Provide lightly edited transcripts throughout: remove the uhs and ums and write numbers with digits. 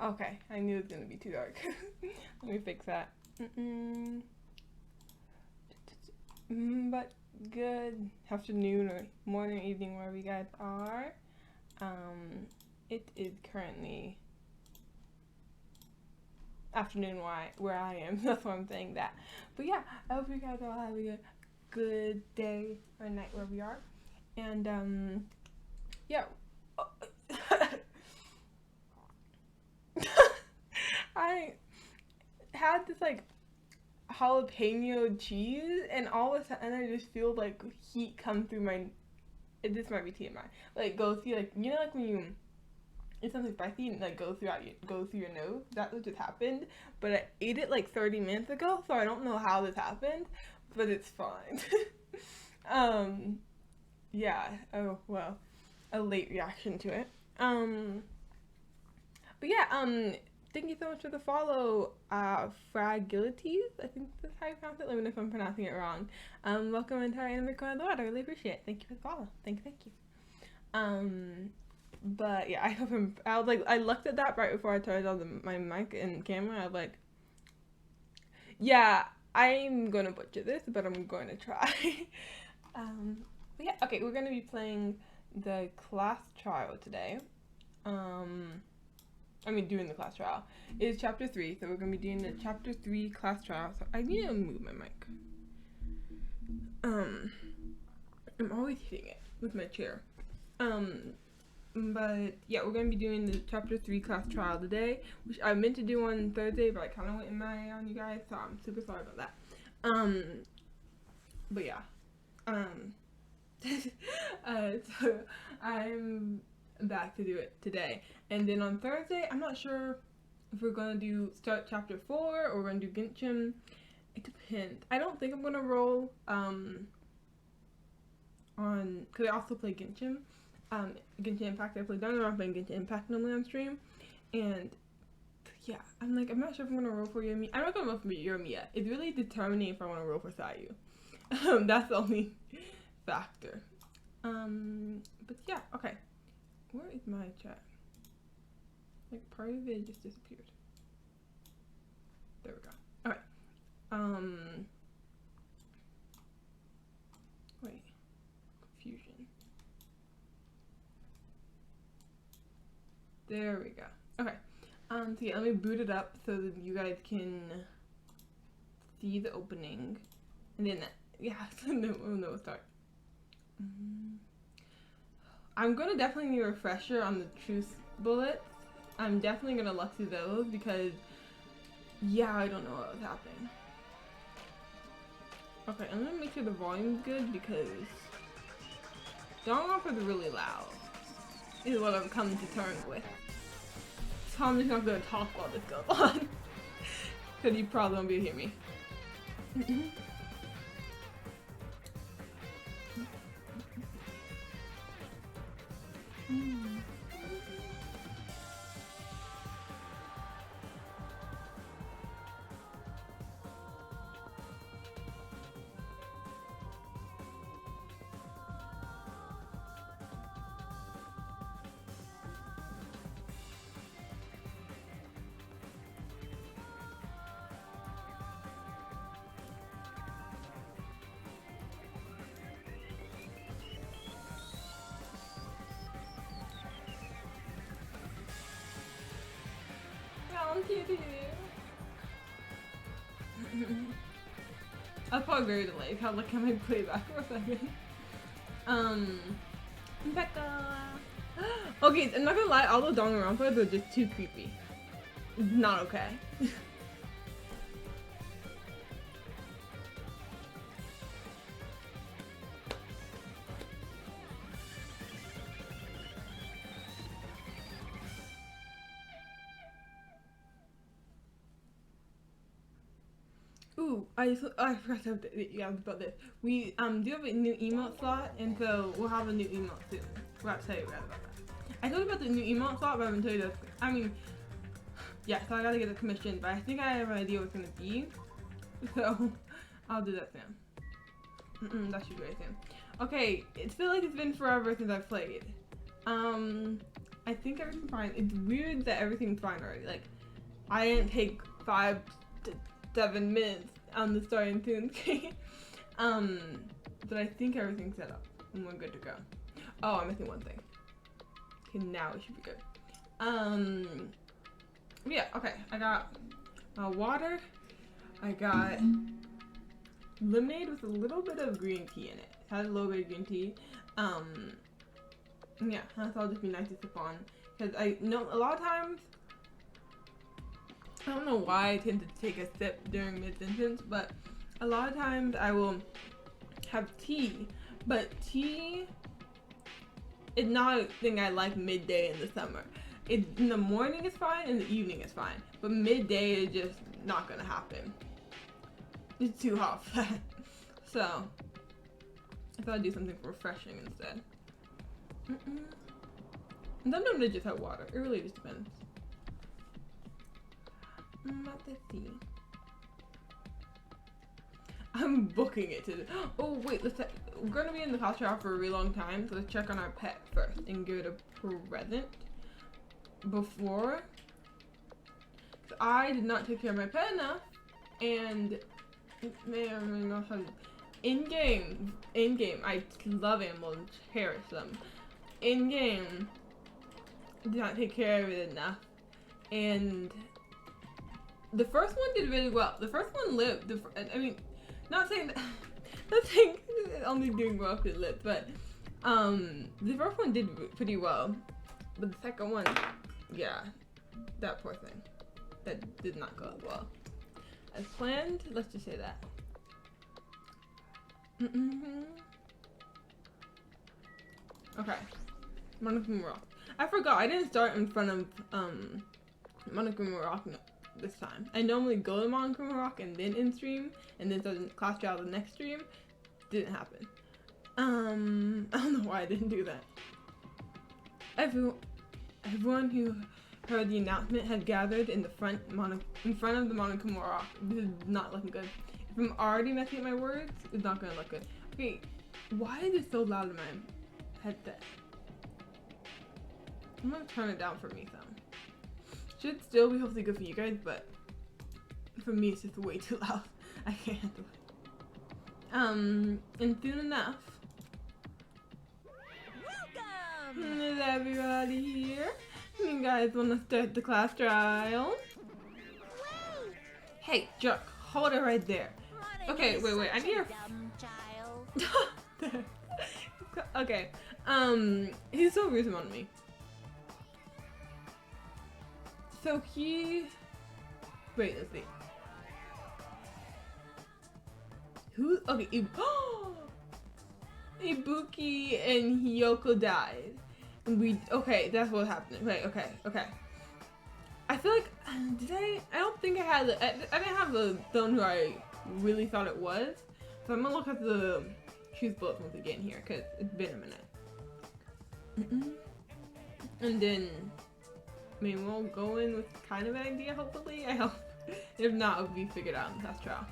Okay, I knew it was gonna be too dark. Let me fix that. But good afternoon or morning, evening, wherever you guys are. It is currently afternoon where I am. That's why I'm saying that. But yeah, I hope you guys are all having a good day or night wherever you are. And yeah. I had this like jalapeno cheese, and all of a sudden I just feel like heat come through my. This might be TMI. Like go through like like when you. It sounds like spicy and like go through your nose. That's what just happened. But I ate it like 30 minutes ago, so I don't know how this happened, but it's fine. Yeah. Oh well, a late reaction to it. But yeah, thank you so much for the follow, Fragilities. I think that's how you pronounce it. Let me know if I'm pronouncing it wrong. Welcome into our anime corner of the world. I really appreciate it. Thank you for the follow. Thank you. But yeah, I looked at that right before I turned on my mic and camera. I was like, yeah, I'm gonna butcher this, but I'm going to try. But yeah, okay, we're gonna be playing the class trial today. Doing the class trial. It's chapter 3, so we're gonna be doing the chapter 3 class trial. So I need to move my mic. I'm always hitting it with my chair. But yeah, we're gonna be doing the chapter 3 class trial today, which I meant to do on Thursday, but I kind of went in my on you guys, so I'm super sorry about that. But yeah, so I'm back to do it today, and then on Thursday, I'm not sure if we're gonna start chapter 4 or we're gonna do Genshin. It depends. I don't think I'm gonna roll because I also play Genshin. Genshin Impact. I play Danganronpa and Genshin Impact normally on stream, and yeah, I'm not sure if I'm gonna roll for Yoimiya. I'm not gonna roll for Yoimiya. It's really determining if I want to roll for Sayu. That's the only factor. But yeah, okay. Where is my chat? Like part of it just disappeared. There we go. Okay. Wait. Confusion. There we go. Okay. So yeah, let me boot it up so that you guys can see the opening. And then, yeah, we'll start. I'm gonna definitely need a refresher on the truce bullets. I'm definitely gonna look through those because, yeah, I don't know what was happening. Okay, I'm gonna make sure the volume's good because Danganronpa is really loud. Is what I've come to terms with. So I'm just not gonna talk while this goes on. Because you probably won't be able to hear me. I'm kidding you. That's probably very delayed. How can I play back for a second? Becca. Okay, I'm not gonna lie. All those Danganronpas are just too creepy. It's not okay. Ooh, I forgot to update you guys about this. We do have a new emote slot, and so we'll have a new emote soon. Forgot to tell you guys about that. I told you about the new emote slot, but I haven't told you this. I mean, yeah, so I gotta get the commission, but I think I have an idea what it's gonna be. So I'll do that soon. That should be very soon. Okay, it feels like it's been forever since I've played. I think everything's fine. It's weird that everything's fine already. Like, I didn't take 5 to 7 minutes on the starting tunes game. But I think everything's set up and we're good to go. Oh, I'm missing one thing. Okay, now we should be good. Yeah, okay. I got water. I got lemonade with a little bit of green tea in it. It has a little bit of green tea. Yeah, I thought it'd just be nice to sip on. Because I know a lot of times, I don't know why I tend to take a sip during mid-sentence, but a lot of times I will have tea, but tea is not a thing I like midday in the summer. In the morning is fine, in the evening is fine, but midday is just not gonna happen. It's too hot for that. So, I thought I'd do something refreshing instead. And sometimes I just have water. It really just depends. Not the tea. I'm booking it to. Oh wait, we're gonna be in the house for a really long time, so let's check on our pet first and give it a present before. Cause I did not take care of my pet enough, and it may or may not have. In game, I love animals and cherish them. In game, did not take care of it enough, and the first one did really well. The first one lived. I mean, not saying that, not saying only doing well because it lived, but the first one did pretty well, but the second one, yeah, that poor thing, that did not go as well as planned. Let's just say that. Okay, Monokuma Rock. I forgot, I didn't start in front of Monokuma Rock this time. I normally go to Monokuma Rock and then in stream, and then start class trial the next stream. Didn't happen. I don't know why I didn't do that. Everyone who heard the announcement had gathered in the front of the Monokuma Rock. This is not looking good. If I'm already messing up my words, it's not gonna look good. Okay, why is it so loud in my headset? I'm gonna turn it down for me some. Should still be hopefully good for you guys, but for me it's just way too loud. I can't handle it. And soon enough. Welcome! Is everybody here? You guys wanna start the class trial? Wait. Hey, jerk, hold it right there. Okay, wait, I need your child. Okay. He's so rude on me. So wait, let's see. Who? Okay, Ibuki and Hiyoko died. And okay, that's what happened. Wait, okay. I feel like, I don't think I didn't have the someone who I really thought it was. So I'm gonna look at the choose bullets once again here, because it's been a minute. And then, maybe we'll go in with kind of an idea, hopefully. I hope. If not, it'll be figured out in the test trial.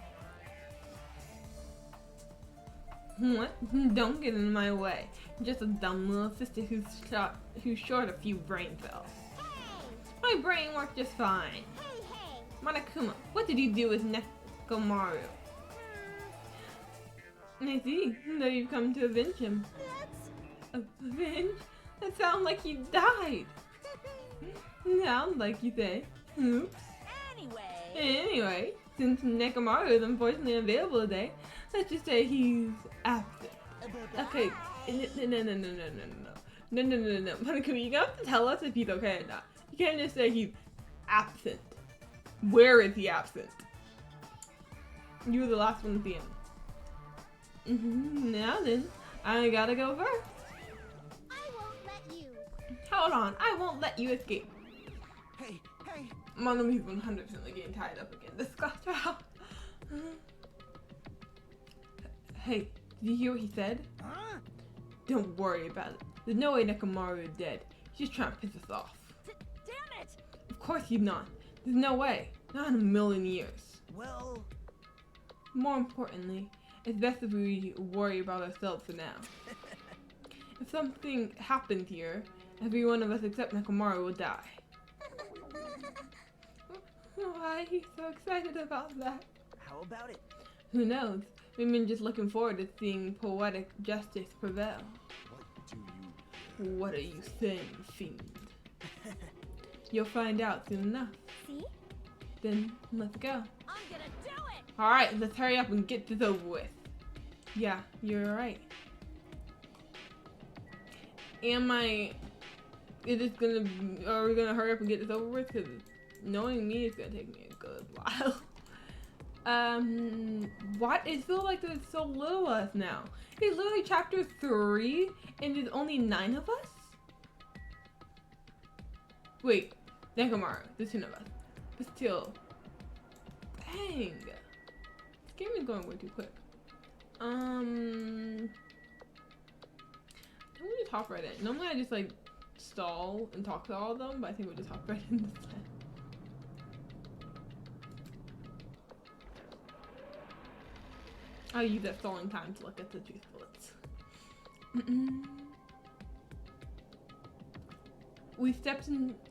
What? Don't get in my way. I'm just a dumb little sister who's short a few brain cells. Hey. My brain works just fine. Hey. Monokuma, what did you do with Nekomaru? I see. Though you've come to avenge him. Avenge? That sounds like he died. Sounds like you say. Oops. Anyway, since Nekomaru is unfortunately unavailable today, let's just say he's absent. Okay. No. Monokuma, you have to tell us if he's okay or not. You can't just say he's absent. Where is he absent? You were the last one at the end. Now then, I gotta go first. I won't let you. Hold on, I won't let you escape. Hey. Monomi's 100% getting tied up again. This class trial. Hey, did you hear what he said? Huh? Don't worry about it. There's no way Nekomaru is dead. He's just trying to piss us off. Damn it! Of course he's not. There's no way. Not in a million years. Well... More importantly, it's best if we worry about ourselves for now. If something happened here, Every one of us except Nekomaru will die. Why are you so excited about that? How about it? Who knows? We've been just looking forward to seeing poetic justice prevail. What do you... What are you saying, fiend? You'll find out soon enough. See? Then, let's go. I'm gonna do it! Alright, let's hurry up and get this over with. Yeah, you're right. Are we gonna hurry up and get this over with? Because knowing me, it's gonna take me a good while. What? It feels like there's so little of us now. It's literally chapter 3, and there's only 9 of us? Wait, Nekomaru, there's 10 of us. But still, dang. This game is going way too quick. I'm gonna just hop right in. Normally I just like stall and talk to all of them, but I think we'll just hop right in this time. I'll use that stalling time to look at the juice bullets. We stepped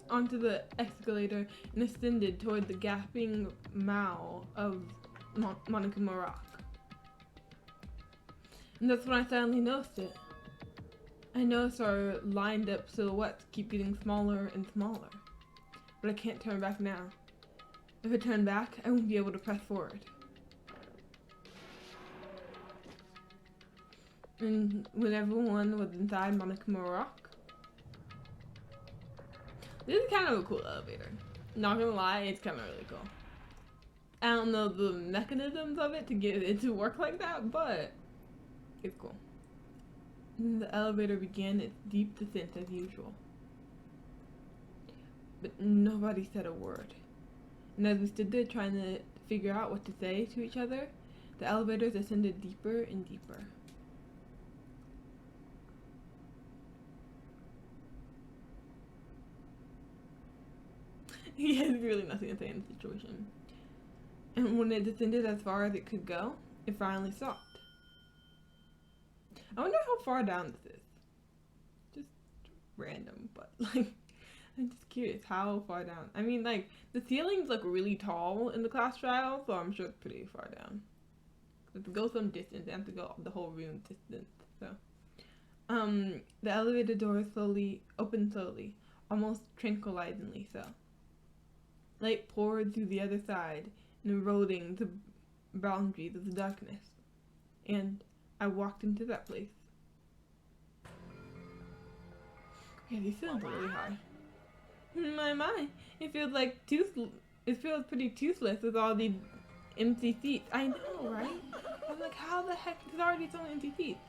onto the escalator and ascended toward the gaping mouth of Monokuma Rock. And that's when I suddenly noticed it. I noticed our lined up silhouettes keep getting smaller and smaller. But I can't turn back now. If I turn back, I won't be able to press forward. And when everyone was inside Monokuma Rock, this is kind of a cool elevator. Not gonna lie, it's kind of really cool. I don't know the mechanisms of it to get it to work like that, but it's cool. And the elevator began its deep descent as usual. But nobody said a word. And as we stood there trying to figure out what to say to each other, the elevators ascended deeper and deeper. He has really nothing to say in the situation. And when it descended as far as it could go, it finally stopped. I wonder how far down this is. Just random, but like, I'm just curious how far down. I mean, like, the ceilings look really tall in the class trial, so I'm sure it's pretty far down. To go some distance, they have to go the whole room distance, so. The elevator door opened slowly, almost tranquilizingly so. Light poured through the other side, eroding the boundaries of the darkness. And I walked into that place. Yeah, these ceilings are really high. My, it feels like it feels pretty toothless with all these empty seats. I know, right? I'm like, how the heck there's already so many empty seats?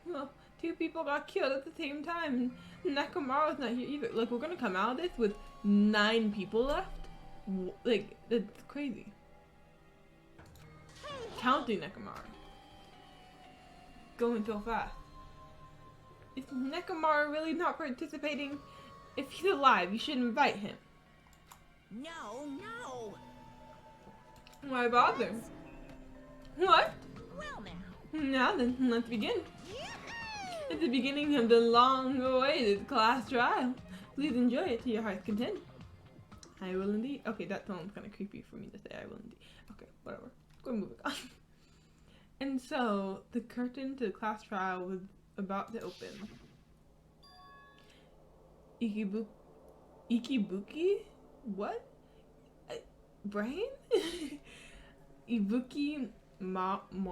Well, 2 people got killed at the same time, and Nekomaru's not here either. Like, we're gonna come out of this with 9 people left? Like, that's crazy. Counting Nekomaru. Going so fast. Is Nekomaru really not participating? If he's alive, you should invite him. No! Why bother? What? Well now. Now then, let's begin. Yahoo! It's the beginning of the long-awaited class trial. Please enjoy it to your heart's content. I will indeed. Okay, that sounds kind of creepy for me to say I will indeed. Okay, whatever. Go moving on. And so, the curtain to the class trial was about to open. Ikibuki? What? Brain? Ibuki Mada?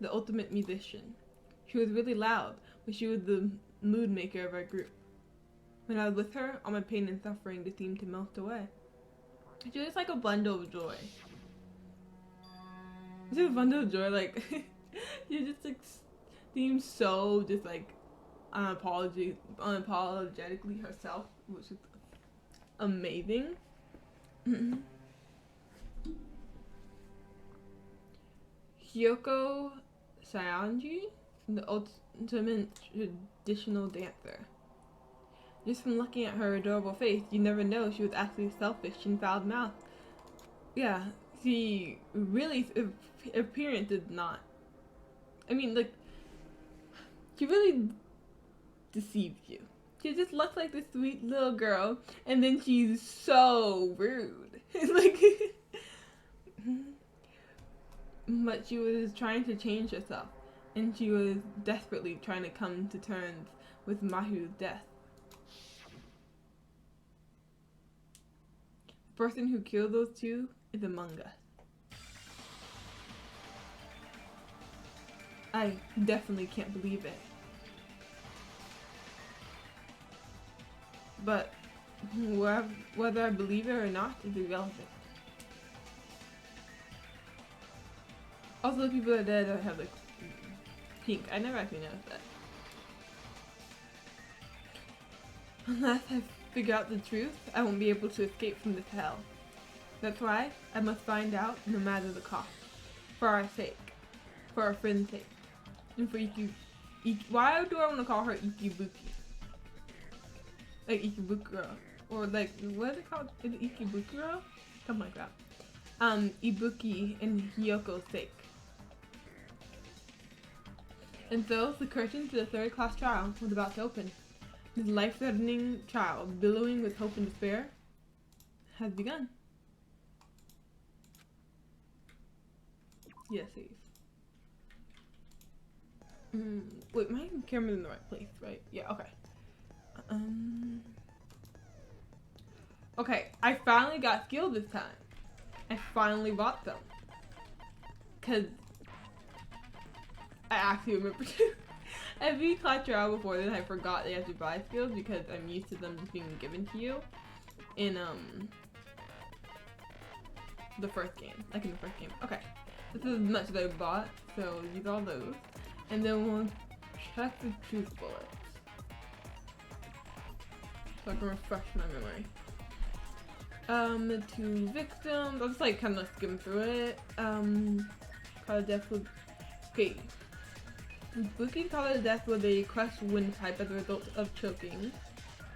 The ultimate musician. She was really loud, but she was the mood maker of our group. When I was with her, all my pain and suffering just seemed to melt away. She was just like a bundle of joy. Just a bundle of joy, like, she just like seems so just like unapologetically herself, which is amazing. Hyoko Sayanji, the ultimate traditional dancer. Just from looking at her adorable face, you never know she was actually selfish and foul-mouthed. Yeah, she really, appearance did not. I mean, like, She really deceives you. She just looks like this sweet little girl, and then she's so rude. Like, but she was trying to change herself, and she was desperately trying to come to terms with Mahu's death. The person who killed those two is among us. I definitely can't believe it. But whether I believe it or not is irrelevant. Also, the people that are dead have like pink. I never actually noticed that. Unless I figure out the truth, I won't be able to escape from this hell. That's why I must find out no matter the cost. For our sake. For our friend's sake. And for why do I want to call her Ikibuki? Like Ikebukuro. Or like, what is it called? Is it Ikebukuro? Something like that. Ibuki and Hiyoko's sake. And so, the curtain to the third class trial was about to open. This life-threatening trial, billowing with hope and despair, has begun. Yes, please. Wait, my camera's in the right place, right? Yeah, okay. Okay, I finally got skilled this time. I finally bought them. Cause I actually remember to. I beat Clash Royale before then. I forgot they have to buy skills because I'm used to them just being given to you in the first game. Like in the first game. Okay. This is as much as I bought, so use all those. And then we'll check the truth bullets. So I can refresh my memory. The two victims. I'll just like kind of skim through it. Cause of death was okay. Buki's cause of death was a crushed windpipe as a result of choking,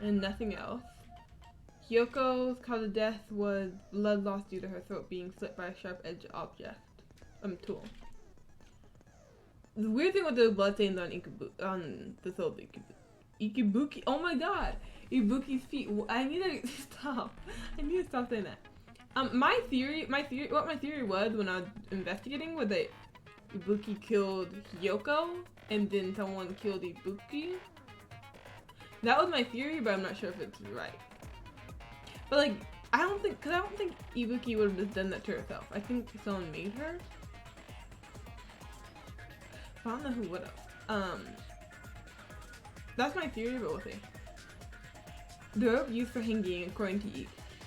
and nothing else. Hyoko's cause of death was blood loss due to her throat being slit by a sharp-edged object, tool. The weird thing with the bloodstains on the soul of Ikibuki. Oh my god! Ibuki's feet. I need to stop. I need to stop saying that. My theory was when I was investigating was that Ibuki killed Hyoko and then someone killed Ibuki. That was my theory, but I'm not sure if it's right. But like, I don't think Ibuki would have just done that to herself. I think someone made her. I don't know who would have. That's my theory, but we'll see. The rope used for hanging, according to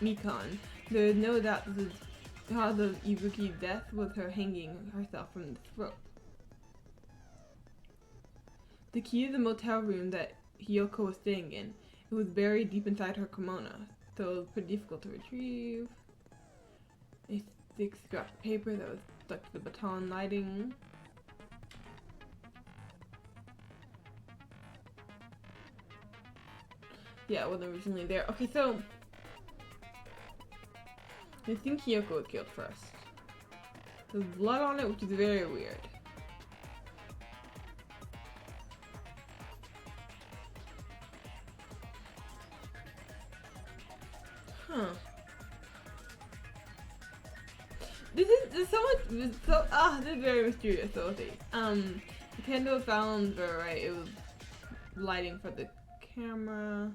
Mikan, there is no doubt this is the cause of Ibuki's death was her hanging herself from the throat. The key to the motel room that Hyoko was staying in, it was buried deep inside her kimono, so it was pretty difficult to retrieve. A thick scratched paper that was stuck to the baton lighting. Yeah, it wasn't originally there. Okay, so I think Hyoko was killed first. There's blood on it, which is very weird. Huh. This is very mysterious, so let's see. The candle was found, right, it was lighting for the camera.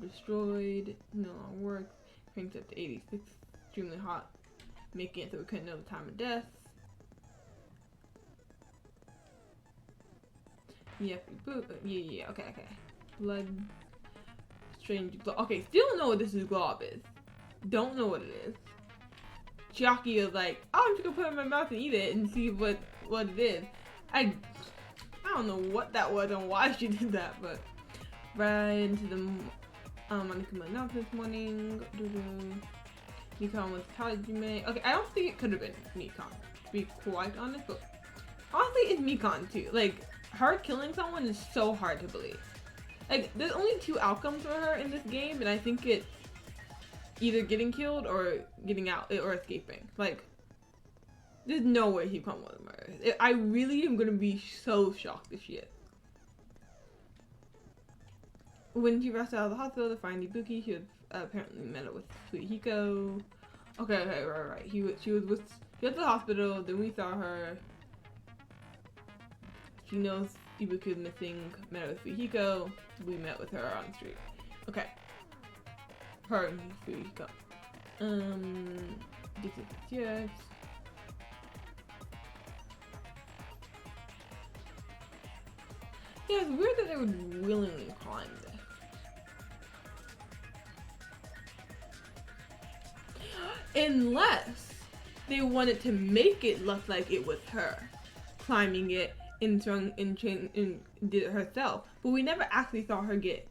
Destroyed, no longer works. Cranked up to 86, extremely hot, making it so we couldn't know the time of death. Yep, yeah, okay. Blood, strange glob. Okay, still don't know what this glob is. Don't know what it is. Chiaki is like, oh, I'm just gonna put it in my mouth and eat it and see what it is. I don't know what that was and why she did that, but right into the Monokuma announced this morning. Mikan was Hajime. Okay, I don't think it could have been Mikan, to be quite honest, but honestly, it's Mikan too. Like, her killing someone is so hard to believe. Like, there's only two outcomes for her in this game, and I think it's either getting killed or getting out or escaping. Like, There's no way Hiko was murdered. I really am gonna be so shocked if she is. When she rushed out of the hospital to find Ibuki, she was apparently met up with Sweet Hiko. Okay, right. She was at the hospital, then we saw her. She knows Ibuki is missing, met up with Sweet Hiko. We met with her on the street. Okay. Her and Sweet Hiko. Yes. Yeah, it's weird that they would willingly climb this. Unless they wanted to make it look like it was her climbing it and did it herself. But we never actually saw her get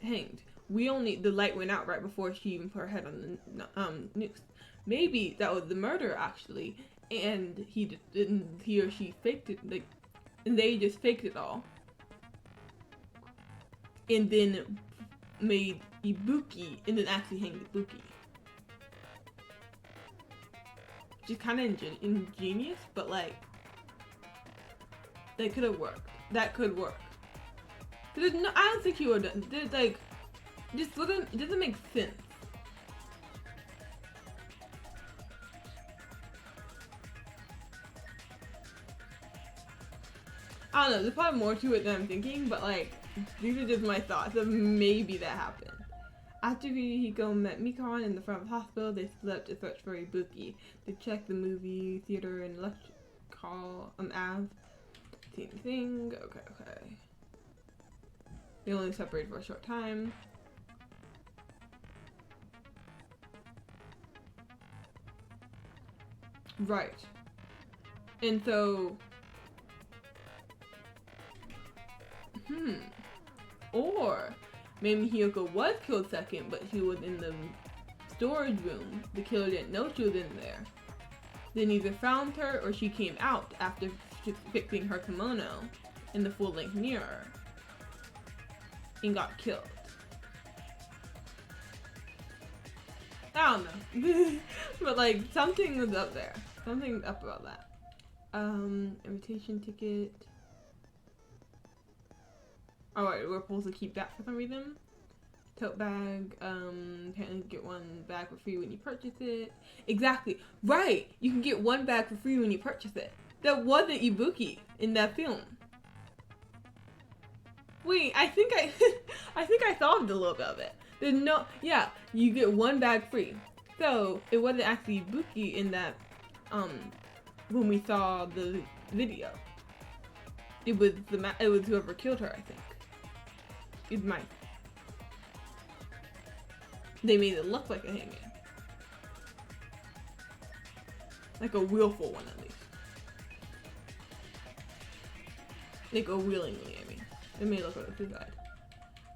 hanged. The light went out right before she even put her head on the noose. Maybe that was the murder actually, and he or she faked it, like, and they just faked it all, and then made Ibuki, and then actually hanged Ibuki. Which is kind of ingenious, but like, that could have worked. That could work. I don't think he would have done. There's like, it doesn't make sense. I don't know, there's probably more to it than I'm thinking, but like, these are just my thoughts of maybe that happened. After Hiko met Mikon in the front of the hospital, they split up to search for Ibuki. They checked the movie theater and left call Av. Same thing. Okay. They only separated for a short time. Right. And so or maybe Hiyoko was killed second, but she was in the storage room. The killer didn't know she was in there. Then either found her or she came out after fixing her kimono in the full-length mirror and got killed. I don't know. But like, something was up there. Something up about that. Invitation ticket. Alright, we're supposed to keep that for some reason. Tote bag, apparently get one bag for free when you purchase it. Exactly, right! You can get one bag for free when you purchase it. That wasn't Ibuki in that film. Wait, I think I solved a little bit of it. There's no, yeah, you get one bag free. So, it wasn't actually Ibuki in that, when we saw the video. It was whoever killed her, I think. It might. They made it look like a hangman. Like a willful one, at least. Like a willingly, I mean. It may look like a suicide.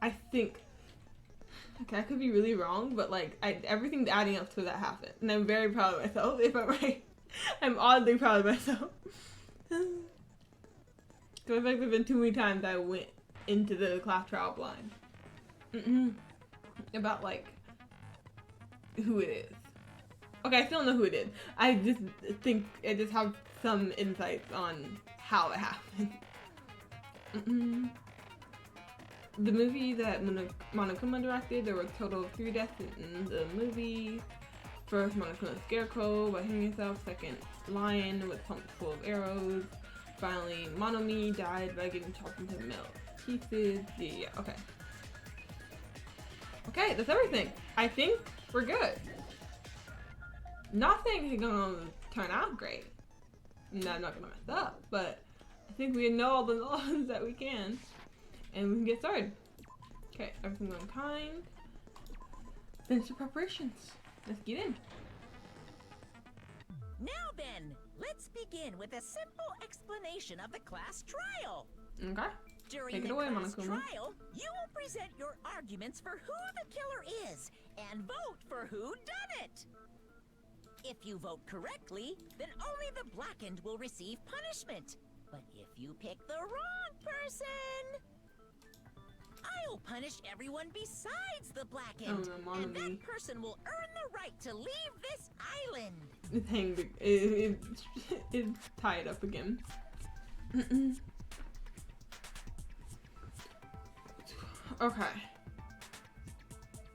I think. Okay, I could be really wrong, but like, everything's adding up to that happened. And I'm very proud of myself, if I'm right. I'm oddly proud of myself. Because I feel like there's been too many times I went into the class trial blind. About like, who it is. Okay, I still don't know who it is. I just have some insights on how it happened. The movie that Monokuma directed, there were a total of 3 deaths in the movie. First, Monokuma Scarecrow by hanging himself. Second, Lion with pumps full of arrows. Finally, Monomi died by getting chopped into pieces. Yeah, okay. Okay, that's everything. I think we're good. Not saying it's gonna turn out great. No, I'm not gonna mess up, but I think we know all the laws that we can. And we can get started. Okay, everything's on kind. Finish the preparations. Let's get in. Now then, let's begin with a simple explanation of the class trial. Okay. During Take it the away, class Monokuma. trial, you will present your arguments for who the killer is and vote for who done it. If you vote correctly, then only the blackened will receive punishment. But if you pick the wrong person, I'll punish everyone besides the blackened, Oh, no, and Monomi. that person will earn the right to leave this island. It's hanged. It's tied up again. Okay.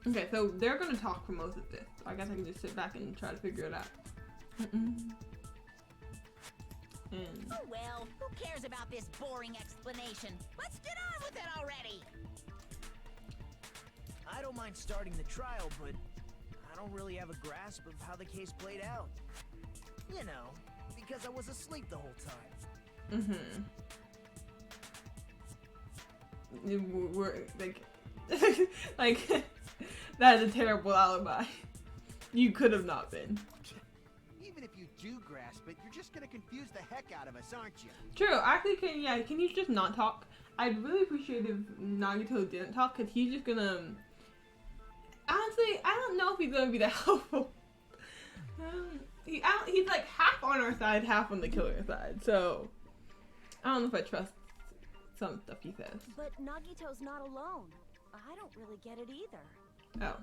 Okay, so they're gonna talk for most of this. I guess I can just sit back and try to figure it out. And Oh well, who cares about this boring explanation? Let's get on with it already! I don't mind starting the trial, but I don't really have a grasp of how the case played out. You know, because I was asleep the whole time. we're like, like that is a terrible alibi. You could have not been. Even if you do grasp it, you're just gonna confuse the heck out of us, aren't you? True. Actually, can you just not talk? I'd really appreciate if Nagito didn't talk, cause he's just gonna. Honestly, I don't know if he's gonna be that helpful. He's like half on our side, half on the killer side. So I don't know if I trust some stuff he says. But Nagito's not alone. I don't really get it either. Oh,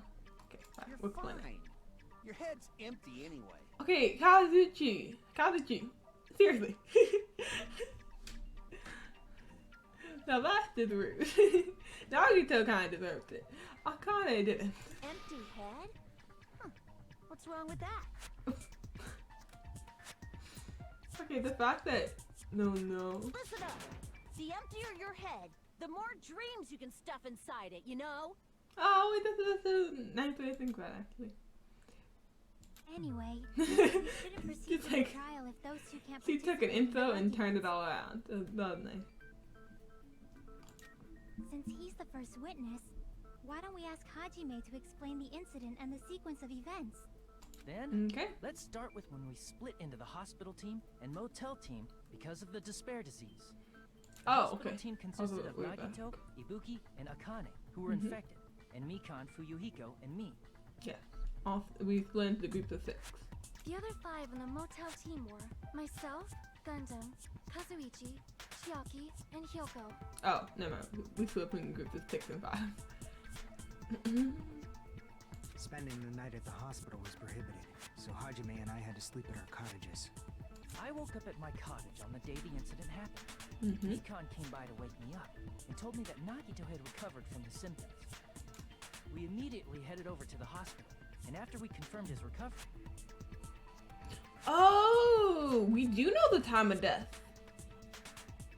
okay, fine. You're We'll explain it. fine. Your head's empty anyway. Okay, Kazuchi, seriously. Now that's just rude. Nagito kind of deserved it. Akane didn't. Empty head? Huh. What's wrong with that? Okay, the fact that no. Listen up. The emptier your head, the more dreams you can stuff inside it, you know? Oh, wait, that's a nice way to think about it, actually. Anyway, we shouldn't proceed It's with like- the trial if those two can't She took an participate in the info and turned it arguments. all around. That was nice. Since he's the first witness, why don't we ask Hajime to explain the incident and the sequence of events? Then, Okay. let's start with when we split into the hospital team and motel team because of the despair disease. The Oh, hospital okay. team consisted of way back. Nagito, Ibuki, and Akane, who were Mhm. infected, and Mikan, Fuyuhiko, and me. Yes. We split into the groups of 6. The other 5 on the motel team were myself, Gundam, Kazuichi, Chiaki, and Hyoko. Oh, never mind. We split up in groups of 6 and 5. Spending the night at the hospital was prohibited, so Hajime and I had to sleep at our cottages. I woke up at my cottage on the day the incident happened. Mm-hmm. Mikan came by to wake me up and told me that Nagito had recovered from the symptoms. We immediately headed over to the hospital, and after we confirmed his recovery, Oh, we do know the time of death.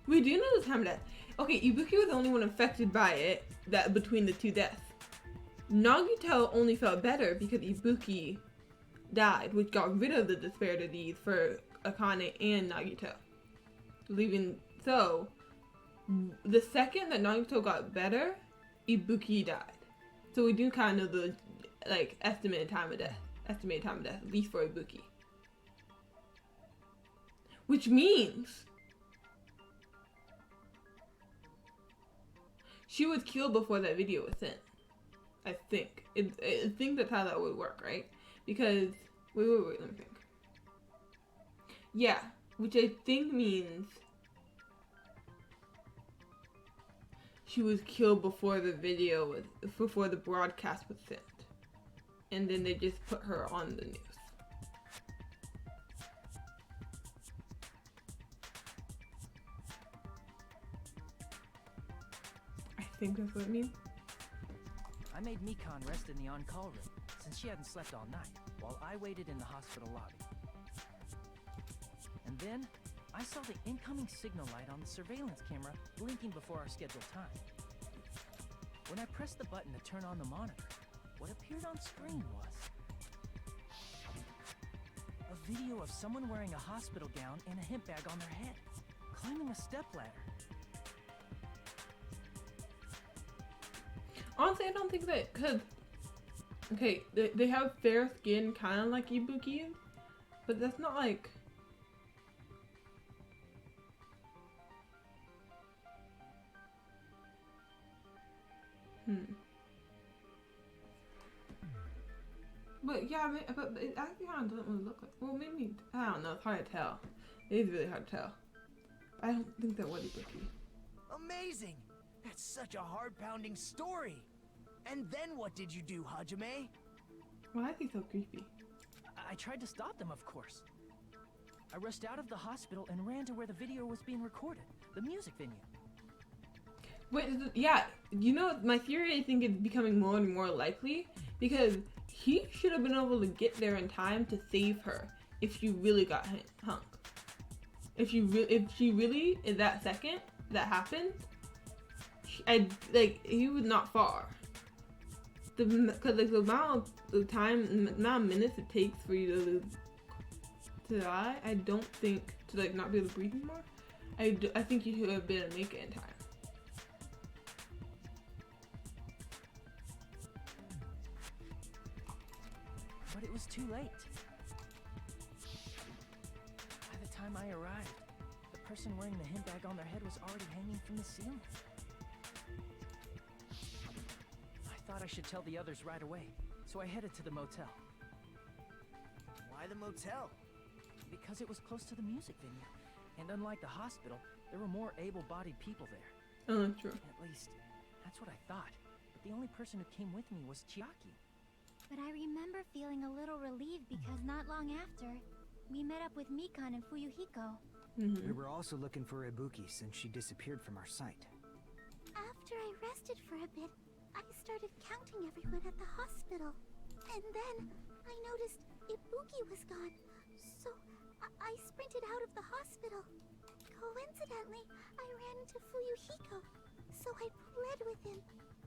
Okay, Ibuki was the only one affected by it that between the 2 deaths. Nagito only felt better because Ibuki died, which got rid of the despair disease for Akane and Nagito. So, the second that Nagito got better, Ibuki died. So we do kind of know the estimated time of death, at least for Ibuki. Which means she was killed before that video was sent. I think. I think that's how that would work, right? Because wait, let me think. Yeah, which I think means she was killed before the broadcast was sent. And then they just put her on the news. I think that's what it means. I made Mikan rest in the on-call room, since she hadn't slept all night, while I waited in the hospital lobby. And then, I saw the incoming signal light on the surveillance camera blinking before our scheduled time. When I pressed the button to turn on the monitor, what appeared on screen was a video of someone wearing a hospital gown and a hemp bag on their head, climbing a stepladder. Honestly, I don't think that, because, okay, they have fair skin, kind of like Ibuki, but that's not like, But yeah, but it actually kind of doesn't really look like, well, maybe, I don't know, it's hard to tell. It is really hard to tell. I don't think that was Ibuki. Amazing! That's such a heart-pounding story. And then what did you do, Hajime? Why is he so creepy? I tried to stop them, of course. I rushed out of the hospital and ran to where the video was being recorded, the music venue. Wait, yeah, you know, my theory I think is becoming more and more likely because he should have been able to get there in time to save her if she really got hung. If she really, in that second that happened, he was not far. Because like the amount of time, the amount of minutes it takes for you to die, I don't think, to like not be able to breathe anymore, I think you should have been able to make it in time. But it was too late. By the time I arrived, the person wearing the hemp bag on their head was already hanging from the ceiling. I thought I should tell the others right away, so I headed to the motel. Why the motel? Because it was close to the music venue, and unlike the hospital, there were more able-bodied people there. Oh, true. At least, that's what I thought. But the only person who came with me was Chiaki. But I remember feeling a little relieved because not long after, we met up with Mikan and Fuyuhiko. We were also looking for Ibuki since she disappeared from our sight. After I rested for a bit, I started counting everyone at the hospital. And then I noticed Ibuki was gone. So I sprinted out of the hospital. Coincidentally, I ran into Fuyuhiko. So I pled with him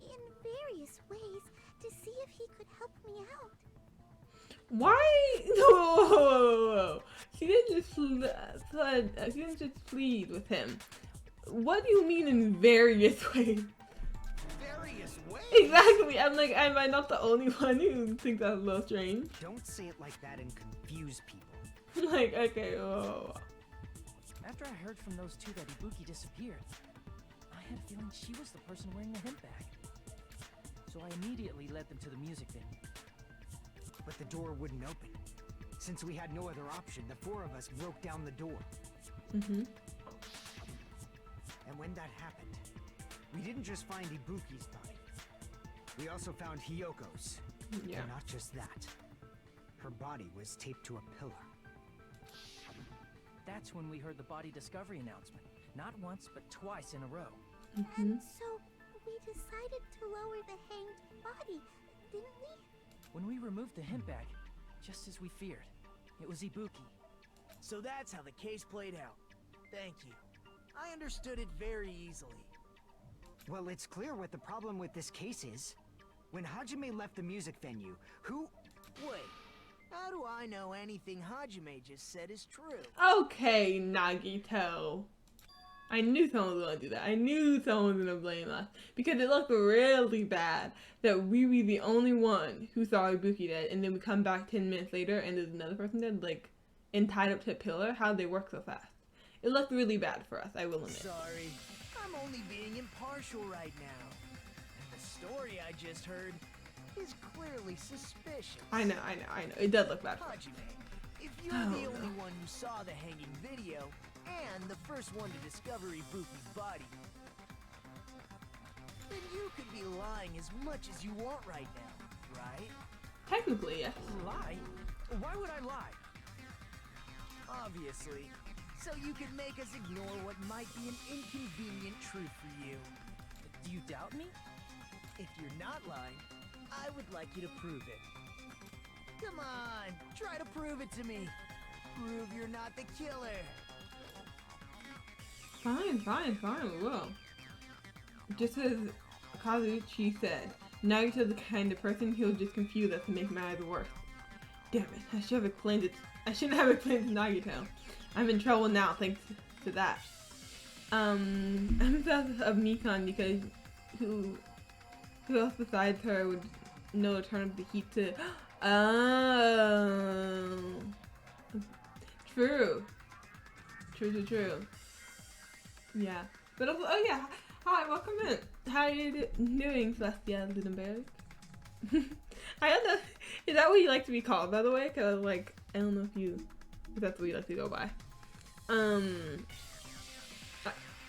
in various ways to see if he could help me out. Why? Whoa. She didn't just plead with him. What do you mean in various ways? Various ways? Exactly. I'm like, am I not the only one who thinks that's a little strange? Don't say it like that and confuse people. Like, okay, oh. After I heard from those two that Ibuki disappeared, I had a feeling she was the person wearing the hemp bag. So I immediately led them to the music venue. But the door wouldn't open. Since we had no other option, the four of us broke down the door. And when that happened, we didn't just find Ibuki's body. We also found Hiyoko's. Yeah. And not just that. Her body was taped to a pillar. That's when we heard the body discovery announcement. Not once, but twice in a row. And so we decided to lower the hanged body, didn't we? When we removed the hemp bag, just as we feared, it was Ibuki. So that's how the case played out. Thank you. I understood it very easily. Well, it's clear what the problem with this case is. When Hajime left the music venue, who... Wait, how do I know anything Hajime just said is true? Okay, Nagito. I knew someone was gonna do that. I knew someone was gonna blame us. Because it looked really bad that we were the only one who saw Ibuki dead, and then we come back 10 minutes later and there's another person dead, like, and tied up to a pillar. How'd they work so fast? It looked really bad for us, I will admit. Sorry, I'm only being impartial right now. And the story I just heard is clearly suspicious. I know. It does look bad for us. Hajime, if you're the only one who saw the hanging video, and the first one to discover Ibuki's body, then you could be lying as much as you want right now, right? Technically, yes. Lie? Why would I lie? Obviously. So you could make us ignore what might be an inconvenient truth for you. Do you doubt me? If you're not lying, I would like you to prove it. Come on, try to prove it to me. Prove you're not the killer. Fine, we will. Just as Kazuchi said, Nagito's the kind of person who'll just confuse us and make matters worse. Damn it, I should have explained it. I shouldn't have explained to Nagito. I'm in trouble now thanks to that. I'm obsessed of Mikan because who else besides her would know to turn up the heat to True. Yeah. But also, oh yeah, hi, welcome in. How are you doing, Celestia Lindenberg? I don't know, is that what you like to be called, by the way? Cause like, I don't know if that's what you like to go by.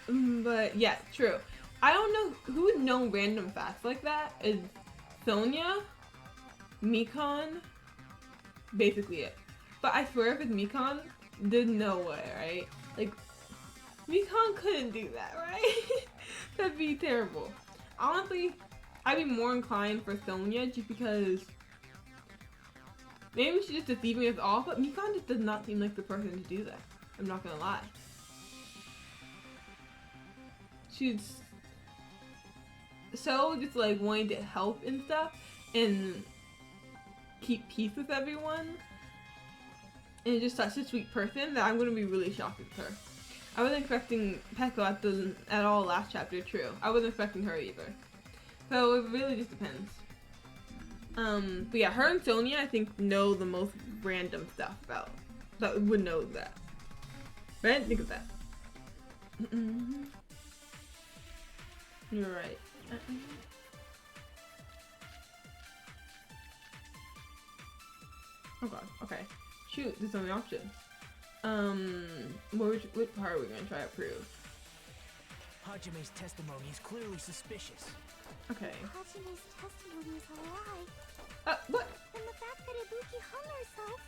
But yeah, true. I don't know who would know random facts like that. Is Sonia, Mikan, basically it. But I swear if it's Mikan, there's no way, right? Like, Mikan couldn't do that, right? That'd be terrible. Honestly, I'd be more inclined for Sonya just because maybe she's just deceiving us all, but Mikan just does not seem like the person to do that. I'm not gonna lie. She's so just like wanting to help and stuff and keep peace with everyone. And just such a sweet person that I'm gonna be really shocked with her. I wasn't expecting Peko at all last chapter, true. I wasn't expecting her either. So it really just depends. But yeah, her and Sonya I think know the most random stuff about that would know that. But I didn't think of that. You're right. Oh god, okay. Shoot, there's so many options. What part are we gonna try to prove? Hajime's testimony is clearly suspicious. Okay. Hajime's testimony is a lie. What? And the fact that Ibuki hung herself.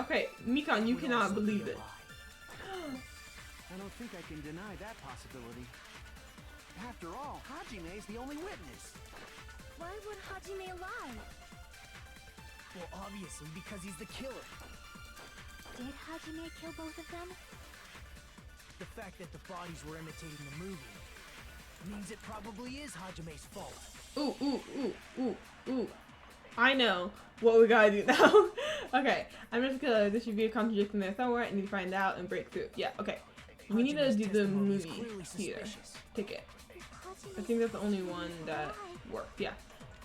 Okay, Mikan, you Would cannot also be believe a it. lie. I don't think I can deny that possibility. After all, Hajime is the only witness. Why would Hajime lie? Well, obviously because he's the killer. Did Hajime kill both of them? The fact that the bodies were imitating the movie means it probably is Hajime's fault. Ooh. I know what we gotta do now. Okay, I'm just gonna, there should be a contradiction there somewhere. I need to find out and break through. Yeah, okay. We need to Hajime's do the testimony is movie clearly theater suspicious. ticket. Hajime's I think that's the only one testimony is a that lie. worked. Yeah.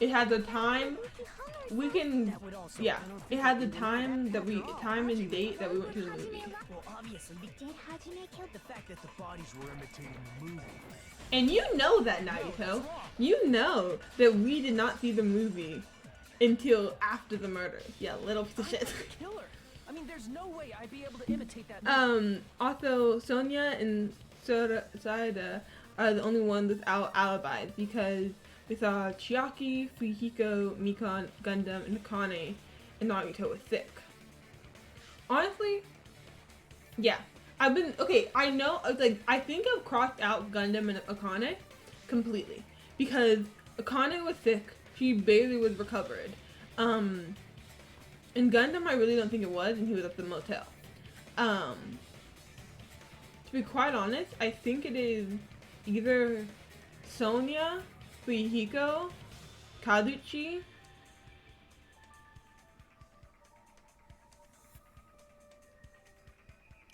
It had the time, Ibuki hung herself. we can, That would also yeah. I don't It think had I the can deny time that we, After all, time and Hajime- date that we went to the movie. Well, obviously Did Hajime kill the fact that the bodies were imitating the movie. And you know that, Nagito. You know that we did not see the movie until after the murder. Yeah, little piece of shit. The killer. I mean, there's no way I'd be able to imitate that. Also, Sonya and Saida are the only ones without alibis because we saw Chiaki, Fujiko, Mikan, Gundam, and Akane, and Nagito was sick. Honestly, yeah. I know, I think I've crossed out Gundam and Akane completely because Akane was sick. She barely was recovered. And Gundam, I really don't think it was, and he was at the motel. To be quite honest, I think it is either Sonya, Fujiko, Kazuchi,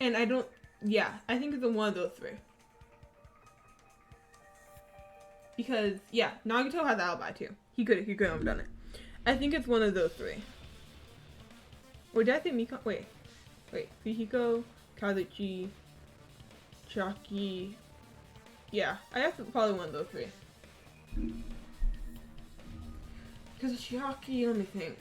and I think it's one of those three. Because, yeah, Nagito has alibi too. He could have done it. I think it's one of those three. Or did I say Mikan? Wait. Fujiko, Kazuchi, Chiaki. Yeah, I guess it's probably one of those three. Because Chiaki, let me think.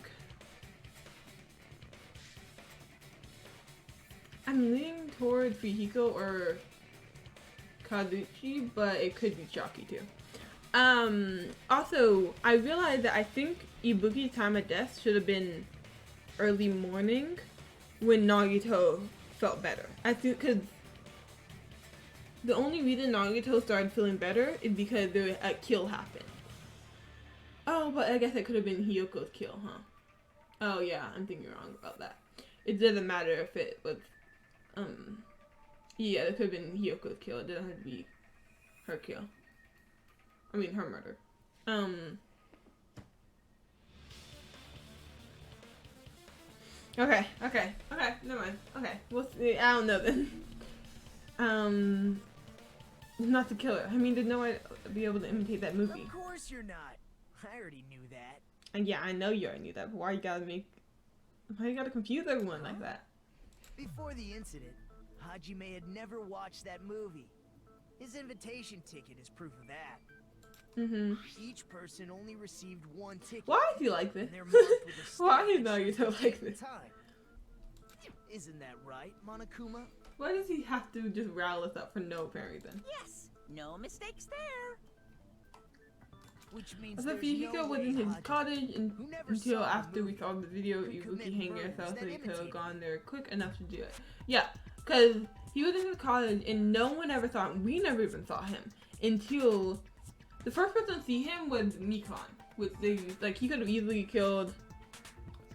I'm leaning towards Fujiko or Kazuchi, but it could be Chiaki too. Also, I realized that I think Ibuki's time of death should have been early morning when Nagito felt better. I think because the only reason Nagito started feeling better is because a kill happened. Oh, but I guess it could have been Hiyoko's kill, huh? Oh yeah, I'm thinking wrong about that. It doesn't matter if it was, yeah, it could have been Hiyoko's kill. It doesn't have to be her kill. I mean, her murder. Okay, never mind. Okay, we'll see. I don't know then. Not the killer. I mean, there's no way to be able to imitate that movie. Of course you're not. I already knew that. And yeah, I know you already knew that, but why you gotta confuse everyone like that? Before the incident, Hajime had never watched that movie. His invitation ticket is proof of that. Each person only received one ticket. Why is he like this? and they're marked with a star Why is that shows Nagito the like date and this? time. Isn't that right, Monokuma? Why does he have to just rile us up for no apparent reason? Yes, no mistakes there. Which means So there's Fujiko no was way in his Haji, cottage who never until saw the after we movie, saw the video of could Ibuki commit hanging murders herself, that so he could have imitated gone there quick enough to do it. Yeah, because he was in his cottage and no one ever saw him. We never even saw him until the first person to see him was Mikon. With the, like, he could have easily killed,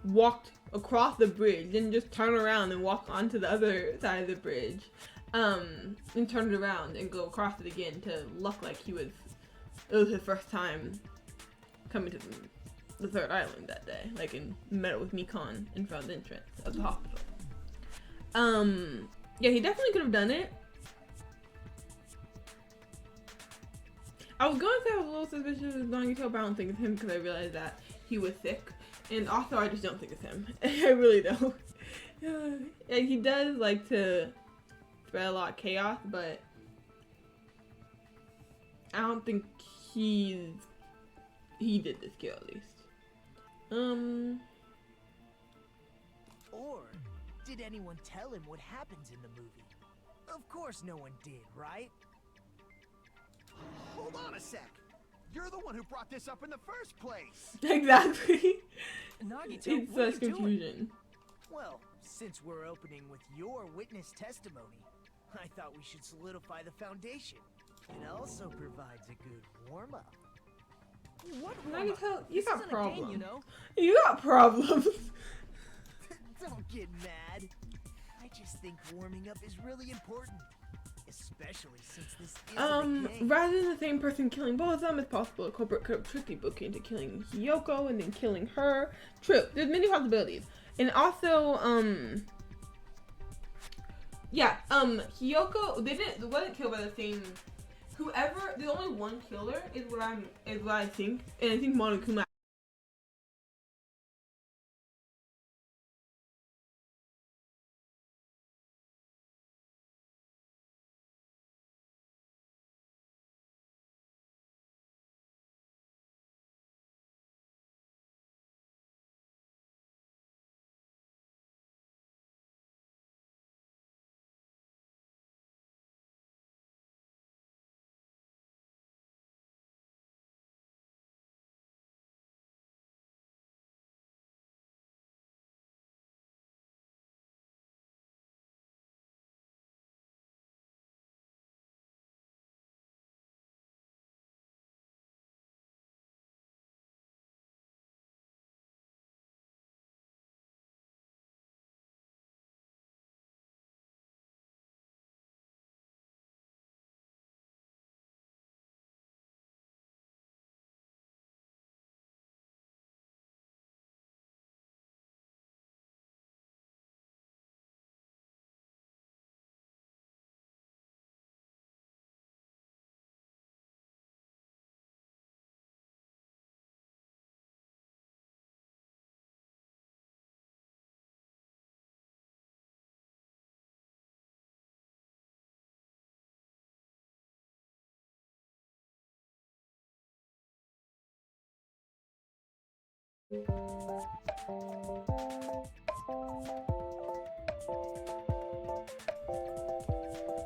walked across the bridge, then just turn around and walk onto the other side of the bridge, and turn it around and go across it again to look like it was his first time coming to the third island that day, like, and met with Mikon in front of the entrance of the hospital. Yeah, he definitely could have done it. I was going to say I was a little suspicious of Nagito, but I don't think it's him because I realized that he was sick. And also, I just don't think it's him. I really don't. Yeah, he does like to spread a lot of chaos, but I don't think he did this kill at least. Or did anyone tell him what happens in the movie? Of course no one did, right? Hold on a sec. You're the one who brought this up in the first place. Exactly. Nagito, It's what are such you doing? confusion. Well, since we're opening with your witness testimony, I thought we should solidify the foundation. It also provides a good warm-up. What? Nagito, you This got isn't a game, problems. you know? You got problems. Don't get mad. I just think warming up is really important. Especially since this is a game. Rather than the same person killing both of them, it's possible a culprit could have tricked Ibuki into killing Hiyoko and then killing her. True, there's many possibilities. And also, yeah, Hiyoko, they wasn't killed by the same, whoever, there's only one killer is what I think, and I think Monokuma.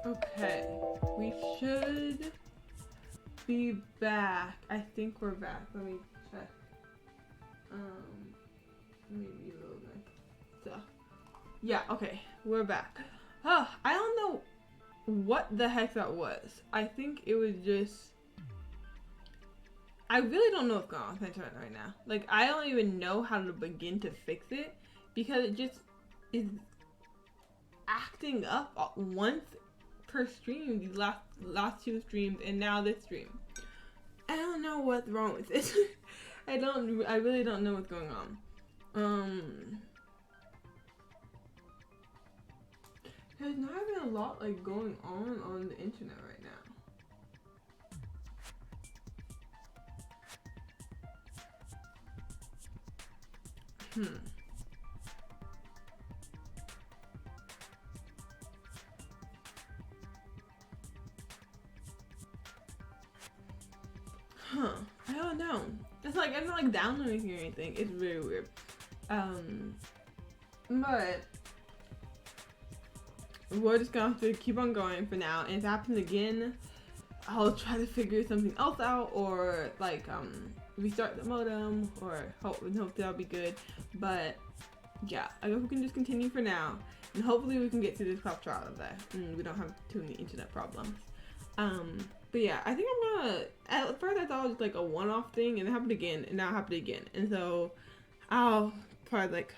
Okay, we should be back. I think we're back. Let me check. Let me reload my stuff. Yeah, okay, we're back. I don't know what the heck that was. I think it was just, I really don't know what's going on with my internet right now. Like, I don't even know how to begin to fix it because it just is acting up once per stream, these last two streams, and now this stream. I don't know what's wrong with it. I really don't know what's going on. There's not even a lot like going on the internet right now. I don't know. It's like I'm not like downloading or anything. It's very weird. But we're just gonna have to keep on going for now. And if it happens again, I'll try to figure something else out, or like restart the modem, or hope that'll be good. But yeah, I hope we can just continue for now, and hopefully we can get through this class trial today, and we don't have too many internet problems. But yeah, I think I'm gonna, at first I thought it was like a one-off thing, and it happened again, and now it happened again, and so I'll probably like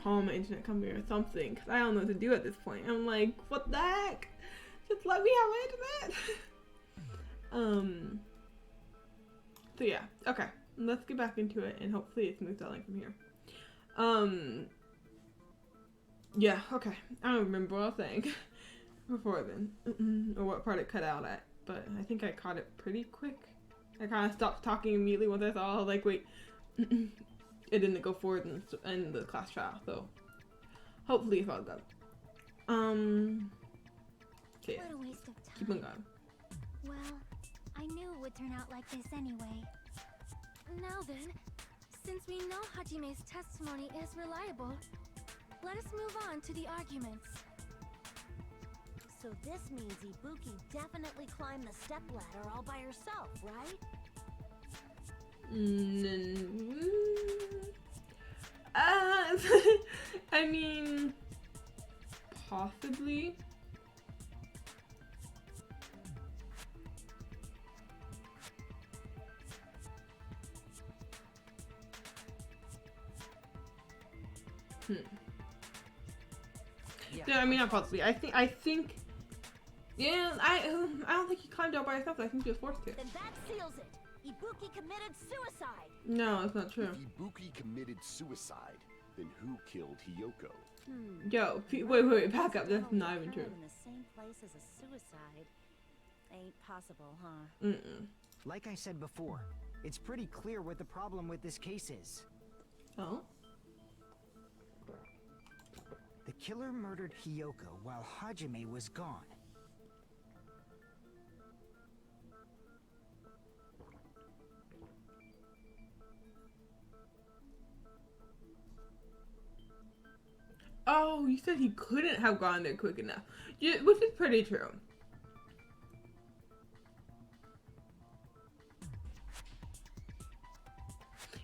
call my internet company or something, because I don't know what to do at this point. I'm like, what the heck? Just let me have internet. So yeah, okay, let's get back into it, and hopefully it's smooth sailing from here. Yeah, okay, I don't remember what I was saying before then, or what part it cut out at, but I think I caught it pretty quick. I kind of stopped talking immediately once I saw, like, wait, it didn't go forward in the class trial, so hopefully it's all good. Okay, What a waste of time. keep on going. Well, I knew it would turn out like this anyway. Now then, since we know Hajime's testimony is reliable, let us move on to the arguments. So this means Ibuki definitely climbed the stepladder all by herself, right? I mean, possibly. Yeah, I mean, not possibly. I think. Yeah, I don't think he climbed out by himself. I think he was forced to. Then that seals it. Ibuki committed suicide. No, it's not true. If Ibuki committed suicide, then who killed Hiyoko? Yo, wait, back up. That's not even true. In the same place as a suicide. Ain't possible, huh? Like I said before, it's pretty clear what the problem with this case is. Oh? The killer murdered Hiyoko while Hajime was gone. Oh, you said he couldn't have gone there quick enough. Yeah, which is pretty true.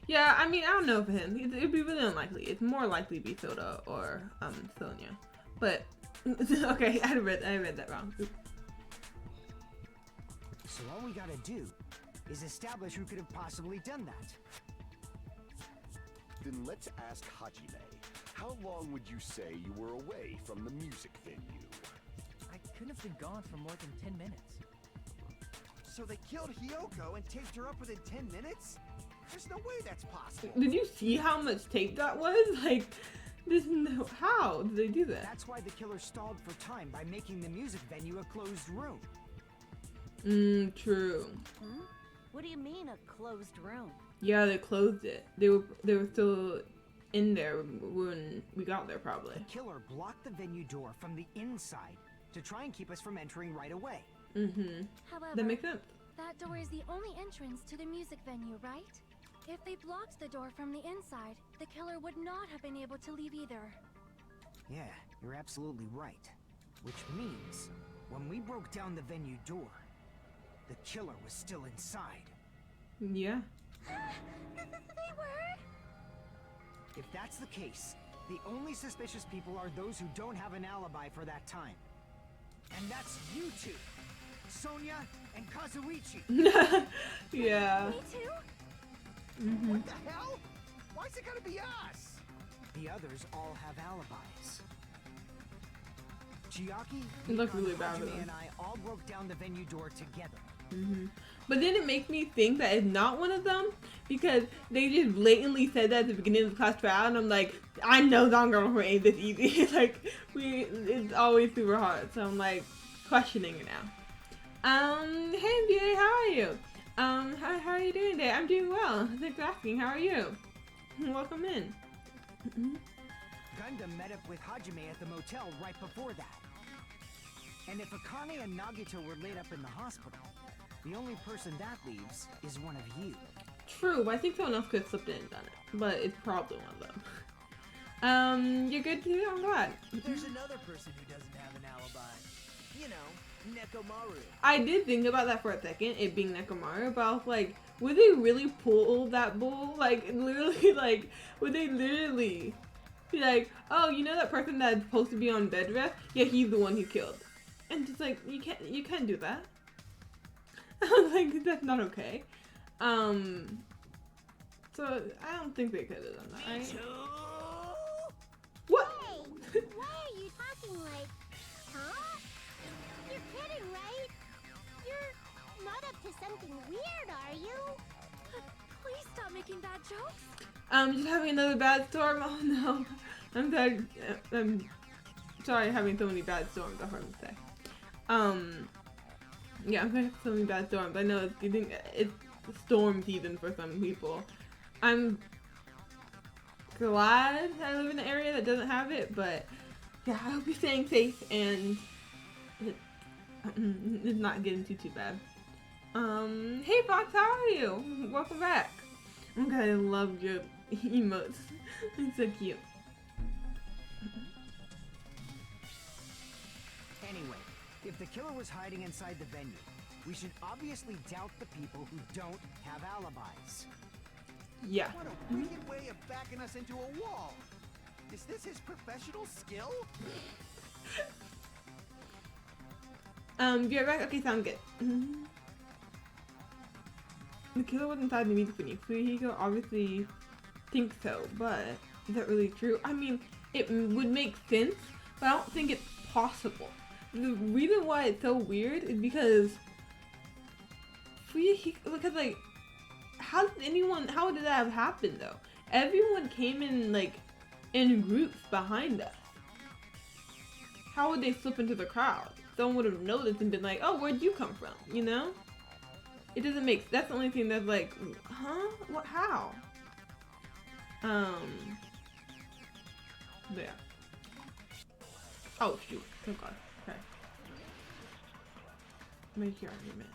Yeah, I mean, I don't know for him. It'd be really unlikely. It's more likely to be Soda or Sonia. But okay, I read that wrong. Oops. So all we gotta do is establish who could have possibly done that. Then let's ask Hajime. How long would you say you were away from the music venue? I couldn't have been gone for more than 10 minutes. So they killed Hiyoko and taped her up within 10 minutes? There's no way that's possible. Did you see how much tape that was? Like, there's no. How did they do that? That's why the killer stalled for time by making the music venue a closed room. True. What do you mean a closed room? Yeah, they closed it. They were still in there when we got there, probably. The killer blocked the venue door from the inside to try and keep us from entering right away. However, That makes sense. that door is the only entrance to the music venue, right? If they blocked the door from the inside, the killer would not have been able to leave either. Yeah, you're absolutely right. Which means, when we broke down the venue door, the killer was still inside. Yeah. They were? If that's the case, the only suspicious people are those who don't have an alibi for that time. And that's you two, Sonia and Kazuichi. Yeah. Me too? What the hell? Why's it gotta be us? The others all have alibis. Chiaki, It looked Mikan, really bad for Hajime, them. and I all broke down the venue door together. But then it makes me think that it's not one of them because they just blatantly said that at the beginning of the class trial, and I'm like, I know Danganronpa ain't this easy. Like, it's always super hard. So I'm like questioning it now. Hey MBA, how are you? How are you doing today? I'm doing well. Thanks for asking. How are you? Welcome in. Gundam met up with Hajime at the motel right before that. And if Akane and Nagito were laid up in the hospital, the only person that leaves is one of you. True, but I think someone else could have slipped in and done it. But it's probably one of them. You're good too? I'm glad. There's another person who doesn't have an alibi. You know, Nekomaru. I did think about that for a second, it being Nekomaru, but I was like, would they really pull that bull? Like, literally, like, would they literally be like, oh, you know that person that's supposed to be on bed rest? Yeah, he's the one who killed. And just like, you can't do that. I was like, that's not okay. So I don't think they could have done that, right? What? Hey, why are you talking like, huh? You're kidding, right? You're not up to something weird, are you? Please stop making bad jokes. Just having another bad storm. Oh no, I'm sorry. I'm sorry having so many bad storms. That's what I'm saying. Yeah, I'm having so many bad storms. I know it's storm season for some people. I'm glad I live in an area that doesn't have it, but yeah, I hope you're staying safe and it's not getting too bad. Hey Fox, how are you? Welcome back. Oh god, I love your emotes. It's so cute. Anyway, if the killer was hiding inside the venue, we should obviously doubt the people who don't have alibis. Yeah. What a wicked way of backing us into a wall. Is this his professional skill? Be right back. Okay, sound good. The killer was inside the music venue. Fuyuhiko obviously thinks so, but is that really true? I mean, it would make sense, but I don't think it's possible. The reason why it's so weird is because because like, how did that have happened though? Everyone came in like in groups behind us. How would they slip into the crowd? Someone would have noticed and been like, oh, where'd you come from? You know? It doesn't make, that's the only thing that's like, huh? What, how? Yeah. Oh shoot, oh god, okay. Make your argument.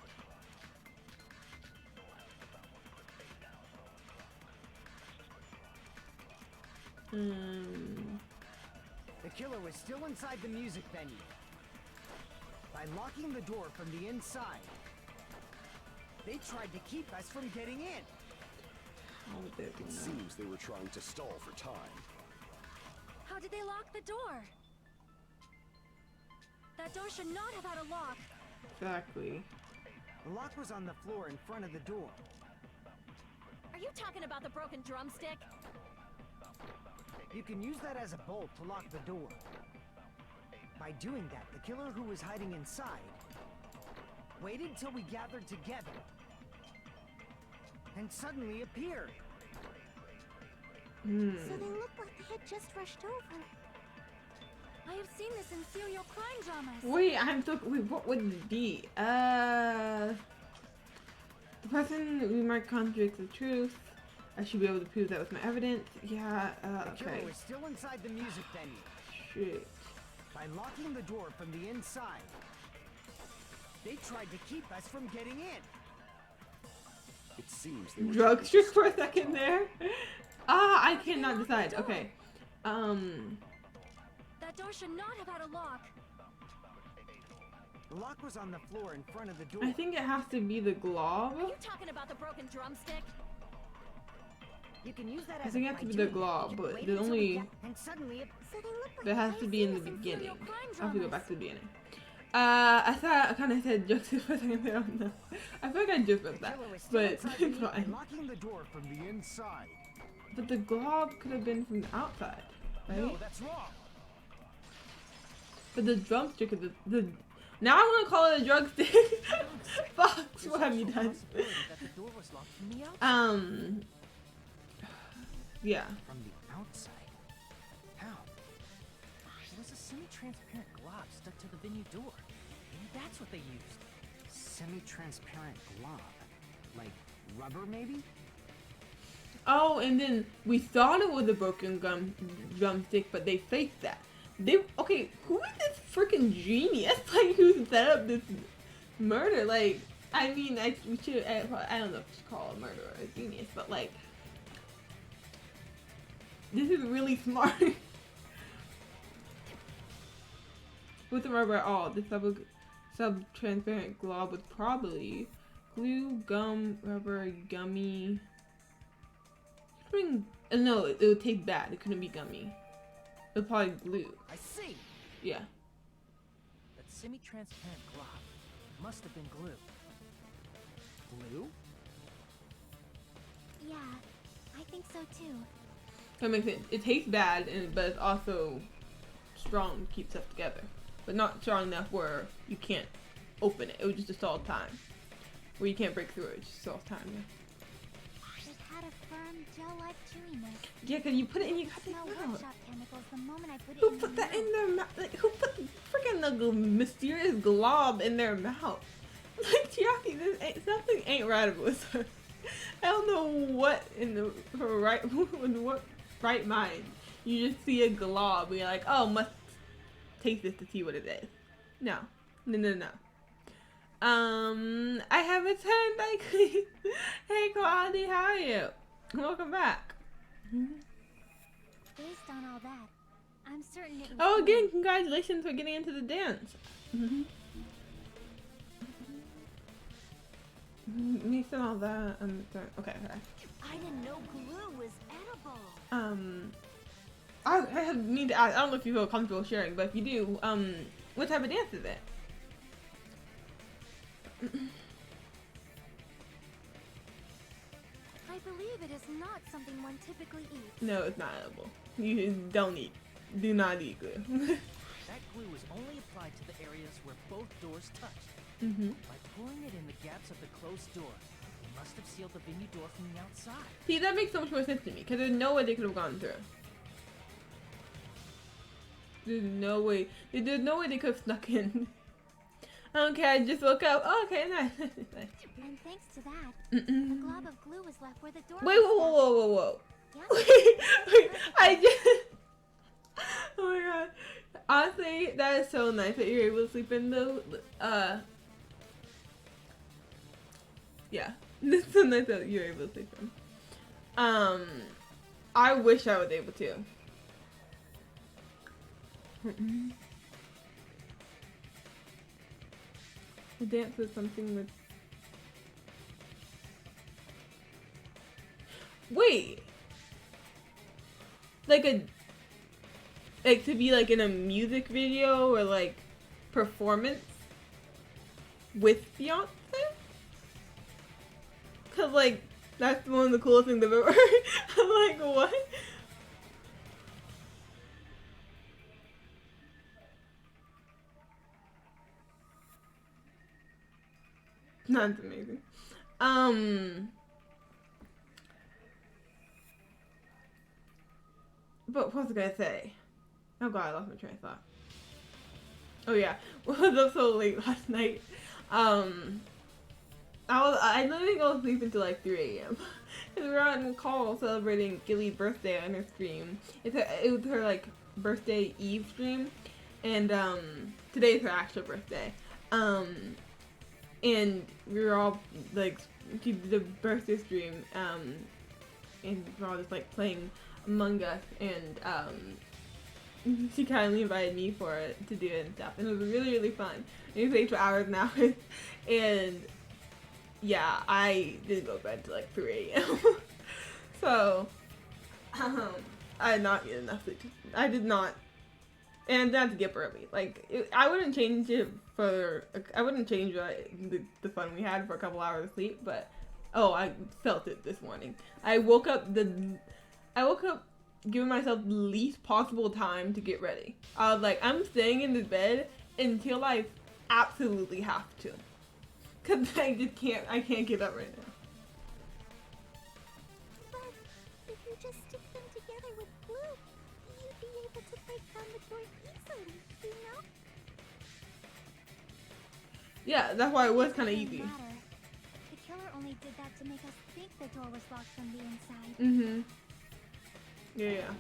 The killer was still inside the music venue. By locking the door from the inside, they tried to keep us from getting in. How would they do It that? seems they were trying to stall for time. How did they lock the door? That door should not have had a lock. Exactly. The lock was on the floor in front of the door. Are you talking about the broken drumstick? You can use that as a bolt to lock the door. By doing that, the killer who was hiding inside waited till we gathered together and suddenly appeared. So they looked like they had just rushed over. I have seen this in serial crime dramas. Wait, what would it be? The person remarked contradicts the truth. I should be able to prove that with my evidence. Yeah, The killer okay. was still inside the music venue. Shit. By locking the door from the inside, they tried to keep us from getting in. It seems they were Drug trying to trick for a stall second time. there. I cannot decide. Okay. That door should not have had a lock. The lock was on the floor in front of the door. I think it has to be the glob. Are you talking about the broken drumstick? You can use that I as think it a has to by be the doing that, glob, you but waited there's till we only ga- and suddenly it So they looked like that has to be in the I've seen this in beginning. serial crime I have to go dramas. back to the beginning. I kind of said jokes for a second there. No. I feel like I just read the that, killer was still but inside it's the music fine. and locking the door from the inside. But the glob could have been from the outside, right? No, that's wrong. But the drumstick is the now I want to call it a drug stick. Fox, There's what have you also a done? possibility that the door was locked from the outside. Yeah. From the outside? How? It was a semi-transparent glob stuck to the venue door. Maybe that's what they used. Semi-transparent glob. Like rubber, maybe? Oh, and then we thought it was a broken drumstick, but they faked that. Okay, who is this freaking genius? Like, who set up this murder? Like, I mean, I don't know if to call a murderer a genius, but like, this is really smart. with the rubber at all. The sub-transparent glob would probably glue, gum, rubber, gummy. No, it would taste bad. It couldn't be gummy. It would probably glue. I see. Yeah. That semi-transparent glob must have been glue. Glue? Yeah, I think so too. That makes sense. It tastes bad, but it's also strong to keep stuff together. But not strong enough where you can't open it. It would just stall time. Where you can't break through it. It's just stall time. Yeah. It had a firm, gel-like chewiness. Yeah, because you put it in your Smell goddamn mouth. workshop chemicals the moment I put it Who in put my that mouth. in their mouth? Like, who put the freaking mysterious glob in their mouth? Like, Chiaki, something ain't right with her. I don't know what in her right, in what right mind you just see a glob and you're like, oh, must taste this to see what it is. No. I have returned, Likely. Hey, Claudia, how are you? Welcome back. Based on all that, I'm certain it was Oh, glue. again, congratulations for getting into the dance. Mix and all that. Okay. I didn't know glue was edible. I need to ask. I don't know if you feel comfortable sharing, but if you do, what type of dance is it? I believe it is not something one typically eats. No, it's not edible. You don't eat. Do not eat glue. That glue was only applied to the areas where both doors touched. Mm-hmm. By pouring it in the gaps of the closed door, they must have sealed the venue door from the outside. See, that makes so much more sense to me, because there's no way they could have gone through. There's no way they could have snuck in. Okay, I just woke up. Oh, okay, nice. Nice. And thanks to that, Mm-mm. a glob of glue was left where the door Wait, was whoa. stuck. Wait, I just... Oh my god. Honestly, that is so nice that you're able to sleep in the, yeah. It's so nice that you're able to sleep in. I wish I was able to. The dance was something with... Wait! Like to be like in a music video or like performance with Beyonce? Cause like that's one of the coolest things I've ever heard. I'm like, what? That's amazing. But what was I gonna say? Oh god, I lost my train of thought. Oh yeah, I was up so late last night. I literally go to sleep until like 3 a.m. And we were on call celebrating Gilly's birthday on her stream. It was her like birthday eve stream, and today's her actual birthday. And we were all like, she did a birthday stream, and we were all just like playing Among Us, and she kindly invited me to do it and stuff, and it was really, really fun. And we played for hours and hours, and yeah, I didn't go to bed till like 3 a.m. So, I did not get enough sleep. I did not, and I didn't have to get up early. Like, I wouldn't change it I wouldn't change the fun we had for a couple hours of sleep, but, oh, I felt it this morning. I woke up giving myself the least possible time to get ready. I was like, I'm staying in this bed until I absolutely have to. Cause I can't get up right now. But if you just stick them together with glue, you'd be able to break down the door easily, you know? Yeah, that's why it was kind of It didn't easy. matter. The killer only did that to make us think the door was locked from the inside. Mm-hmm. Yeah.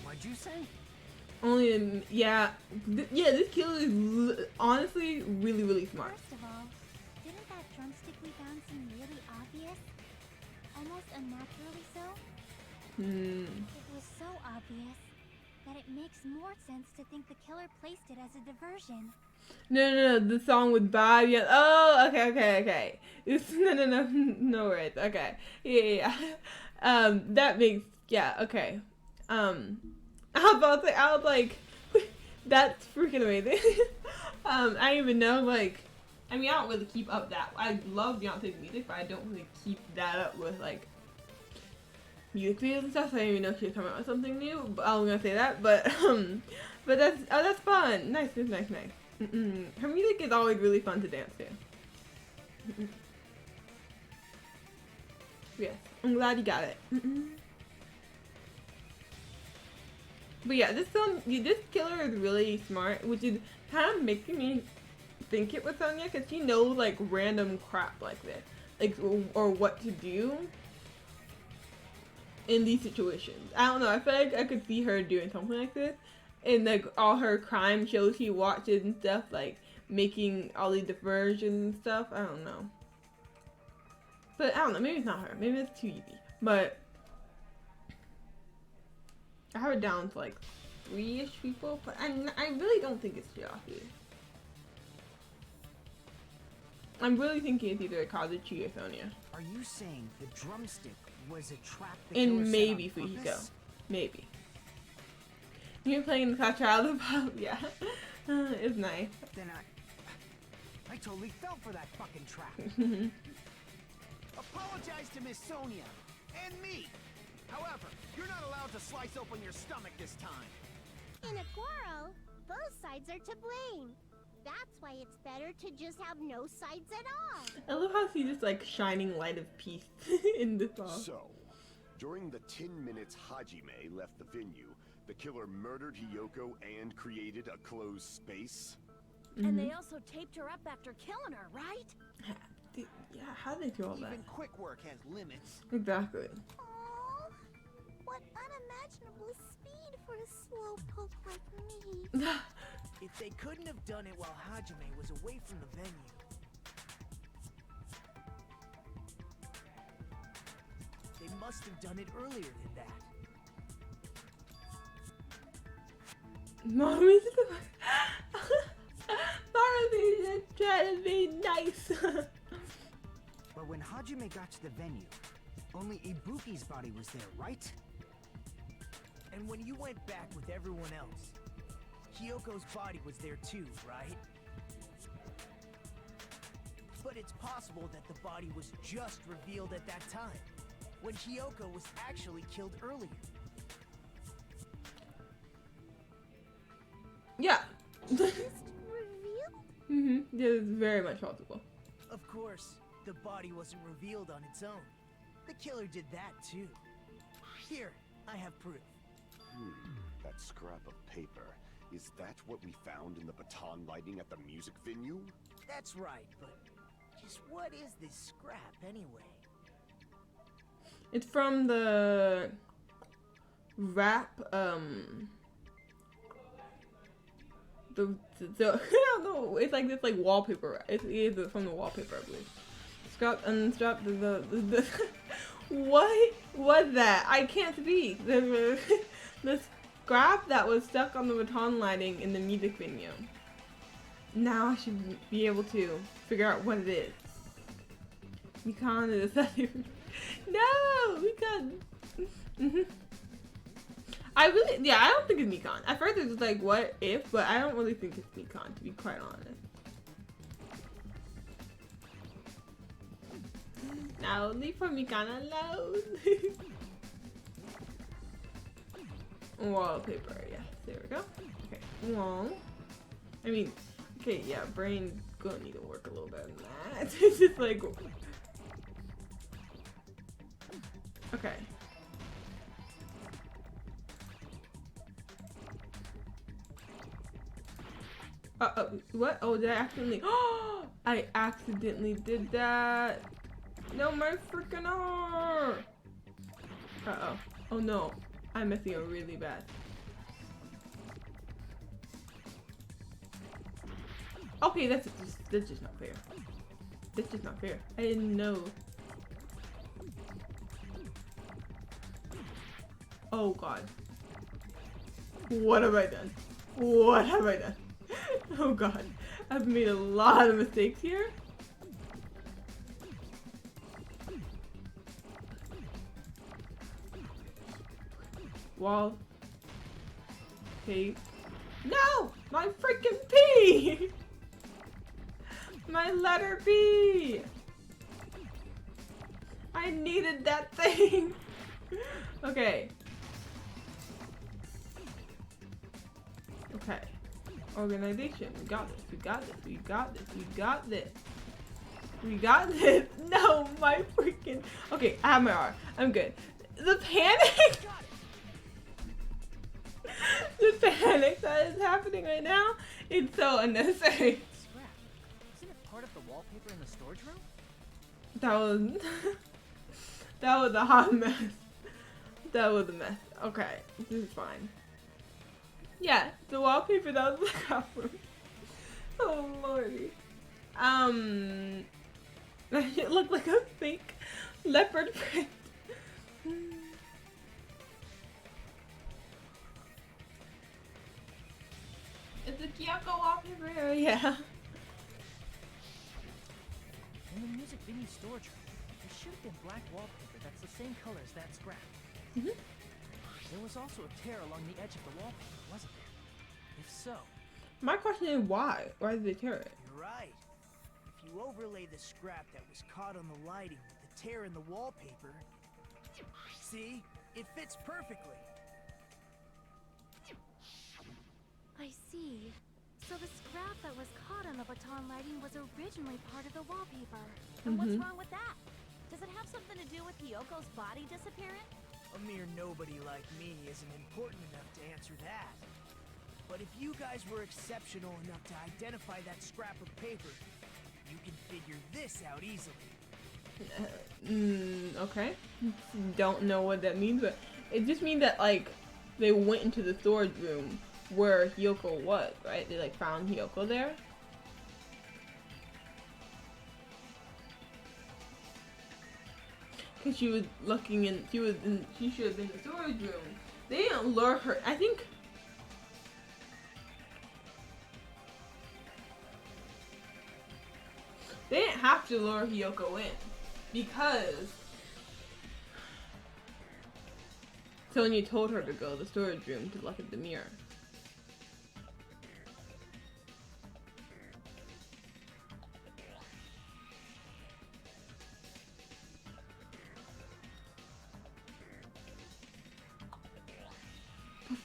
What'd you say? This killer is honestly really, really smart. First of all, didn't that drumstick we found seem really obvious? Almost unnaturally so? It was so obvious that it makes more sense to think the killer placed it as a diversion. No, the song with Bob. Yeah. Oh, okay. No worries. Okay. Yeah. That makes, yeah, okay. I was like, that's freaking amazing. I don't even know, like, I mean, I don't really keep up that. I love Beyonce's music, but I don't really keep that up with, like, music videos and stuff. So I don't even know if she's coming out with something new. But I'm gonna say that, but that's fun. Nice. Her music is always really fun to dance to. Yes, I'm glad you got it. But yeah, this killer is really smart, which is kind of making me think it was Sonya, because she knows like random crap like this, like or what to do in these situations. I don't know. I feel like I could see her doing something like this in like all her crime shows she watches and stuff, like making all these diversions and stuff. I don't know. But I don't know. Maybe it's not her. Maybe it's too easy. But I have it down to like 3-ish people. But I really don't think it's Chiaki. I'm really thinking it's either Kazuchi or Sonya. Are you saying the drumstick was a trap? And maybe Fujiko. Maybe. You're playing the Child of Pop. Yeah. It's nice. Then I totally fell for that fucking trap. Apologize to Miss Sonya and me. However, you're not allowed to slice open your stomach this time. In a quarrel, both sides are to blame. That's why it's better to just have no sides at all. I love how she's just like shining light of peace in this song. So, during the 10 minutes Hajime left the venue, the killer murdered Hiyoko and created a closed space? And they also taped her up after killing her, right? Yeah, how did they do all that? Even quick work has limits. Exactly. Aww, what unimaginable speed for a slowpoke like me. If they couldn't have done it while Hajime was away from the venue, they must have done it earlier than that. Mommy's just trying to be nice. But when Hajime got to the venue, only Ibuki's body was there, right? And when you went back with everyone else, Hiyoko's body was there too, right? But it's possible that the body was just revealed at that time, when Hiyoko was actually killed earlier. Yeah. Just revealed? Yeah, it's very much possible. Of course, the body wasn't revealed on its own. The killer did that too. Here, I have proof. That scrap of paper. Is that what we found in the baton lighting at the music venue? That's right, but just what is this scrap anyway? It's from the rap, I don't know, it's like this like wallpaper. It's from the wallpaper, I believe. Scrap, unstrap, the what was that? I can't speak. The scrap that was stuck on the baton lighting in the music venue. Now I should be able to figure out what it is. Mikan is no, Mikan. I don't think it's Mikan. At first it was like, what if? But I don't really think it's Mikan, to be quite honest. Now leave for Mikan alone. Wallpaper, yes, there we go. Okay, well, I mean, okay, yeah, brain gonna need to work a little bit on that. It's just like, okay. What? Oh, did I accidentally? Oh, I accidentally did that. No, my freaking arm. Oh no, I'm messing up really bad. Okay, that's just not fair. That's just not fair. I didn't know. Oh god. What have I done? What have I done? Oh god. I've made a lot of mistakes here. Wall. P. No! My freaking P! My letter B! I needed that thing! Okay. Okay. Organization. We got this. We got this. We got this. We got this. We got this. No, my freaking. Okay, I have my R. I'm good. The panic! The panic that is happening right now, it's so unnecessary. Scrap. Isn't it part of the wallpaper in the storage room? That was a hot mess. That was a mess. Okay, this is fine. Yeah, the wallpaper that was the crap room. Oh lordy. It looked like a fake leopard print. It's a Kyoko wallpaper, yeah. In the music venue storage room, there should have been black wallpaper that's the same color as that scrap. There was also a tear along the edge of the wallpaper, wasn't there? If so... My question is why? Why did they tear it? You're right. If you overlay the scrap that was caught on the lighting with the tear in the wallpaper... See? It fits perfectly. I see. So the scrap that was caught on the baton lighting was originally part of the wallpaper. And what's wrong with that? Does it have something to do with Hiyoko's body disappearing? A mere nobody like me isn't important enough to answer that. But if you guys were exceptional enough to identify that scrap of paper, you can figure this out easily. Okay. Don't know what that means, but it just means that, like, they went into the storage room where Hiyoko was, right? They, like, found Hiyoko there. Because she was looking in, she should have been in the storage room. They didn't lure her, I think. They didn't have to lure Hiyoko in. Because Sonia told her to go to the storage room to look at the mirror.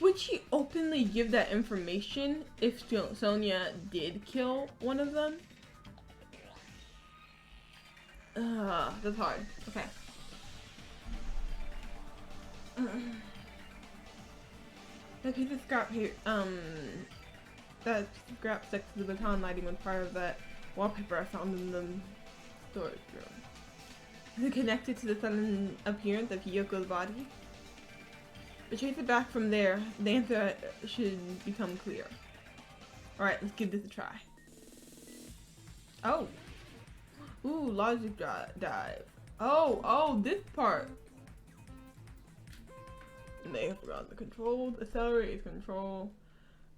Would she openly give that information if Sonia did kill one of them? That's hard. Okay. That piece of scrap here, that scrap stuck to the baton lighting was part of that wallpaper I found in the storage room. Is it connected to the sudden appearance of Hiyoko's body? But trace it back from there, the answer should become clear. Alright, let's give this a try. Oh! Ooh, logic dive. Oh, this part! May have forgotten the controls. Accelerate is control.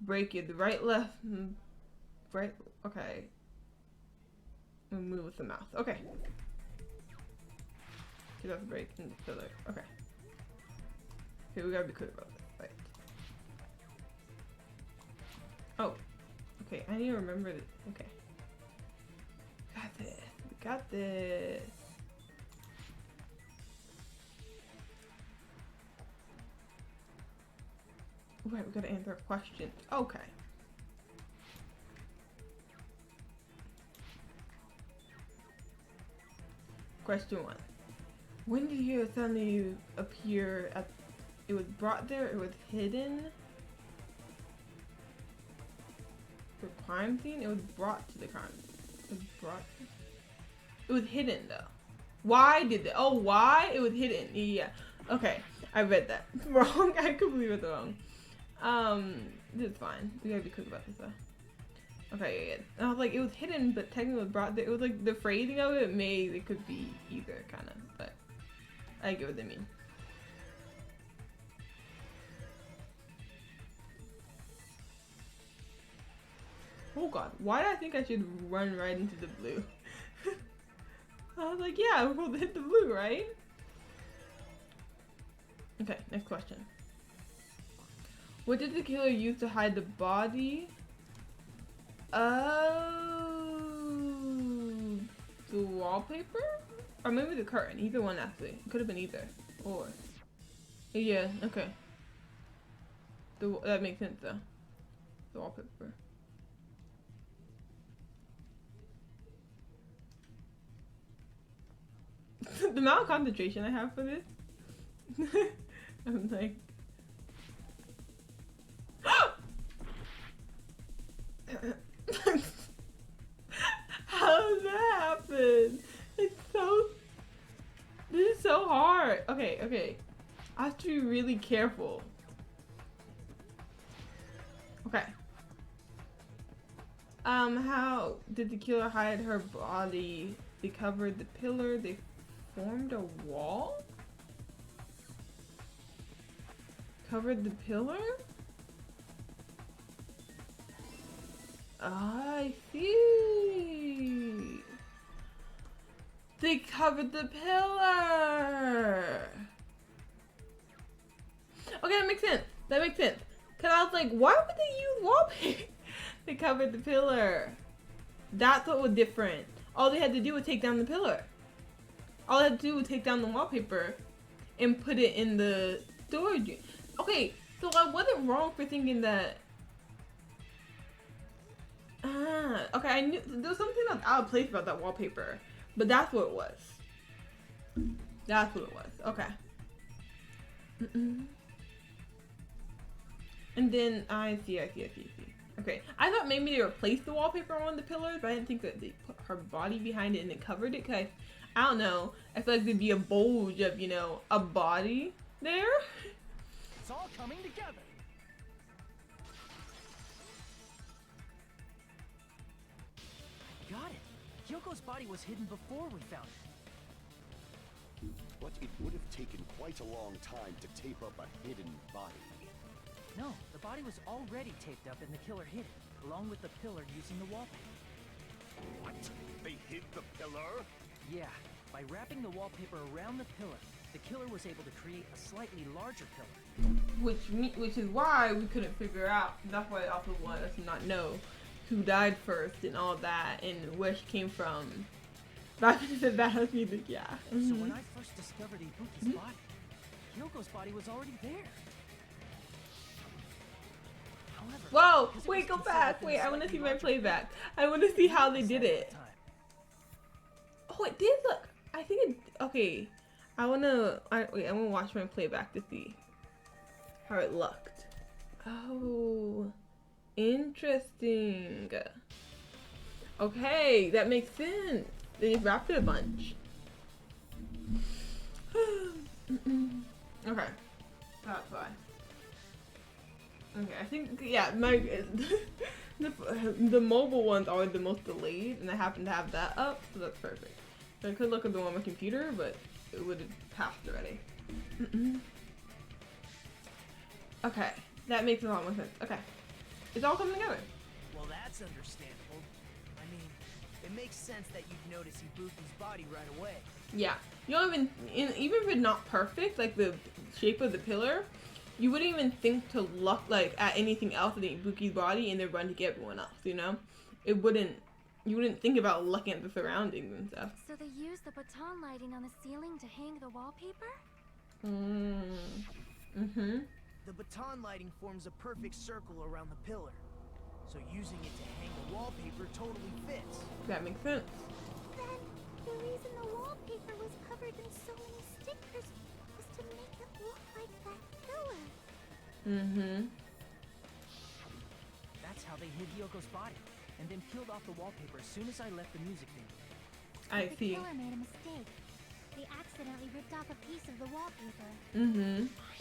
Brake is right, left, right, okay. And move with the mouse. Okay. Okay, that's brake and accelerate. Okay. Okay, we gotta be clear about this. Right. Oh. Okay, I need to remember this. Okay. Got this. We got this. Right, we gotta answer a question. Okay. Question 1. When did you suddenly appear at... It was brought there, it was hidden? The crime scene? It was brought to the crime scene. It was brought to... It was hidden though. Why did it? Oh, why? It was hidden. Yeah. Okay. I read that wrong. I completely read that wrong. This is fine. We gotta be quick about this though. Okay, yeah. And I was like, it was hidden, but technically it was brought there. It was like the phrasing of it it could be either kind of, but I get what they mean. Oh god, why did I think I should run right into the blue? I was like, yeah, we're supposed to hit the blue, right? Okay, next question. What did the killer use to hide the body? Oh, the wallpaper? Or maybe the curtain. Either one, actually. It could have been either. Or. Yeah, okay. That makes sense, though. The wallpaper. The amount of concentration I have for this. I'm like. How does that happen? It's so. This is so hard. Okay, okay. I have to be really careful. Okay. How did the killer hide her body? They covered the pillar. They formed a wall? Covered the pillar? I see. They covered the pillar. Okay, that makes sense. That makes sense. Cause I was like, why would they use wallpaper? They covered the pillar. That's what was different. All they had to do was take down the pillar. All they had to do was take down the wallpaper and put it in the storage unit. Okay, so I wasn't wrong for thinking that. Okay, I knew there was something out of place about that wallpaper, but that's what it was. That's what it was. Okay. And then I see. Okay, I thought maybe they replaced the wallpaper on the pillars, but I didn't think that they put her body behind it and then covered it. Cause I don't know. I feel like there'd be a bulge of, you know, a body there. It's all coming together. Got it. Kyoko's body was hidden before we found it. But it would have taken quite a long time to tape up a hidden body. No, the body was already taped up and the killer hid it, along with the pillar using the wallpaper. What? They hid the pillar? Yeah, by wrapping the wallpaper around the pillar, the killer was able to create a slightly larger pillar. Which is why we couldn't figure out. That's why they also wanted us to not know who died first and all that and where she came from. But I said that has music, yeah. So when I first discovered Ibuki's body, Kyoko's body was already there. However, Whoa! Wait, go back! Wait, I want to see my playback. I want to see how they did it. Oh, it did look. I think it. Okay, I wanna watch my playback to see how it looked. Oh, interesting. Okay, that makes sense. They just wrapped it a bunch. Okay, that's why. Okay, I think, yeah, the mobile one's always the most delayed, and I happen to have that up, so that's perfect. So I could look at the one on my computer, but it would have passed already. Okay, that makes a lot more sense. Okay, it's all coming together. Well, that's understandable. I mean, it makes sense that you'd notice Ibuki's body right away. Yeah, you don't even if it's not perfect, like the shape of the pillar, you wouldn't even think to look like at anything else than Ibuki's body and then run to get everyone else, you know? You wouldn't think about looking at the surroundings and stuff. So they used the baton lighting on the ceiling to hang the wallpaper? The baton lighting forms a perfect circle around the pillar. So using it to hang the wallpaper totally fits. That makes sense. Then, the reason the wallpaper was covered in so many stickers was to make it look like that pillar. That's how they hid Yoko's body, and then peeled off the wallpaper as soon as I left the music venue. I The see. killer made a mistake. They accidentally ripped off a piece of the wallpaper.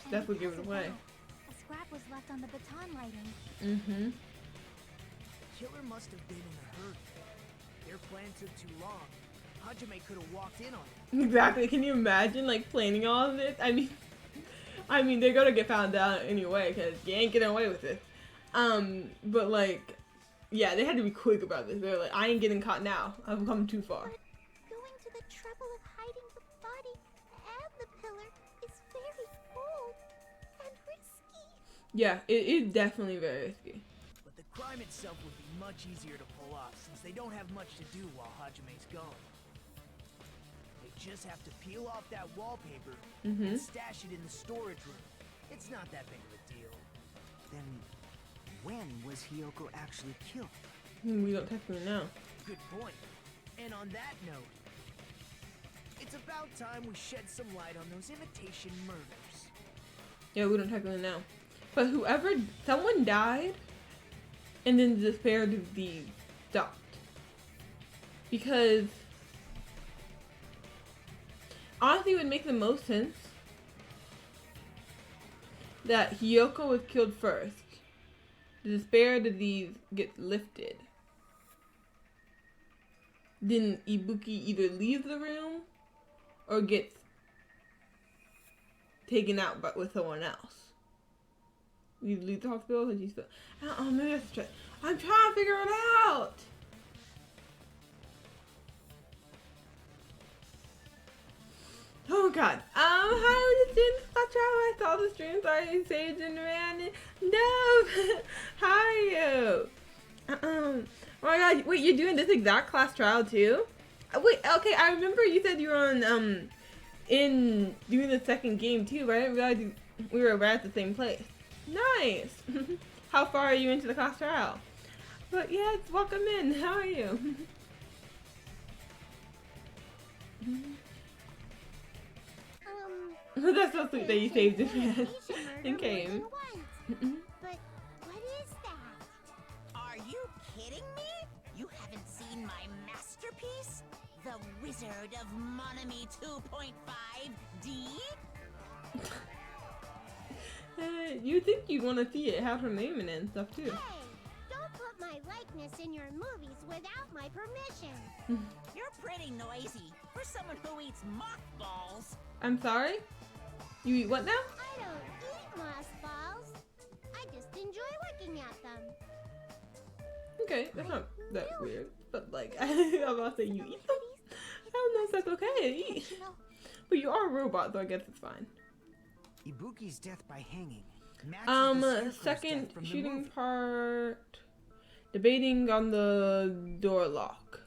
That's And what gave because it of away. that, a scrap was left on the baton lighting. The killer must have been in a hurry. Their plan took too long. Hajime could have walked in on it. Exactly. Can you imagine like planning all of this? I mean, they're gonna get found out anyway because you ain't getting away with it. But like, Yeah, they had to be quick about this. They were like, I ain't getting caught now. I've come too far. Going to the trouble of hiding the body and the pillar is very bold and risky. Yeah, it is definitely very risky. But the crime itself would be much easier to pull off since they don't have much to do while Hajime's gone. They just have to peel off that wallpaper and stash it in the storage room. It's not that big of a deal. Then, when was Hiyoko actually killed? We don't technically know. Good point. And on that note, it's about time we shed some light on those imitation murders. Yeah, we don't technically know. But someone died, and then the despair disease stopped. Because, honestly, it would make the most sense that Hiyoko was killed first. The despair disease gets lifted. Then Ibuki either leaves the room or gets taken out with someone else. You leave the hospital and she's still. Oh, maybe that's try. I'm trying to figure it out. Oh God. Hi, students. I saw the stream. Sorry, Sage and Rand. No. How are you? Oh my God. Wait, you're doing this exact class trial too? Wait. Okay. I remember you said you were on in doing the second game too, but I didn't realize we were right at the same place. Nice. How far are you into the class trial? But yes, welcome in. How are you? That's so sweet that you saved it, man. And came. But what is that? Are you kidding me? You haven't seen my masterpiece? The Wizard of Monami 2.5D? You think you'd want to see it, have her name in it and stuff too. Hey, don't put my likeness in your movies without my permission. You're pretty noisy for someone who eats mothballs. I'm sorry? You eat what now? I don't eat mothballs. I just enjoy looking at them. Okay, that's not that weird. But like, I'm about to say you eat them. I don't know if that's okay to eat. But you are a robot, so I guess it's fine. Ibuki's death by hanging matches the Scarecrow's Second death from the shooting movie. part. Debating on the door lock.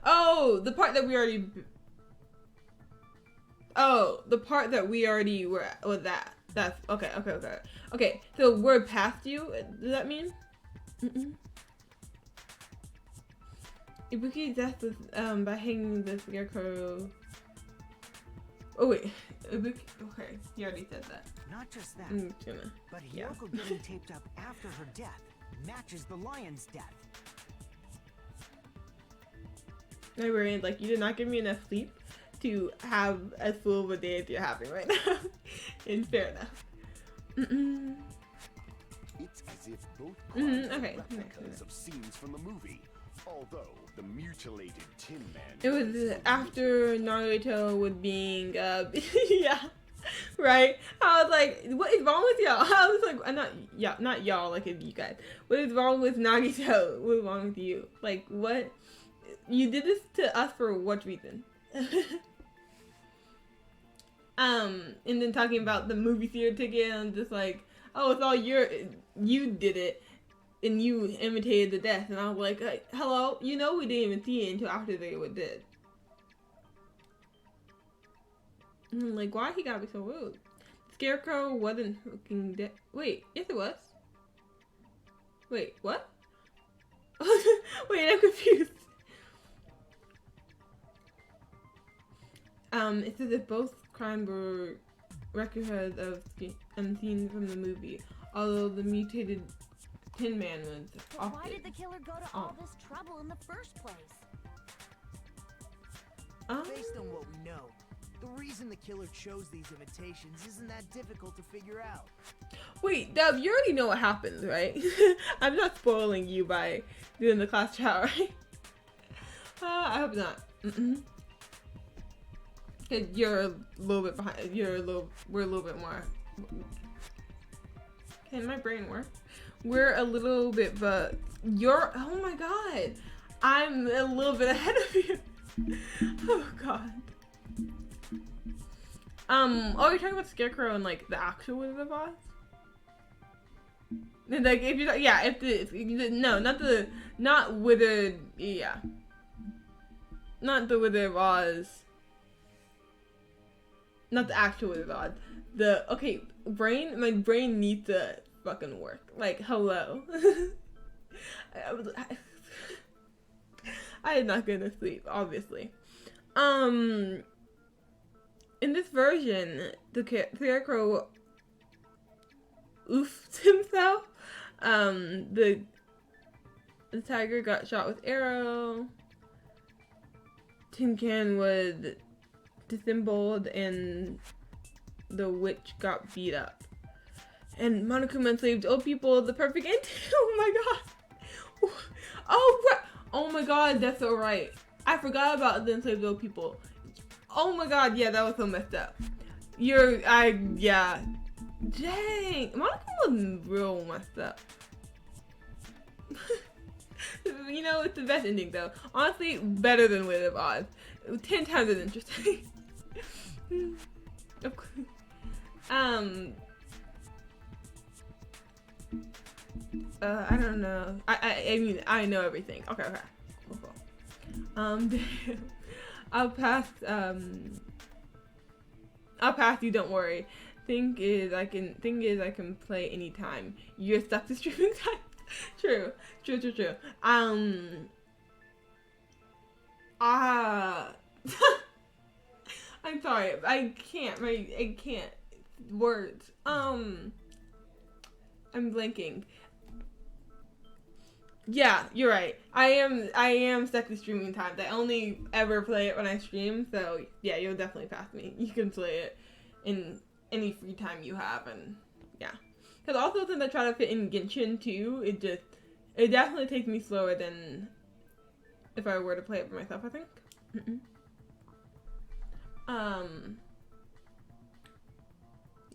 Oh, the part that we already. Oh, the part that we already were at, was that. That's okay. Okay, so we're past you. Does that mean? Ibuki's death was by hanging the Scarecrow. Oh wait, Ibuki. Okay, you already said that. Not just that, but yeah. Hiyoko getting taped up after her death matches the lion's death. I worried, like, you did not give me enough sleep to have as full of a day as you're having right now. And fair enough. It's as if both crimes are okay. replicas of scenes from the movie. Although the mutilated Tin Man. It was after Naruto was being, yeah, right? I was like, what is wrong with y'all? I was like, not y'all, like you guys. What is wrong with Nagito? What is wrong with you? Like, what? You did this to us for what reason? And then talking about the movie theater ticket, and just like, oh, it's all you did it, and you imitated the death, and I was like, hello, we didn't even see it until after they were dead. And I'm like, why he gotta be so rude? Scarecrow wasn't looking dead. Wait, yes it was. Wait, what? Wait, I'm confused. It says that both crimes were records of scenes from the movie, although the mutated Tin Man was But why did the killer go to all this trouble in the first place? Based on what we know, the reason the killer chose these imitations isn't that difficult to figure out. Wait, Dub, you already know what happens, right? I'm not spoiling you by doing the class trial, right? I hope not. Cause you're a little bit behind. We're a little bit more Can my brain work? We're a little bit, but you're, oh my god. I'm a little bit ahead of you. Oh god. Oh, you're talking about Scarecrow and like the actual Wizard of Oz? And, like, if you're, yeah, if the, no, not Withered, yeah. Not the Wizard of Oz. Not the actual Wizard of Oz. Okay, my brain needs to fucking work. Like, hello. I did not get enough sleep, obviously. In this version, the Scarecrow oofed himself. The tiger got shot with arrow. Tin Can was dissembled and the witch got beat up. And Monokuma enslaved old people, the perfect ending. Oh my god. Oh my god, that's so right. I forgot about the enslaved old people. Oh my god, yeah, that was so messed up. Yeah. Dang, Monokuma was real messed up. You know, it's the best ending though. Honestly, better than Wizard of Oz. 10 times as interesting. Of course. I don't know. I mean, I know everything. Okay. Cool. I'll pass you, don't worry. Thing is I can play anytime. You're stuck to streaming time. True. I'm sorry. I can't. Words. I'm blanking. Yeah, you're right. I am stuck to streaming times. I only ever play it when I stream, so yeah, you'll definitely pass me. You can play it in any free time you have, and yeah. Because also since I try to fit in Genshin too, it definitely takes me slower than if I were to play it by myself, I think.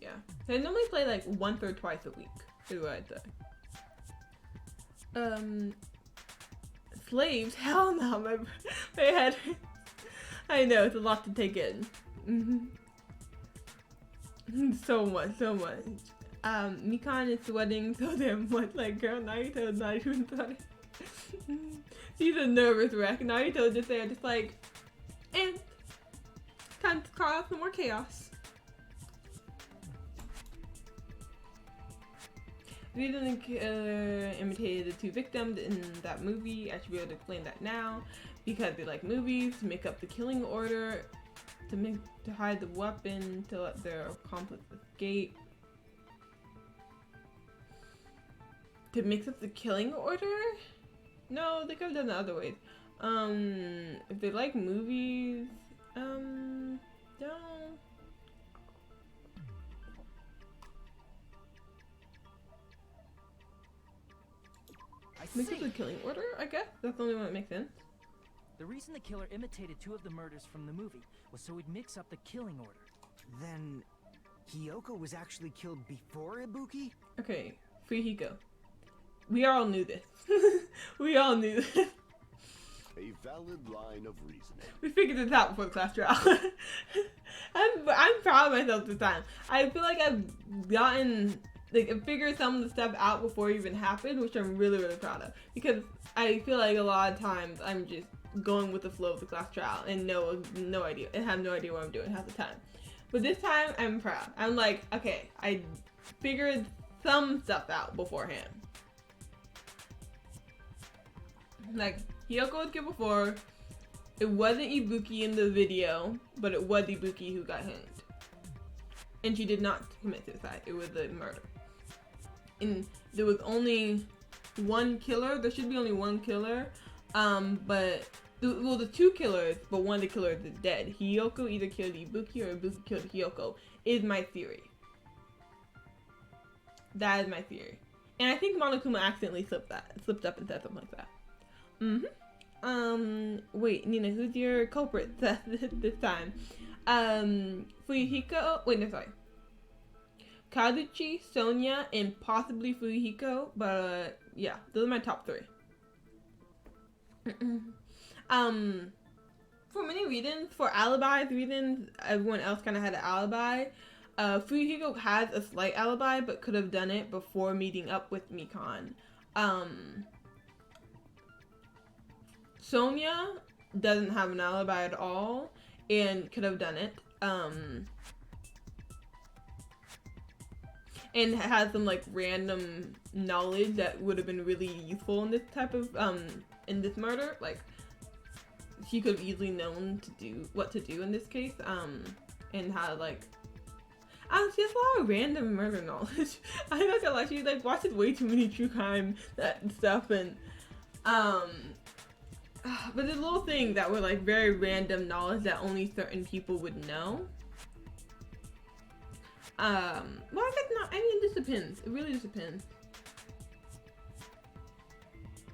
Yeah. So I normally play like once or twice a week, is what I'd say. Slaves? Hell no, my head. I know, it's a lot to take in. So much. Mikan is sweating so damn much, like, girl, Naruto's not even sweating. She's a nervous wreck. Naruto's just there, just like, and time to cause some more chaos. The reason the killer imitated the two victims in that movie, I should be able to explain that now, because they like movies, to make up the killing order, to hide the weapon, to let their accomplice escape. To mix up the killing order? No, they could have done it other ways. If they like movies, no. Mix up the killing order, I guess? That's the only one that makes sense. The reason the killer imitated two of the murders from the movie was so he'd mix up the killing order. Then Hiyoko was actually killed before Ibuki? Okay, Fuyuhiko. We all knew this. We all knew this. A valid line of reasoning. We figured this out before the class trial. I'm proud of myself this time. I feel like I've gotten, like, I figured some of the stuff out before it even happened, which I'm really, really proud of. Because I feel like a lot of times I'm just going with the flow of the class trial and no idea, and have no idea what I'm doing half the time. But this time I'm proud. I'm like, okay, I figured some stuff out beforehand. Like, Hiyoko was killed before. It wasn't Ibuki in the video, but it was Ibuki who got hanged. And she did not commit suicide. It was a murder. And there was only one killer. There should be only one killer. But the two killers, but one of the killers is dead. Hiyoko either killed Ibuki or Ibuki killed Hiyoko, is my theory. That is my theory. And I think Monokuma accidentally slipped up and said something like that. Wait, Nina, who's your culprit this time? Fuyuhiko, wait, no, sorry. Kazuchi, Sonya, and possibly Fuyuhiko. But yeah, those are my top 3. For many reasons, for alibi reasons, everyone else kind of had an alibi. Fuyuhiko has a slight alibi, but could have done it before meeting up with Mikan. Sonya doesn't have an alibi at all, and could have done it. And has some like random knowledge that would have been really useful in this type of in this murder. Like she could have easily known to do what to do in this case. And had like she has a lot of random murder knowledge. I don't know, like she like watches way too many true crime stuff, and but there's little things that were like very random knowledge that only certain people would know. Well, I guess not. I mean, this depends. It really just depends.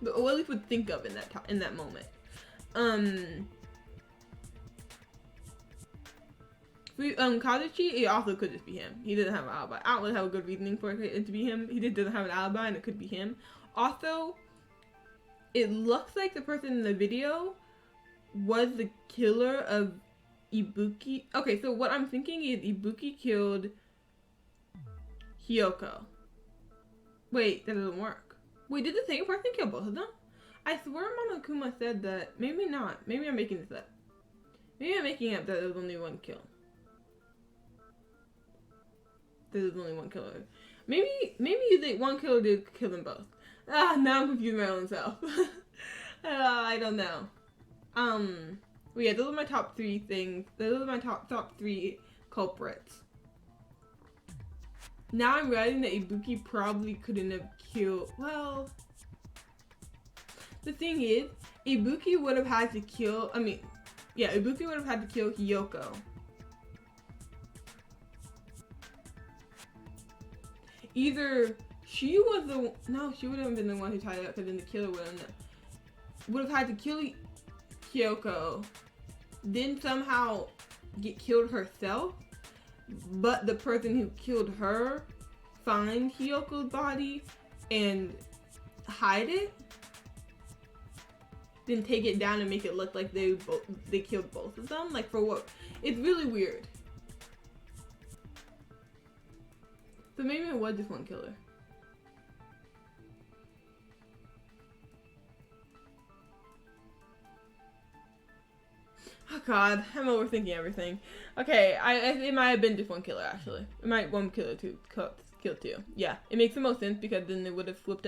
But or at least would think of in that moment. Kazuchi, it also could just be him. He doesn't have an alibi. I don't really have a good reasoning for it to be him. He just doesn't have an alibi, and it could be him. Also, it looks like the person in the video was the killer of Ibuki. Okay, so what I'm thinking is Ibuki killed Hiyoko. Wait, that doesn't work. Wait, did the same person kill both of them? I swear Monokuma said that. Maybe not. Maybe I'm making this up. Maybe I'm making up that there was only one kill. There was only one killer. Maybe one killer did kill them both. Now I'm confused my own self. I don't know. Well, yeah, those are my top 3 things. Those are my top 3 culprits. Now I'm realizing that Ibuki probably couldn't have killed. Well, the thing is, Ibuki would have had to kill. Ibuki would have had to kill Hiyoko. Either she was the she would have been the one who tied it up, because then the killer would have had to kill Hiyoko, then somehow get killed herself, but the person who killed her find Hiyoko's body and hide it, then take it down and make it look like they killed both of them. Like, for what? It's really weird. So maybe it was just one killer. Oh god, I'm overthinking everything. Okay, it might have been just one killer, actually. It might one killer kill 2. Yeah, it makes the most sense, because then they would have switched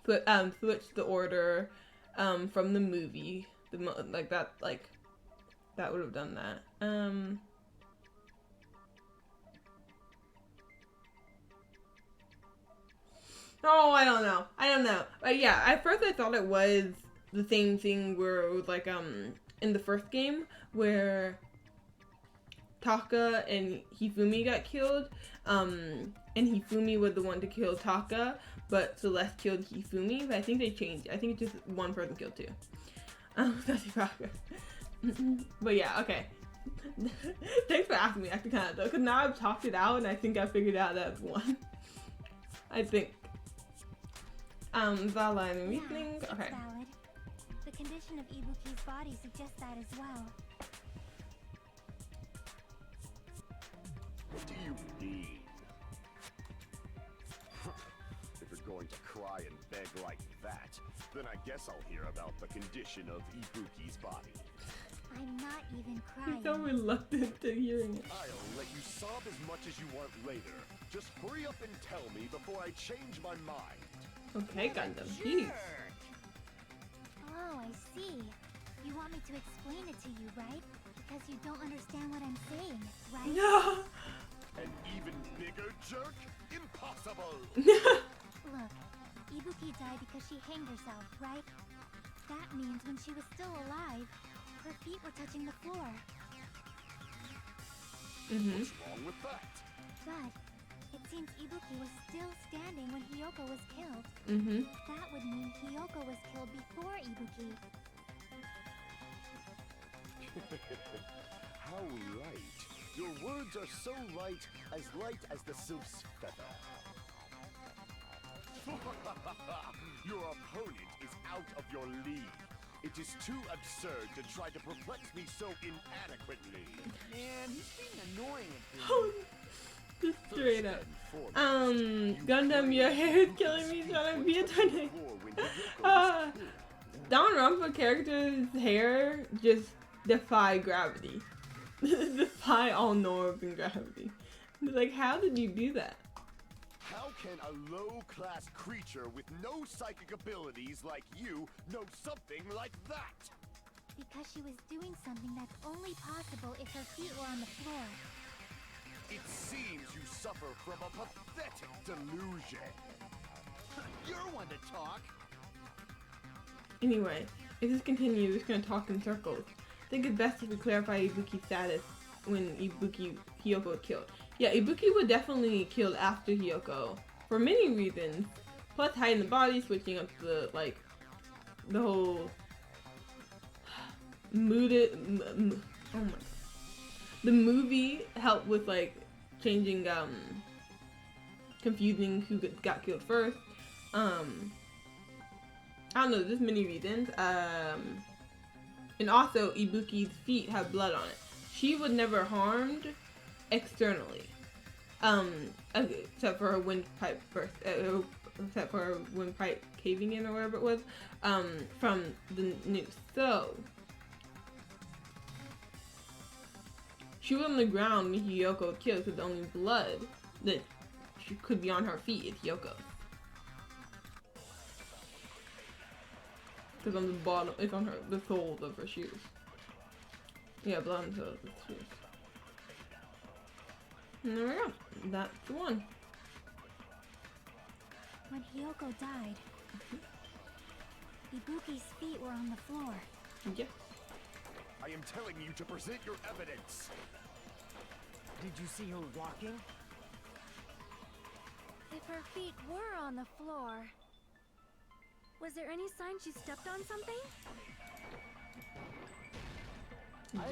the order from the movie. That would have done that. Oh, I don't know. But yeah, at first I thought it was the same thing where it was like in the first game where Taka and Hifumi got killed, and Hifumi was the one to kill Taka, but Celeste killed Hifumi. But I think they changed it. I think it's just one person killed 2. That's progress. But yeah, okay. Thanks for asking me, actually, kind of though, because now I've talked it out and I think I figured out that's one. I think. Valid and reasoning. Yeah, okay. Valid. The condition of Ibuki's body suggests that as well. What do you mean? If you're going to cry and beg like that, then I guess I'll hear about the condition of Ibuki's body. I'm not even crying. He's so reluctant to hearing it. I'll let you sob as much as you want later. Just hurry up and tell me before I change my mind. Okay, Gundam. Jeez. Oh, I see. You want me to explain it to you, right? Because you don't understand what I'm saying, right? No. An even bigger jerk? Impossible! Look, Ibuki died because she hanged herself, right? That means when she was still alive, her feet were touching the floor. What's wrong with that? But it seems Ibuki was still standing when Hiyoko was killed. That would mean Hiyoko was killed before Ibuki. How right. Your words are so light as the sylph's feather. Your opponent is out of your league. It is too absurd to try to perplex me so inadequately. Man, he's being annoying at Oh, just straight up. Gundam, your hair is killing me trying to be a tornado. Danganronpa character's hair just defy gravity. Defy all norms and gravity. Like, how did you do that? How can a low-class creature with no psychic abilities like you know something like that? Because she was doing something that's only possible if her feet were on the floor. It seems you suffer from a pathetic delusion. You're one to talk. Anyway, if this continues, we're just gonna talk in circles. I think it's best if we clarify Ibuki's status when Hiyoko was killed. Yeah, Ibuki was definitely killed after Hiyoko for many reasons. Plus hiding the body, switching up the whole mood. Oh my god. The movie helped with like changing, confusing who got killed first. I don't know, there's many reasons. And also Ibuki's feet have blood on it. She was never harmed externally. Except for her windpipe burst, except for her windpipe caving in or whatever it was, from the noose. So she was on the ground when Hiyoko killed, because the only blood that could be on her feet is Hiyoko. Because on the bottom, it's on the soles of her shoes. Yeah, blood on the soles of her shoes. And there we go. That's the one. When Hiyoko died, Ibuki's feet were on the floor. Yes. I am telling you to present your evidence. Did you see her walking? If her feet were on the floor, was there any sign she stepped on something?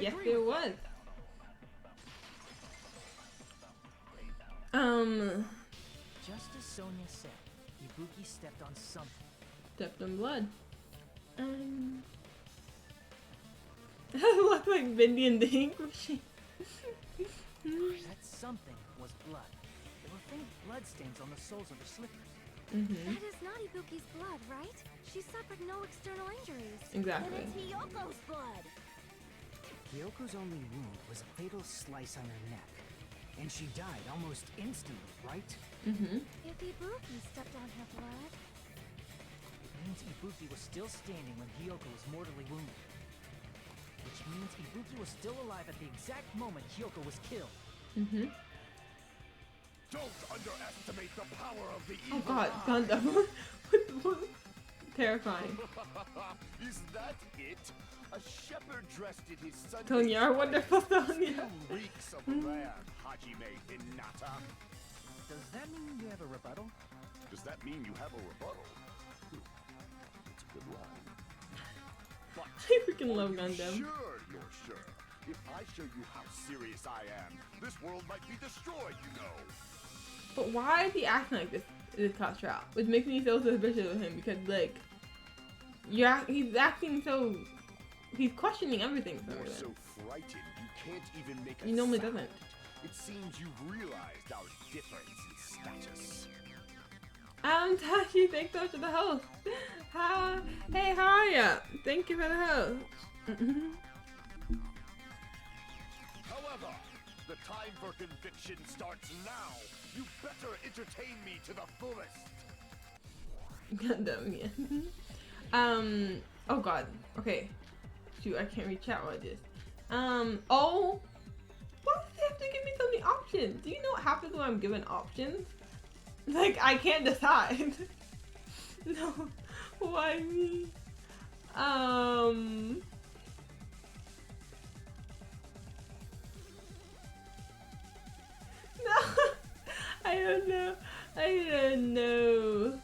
Yes, there was. Just as Sonia said, Ibuki stepped on something. Stepped on blood. It looked like Bindi and the ink machine. That something was blood. There were faint blood stains on the soles of her slippers. That is not Ibuki's blood, right? She suffered no external injuries. Exactly. Then it's Hiyoko's blood. Hyoko's only wound was a fatal slice on her neck. And she died almost instantly, right? If Ibuki stepped on her blood, It means Ibuki was still standing when Hiyoko was mortally wounded. Which means Ibuki was still alive at the exact moment Hiyoko was killed. Don't underestimate the power of the Oh evil god, eye. Gundam. What? Terrifying. Is that it? A shepherd dressed in his Sunday Sonia, our wonderful Sonia. still reeks of lamb, Hajime Hinata. Does that mean you have a rebuttal? Does that mean you have a rebuttal? It's a good line. But I freaking love are you Gundam. sure you're sure? If I show you how serious I am, this world might be destroyed, you know. But why is he acting like this Coach Trout? Which makes me so suspicious of him because, like, he's acting so. He's questioning everything for You're me. so frightened you can't even make a He normally sound. doesn't. It seems you've realized our difference in status. Tashi, thanks so much for the host. Hey, how are ya? Thank you for the host. However, the time for conviction starts now. You better entertain me to the fullest. Gundam, yeah. Oh god. Okay. Shoot, I can't read chat like this. Oh. Why does they have to give me so many options? Do you know what happens when I'm given options? Like, I can't decide. No. Why me? No. I don't know. I don't know.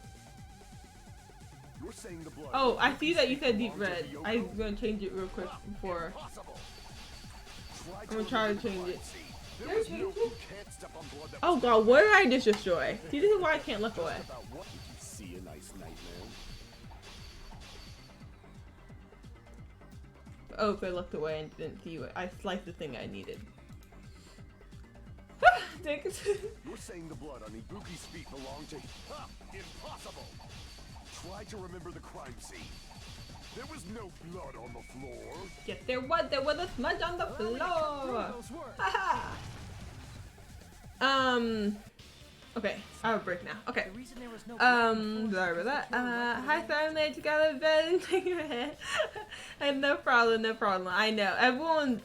You're saying the blood. Oh, I see that you said deep red. I'm gonna change it real quick before. Impossible. I'm gonna try to change it. There was no, you can't step on blood that Oh god, what did I just destroy? See, this is why I can't look away. about what did you see a nice nightmare? Oh, if I looked away and didn't see what I sliced the thing I needed. Take it. You're saying the blood on Ibuki's feet belonged to... Ha! Impossible! Try to remember the crime scene. There was no blood on the floor. Yes, there was a smudge on the floor. Haha. Okay, I have a break now. Okay. The reason there was no Sorry about that. Hi Simon, I just got out of bed and take your head. And no problem. I know. Everyone,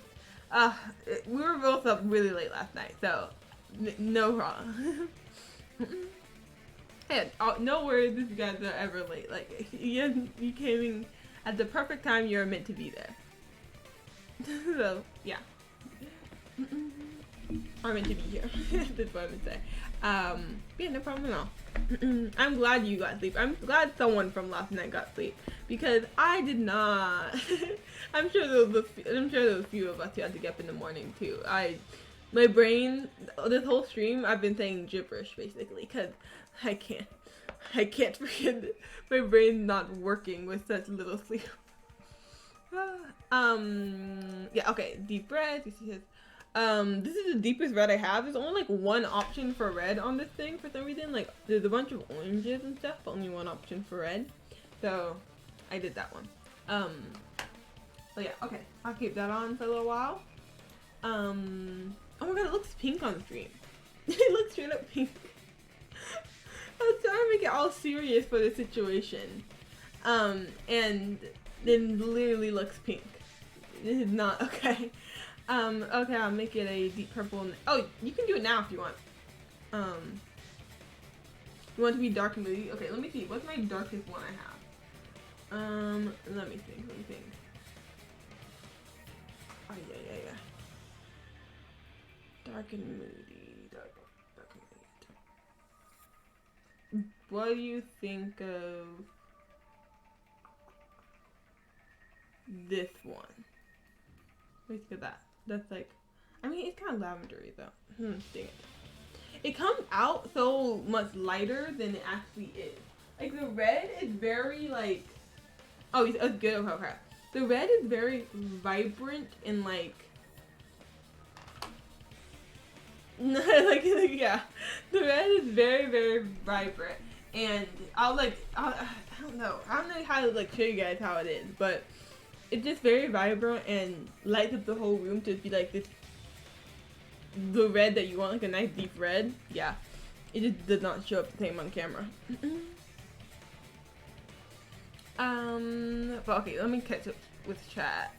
we were both up really late last night, so no problem. Hey, no worries if you guys are ever late. Like, you came in at the perfect time you're meant to be there. So, yeah. I'm meant to be here. That's what I would say. Yeah, no problem at all. I'm glad you got sleep. I'm glad someone from last night got sleep because I did not. I'm sure there was a few of us who had to get up in the morning too. My brain, this whole stream, I've been saying gibberish basically because I can't freaking. My brain's not working with such little sleep. Yeah. Okay. Deep breath. This is the deepest red I have. There's only like one option for red on this thing for some reason. Like there's a bunch of oranges and stuff, but only one option for red. So I did that one. But yeah, okay. I'll keep that on for a little while. Oh my god, it looks pink on the stream. It looks straight up pink. I was trying to make it all serious for the situation. And then literally looks pink. This is not okay. Okay, I'll make it a deep purple. Oh, you can do it now if you want. You want it to be dark and moody? Okay, let me see. What's my darkest one I have? Let me think. Oh, yeah. Dark and moody. Dark and moody. What do you think of this one? What do you think of that? That's like, I mean, it's kind of lavendery though. Dang it. It comes out so much lighter than it actually is. Like the red is very like, oh, it's good. Okay. The red is very vibrant and like, yeah. The red is very, very vibrant. And I don't know how to like show you guys how it is, but it's just very vibrant and lights up the whole room to be like this, the red that you want, like a nice deep red. Yeah, it just does not show up the same on camera. But okay, let me catch up with chat.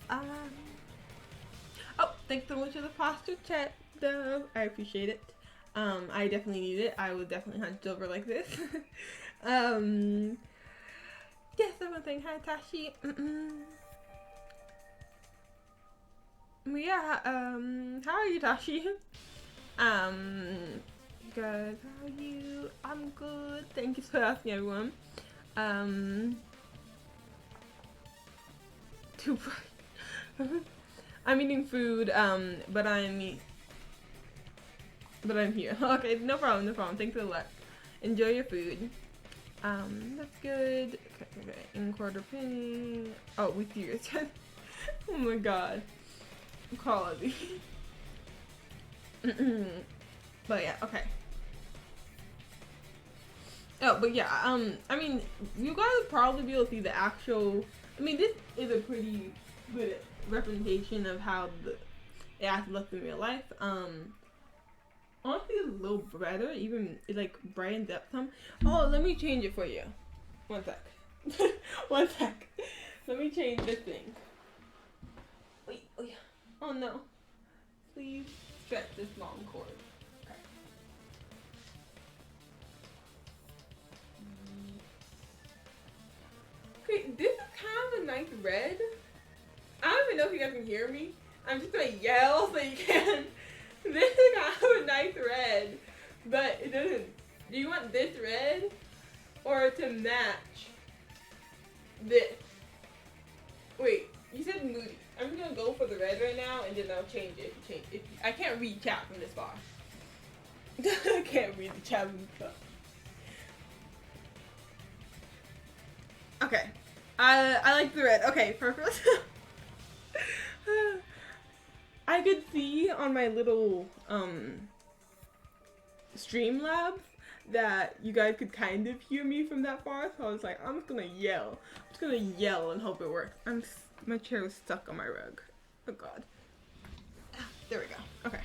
Oh, thanks so much for the foster chat, though. I appreciate it. I definitely need it. I was definitely hunched over like this. Yes, someone saying hi, Tashi. Yeah, how are you, Tashi? You guys, how are you? I'm good. Thank you for asking, everyone. Too bright. I'm eating food, but I'm here. Okay, no problem. Thanks a lot. Enjoy your food. That's good. Okay. In quarter penny. Oh, we see your chat. Oh my god. Quality. But yeah, okay. Oh, but yeah, I mean, you guys would probably be able to see the actual, I mean, this is a pretty good representation of how it actually looks in real life. Honestly, it's a little better, even, it like brightens up some. Oh, let me change it for you. One sec. One sec. Let me change this thing. Wait, oh yeah. Oh no. Please stretch this long cord. Okay, this is kind of a nice red. I don't even know if you guys can hear me. I'm just gonna yell so you can. This is kind of a nice red, but it doesn't. Do you want this red or to match this? Wait, you said moody. I'm just gonna go for the red right now, and then I'll change it. I can't read chat from this far. I can't read the chat from this far. Okay. I like the red. Okay, perfect. I could see on my little Streamlabs that you guys could kind of hear me from that far, so I was like, I'm just gonna yell. I'm just gonna yell and hope it works. My chair was stuck on my rug. Oh god. There we go. Okay.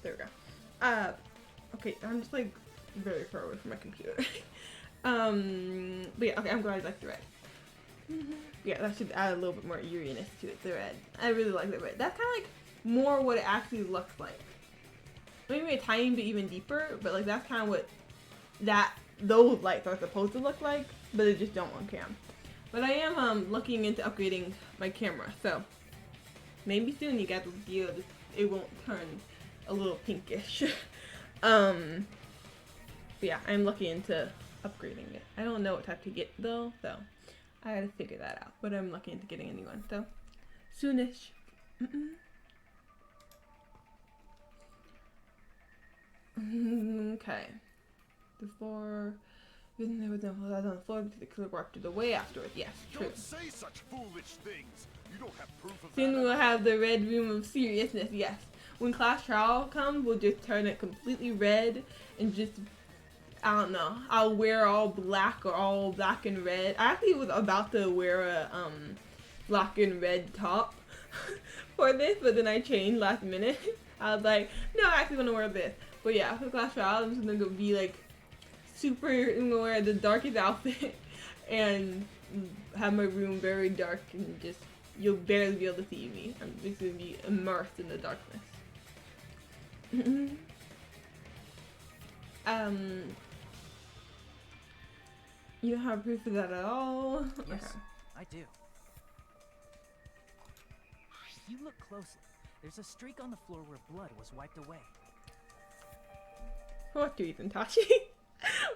There we go. Okay, I'm just like very far away from my computer. But yeah, okay, I'm glad I like the red. Yeah, that should add a little bit more eeriness to it, the red. I really like the red. That's kind of like more what it actually looks like. Maybe a tiny bit even deeper, but like that's kind of what those lights are supposed to look like, but they just don't on cam. But I am looking into upgrading my camera, so maybe soon you guys will see it won't turn a little pinkish. But yeah, I'm looking into upgrading it. I don't know what type to get though, so I gotta figure that out. But I'm looking into getting a new one, so soonish. Okay. The floor. There was no blood on the floor because the killer walked through the way afterwards. Yes, true. Don't say such foolish things. You don't have proof of Soon that. we'll have the red room of seriousness. Yes. When class trial comes, we'll just turn it completely red and just, I don't know. I'll wear all black or all black and red. I actually was about to wear a black and red top for this, but then I changed last minute. I was like, no, I actually want to wear this. But yeah, for class trial, I'm just gonna go be like super. I'm gonna wear the darkest outfit and have my room very dark and just you'll barely be able to see me. I'm just gonna be immersed in the darkness. You don't have proof of that at all? Yes, Okay. I do. If you look closely, there's a streak on the floor where blood was wiped away. What reason, Tachi?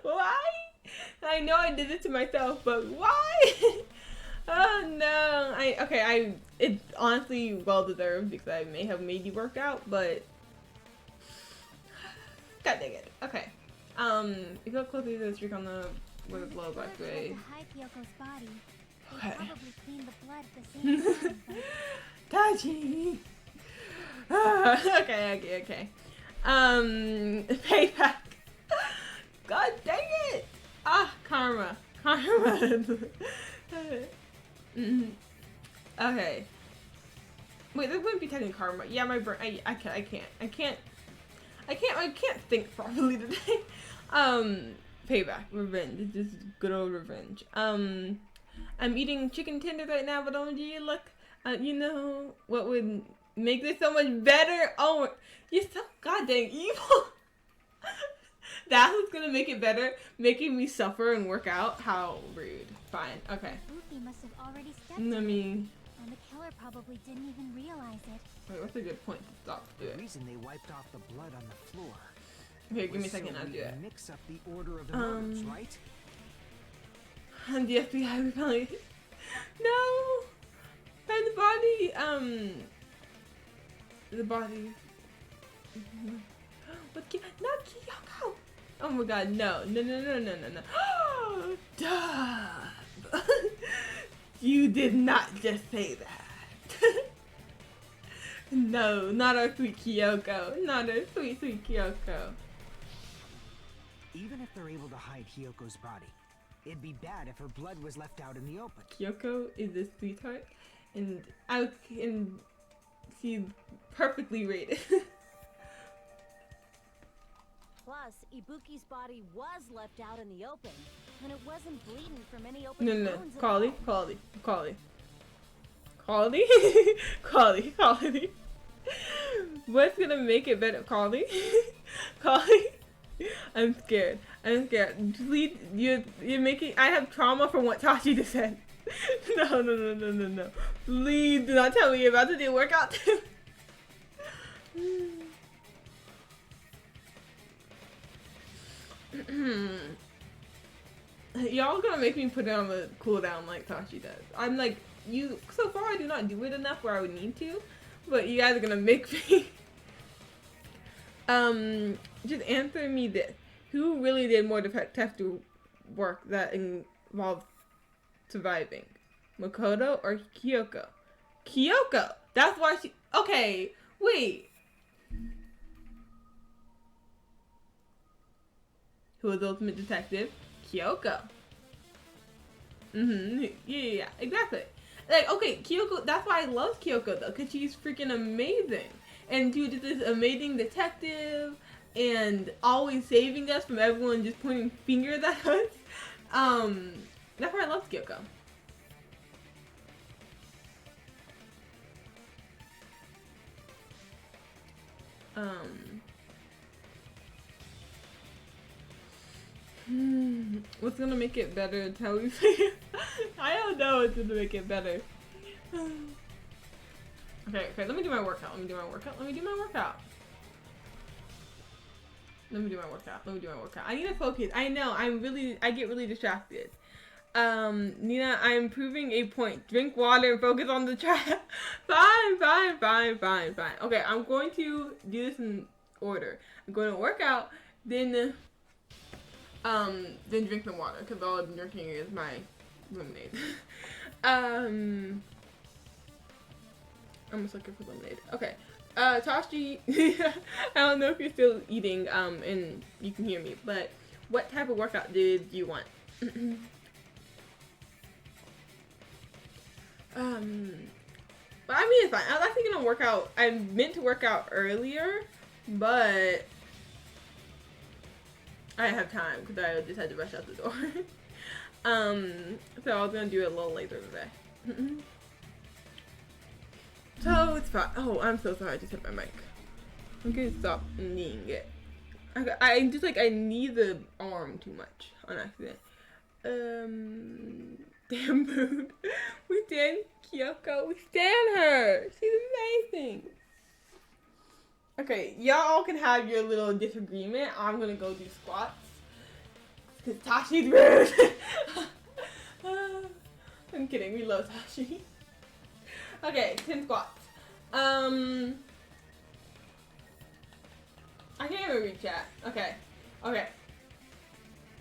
Why? I know I did it to myself, but why? Oh no. It's honestly well deserved because I may have made you work out, but god dang it. Okay. You go closely to the streak on the where the blood wiped away. Hyoko's body. They Okay. probably cleaned the blood at the same time, but Tachi. Okay. Payback. God dang it! Karma. Okay. Wait, this wouldn't be technically karma. Yeah, my brain. I can't think properly today. Payback, revenge. This is good old revenge. I'm eating chicken tenders right now, but oh gee, look. You know what would make this so much better? Oh, you're so goddamn evil. That's what's gonna make it better, making me suffer and work out. How rude. Fine. Okay. Buki must have already stepped I in it, mean, and the killer probably didn't even realize it. wait, what's a good point to stop The doing? reason they wiped off the blood on the floor. Okay, give me a was second. so I'll we do it. Mix up the order of the murders, right? And the FBI we finally. No. Find the body. The body. What? No, Kyoko. Oh my God! No! Duh. You did not just say that. No, not our sweet Kyoko. Not our sweet Kyoko. Even if they're able to hide Hyoko's body, it'd be bad if her blood was left out in the open. Kyoko is a sweetheart, and she's perfectly rated. Plus, Ibuki's body was left out in the open, and it wasn't bleeding from any open No. wounds at Quality. What's gonna make it better? Quality. I'm scared. Please, you're making. I have trauma from what Tachi just said. No. Please do not tell me you're about to do a workout too. y'all gonna make me put it on the cooldown like Tashi does. I'm like, so far I do not do it enough where I would need to, but you guys are gonna make me. Just answer me this. Who really did more detective work that involved surviving? Makoto or Kyoko? Kyoko! That's why she... Okay, wait. Who was the ultimate detective? Kyoko. Yeah, exactly. Like, okay, Kyoko, that's why I love Kyoko, though, because she's freaking amazing. And she was just this amazing detective, and always saving us from everyone just pointing fingers at us. That's why I love Kyoko. What's gonna make it better? Tell me. I don't know what's gonna make it better. Okay, let me do my workout. Let me do my workout. I need to focus. I know, I get really distracted. Nina, I'm proving a point. Drink water and focus on the track. Fine. Okay, I'm going to do this in order. I'm going to work out, then drink the water, because all I've been drinking is my lemonade. I'm just looking for lemonade. Okay. Tashi, I don't know if you're still eating, and you can hear me, but what type of workout did you want? But I mean, it's fine. I was actually gonna work out. I meant to work out earlier, but I didn't have time because I just had to rush out the door. So I was gonna do it a little later today. So it's fine. Oh, I'm so sorry. I just hit my mic. I'm gonna stop kneeing it. I just like, I knee the arm too much on accident. Damn mood. We stand Kyoko. We stand her. She's amazing. Okay, y'all can have your little disagreement. I'm gonna go do squats. Cause Tashi's rude. I'm kidding. We love Tashi. Okay, 10 squats. I can't even read chat. Okay.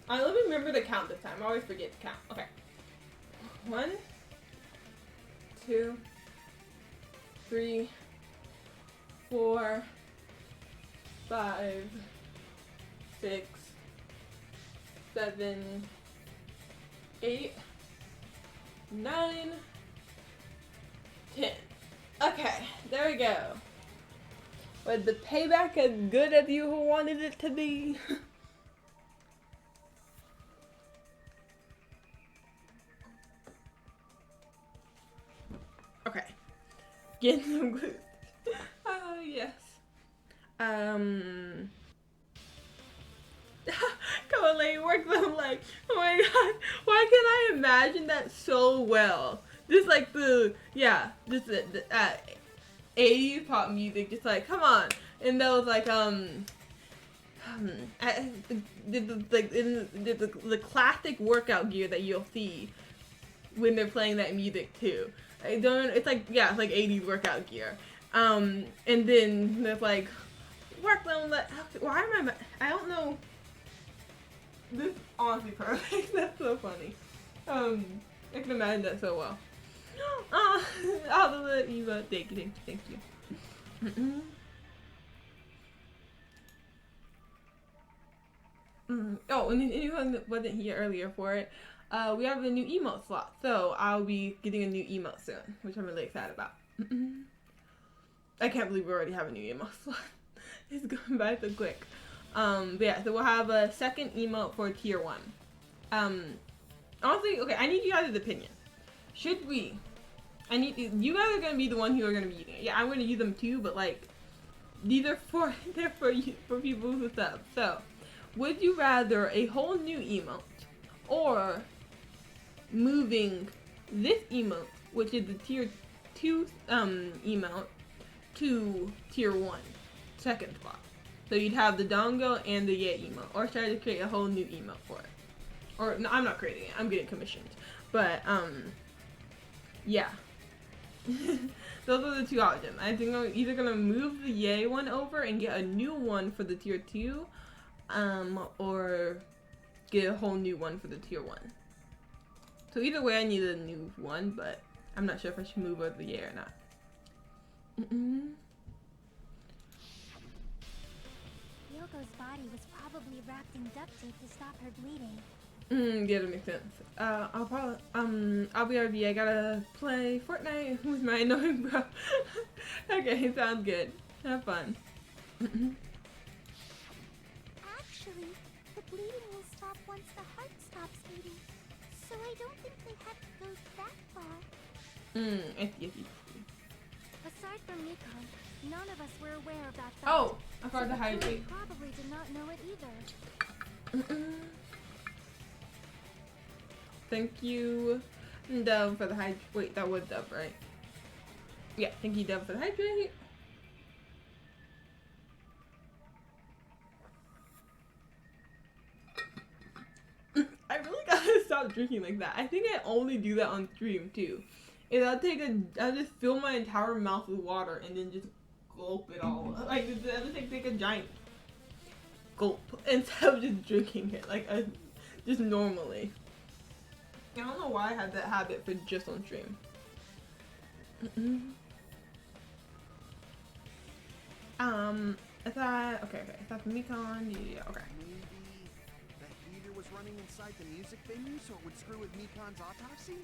Let me remember to count this time. I always forget to count. Okay. 1, 2, 3, 4, 5, 6, 7, 8, 9, 10. Okay, there we go. Was the payback as good as you wanted it to be? Okay. Getting some glutes. Oh, yes. Come on, lady, work them like, oh my god, why can't I imagine that so well? Just like the 80s pop music, just like, come on. And those like, the classic workout gear that you'll see when they're playing that music too. It's like 80s workout gear. And then there's like, work them like, why am I don't know. This is honestly perfect. That's so funny. I can imagine that so well. I'll let you thank you. Oh, and anyone that wasn't here earlier for it, we have a new emote slot, so I'll be getting a new emote soon, which I'm really excited about. I can't believe we already have a new emote slot. It's going by so quick. But yeah, so we'll have a second emote for tier 1. Honestly, okay, I need you guys' opinion. Should we? You guys are gonna be the one who are gonna be using it. Yeah, I'm gonna use them too, but like, these are for people who sub. So, would you rather a whole new emote, or moving this emote, which is the tier 2 emote, to tier 1, second spot? So you'd have the Dongo and the Ye emote, or should I just create a whole new emote for it? Or no, I'm not creating it. I'm getting commissioned. But yeah. Those are the two options. I think I'm either gonna move the Yay one over and get a new one for the tier 2, or get a whole new one for the tier 1. So either way, I need a new one, but I'm not sure if I should move over the Yay or not. Yoko's body was probably wrapped in duct tape to stop her bleeding. Yeah, that makes sense. I'll probably, I'll be RV. I gotta play Fortnite with my annoying bro. Okay, sounds good. Have fun. Actually, the bleeding will stop once the heart stops beating. So I don't think they had to go that far. I see. Aside from Nikon, none of us were aware of that fact. Oh, I forgot to So the killer hydrate. probably did not know it either. Thank you, Dove, for the hydrate. Wait, that was Dove, right? Yeah, thank you, Dove, for the hydrate. I really gotta stop drinking like that. I think I only do that on stream too. Is I'll just fill my entire mouth with water and then just gulp it all. Like I'll just take a giant gulp instead of just drinking it just normally. I don't know why I had that habit for just on stream. I thought okay. I thought the Mekon, yeah, okay. Maybe the heater was running inside the music venue so it would screw with Mekon's autopsy?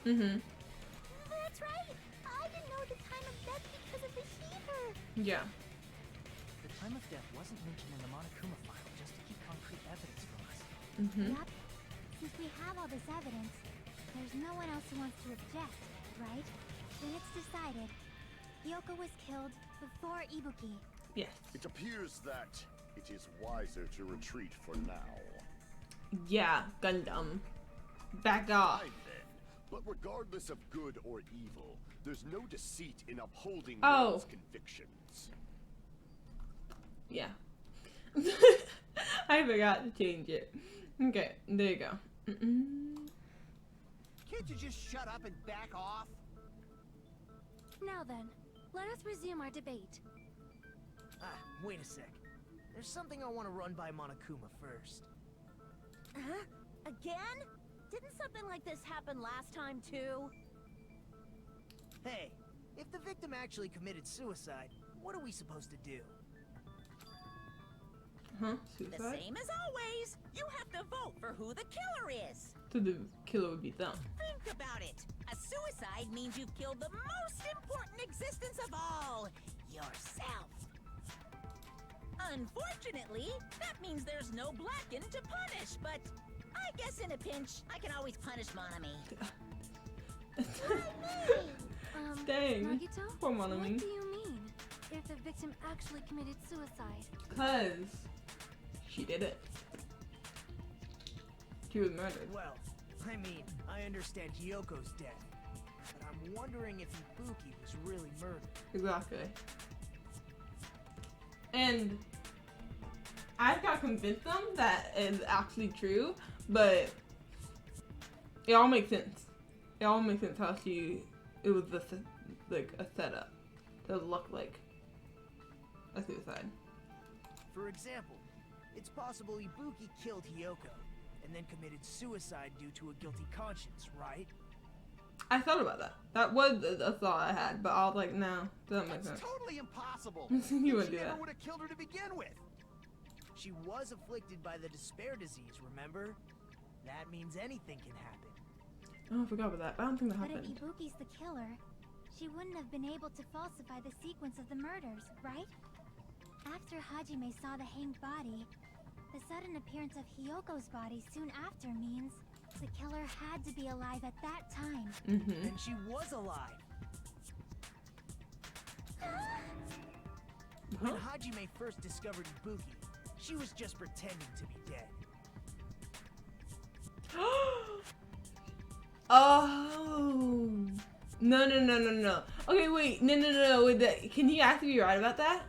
That's right. I didn't know the time of death because of the heater. Yeah. The time of death wasn't mentioned in the Monokuma file just to keep concrete evidence from us. Yep. Since we have all this evidence, there's no one else who wants to object, right? Then it's decided. Yoko was killed before Ibuki. Yes. It appears that it is wiser to retreat for now. Yeah, Gundam. Back off. Fine then. But regardless of good or evil, there's no deceit in upholding Oh. one's convictions. Yeah. I forgot to change it. Okay, there you go. Can't you just shut up and back off? Now then, let us resume our debate. Wait a sec. There's something I want to run by Monokuma first. Huh? Again? Didn't something like this happen last time too? Hey, if the victim actually committed suicide, what are we supposed to do? Huh? The Suicide? same as always. You have to vote for who the killer is. So the killer would be them. Think about it. A suicide means you've killed the most important existence of all, yourself. Unfortunately, that means there's no Blackened to punish, but I guess in a pinch, I can always punish Monami. Dang. Nagito, Poor what Monami. do you mean? If the victim actually committed suicide? Cause she did it. She was murdered. Well, I mean, I understand Hyoko's death, but I'm wondering if Ibuki was really murdered. Exactly. And I've got to convince them that it's actually true, but it all makes sense. It all makes sense how it was like a setup that looked like a suicide. For example, it's possible Ibuki killed Hyoko, and then committed suicide due to a guilty conscience, right? I thought about that. That was a thought I had, but I was like, no, doesn't make That's sense. totally impossible. You She wouldn't do never that. would have killed her to begin with. She was afflicted by the despair disease, remember? That means anything can happen. Oh, I forgot about that. I don't think that But if happened. Ibuki's the killer, she wouldn't have been able to falsify the sequence of the murders, right? After Hajime saw the hanged body, the sudden appearance of Hyoko's body soon after means the killer had to be alive at that time. Mm-hmm. And she was alive. When Hajime first discovered Ibuki, she was just pretending to be dead. Oh. No. Okay, wait. No. Wait, can he actually be right about that?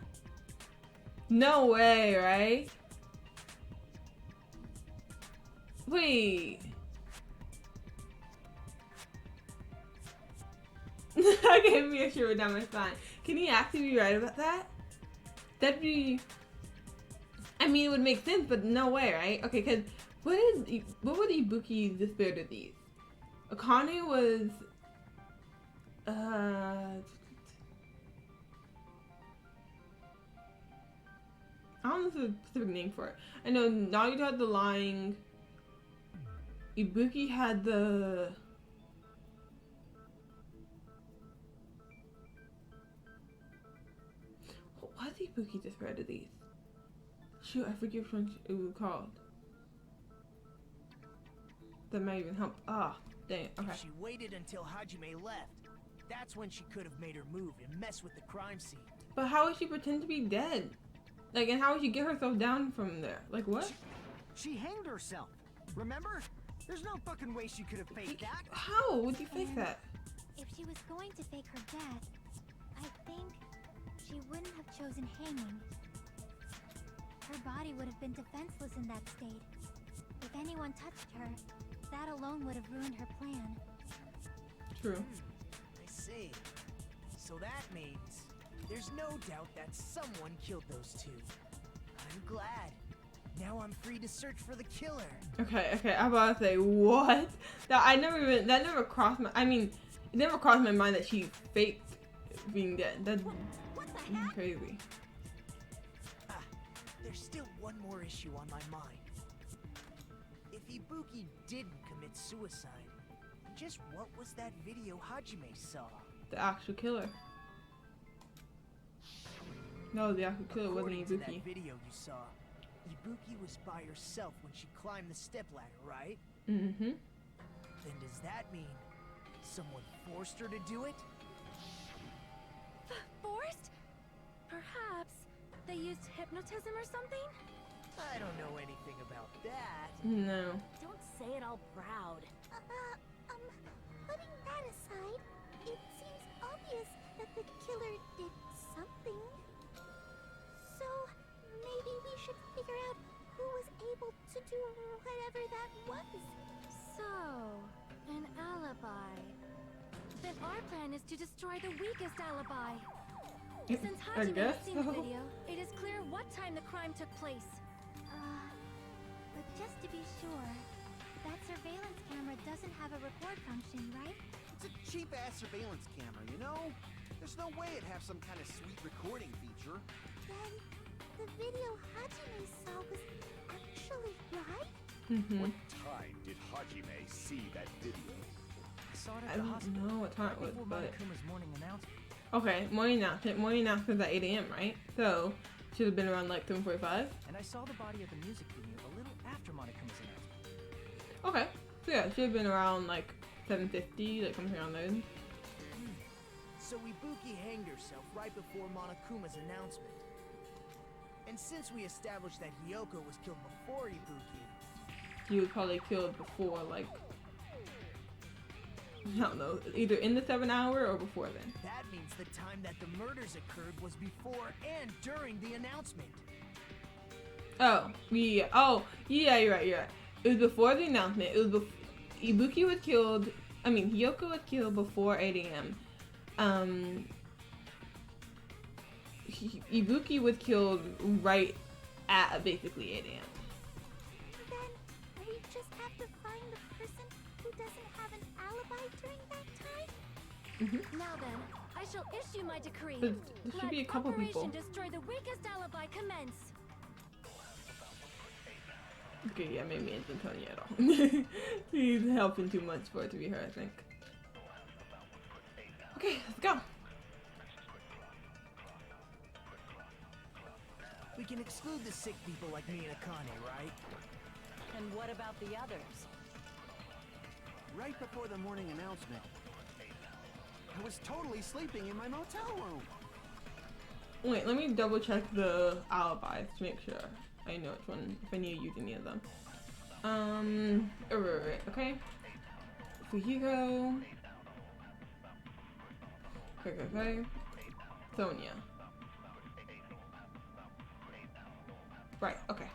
No way, right? Wait. I gave me a shiver down my spine. Can he actually be right about that? That'd be... I mean, it would make sense, but no way, right? Okay, because what would Ibuki despair to these? Akane was... I don't know the specific name for it. I know Naruto had the lying. Ibuki had the... What did Ibuki despair to these? Shoot, I forget which one it was called. That might even help. Ah, dang it. Okay. If she waited until Hajime left, that's when she could have made her move and mess with the crime scene. But how would she pretend to be dead? Like, and how would she get herself down from there? Like, what? She hanged herself. Remember? There's no fucking way she could have faked that. How would you fake that? If she was going to fake her death, I think she wouldn't have chosen hanging. Her body would have been defenseless in that state. If anyone touched her, that alone would have ruined her plan. True. I see. So that means there's no doubt that someone killed those two. I'm glad. Now I'm free to search for the killer. Okay, I'm about to say, what? That never crossed my, I mean, it never crossed my mind that she faked being dead. That's crazy. There's still one more issue on my mind. If Ibuki didn't commit suicide, just what was that video Hajime saw? The actual killer. No, the actual killer wasn't According to Ibuki. that video you saw, Ibuki was by herself when she climbed the stepladder, right? Mm-hmm. Then does that mean someone forced her to do it? Forced? Perhaps they used hypnotism or something? I don't know anything about that. No. Don't say it all proud. Putting that aside, it seems obvious that the killer did something. So, maybe we should figure out who was able to do whatever that was. So, an alibi. Then our plan is to destroy the weakest alibi. Since I Hajime guess has seen the so. video, it is clear what time the crime took place. But just to be sure, that surveillance camera doesn't have a record function, right? It's a cheap-ass surveillance camera, you know? There's no way it'd have some kind of sweet recording feature. Then, the video Hajime saw was actually right? Mm-hmm. What time did Hajime see that video? I saw it I at the don't hospital. know what time it was, Before but... Monokuma's morning announcement. Okay, morning announcement at 8 a.m., right? So, should have been around like 7:45. And I saw the body of the music video a little after Monokuma's announcement. Okay, so yeah, should have been around like 7:50, like something around there. So Ibuki hanged herself right before Monokuma's announcement. And since we established that Hiyoko was killed before Ibuki, He was probably killed before, like, I don't know, either in the 7 hour or before then. that means the time that the murders occurred was before and during the announcement. Oh, yeah, you're right. It was before the announcement. It was Ibuki was killed, Hiyoko was killed before 8 a.m. Ibuki was killed right at basically 8 a.m. Then, we just have to find the person who doesn't have an alibi during that time? Mm-hmm. Now then, I shall issue my decree. There should be a couple Operation people. Destroy the weakest alibi commence. Okay, yeah, maybe it isn't Tony at all. He's helping too much for it to be her, I think. Okay, let's go. We can exclude the sick people like me and Akane, right? And what about the others? Right before the morning announcement, I was totally sleeping in my motel room. Wait, let me double check the alibis to make sure I know which one, if I need to use any of them. Right, okay. Fujiko. Okay. Sonia. Right, okay.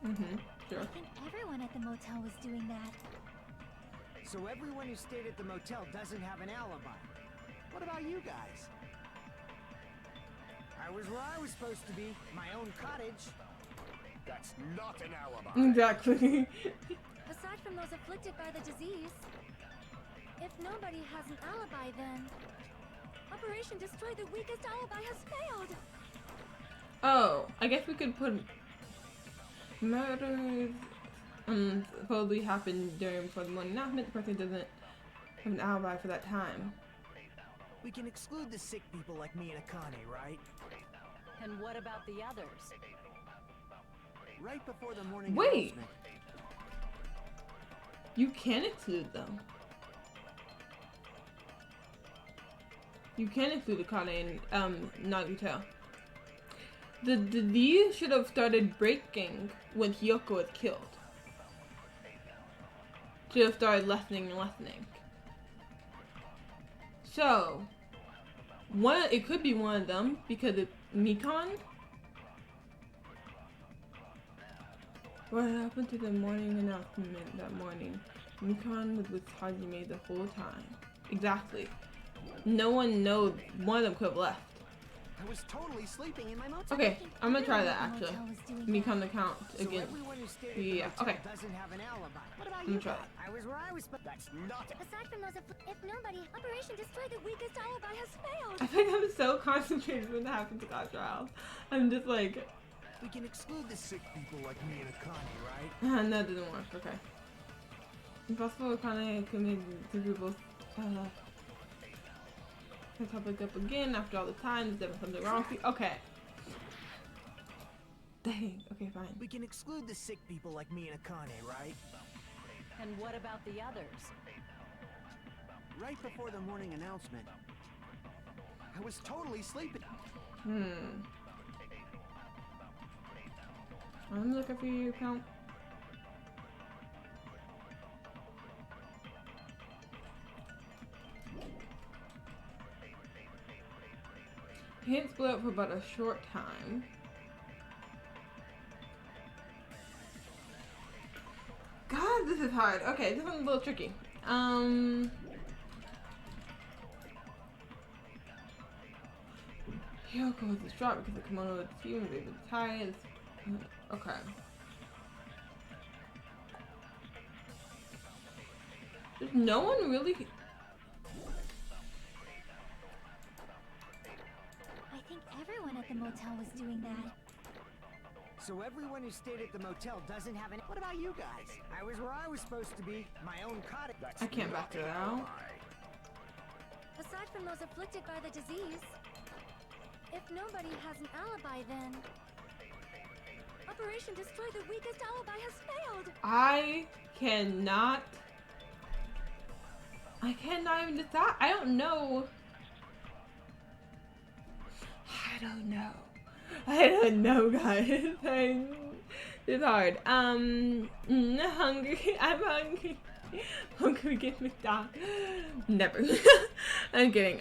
Sure. I think everyone at the motel was doing that. So everyone who stayed at the motel doesn't have an alibi. What about you guys? I was where I was supposed to be, my own cottage. That's not an alibi. Exactly. Aside from those afflicted by the disease, if nobody has an alibi, then Operation Destroy the Weakest Alibi has failed. Oh, I guess we could put murders supposedly happened during before the morning announcement. The person doesn't have an alibi for that time. We can exclude the sick people like me and Akane, right? And what about the others? Right before the morning Wait. announcement. You can exclude them. You can exclude Akane and Nagito. These should have started breaking when Hiyoko was killed. Should have started lessening and lessening. So, it could be one of them because it's Mikan. What happened to the morning announcement that morning? Mikan was with Hajime the whole time. Exactly. No one knows. One of them could have left. I was totally sleeping in my motel. Okay, I'm gonna try that Everyone at the actually. motel was doing Mikan the count So again. everyone who stayed at Yeah, the motel okay. doesn't have an alibi. What about I'm gonna you try guys? I was where I was supposed. That's not. Aside from those, if nobody, Operation Destroy the Weakest Alibi has failed. I think I'm so concentrated when that happens to God trials. I'm just like, We can exclude the sick people like me and Akane, right? no, it didn't work. Okay. Impossible Akane committed two people. The topic up again after all the time. Is there something wrong? Okay. Dang. Okay, fine. We can exclude the sick people like me and Akane, right? And what about the others? Right before the morning announcement. I was totally sleeping. I'm looking for your account. Can't split up for about a short time. God, this is hard. Okay, this one's a little tricky. Hiyoko was distraught because the kimono was fumed, they were tired. Okay. There's no one really. I think everyone at the motel was doing that. So everyone who stayed at the motel doesn't have an. What about you guys? I was where I was supposed to be, my own cottage. I can't back it out. Aside from those afflicted by the disease, if nobody has an alibi, then Operation Destroy the Weakest Alibi has failed. I cannot even decide. I don't know. I don't know, guys. It's hard. Hungry. I'm hungry. Hungry, get McDonald's. Never. I'm kidding.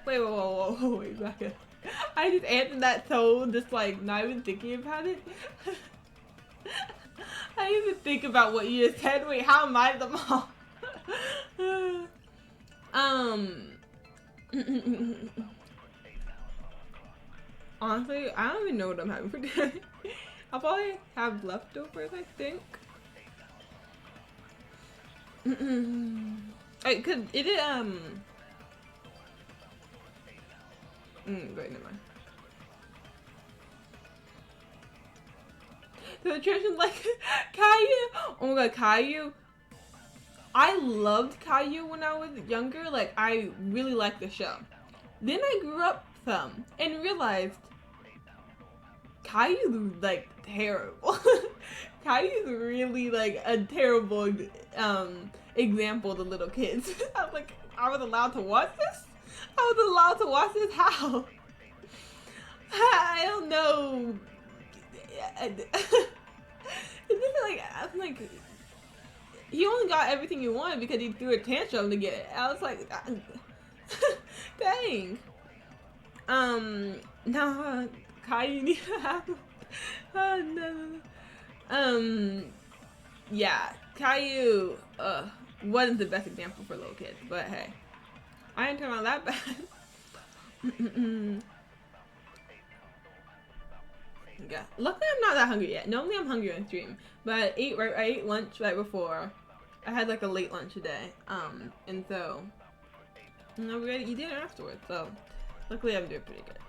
Wait, back up. I just answered that so just like not even thinking about it. I didn't even think about what you just said. Wait, how am I the mom? Honestly, I don't even know what I'm having for dinner. I'll probably have leftovers, I think. Wait, could it great, never mind. The tradition like Caillou. Oh my god, Caillou. I loved Caillou when I was younger. Like, I really liked the show. Then I grew up some and realized Caillou's like terrible. Caillou's really like a terrible example to little kids. I was like, I was allowed to watch this? I was allowed to watch this? How? I don't know. I'm like, he only got everything he wanted because he threw a tantrum to get it. I was like, dang. No, Kai, you need to have Oh no. Yeah, Caillou wasn't the best example for little kids, but hey, I ain't turn out that bad. Yeah, luckily I'm not that hungry yet. Normally I'm hungry on stream, but I ate lunch right before. I had like a late lunch today, and so we're gonna eat dinner afterwards. So luckily I'm doing pretty good.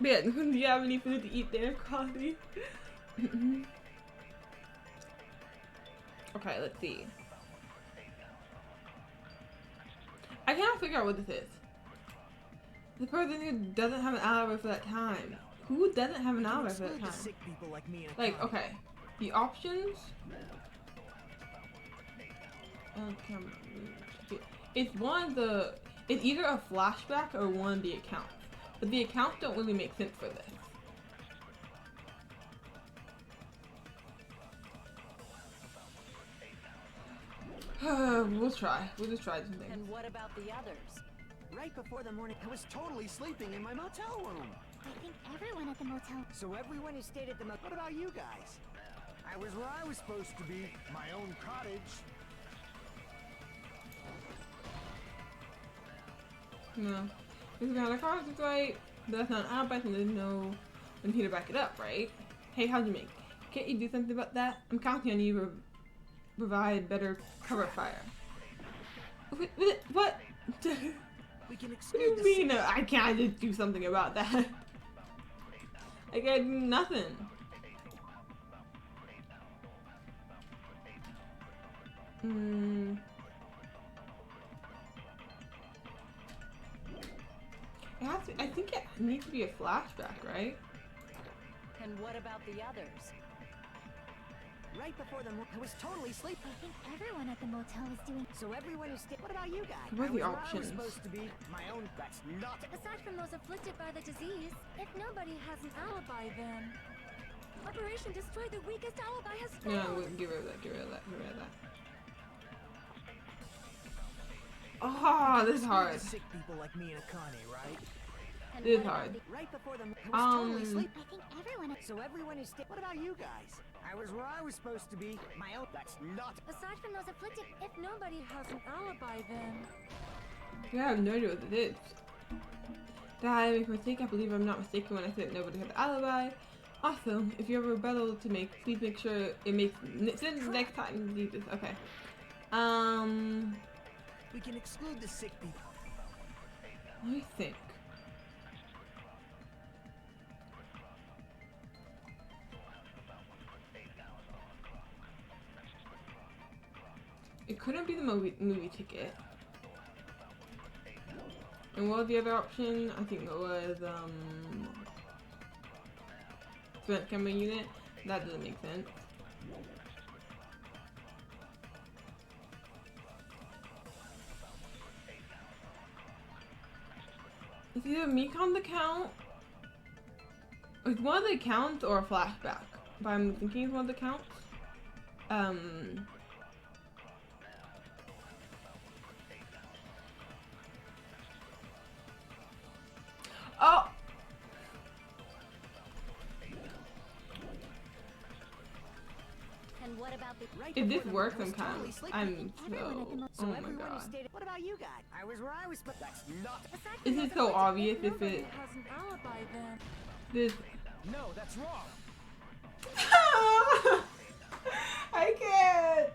But yeah, do you have any food to eat there, Coffee? Okay, let's see. I cannot figure out what this is. The person who doesn't have an alibi for that time. Who doesn't have an alibi for that time? Sick people like me and Like, okay, the options. It's it's either a flashback or one of the accounts. But the accounts don't really make sense for this. We'll try. We'll just try some things. And what about the others? Right before the morning, I was totally sleeping in my motel room. I think everyone at the motel. So everyone who stayed at the motel. What about you guys? I was where I was supposed to be, my own cottage. No. Because behind the cars is right, but that's not an alibi, so there's no one here to back it up, right? Hey, how'd you make? Can't you do something about that? I'm counting on you to provide better cover fire. What? We can What do you mean I can't just do something about that? I gotta do nothing. I think it needs to be a flashback, right? And what about the others? Right before the I was totally sleeping. I think everyone at the motel was doing. So everyone who stayed. What about you guys? What are the I was options? supposed to be my own. That's not. Aside from those afflicted by the disease, if nobody has an alibi, then Operation Destroy the Weakest Alibi has failed. No, get rid of that. Get rid of that. Get rid of that. Oh, this is hard. Sick people like me and Akane, right? And This is what about hard. Right before the I was totally sleeping. I think everyone. So everyone who stayed. What about you guys? I was where I was supposed to be, my own. That's not. Aside from those afflicted, if nobody has an alibi, then Yeah, I have no idea what it is. Did I make a mistake? I believe I'm not mistaken when I said nobody had an alibi. Also, if you have a rebuttal to make, please make sure it makes sense next time you do this. Okay. We can exclude the sick people. Let me think. It couldn't be the movie ticket. And what was the other option? I think it was spent camera unit. That doesn't make sense. It's either Mekon the count. It's one of the accounts or a flashback. But I'm thinking it's one of the counts. Oh! And what about the If this works, I'm kind of, I'm so, So oh my everyone who god. stayed. What about you guys? I was where I was. But that's not. aside Is from it those so afflicted, obvious if nobody it, has an alibi, then this, No, that's wrong. I can't.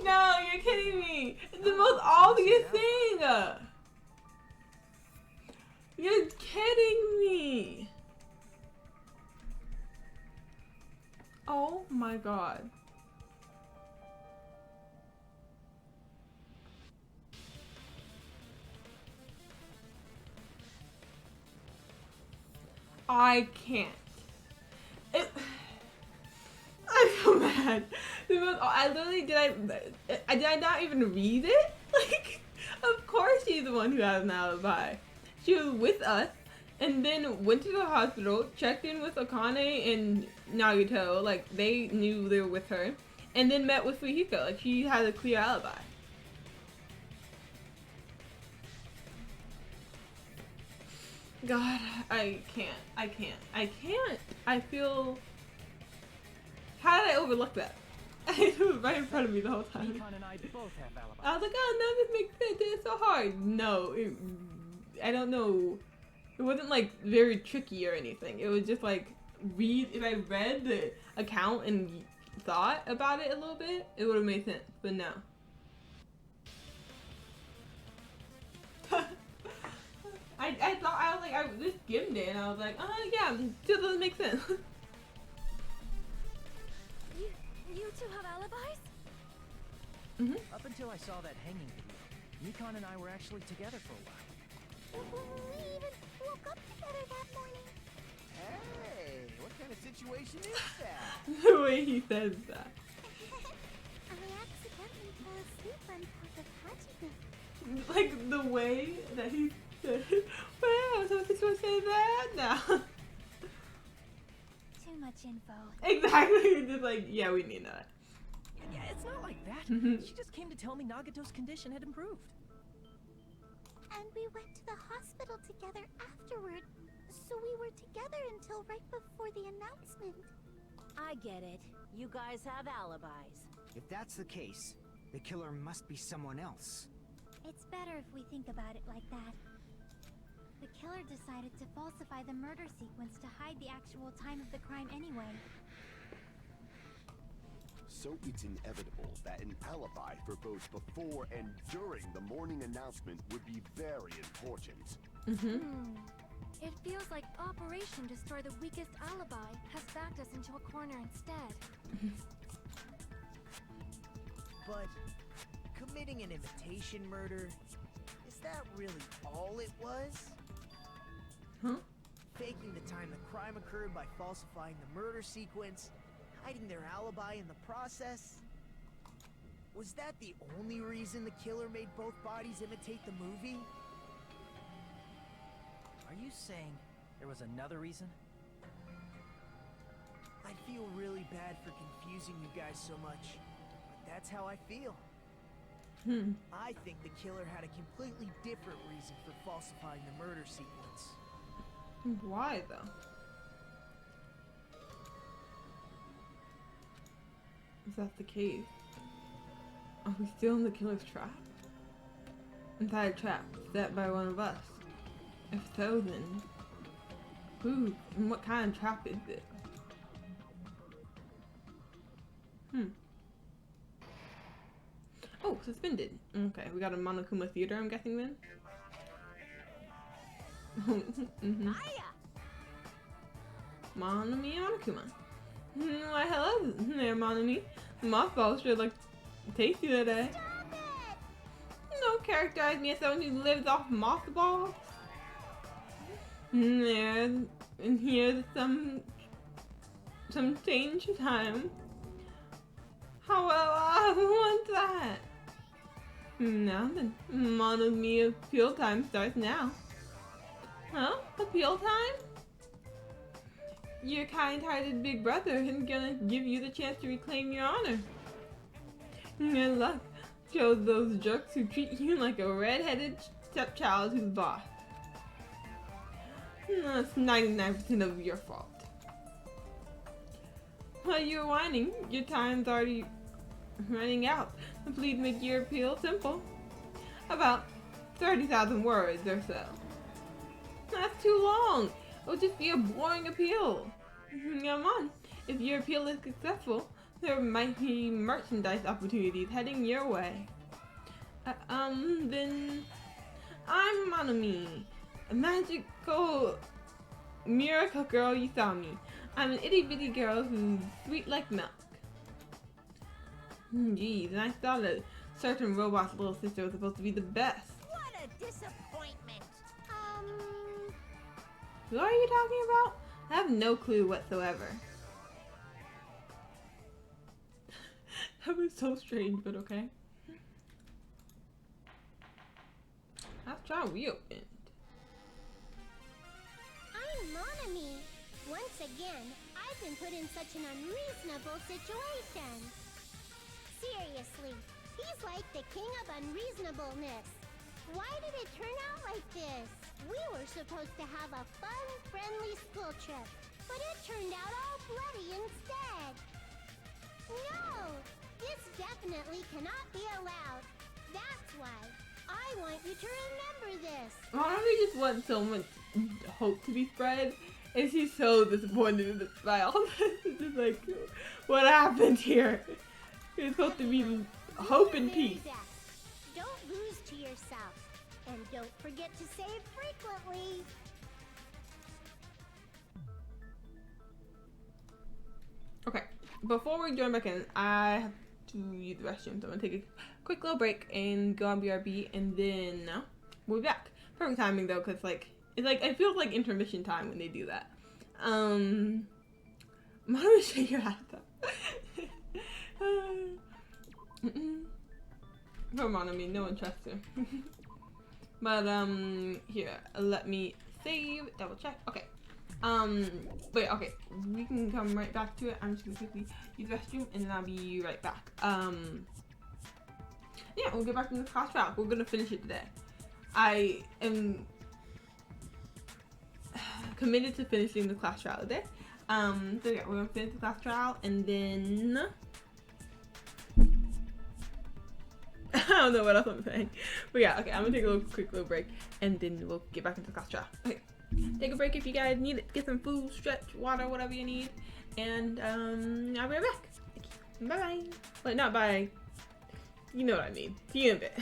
No, you're kidding me. It's the most obvious thing. You're kidding me. Oh my god. I can't. I'm so mad. I literally did I not even read it? Like, of course she's the one who has an alibi. She was with us and then went to the hospital, checked in with Akane and Nagito, like they knew they were with her, and then met with Fujiko. Like she had a clear alibi. God, I can't. I feel. How did I overlook that? It was right in front of me the whole time. Nikon and I both have alibis. I was like, oh no, this makes sense. It's so hard. No, I don't know. It wasn't like very tricky or anything. It was just like if I read the account and thought about it a little bit, it would have made sense. But no. I thought I was like I just skimmed it and I was like, oh yeah, it still doesn't make sense. You two have alibis? Up until I saw that hanging video, Nikon and I were actually together for a while. We even woke up together that morning. Hey, what kind of situation is that? The way he says that. I accidentally fell asleep on top of Hajime. Like the way that he said, well, so this was say that now. Too much info. Exactly. Just like, yeah, we need that. Yeah, it's not like that. She just came to tell me Nagato's condition had improved. And we went to the hospital together afterward. So we were together until right before the announcement. I get it. You guys have alibis. If that's the case, the killer must be someone else. It's better if we think about it like that. The killer decided to falsify the murder sequence to hide the actual time of the crime anyway. So it's inevitable that an alibi for both before and during the morning announcement would be very important. It feels like Operation Destroy the Weakest Alibi has backed us into a corner instead. But committing an imitation murder, is that really all it was? Huh? Faking the time the crime occurred by falsifying the murder sequence, hiding their alibi in the process? Was that the only reason the killer made both bodies imitate the movie? Are you saying there was another reason? I'd feel really bad for confusing you guys so much, but that's how I feel. I think the killer had a completely different reason for falsifying the murder sequence. Why though? Is that the case? Are we still in the killer's trap? Inside a trap set by one of us? If so, then who and what kind of trap is it? Oh, suspended. Okay, we got a Monokuma theater, I'm guessing then. Monomi Monokuma. Why, hello there, Monomi. The mothballs sure look tasty today. No, characterize me as someone who lives off mothballs. And here's some change time. How well I want that. Now then, Monomi appeal time starts now. Huh? Appeal time? Your kind-hearted big brother is gonna give you the chance to reclaim your honor. Good luck. Show those jerks who treat you like a red-headed stepchild who's boss. That's 99% of your fault. While you're whining, your time's already running out. Please make your appeal simple. About 30,000 words or so. That's too long. It would just be a boring appeal. Come on. If your appeal is successful, there might be merchandise opportunities heading your way. Then I'm Monomi, a magical miracle girl you saw me. I'm an itty bitty girl who's sweet like milk. Geez, and I thought a certain robot's little sister was supposed to be the best. What a disappointment! Who are you talking about? I have no clue whatsoever. That was so strange, but okay. Let's try reopened. I'm Monomi. Once again, I've been put in such an unreasonable situation. Seriously, he's like the king of unreasonableness. Why did it turn out like this? We were supposed to have a fun, friendly school trip, but it turned out all bloody instead. No! This definitely cannot be allowed. That's why I want you to remember this. Why don't we just want so much hope to be spread? And she's so disappointed in the child. Just like, what happened here? It's supposed to be hope and peace. Don't lose to yourself. And don't forget to save frequently. Okay, before we join back in, I have to use the restroom, so I'm gonna take a quick little break and go on BRB, and then we'll be back. Perfect timing though, cause it feels like intermission time when they do that. I'm gonna shake your ass up. Come on, I mean, no one trusts her. But here, let me save, double check. Okay. Wait, okay, we can come right back to it. I'm just gonna quickly use the restroom and then I'll be right back. Yeah, we'll get back to the class trial. We're gonna finish it today. I am committed to finishing the class trial today. So yeah, we're gonna finish the class trial and then I don't know what else I'm saying. But yeah, okay, I'm gonna take a quick little break and then we'll get back into the class trial. Okay. Take a break if you guys need it. Get some food, stretch, water, whatever you need. And I'll be right back. Bye. Wait, not bye. You know what I mean. See you in a bit.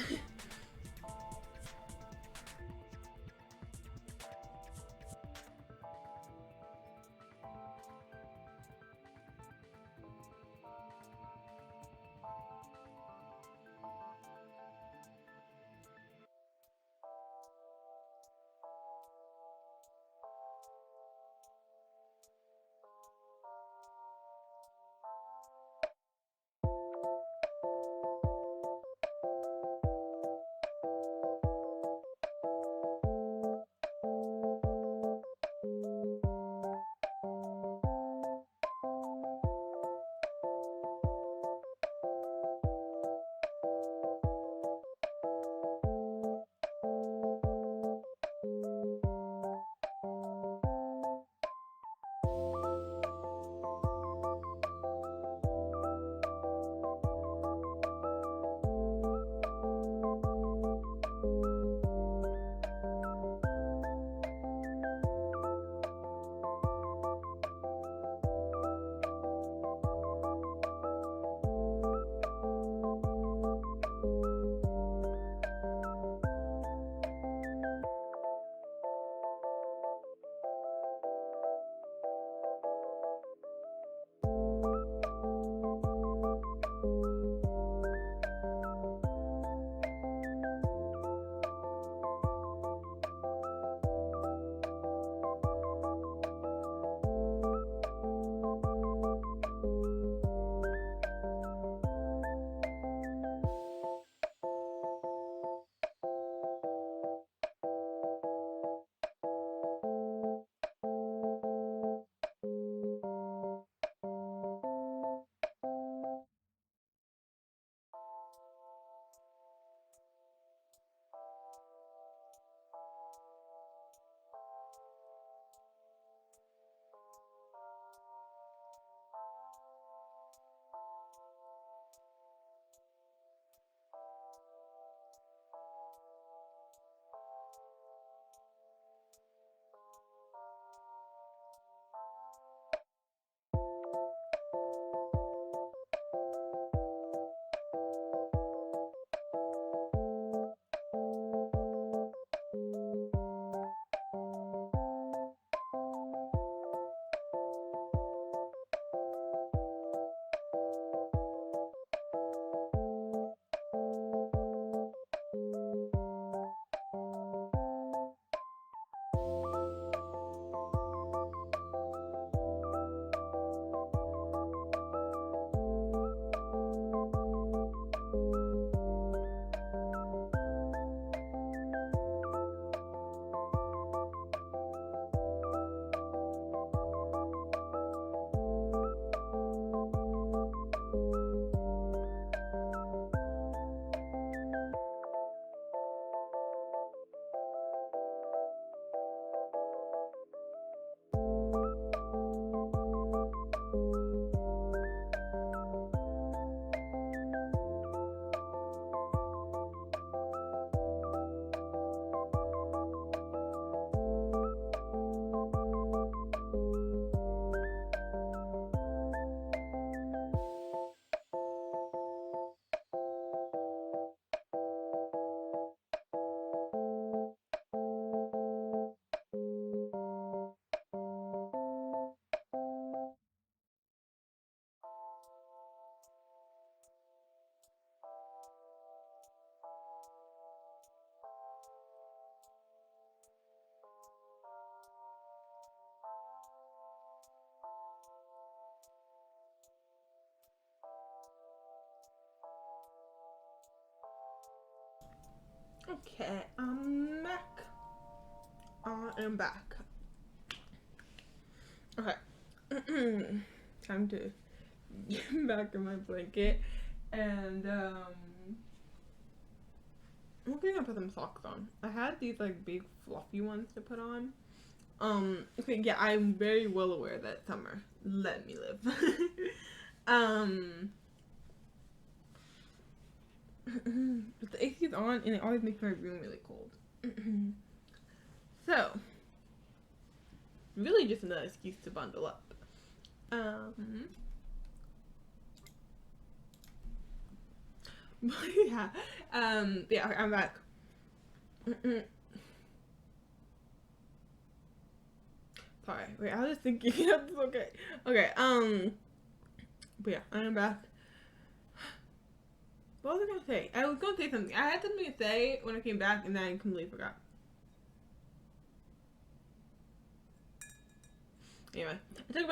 Okay, I'm back. I am back. Okay. Time to get back in my blanket. And, I'm gonna put some socks on. I had these, like, big fluffy ones to put on. Okay, yeah, I'm very well aware that summer. Let me live. But the AC is on and it always makes my room really cold. So, really just another excuse to bundle up. Yeah, yeah, I'm back. Sorry, wait, I was just thinking, that's okay. Okay, but yeah, I am back. What was I gonna say? I was gonna say something. I had something to say when I came back and then I completely forgot. Anyway, I took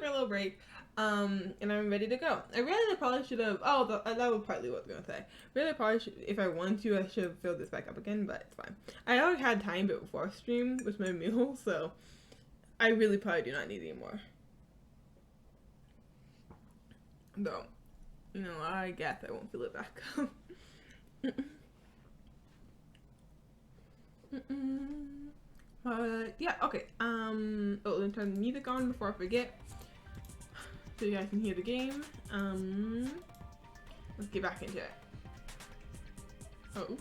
a little break, and I'm ready to go. I realized I probably should have, that was partly what I was gonna say. Really, I probably should, if I wanted to, I should have filled this back up again, but it's fine. I already had time before I streamed with my meal, so I really probably do not need any more. Though, you know, I guess I won't fill it back up. Yeah, okay. Let me turn the music on before I forget, so you guys can hear the game. Let's get back into it. Oh,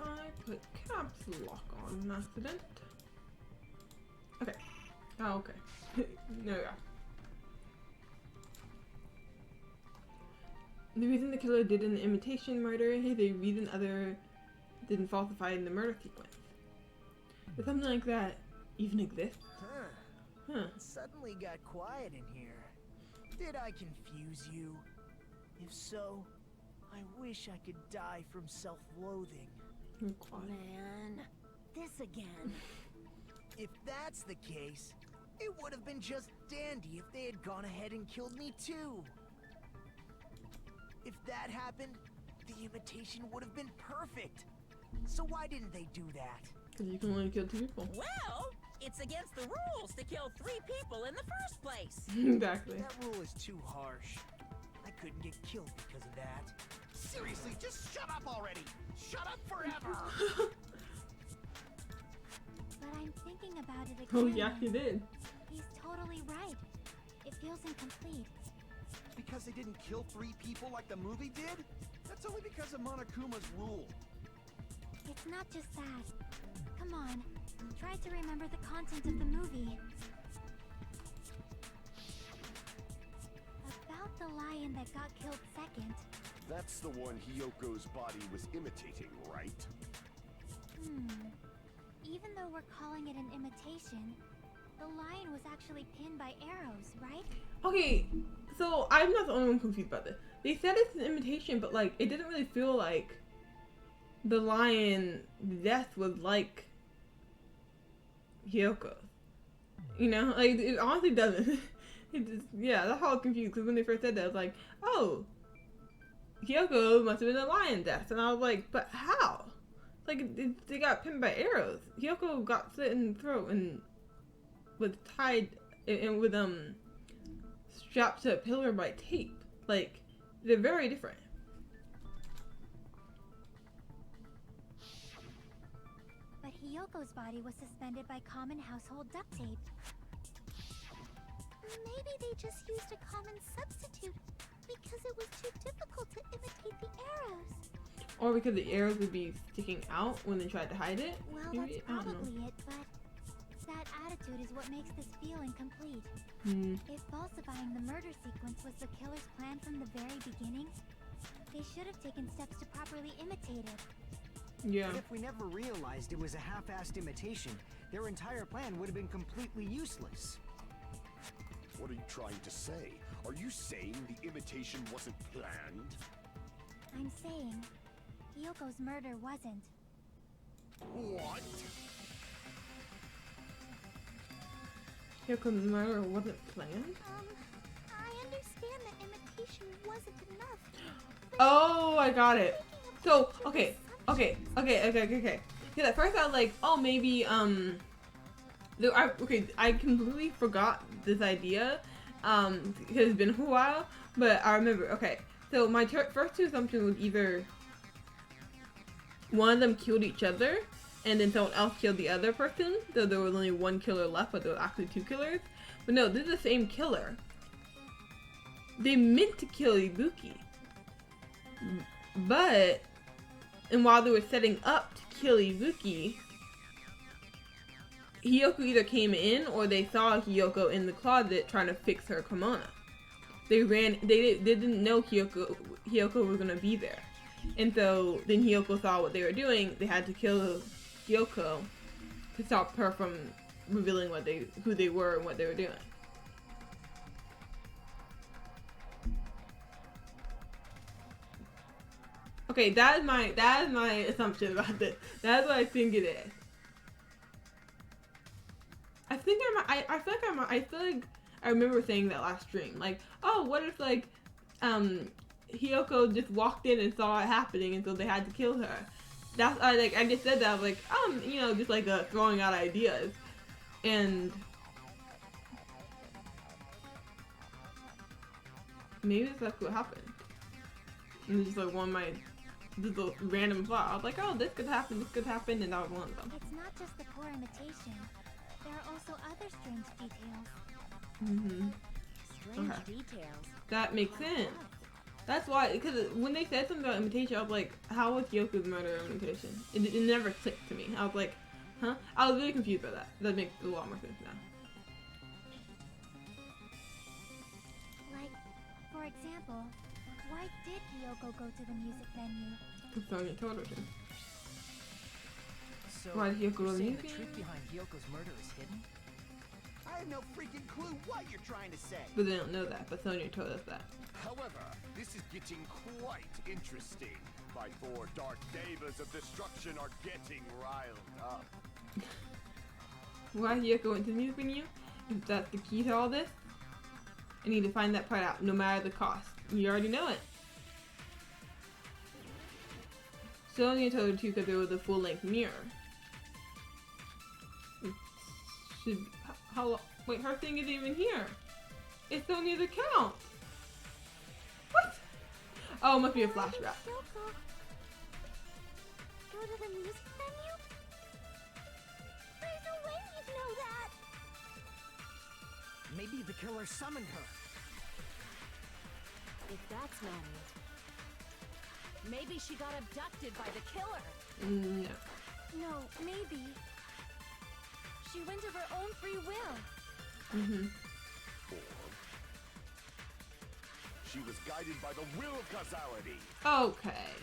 I put caps lock on an accident. Okay. Oh, okay. There we go. The reason the killer did an imitation murder is the reason other didn't falsify in the murder sequence. Does something like that even exist? Huh. It suddenly got quiet in here. Did I confuse you? If so, I wish I could die from self-loathing. Man, this again. If that's the case, it would have been just dandy if they had gone ahead and killed me too. If that happened, the imitation would have been perfect. So why didn't they do that? Because you can only kill 2 people. Well, it's against the rules to kill 3 people in the first place. Exactly. That rule is too harsh. I couldn't get killed because of that. Seriously, just shut up already! Shut up forever! But I'm thinking about it again. Oh yeah, he did. He's totally right. It feels incomplete. Because they didn't kill 3 people like the movie did? That's only because of Monokuma's rule. It's not just that. Come on, try to remember the content of the movie. About the lion that got killed second. That's the one Hyoko's body was imitating, right? Even though we're calling it an imitation, the lion was actually pinned by arrows, right? Okay, so I'm not the only one confused about this. They said it's an imitation, but like, it didn't really feel like the lion death was like Hyoko. You know, like, it honestly doesn't. It just, yeah, that's how I was confused, because when they first said that, I was like, oh, Hyoko must have been a lion death. And I was like, but how? Like, they got pinned by arrows. Hyoko got slit in the throat and was tied and with strapped to a pillar by tape. Like, they're very different. But Hyoko's body was suspended by common household duct tape. Maybe they just used a common substitute because it was too difficult to imitate the arrows. Or because the arrows would be sticking out when they tried to hide it? Well, Maybe? that's probably it, but that attitude is what makes this feel incomplete. If falsifying the murder sequence was the killer's plan from the very beginning, they should have taken steps to properly imitate it. Yeah. But if we never realized it was a half-assed imitation, their entire plan would have been completely useless. What are you trying to say? Are you saying the imitation wasn't planned? I'm saying Hyoko's murder wasn't. What? Hyoko's murder wasn't planned? I understand that imitation wasn't enough. Oh, I got it. So, okay. Okay. Because at first I was like, oh, maybe, I completely forgot this idea, because it's been a while, but I remember, okay. So my first two assumptions was either one of them killed each other, and then someone else killed the other person, so there was only one killer left, but there were actually two killers. But no, this is the same killer. They meant to kill Ibuki. But, and while they were setting up to kill Ibuki, Hiyoko either came in or they saw Hiyoko in the closet trying to fix her kimono. They didn't know Hiyoko was gonna be there. And so then Hiyoko saw what they were doing. They had to kill Hiyoko to stop her from revealing who they were and what they were doing. Okay, that is my assumption about this. That's what I think it is. I feel like I remember saying that last stream. Like, oh, what if like Hiyoko just walked in and saw it happening, and so they had to kill her. I just said that. I was like, just like throwing out ideas, and maybe that's what happened. And it's just like one of my little random thought. I was like, oh, this could happen, and that was one of them. It's not just the poor imitation. There are also other strange details. Strange details. That makes sense. That's why, because when they said something about imitation, I was like, how was Hyoko's murder imitation? It never clicked to me. I was like, huh? I was really confused by that. That makes a lot more sense now. Like, for example, why did Hiyoko go to the music venue? Because Sonya told her to. So, Why did Hiyoko you're go to saying the the music? truth behind Hyoko's murder is hidden? I have no freaking clue what you're trying to say. But they don't know that, but Sonya told us that. However, this is getting quite interesting. My 4 dark devas of destruction are getting riled up. Why Hiyoko went to the music venue? If that's the key to all this, I need to find that part out, no matter the cost. You already know it. Sonya told her too because there was a full-length mirror. Wait, her thing isn't even here. It's Sonya's account. What? Oh, it must be a flashback. Hiyoko go to the music venue? There's no way you'd know that. Maybe the killer summoned her. If that's not it. Maybe she got abducted by the killer. No. No, maybe. She went of her own free will. Or she was guided by the will of causality. Okay.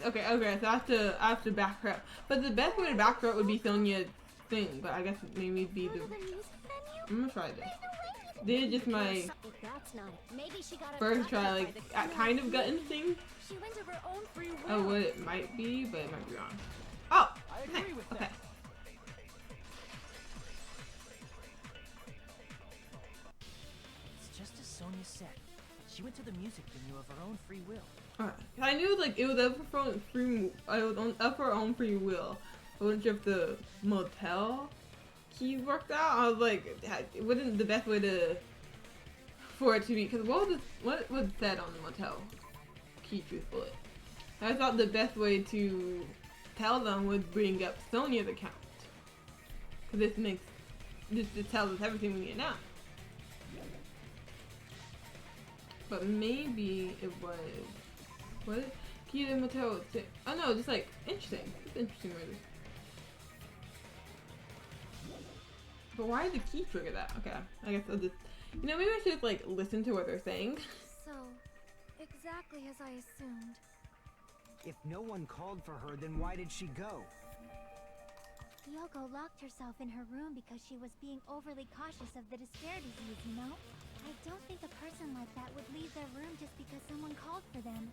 Okay, so I have to back her up. But the best way to back her up would be Sonya's thing, but I guess maybe it'd be Go the... to the music venue? I'm gonna try this. There's no way you'd This is just my If that's not it. Maybe she got first try, abducted like, by the at killer. kind of gut instinct She went of her own free will. of what it might be, but it might be wrong. Oh! I agree with okay. that. It's just as Sonya said. She went to the music venue of her own free will. Alright. I knew like it was up for her own free will. I wasn't sure if the motel keys worked out. I was like, it wasn't the best way for it to be, because what was said on the motel key truthfully? I thought the best way to tell them would bring up Sonya's account, because this tells us everything we need to know. But maybe it was what? Key to the motel. Oh no, just like interesting. It's interesting movie. But why did the key trigger that? Okay, I guess I'll just, maybe I should just, like, listen to what they're saying. So, exactly as I assumed. If no one called for her, then why did she go? Hiyoko locked herself in her room because she was being overly cautious of the despair disease, you know? I don't think a person like that would leave their room just because someone called for them.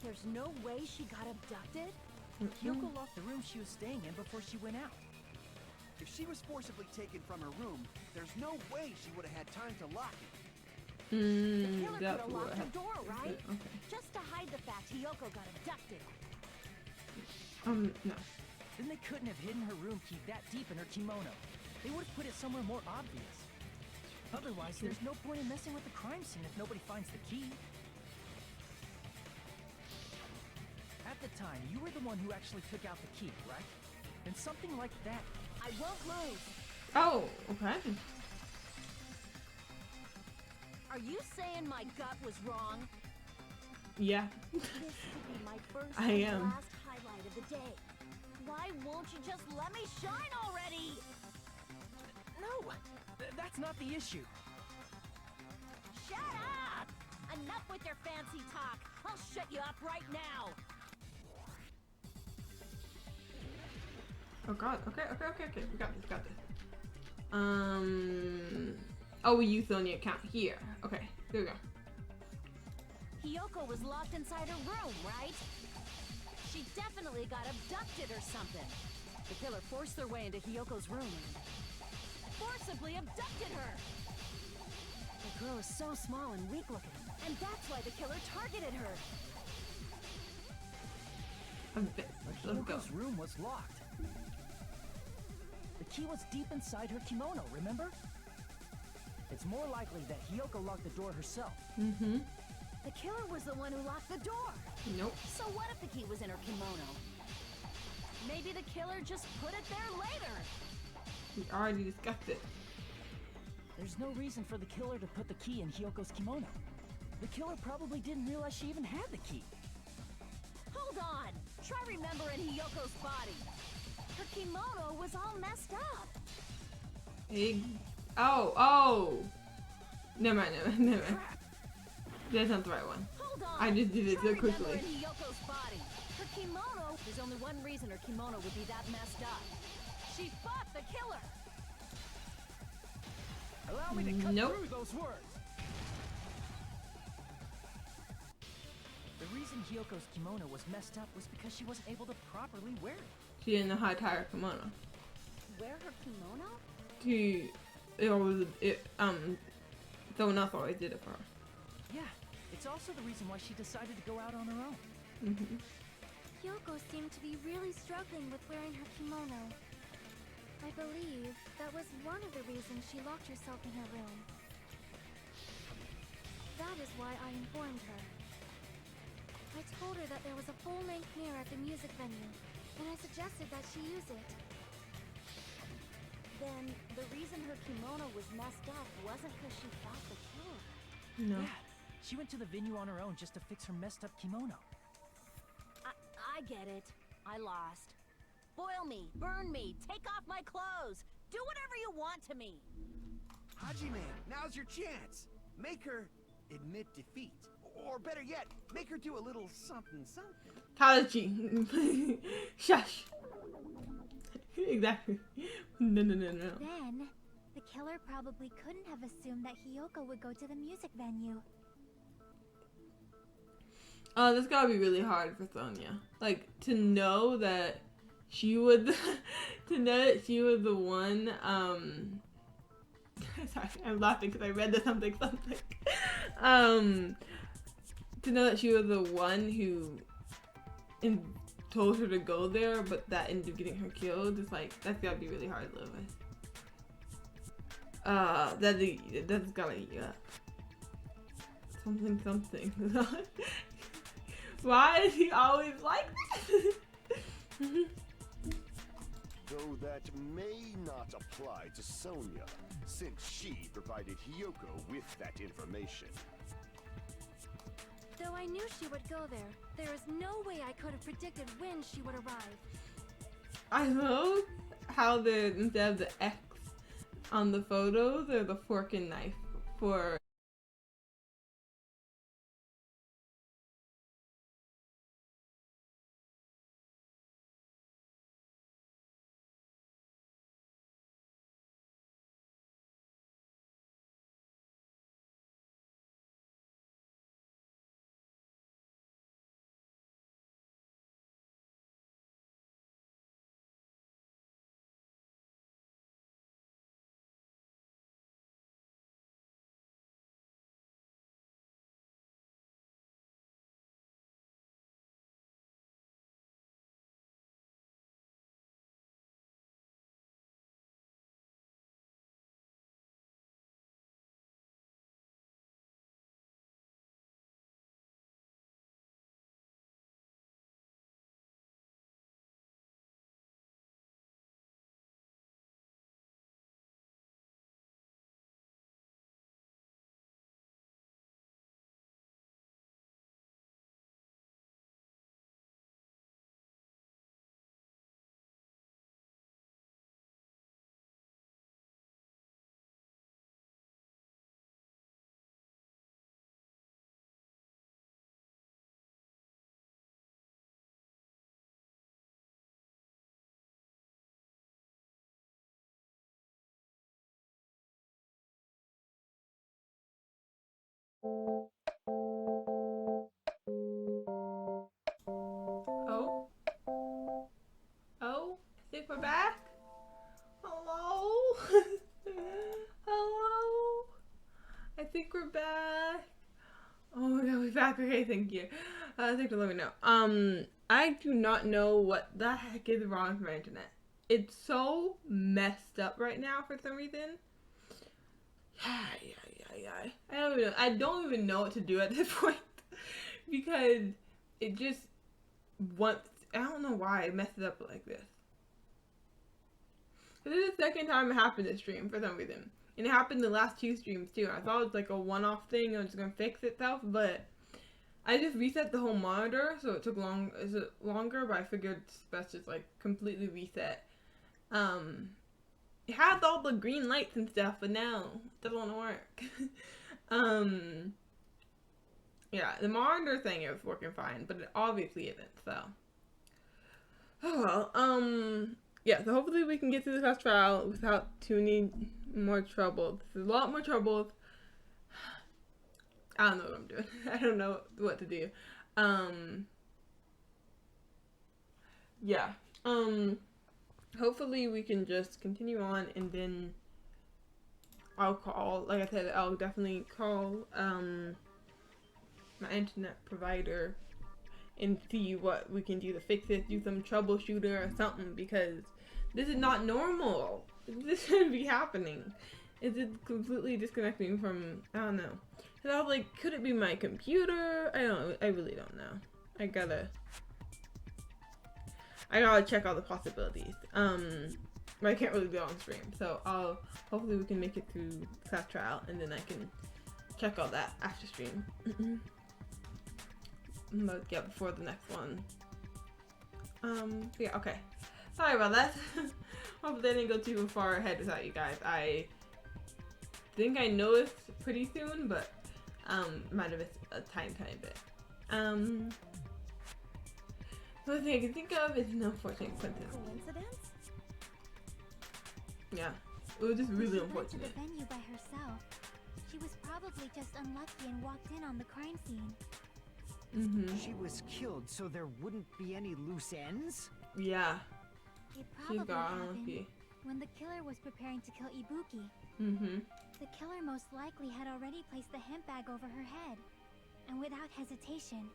There's no way she got abducted? Hiyoko locked the room she was staying in before she went out. If she was forcibly taken from her room, there's no way she would have had time to lock it. The killer could That's have what locked her happened. door, right? Okay. Just to hide the fact he Hiyoko got abducted. No. Then they couldn't have hidden her room key that deep in her kimono. They would have put it somewhere more obvious. Otherwise, there's no point in messing with the crime scene if nobody finds the key. At the time, you were the one who actually took out the key, right? And something like that. I won't lose. Oh, okay. Are you saying my gut was wrong? Yeah. This could be my first I and am. last highlight of the day. Why won't you just let me shine already? No, that's not the issue. Shut up! Enough with your fancy talk. I'll shut you up right now. Oh god. Okay. We got this. Oh, we use the only account here. Okay, here we go. Hiyoko was locked inside her room, right? She definitely got abducted or something. The killer forced their way into Hiyoko's room and forcibly abducted her. The girl is so small and weak-looking, and that's why the killer targeted her. A bit. But Let's go. Hiyoko's room was locked. The key was deep inside her kimono, remember? It's more likely that Hiyoko locked the door herself. Mm-hmm. The killer was the one who locked the door. Nope. So what if the key was in her kimono? Maybe the killer just put it there later. We already discussed it. There's no reason for the killer to put the key in Hiyoko's kimono. The killer probably didn't realize she even had the key. Hold on. Try remembering Hiyoko's body. Her kimono was all messed up. Oh. Never mind. Crap! That's not the right one. Hold on. I just did it Try so quickly. remembering Hiyoko's body. Her kimono. There's only one reason her kimono would be that messed up. She fought the killer. Allow me to cut Nope. through those words. The reason Hiyoko's kimono was messed up was because she wasn't able to properly wear it. She didn't know how to tie her kimono. Wear her kimono? Someone else always did it for her. Yeah, it's also the reason why she decided to go out on her own. Mm-hmm. Hiyoko seemed to be really struggling with wearing her kimono. I believe that was one of the reasons she locked herself in her room. That is why I informed her. I told her that there was a full-length mirror at the music venue, and I suggested that she use it. Then the reason her kimono was messed up wasn't because she fought the killer. No. Yeah, she went to the venue on her own just to fix her messed up kimono. I get it. I lost. Boil me, burn me, take off my clothes. Do whatever you want to me. Hajime, now's your chance. Make her admit defeat. Or better yet, make her do a little something. Tadachi. Shush. Exactly. No. Then, the killer probably couldn't have assumed that Hiyoko would go to the music venue. Oh, this gotta be really hard for Sonya. Like, to know that she would, to know that she was the one, sorry, I'm laughing because I read the something. To know that she was the one who told her to go there, but that ended up getting her killed, it's like, that's gotta be really hard to live with. That's gotta eat you up. Something. Why is he always like this? Though that may not apply to Sonya, since she provided Hiyoko with that information. Though I knew she would go there, there is no way I could have predicted when she would arrive. I love how instead of the X on the photos, there's the fork and knife for back. Okay, thank you. Thanks for letting me know. I do not know what the heck is wrong with my internet. It's so messed up right now for some reason. I don't even know what to do at this point because it just wants. I don't know why it messes up like this. This is the second time it happened this stream for some reason. And it happened the last 2 streams too. I thought it was like a one-off thing and it was just gonna fix itself, but I just reset the whole monitor, so it took longer, but I figured it's best just like completely reset. It has all the green lights and stuff, but now it doesn't want to work. Yeah, the monitor thing is working fine, but it obviously isn't, so. Oh well, yeah, so hopefully we can get through this last trial without too many more troubles. There's a lot more troubles. I don't know what I'm doing. I don't know what to do. Yeah. Hopefully we can just continue on, and then I'll call, like I said, I'll definitely call, my internet provider and see what we can do to fix it, do some troubleshooter or something, because this is not normal. This shouldn't be happening. It's just completely disconnecting from, I don't know. And I was like, could it be my computer? I really don't know. I gotta check all the possibilities. But I can't really do it on stream, so hopefully we can make it through class trial, and then I can check all that after stream. But yeah, before the next one. Yeah, okay. Sorry about that. Hopefully I didn't go too far ahead without you guys. I think I know this pretty soon, but might have missed a tiny bit. The only thing I can think of is an unfortunate coincidence. Yeah, it was just really unfortunate. She went to the venue by herself. She was probably just unlucky and walked in on the crime scene. She was killed, so there wouldn't be any loose ends? Yeah. It probably happened when the killer was preparing to kill Ibuki. The killer most likely had already placed the hemp bag over her head, and without hesitation,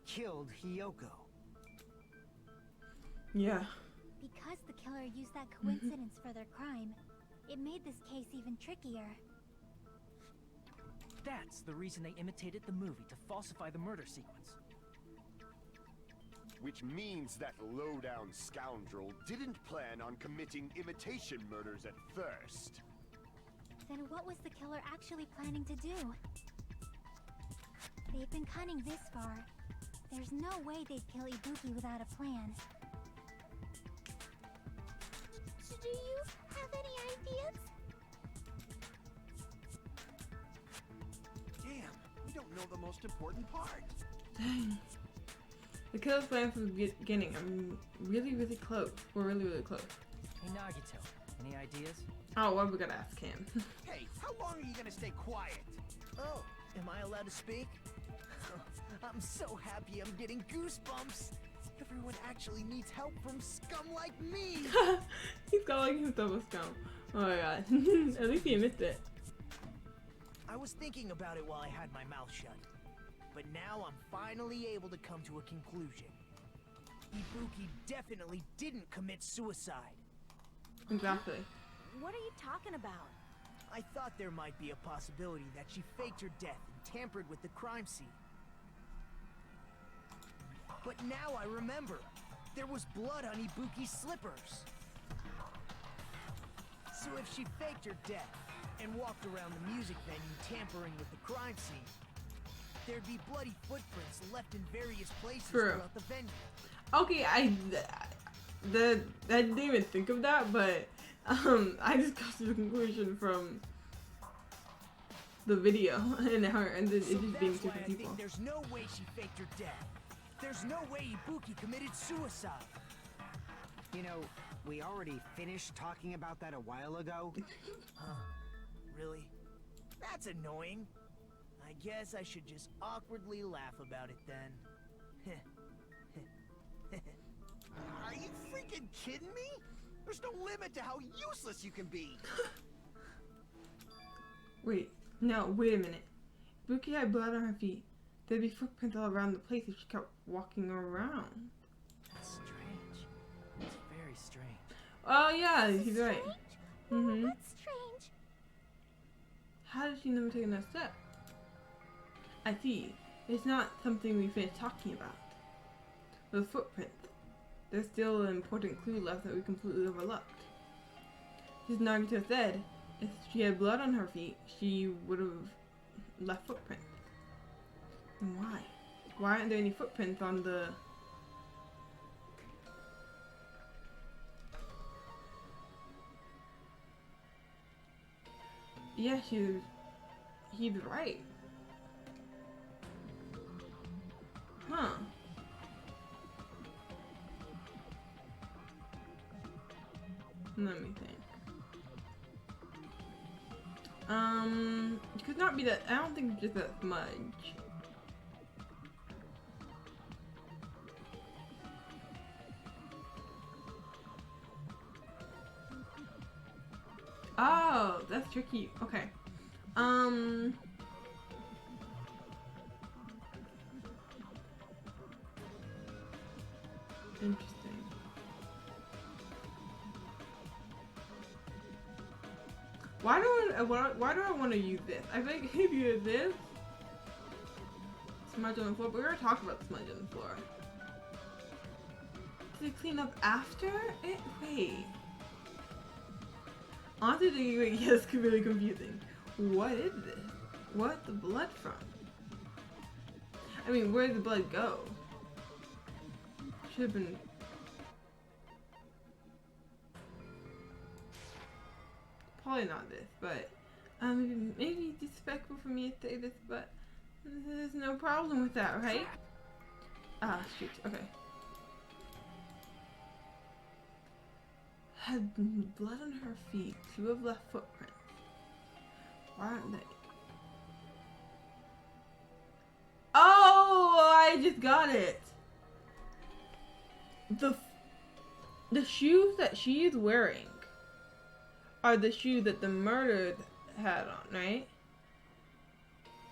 killed Hiyoko. Yeah. Because the killer used that coincidence for their crime, it made this case even trickier. That's the reason they imitated the movie to falsify the murder sequence. Which means that low-down scoundrel didn't plan on committing imitation murders at first. Then what was the killer actually planning to do? They've been cunning this far. There's no way they'd kill Ibuki without a plan. Do you have any ideas? Damn, we don't know the most important part. Dang. The killer's plan from the beginning. I'm really close. We're really close. Hey Nagito, any ideas? Oh, well, we gotta ask him. Hey, how long are you gonna stay quiet? Oh, am I allowed to speak? I'm so happy I'm getting goosebumps. Everyone actually needs help from scum like me. He's calling himself a scum. Oh my god. At least he admits it. I was thinking about it while I had my mouth shut. But now I'm finally able to come to a conclusion. Ibuki definitely didn't commit suicide. Exactly. What are you talking about? I thought there might be a possibility that she faked her death and tampered with the crime scene. But now I remember. There was blood on Ibuki's slippers. So if she faked her death and walked around the music venue tampering with the crime scene, there'd be bloody footprints left in various places throughout the venue. Okay, I didn't even think of that, but I just got to the conclusion from the video and her and it just being two people. I think there's no way she faked her death. There's no way Ibuki committed suicide. You know, we already finished talking about that a while ago. Huh? Really? That's annoying. I guess I should just awkwardly laugh about it then. Are you freaking kidding me? There's no limit to how useless you can be. Wait, no, wait a minute. Ibuki had blood on her feet. There'd be footprints all around the place if she kept walking around. That's strange. It's very strange. Oh yeah, he's right. Mm-hmm. What's strange? How did she never take another step? I see. It's not something we finished talking about. Those footprints. There's still an important clue left that we completely overlooked. As Nagito said, if she had blood on her feet, she would have left footprints. And why? Why aren't there any footprints on the... Yeah, he's right. Huh. Let me think. It could not be that. I don't think it's just that smudge. Oh, that's tricky. Okay. Interesting. Why do I want to use this? I think if you use this, smudge on the floor. But we already talked about the smudge on the floor. Did it clean up after it? Wait. Honestly, the yes, really confusing. What is this? Where's the blood from? I mean, where did the blood go? Should have been. Probably not this, but maybe disrespectful for me to say this, but there's no problem with that, right? Ah, shoot. Okay. Had blood on her feet. 2 have left footprints. Why aren't they? Oh, I just got it. The shoes that she is wearing are the shoes that the murdered had on, right?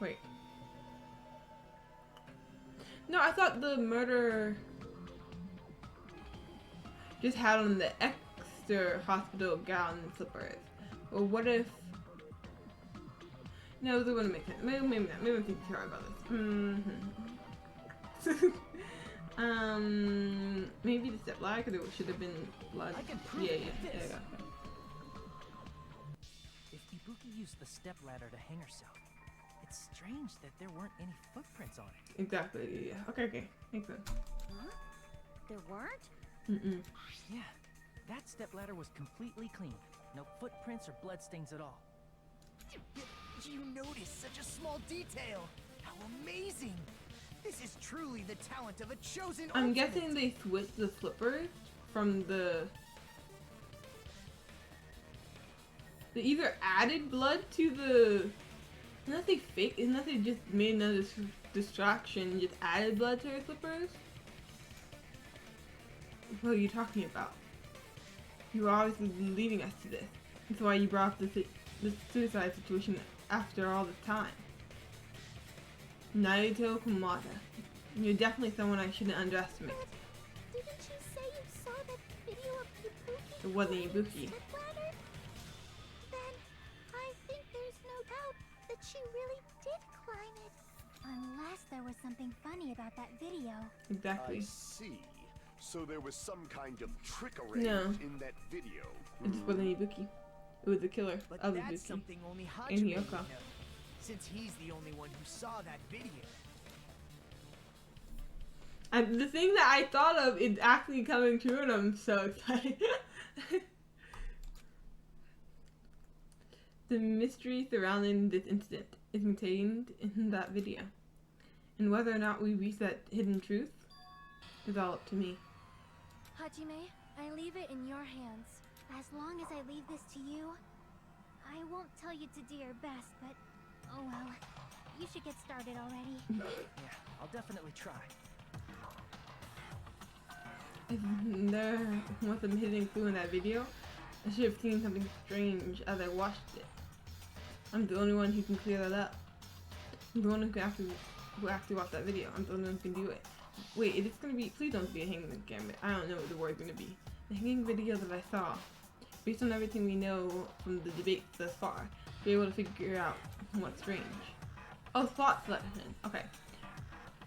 Wait. No, I thought the murderer just had on the extra hospital gown and slippers. Well, what if... No, it wouldn't make sense. Maybe not. Maybe I'm thinking sorry about this. Maybe the step ladder, because it should have been blood. I can prove Yeah, it yeah, with there this. you go. If Ibuki used the step ladder to hang herself, it's strange that there weren't any footprints on it. Exactly, yeah. Okay, makes sense. Huh? There weren't? Mm-mm. Yeah, that step ladder was completely clean. No footprints or bloodstains at all. You noticed such a small detail. How amazing! This is truly the talent of a chosen I'm ultimate. guessing they switched the slippers from the... They either added blood to the... Unless they fake, unless they just made another distraction, just added blood to her slippers? What are you talking about? You were obviously leading us to this. That's why you brought up the suicide situation after all this time. Naruto Komata. You're definitely someone I shouldn't underestimate. But didn't you say you saw that video of Ibuki? It wasn't Ibuki. Stepladder? Then I think there's no doubt that she really did climb it. Unless there was something funny about that video. Exactly. I see. So there was some kind of trickery No. in that video. It just wasn't Ibuki. It was the killer But of that's Ibuki. something only And Hajime would Hiyoko. know, since he's the only one who saw that video. And the thing that I thought of is actually coming true, and I'm so excited. The mystery surrounding this incident is contained in that video. And whether or not we reach that hidden truth is all up to me. Hajime, I leave it in your hands. As long as I leave this to you, I won't tell you to do your best, but oh well. You should get started already. Yeah, I'll definitely try. If there was some hidden clue in that video, I should have seen something strange as I watched it. I'm the only one who can clear that up. I'm the one who actually watched that video. I'm the only one who can do it. Wait, it's gonna be, please don't be a hanging gambit. I don't know what the word's gonna be. The hanging video that I saw, based on everything we know from the debate thus far, be able to figure out what's strange. Oh, thought selection. Okay.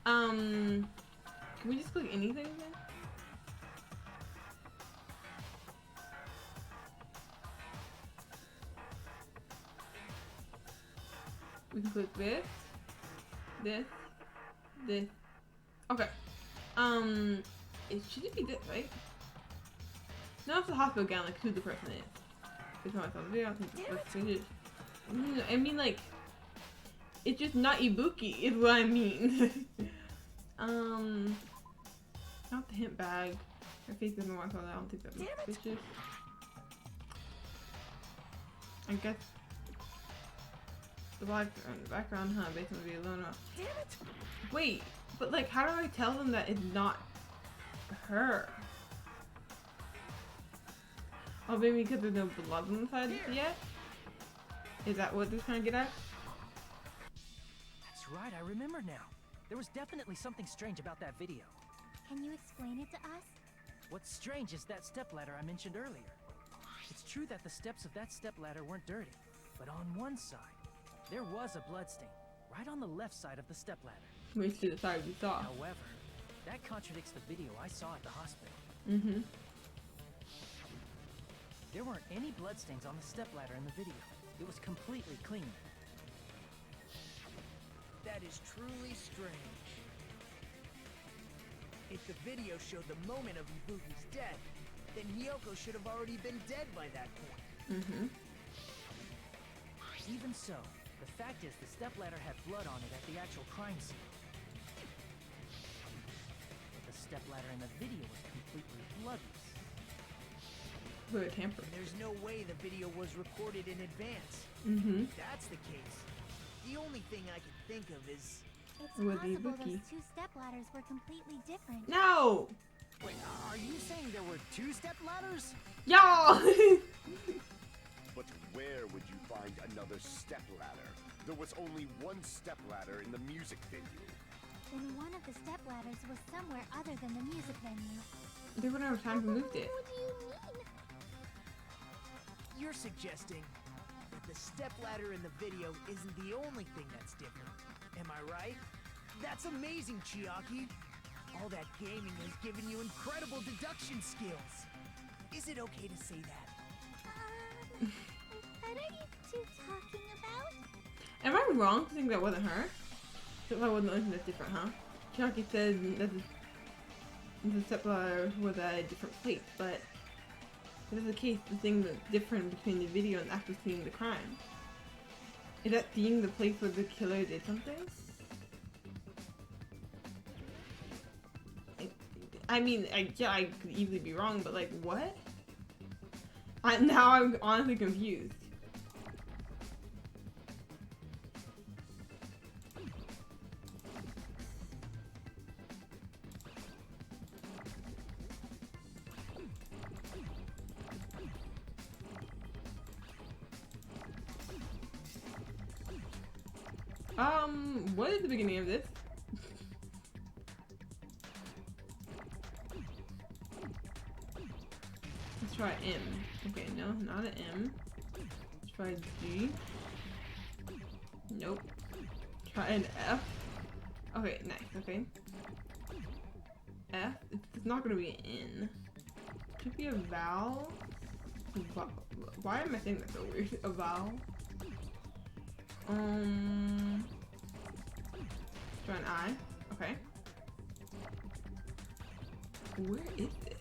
Can we just click anything then? We can click this, this. Okay. It should be this, right? Now it's the hospital gown, like who the person is. It's not something. I think the person is. I mean, like, it's just not Ibuki, is what I mean. Not the hint bag. Her face doesn't want to. I don't think that looks suspicious. I guess the black in the background, huh? Based on the alone. Damn it! Wait, but like, how do I tell them that it's not her? Oh, maybe because there's no blood on the side yet? Is that what they're trying to get at? That's right, I remember now. There was definitely something strange about that video. Can you explain it to us? What's strange is that stepladder I mentioned earlier. It's true that the steps of that stepladder weren't dirty, but on one side, there was a bloodstain, right on the left side of the stepladder. Which to the side we saw. However, that contradicts the video I saw at the hospital. Mm-hmm. There weren't any bloodstains on the stepladder in the video. It was completely clean. That is truly strange. If the video showed the moment of Ibuki's death, then Hiyoko should have already been dead by that point. Mm-hmm. Even so, the fact is the stepladder had blood on it at the actual crime scene. But the stepladder in the video was completely bloodless. We're tampered. There's no way the video was recorded in advance. Mm-hmm. If that's the case, the only thing I can think of is... It's With possible Ibuki. those two stepladders were completely different. No! Wait, are you saying there were 2 step ladders? Y'all! But where would you find another step ladder? There was only one step ladder in the music venue. Then one of the stepladders was somewhere other than the music venue. They wouldn't have time to move it. What do you mean? You're suggesting that the stepladder in the video isn't the only thing that's different. Am I right? That's amazing, Chiaki. All that gaming has given you incredible deduction skills. Is it okay to say that? What are you two talking about? Am I wrong to think that wasn't her? That wasn't the only thing that's different, huh? Chiaki said that the stepladder was at a different place, but if that's the case, the thing that's different between the video and actually seeing the crime. Is that seeing the place where the killer did something? I mean, yeah, I could easily be wrong, but like, what? Now I'm honestly confused. What is the beginning of this? Let's try M. Okay, no, not an M. Let's try G. Nope. Try an F. Okay, nice, okay. F. It's not gonna be an N. Could be a vowel. Why am I saying that so weird? A vowel. Try an I. Okay. Where is this?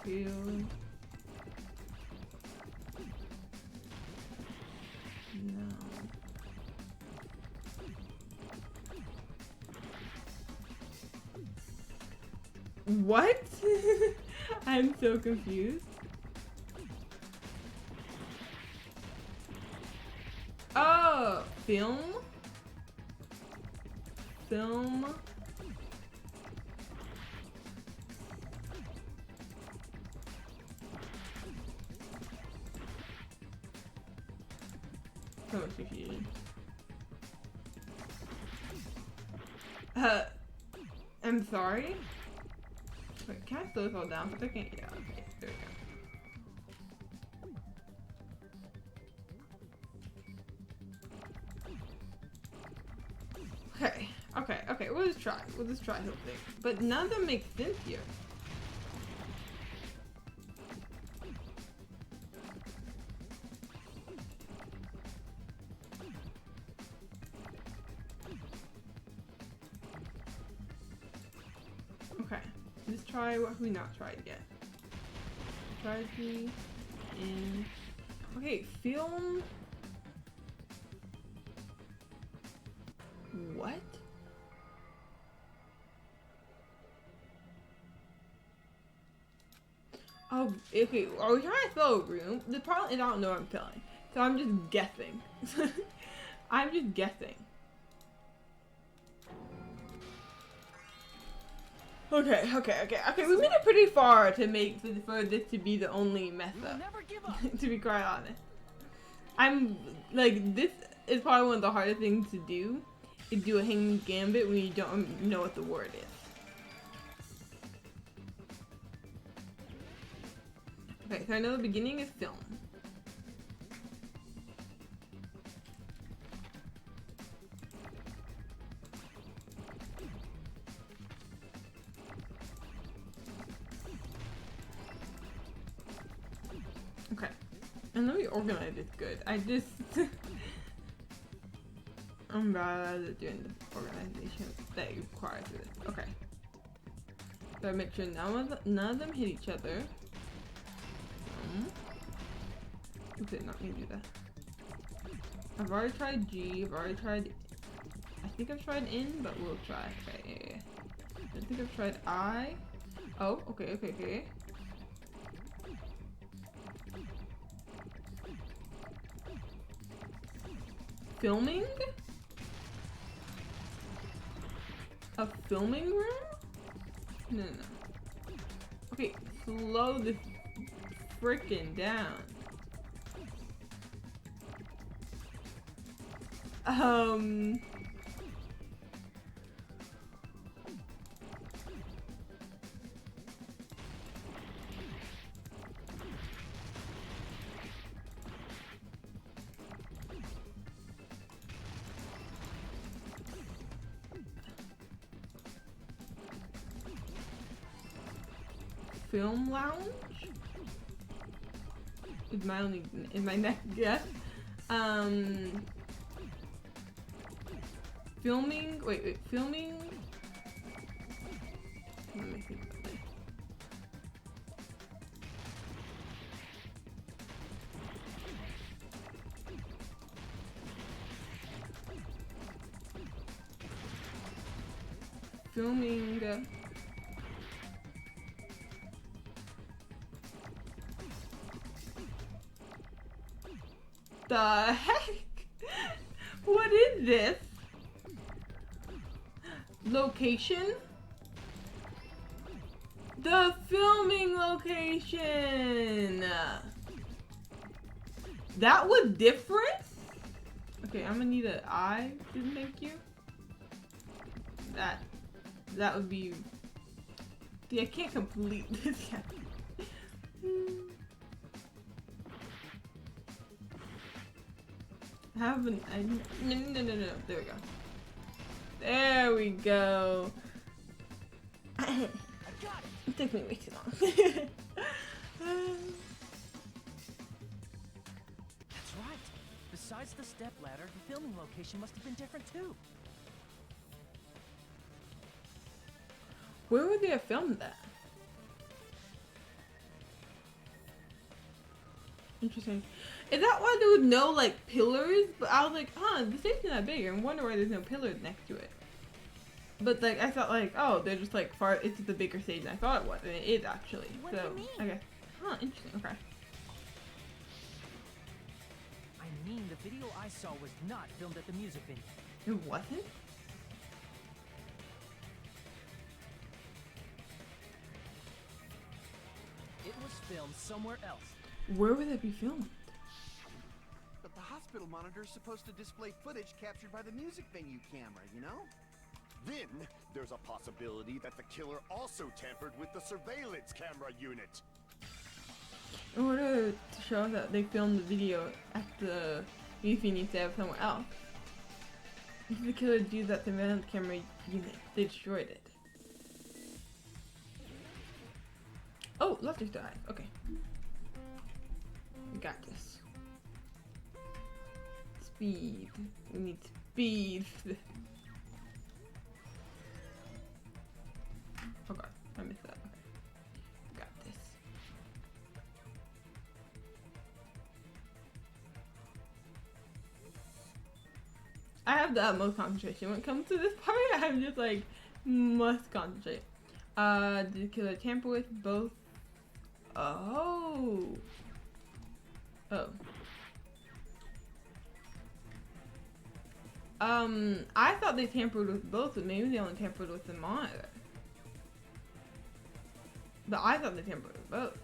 Feel. No. What? I'm so confused. film. Film. So much confusion. I'm sorry. Wait, can I slow this all down? Because I can't. Yeah, okay, there we go. Okay, we'll just try. We'll just try something. But none of them make sense here. Okay, let's try what we not tried yet. Try the in. Okay, film. What? Oh, okay. Are we trying to fill a room? The problem is I don't know what I'm filling, so I'm just guessing. I'm just guessing. Okay. We made it pretty far to make for this to be the only method. Never give up. To be quite honest, I'm like, this is probably one of the hardest things to do. Is do a hanging gambit when you don't know what the word is. Okay, so I know the beginning is film. Okay. And let me organize this good. I just I'm bad at doing the organization that you require for this. Okay. So I make sure none of them hit each other. Okay, not gonna do that. I've already tried G, I've already tried, I think I've tried N, but we'll try. Okay, I think I've tried I. Oh, okay. Filming? A filming room? No. Okay, slow this freaking down. Film lounge is my next guess. Filming. Wait. Filming. Let me think about this. Filming. The heck? What is this? Location? The filming location! That was different? Okay, I'm gonna need an eye to thank you. That would be... See, I can't complete this yet. No. There we go. There we go. It took me way too long. That's right. Besides the stepladder, the filming location must have been different too. Where would they have filmed that? Interesting. Is that why there was no like pillars? But I was like, the station's not big. I wonder why there's no pillars next to it. But like I thought like, oh, they're just like far. It's just a bigger stage than I thought it was, and it is actually. What so do you mean? I guess. Interesting. Okay. I mean, the video I saw was not filmed at the music venue. It wasn't? It was filmed somewhere else. Where would it be filmed? But the hospital monitor is supposed to display footage captured by the music venue camera, you know? Then, there's a possibility that the killer also tampered with the surveillance camera unit. In order to show that they filmed the video at the music instead of somewhere else, if the killer used that surveillance camera unit, they destroyed it. Oh, Luster died. Okay. We got this. Speed. We need speed. Oh god, I missed that. Okay. Got this. I have the utmost concentration when it comes to this part. I'm just like, must concentrate. Did the killer tamper with both? Oh. Oh. I thought they tampered with both, but maybe they only tampered with the monitor. But I thought they tampered with both.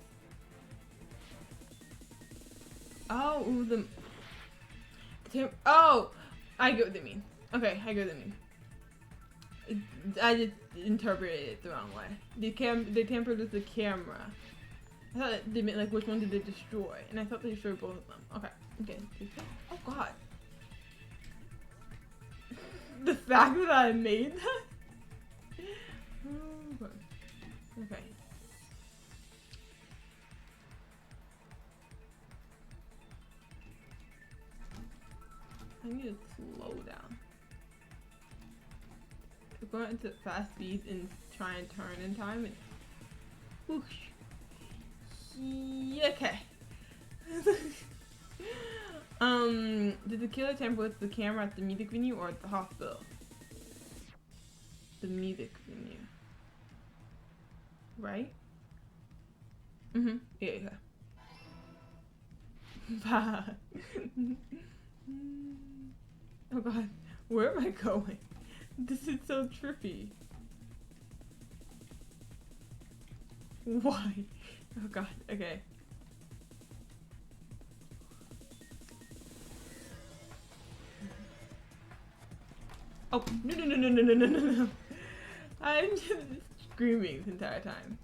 Oh, oh, I get what they mean. Okay, I get what they mean. I just interpreted it the wrong way. They tampered with the camera. I thought they meant like which one did they destroy, and I thought they destroyed both of them. Okay, okay. Oh god. The fact that I made that. Okay. I need to slow down. Going into fast speed and try and turn in time and whoosh. Yeah, okay. Did the killer tamper with the camera at the music venue or at the hospital? The music venue. Right? Mm-hmm. Yeah, yeah. Oh god, where am I going? This is so trippy. Why? Oh god, okay. Oh, no. I'm just screaming this entire time.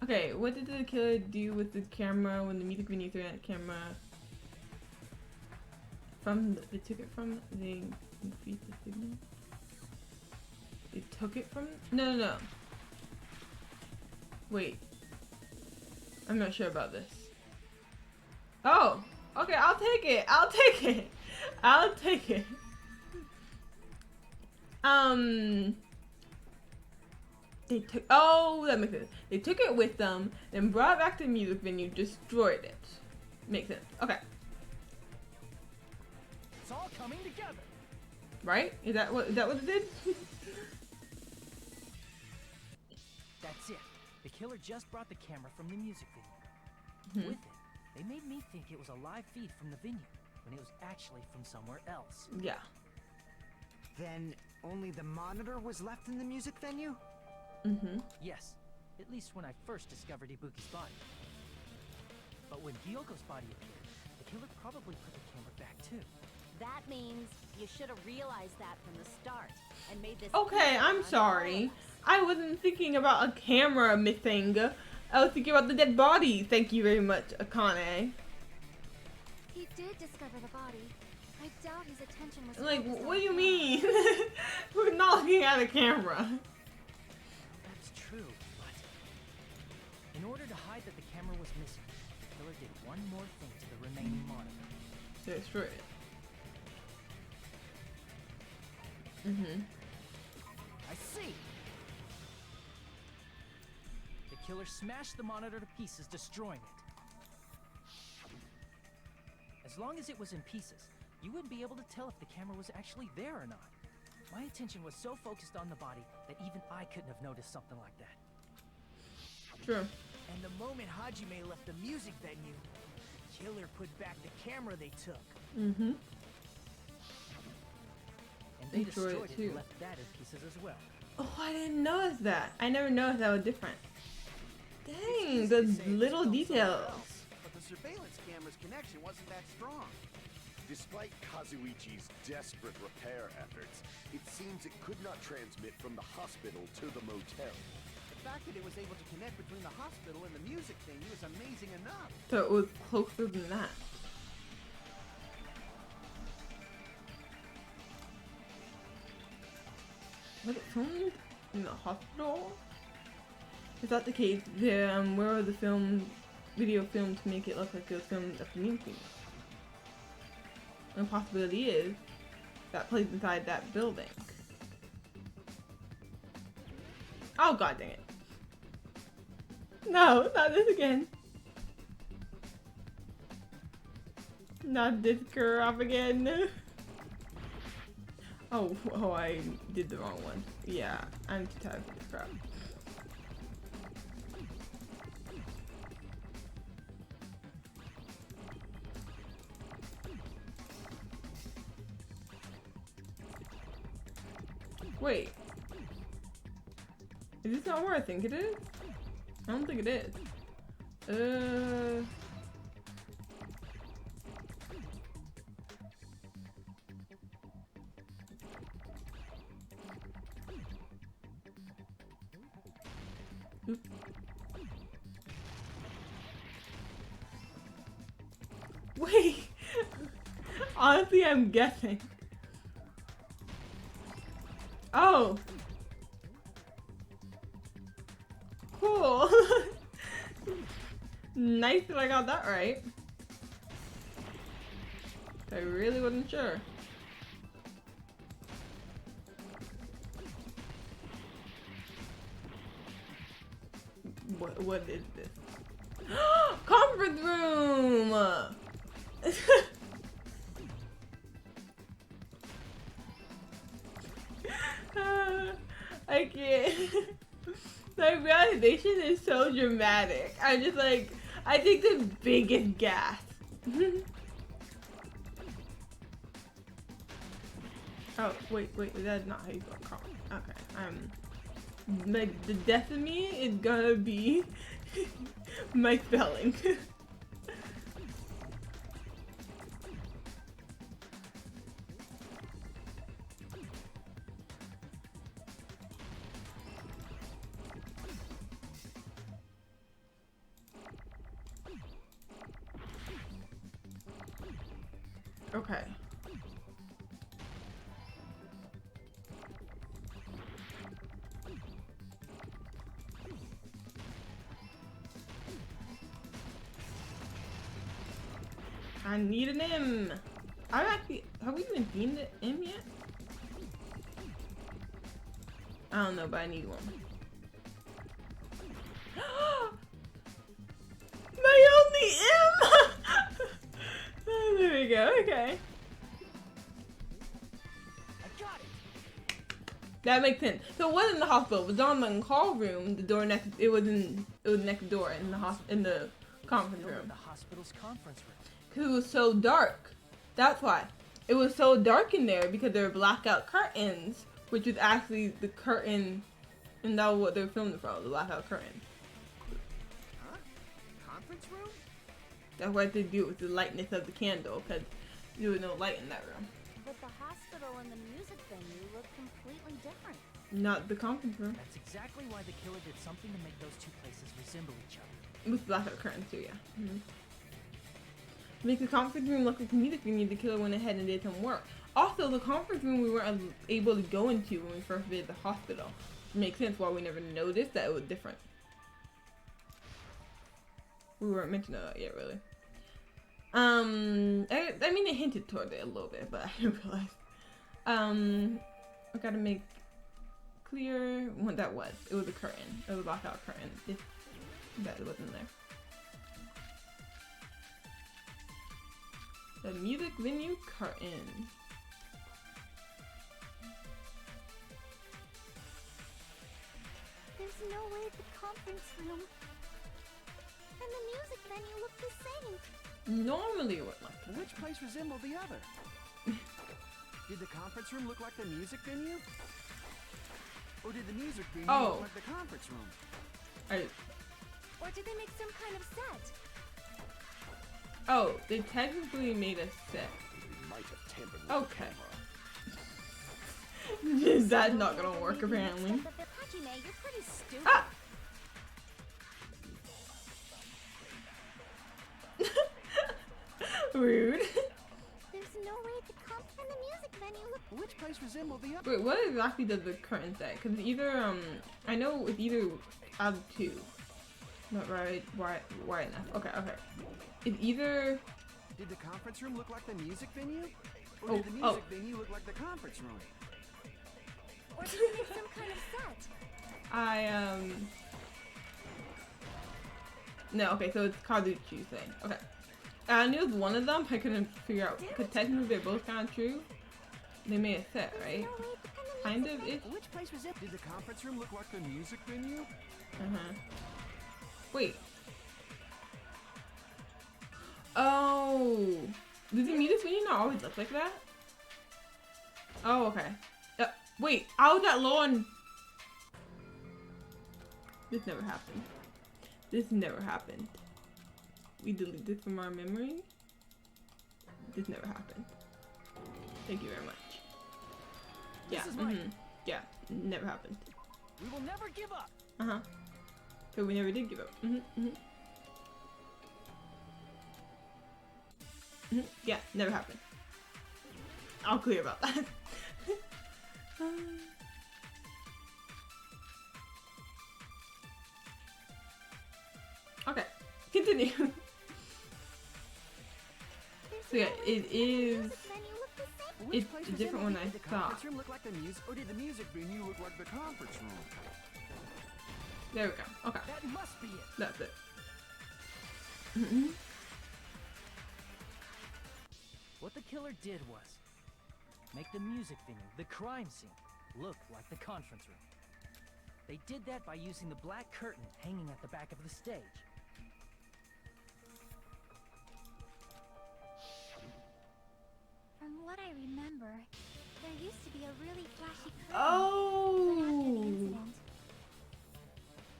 Okay, what did the killer do with the camera when the music venue threw that camera from they took it from they increased the signal? They took it from no. Wait. I'm not sure about this. Oh, okay, I'll take it. They took, oh, that makes sense. They took it with them, then brought it back to the music venue, destroyed it. Makes sense. Okay. It's all coming together. Right? Is that what it did? That's it. The killer just brought the camera from the music venue. With it, they made me think it was a live feed from the venue, when it was actually from somewhere else. Yeah. Then only the monitor was left in the music venue? Yes, at least when I first discovered Ibuki's body. But when Hyoko's body appeared, the killer probably put the camera back too. That means you should have realized that from the start and made this. Okay, I'm sorry. I wasn't thinking about a camera missing. I was thinking about the dead body. Thank you very much, Akane. He did discover the body. I doubt his attention was Like, focused on what do you the mean? camera. We're not looking at a camera. That's true, but in order to hide that the camera was missing, the killer did one more thing to the remaining monitor. Destroy it. I see! The killer smashed the monitor to pieces, destroying it. As long as it was in pieces, you wouldn't be able to tell if the camera was actually there or not. My attention was so focused on the body that even I couldn't have noticed something like that. True. And the moment Hajime left the music venue, the killer put back the camera they took. Mm-hmm. And they Destroyed destroyed it it too. and left that in pieces as well. Oh, I didn't notice that. I never noticed that was different. It's Dang, easy the to say it was little filmed somewhere details. else, but the surveillance camera's connection wasn't that strong. Despite Kazuichi's desperate repair efforts, it seems it could not transmit from the hospital to the motel. The fact that it was able to connect between the hospital and the music venue is amazing enough. So it was closer than that. Was it filmed in the hospital? Is that the case? Where was the video filmed to make it look like it was filmed at the community? And the possibility is that plays inside that building. Oh god dang it. No, not this again. Not this girl off again. Oh, I did the wrong one. Yeah, I'm too tired for this crap. Wait. Is this not where I think it is? I don't think it is. Oop. Wait. Honestly, I'm guessing. Oh. Cool. Nice that I got that right. I really wasn't sure. What is this? Conference room! I can't. My realization is so dramatic. I'm just like, I take the biggest gas. Oh, wait, that's not how you go. Okay, like, the death of me is gonna be my spelling. Okay. I need an M. Have we even seen the M yet? I don't know, but I need one. My only M! Oh, there we go, okay. I got it. That makes sense. So it wasn't in the hospital, it was on the call room, the door next, it was next door in the conference room. The hospital's conference room. Because it was so dark. That's why. It was so dark in there because there were blackout curtains, which was actually the curtain, and that was what they were filming from, the blackout curtain. Huh? Conference room? That's what they do with the lightness of the candle, because there was no light in that room. But the hospital and the music venue look completely different. Not the conference room. That's exactly why the killer did something to make those two places resemble each other. With blackout curtains too, yeah. Make the conference room look like a music venue. The killer went ahead and did some work. Also, the conference room we weren't able to go into when we first visited the hospital. It makes sense why we never noticed that it was different. We weren't mentioning that yet, really. I mean, they hinted toward it a little bit, but I didn't realize. I gotta make clear what that was. It was a curtain. It was a blackout curtain. If that wasn't there. The music venue curtain. There's no way the conference room and the music venue look the same. Normally it would like that. Which place resembled the other? Did the conference room look like the music venue? Or did the music venue look like the conference room? Or did they make some kind of set? Oh, they technically made a set. We might have tampered with Okay. the camera. Is that not gonna work apparently? Hajime, you're pretty stupid. Ah! Rude. There's no way the comp and the music venue look. Which place resembled the other? Wait, what exactly does the curtain say? Because either, I know it's either out of two. Not right, why enough. Okay. It's either... Did the conference room look like the music venue? Or Oh, did the music venue look like the conference room? Or did they make some kind of set? No, okay, so it's Kazuchi's thing. Okay. I knew it was one of them, I couldn't figure out. Because technically they're both kind of true. They made a set, right? Kind of ish. Which place was it? Did the conference room look like the music venue? Uh-huh. Wait. Oh. Does the music venue not always look like that? Oh, okay. Wait, how was that low on... This never happened. This never happened. We deleted this from our memory. This never happened. Thank you very much. Yeah, yeah, never happened. We will never give up. Uh-huh. So we never did give up. Yeah, never happened. I'll clear about that. Okay, continue. So yeah, it is. It's a different one I Did the thought. conference room look like the music, or did the music venue look like the conference room? There we go. Okay, That must be it. that's it. What the killer did was make the music venue, the crime scene, look like the conference room. They did that by using the black curtain hanging at the back of the stage. From what I remember, there used to be a really flashy curtain. Oh!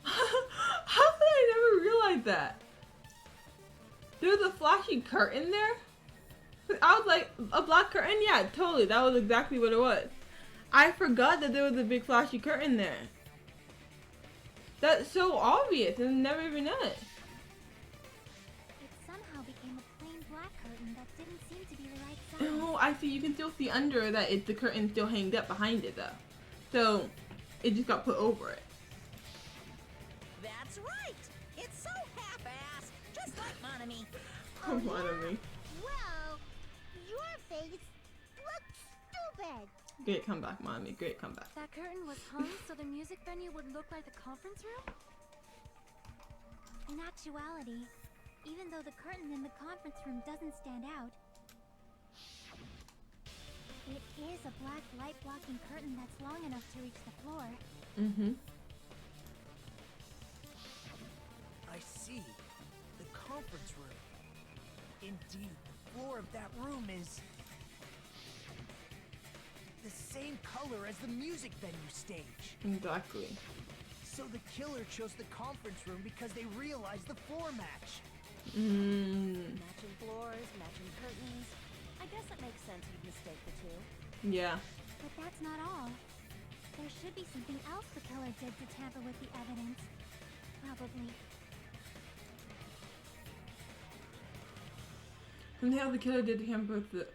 How did I never realize that? There was a flashy curtain there? I was like, a black curtain? Yeah, totally. That was exactly what it was. I forgot that there was a big flashy curtain there. That's so obvious and never even noticed. It somehow became a plain black curtain that didn't seem to be the right size. Oh, I see. You can still see under that it's the curtain still hanged up behind it though. So it just got put over it. That's right. It's so half-assed, just like Monami. Oh, Monami. Well, your face looks stupid. Great comeback, Monami. Great comeback. That curtain was hung so the music venue would look like the conference room? In actuality, even though the curtain in the conference room doesn't stand out, it is a black light-blocking curtain that's long enough to reach the floor. I see. The conference room. Indeed, the floor of that room is the same color as the music venue stage. Exactly. So the killer chose the conference room because they realized the floor match. Matching floors, matching curtains. I guess it makes sense you'd mistake the two. Yeah. But that's not all. There should be something else the killer did to tamper with the evidence. Probably. Something else the killer did to him with the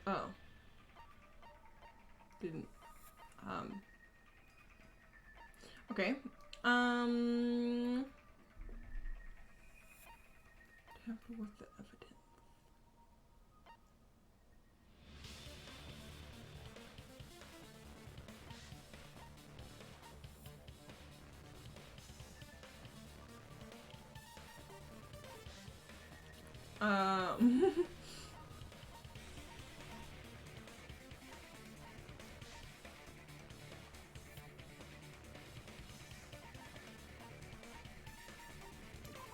didn't okay. Tamper with the evidence.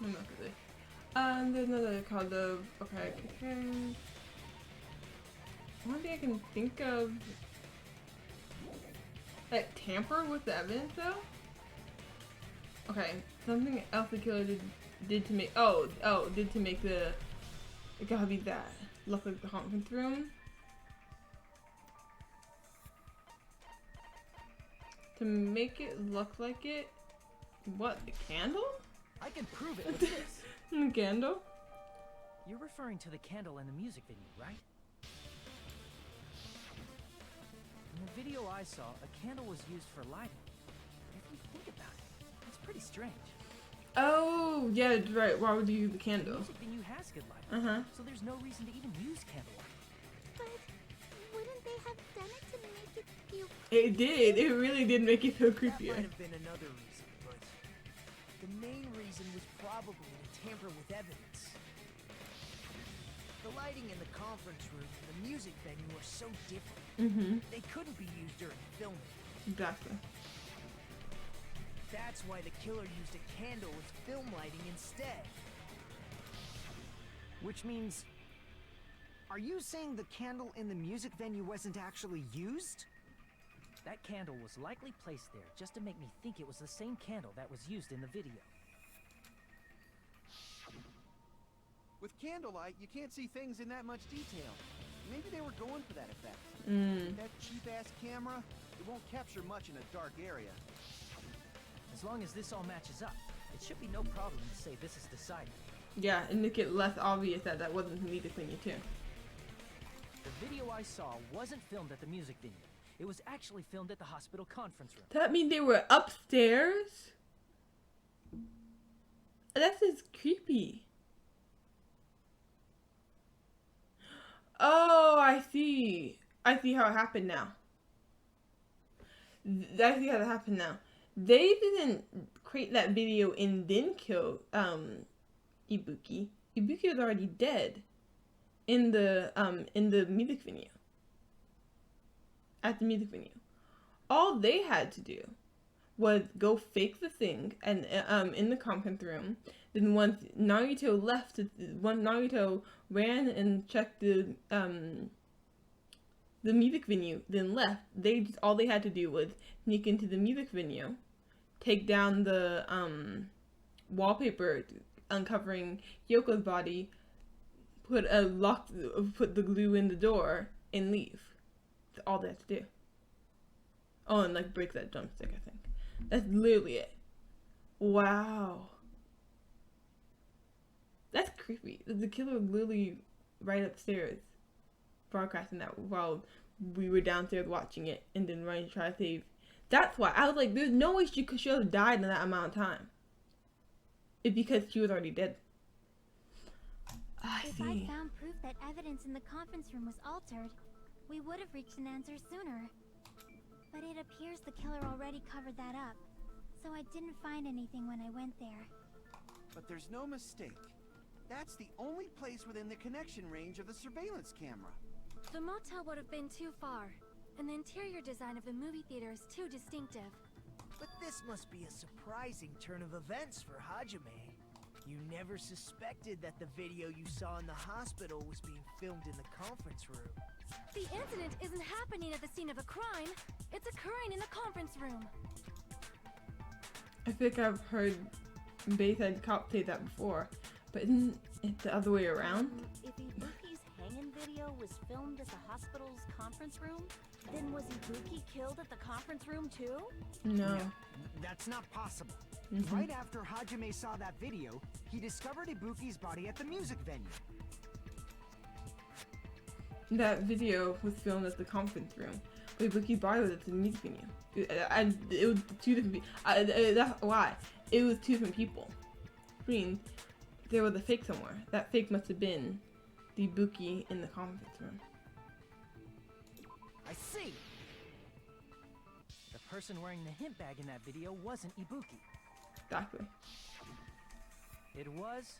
I'm not good. there's another called the, okay. One thing I can think of that tampered with the evidence though? Okay, something else the killer did to make, did to make the, it gotta be that. Look like the conference room. To make it look like it, what, the candle? I can prove it with this. The candle? You're referring to the candle in the music video, right? In the video I saw, a candle was used for lighting. If you think about it, it's pretty strange. Oh, yeah, right. Why would you use the The candle? music venue has good lighting, so there's no reason to even use candlelight. But wouldn't they have done it to make it feel... It did. It really did make it feel That creepier. might have been another reason, but the main reason was probably to tamper with evidence. The lighting in the conference room and the music venue are so different. They couldn't be used during filming. Exactly. That's why the killer used a candle as film lighting instead. Which means... Are you saying the candle in the music venue wasn't actually used? That candle was likely placed there just to make me think it was the same candle that was used in the video. With candlelight, you can't see things in that much detail. Maybe they were going for that effect. That cheap-ass camera, it won't capture much in a dark area. As long as this all matches up, it should be no problem to say this is decided. Yeah, and make it less obvious that that wasn't the music venue too. The video I saw wasn't filmed at the music venue. It was actually filmed at the hospital conference room. Does that mean they were upstairs? That's just creepy. Oh, I see. I see how it happened now. I see how it happened now. They didn't create that video and then kill Ibuki. Ibuki was already dead in the music venue. At the music venue. All they had to do was go fake the thing and in the conference room. Then once Naruto left, when Naruto ran and checked the music venue, then left. All they had to do was sneak into the music venue, take down the wallpaper uncovering Yoko's body, put the glue in the door, and leave. That's all they had to do. Oh, and like break that drumstick, I think. That's literally it. Wow. That's creepy. The killer was literally right upstairs broadcasting that while we were downstairs watching it and then running to try to save. That's why. I was like, there's no way she should have died in that amount of time. It's because she was already dead. If I found proof that evidence in the conference room was altered, we would have reached an answer sooner. But it appears the killer already covered that up, so I didn't find anything when I went there. But there's no mistake. That's the only place within the connection range of the surveillance camera. The motel would have been too far, and the interior design of the movie theater is too distinctive. But this must be a surprising turn of events for Hajime. You never suspected that the video you saw in the hospital was being filmed in the conference room. The incident isn't happening at the scene of a crime. It's occurring in the conference room. I think I've heard Bayside Cop say that before, but isn't it the other way around? If Ibuki's hanging video was filmed at the hospital's conference room, then was Ibuki killed at the conference room too? No. That's not possible. Right after Hajime saw that video, he discovered Ibuki's body at the music venue. That video was filmed at the conference room, but Ibuki's body was at the music venue. It was two different people. That's why. It was two different people. I mean, there was a fake somewhere. That fake must have been the Ibuki in the conference room. I see! The person wearing the hint bag in that video wasn't Ibuki. Exactly. It was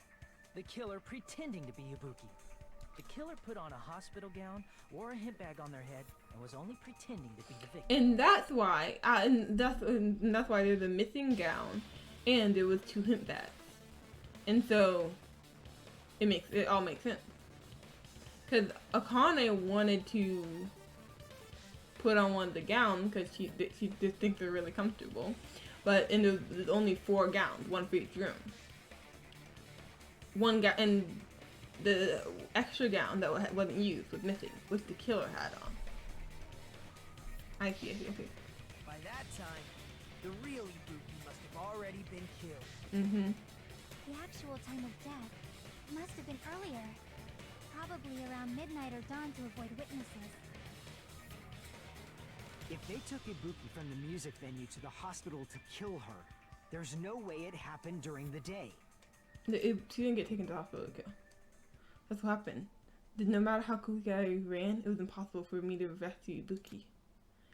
the killer pretending to be Ibuki. The killer put on a hospital gown, wore a hint bag on their head, and was only pretending to be the victim. And that's why, that's why there's a missing gown, and there was two hint bags. And so, it all makes sense. Because Akane wanted to put on one of the gowns because she just thinks they're really comfortable. But there's only 4 gowns, one for each room. One gown, and the extra gown that wasn't used was missing, which the killer had on. I see. By that time, the real Ibuki must have already been killed. Mm-hmm. The actual time of death must have been earlier. Probably around midnight or dawn to avoid witnesses. If they took Ibuki from the music venue to the hospital to kill her, there's no way it happened during the day. She didn't get taken to the hospital to kill. That's what happened. No matter how quickly I ran, it was impossible for me to rescue Ibuki.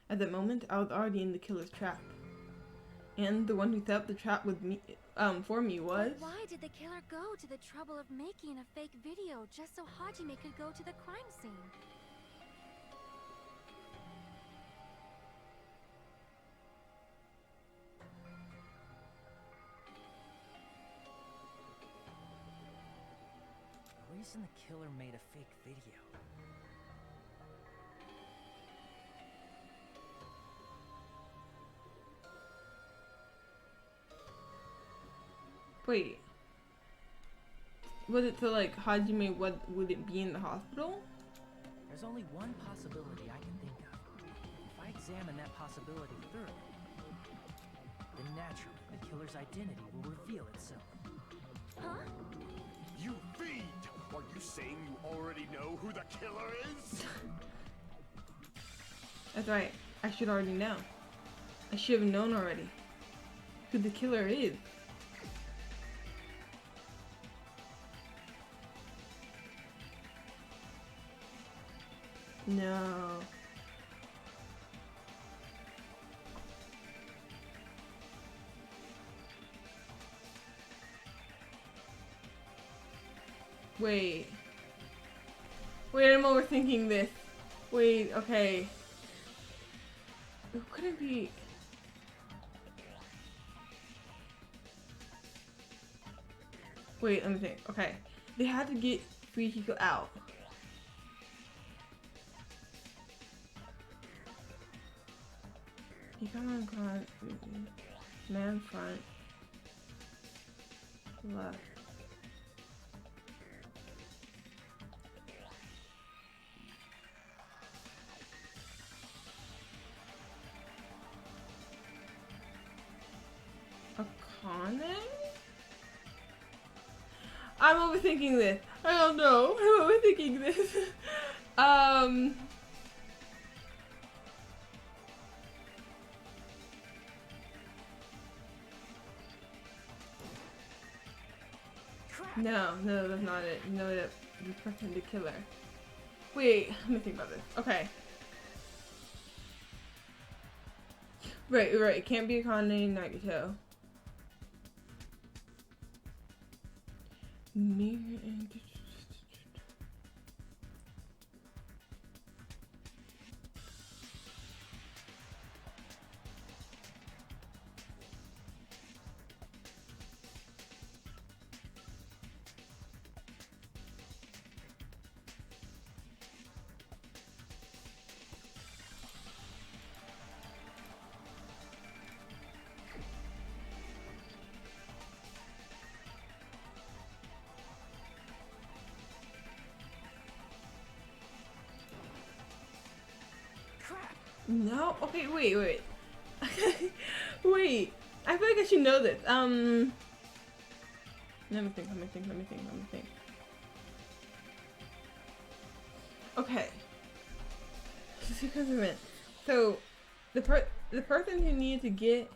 At that moment, I was already in the killer's trap. And the one who set up the trap with me, for me was... But why did the killer go to the trouble of making a fake video just so Hajime could go to the crime scene? The reason the killer made a fake video. Wait. Was it to like Hajime, would it be in the hospital? There's only one possibility I can think of. If I examine that possibility thoroughly, then naturally the killer's identity will reveal itself. Huh? You fiend! Are you saying you already know who the killer is? That's right. I should already know. I should have known already who the killer is. No. Wait, I'm overthinking this. Wait, okay. Who could it be? Wait, let me think. Okay. They had to get Fujiko out. He got on front, man front, left. Akane? I'm overthinking this. I don't know. I'm overthinking this. No, that's not it. No, that this person the killer. Wait, let me think about this. Okay. Right. It can't be Akane Nagito. No? Okay, wait. Wait. I feel like I should know this. Let me think. Okay. Just because of it. So, the person who needed to get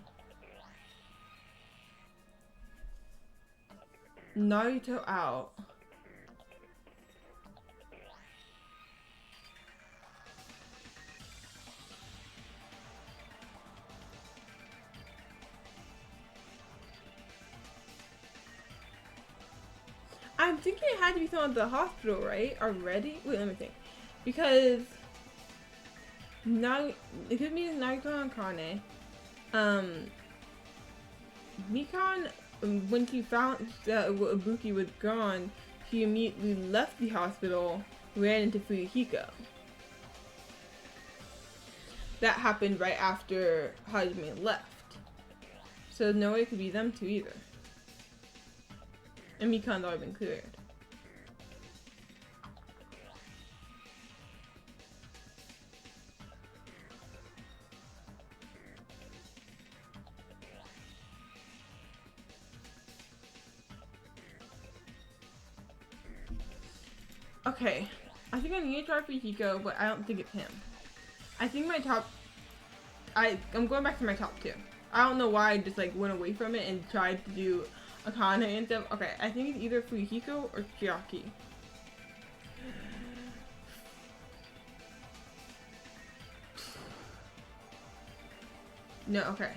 Naruto out I'm thinking it had to be someone at the hospital, right? Already? Wait, let me think. Because now it could be Naruto and Akane. Mikan, when she found that Ibuki was gone, she immediately left the hospital, ran into Fuyuhiko. That happened right after Hajime left. So no way it could be them two either. And Mikan's already been cleared. Okay, I think I need to try Fuyuhiko, but I don't think it's him. I think my top... I'm going back to my top 2. I don't know why I just like went away from it and tried to do Akane and stuff. Okay, I think it's either Fuyuhiko or Chiaki. No, okay.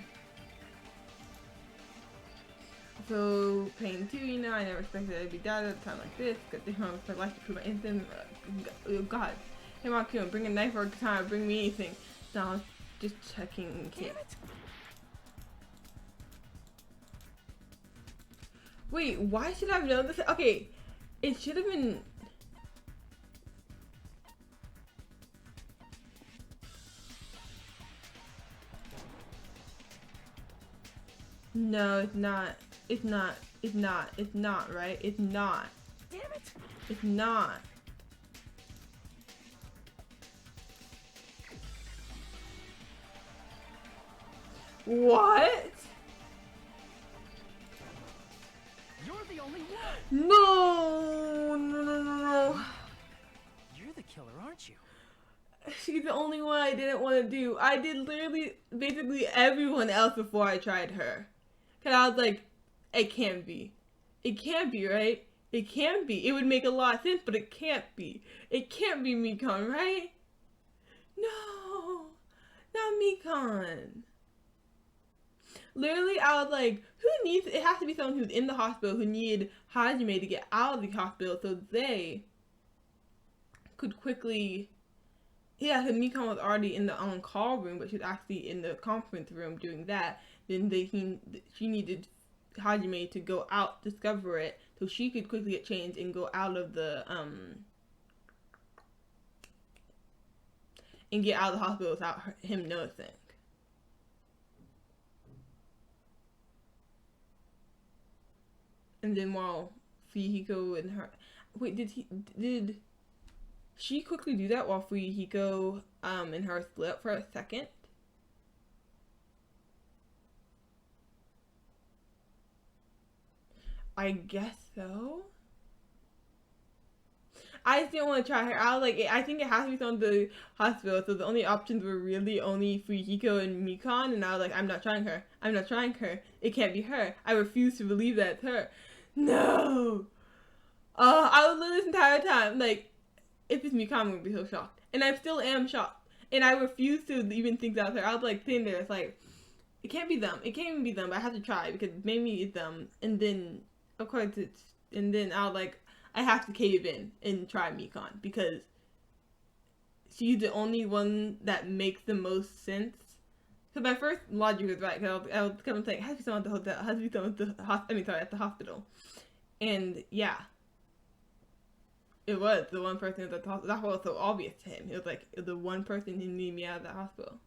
So, Pain 2, you know, I never expected it to be dad at a time like this. Good thing I was my life to prove my instant. Oh god. Hey, Makun, bring a knife or a katana, bring me anything. No, just checking in case. Wait, why should I have known this? Okay, it should have been... No, it's not. It's not. It's not. It's not, right? It's not. Damn it! It's not. What? You're the only one! No! No. You're the killer, aren't you? She's the only one I didn't want to do. I did literally, basically everyone else before I tried her. Cause I was like, it can't be. It can't be, right? It can't be. It would make a lot of sense, but it can't be. It can't be Mikan, right? No! Not Mikan. Literally, I was like, who needs, it has to be someone who's in the hospital who needed Hajime to get out of the hospital so they could quickly, yeah, because Mikan was already in the on-call room, but she was actually in the conference room doing that. Then she needed Hajime to go out, discover it, so she could quickly get changed and go out of the, and get out of the hospital without him noticing. And then while Fuyuhiko and her... Wait, did she quickly do that while Fuyuhiko and her split up for a second? I guess so. I just didn't want to try her. I was like, I think it has to be someone at the hospital, so the only options were really only Fuyuhiko and Mikan, and I was like, I'm not trying her. I'm not trying her. It can't be her. I refuse to believe that it's her. No! I was literally this entire time, like, if it's Mikan, I'm gonna be so shocked. And I still am shocked. And I refuse to even think that was her. I was like, sitting there, it's like, it can't be them. It can't even be them, but I have to try, because maybe it's them. And then, of course, and then I was like, I have to cave in and try Mikan, because she's the only one that makes the most sense. Because my first logic was right, because I was kind of like, has to be someone at the hotel, has to be someone at the hospital. And yeah, it was the one person at the hospital. That was so obvious to him. It was like, it was the one person who needed me out of that hospital.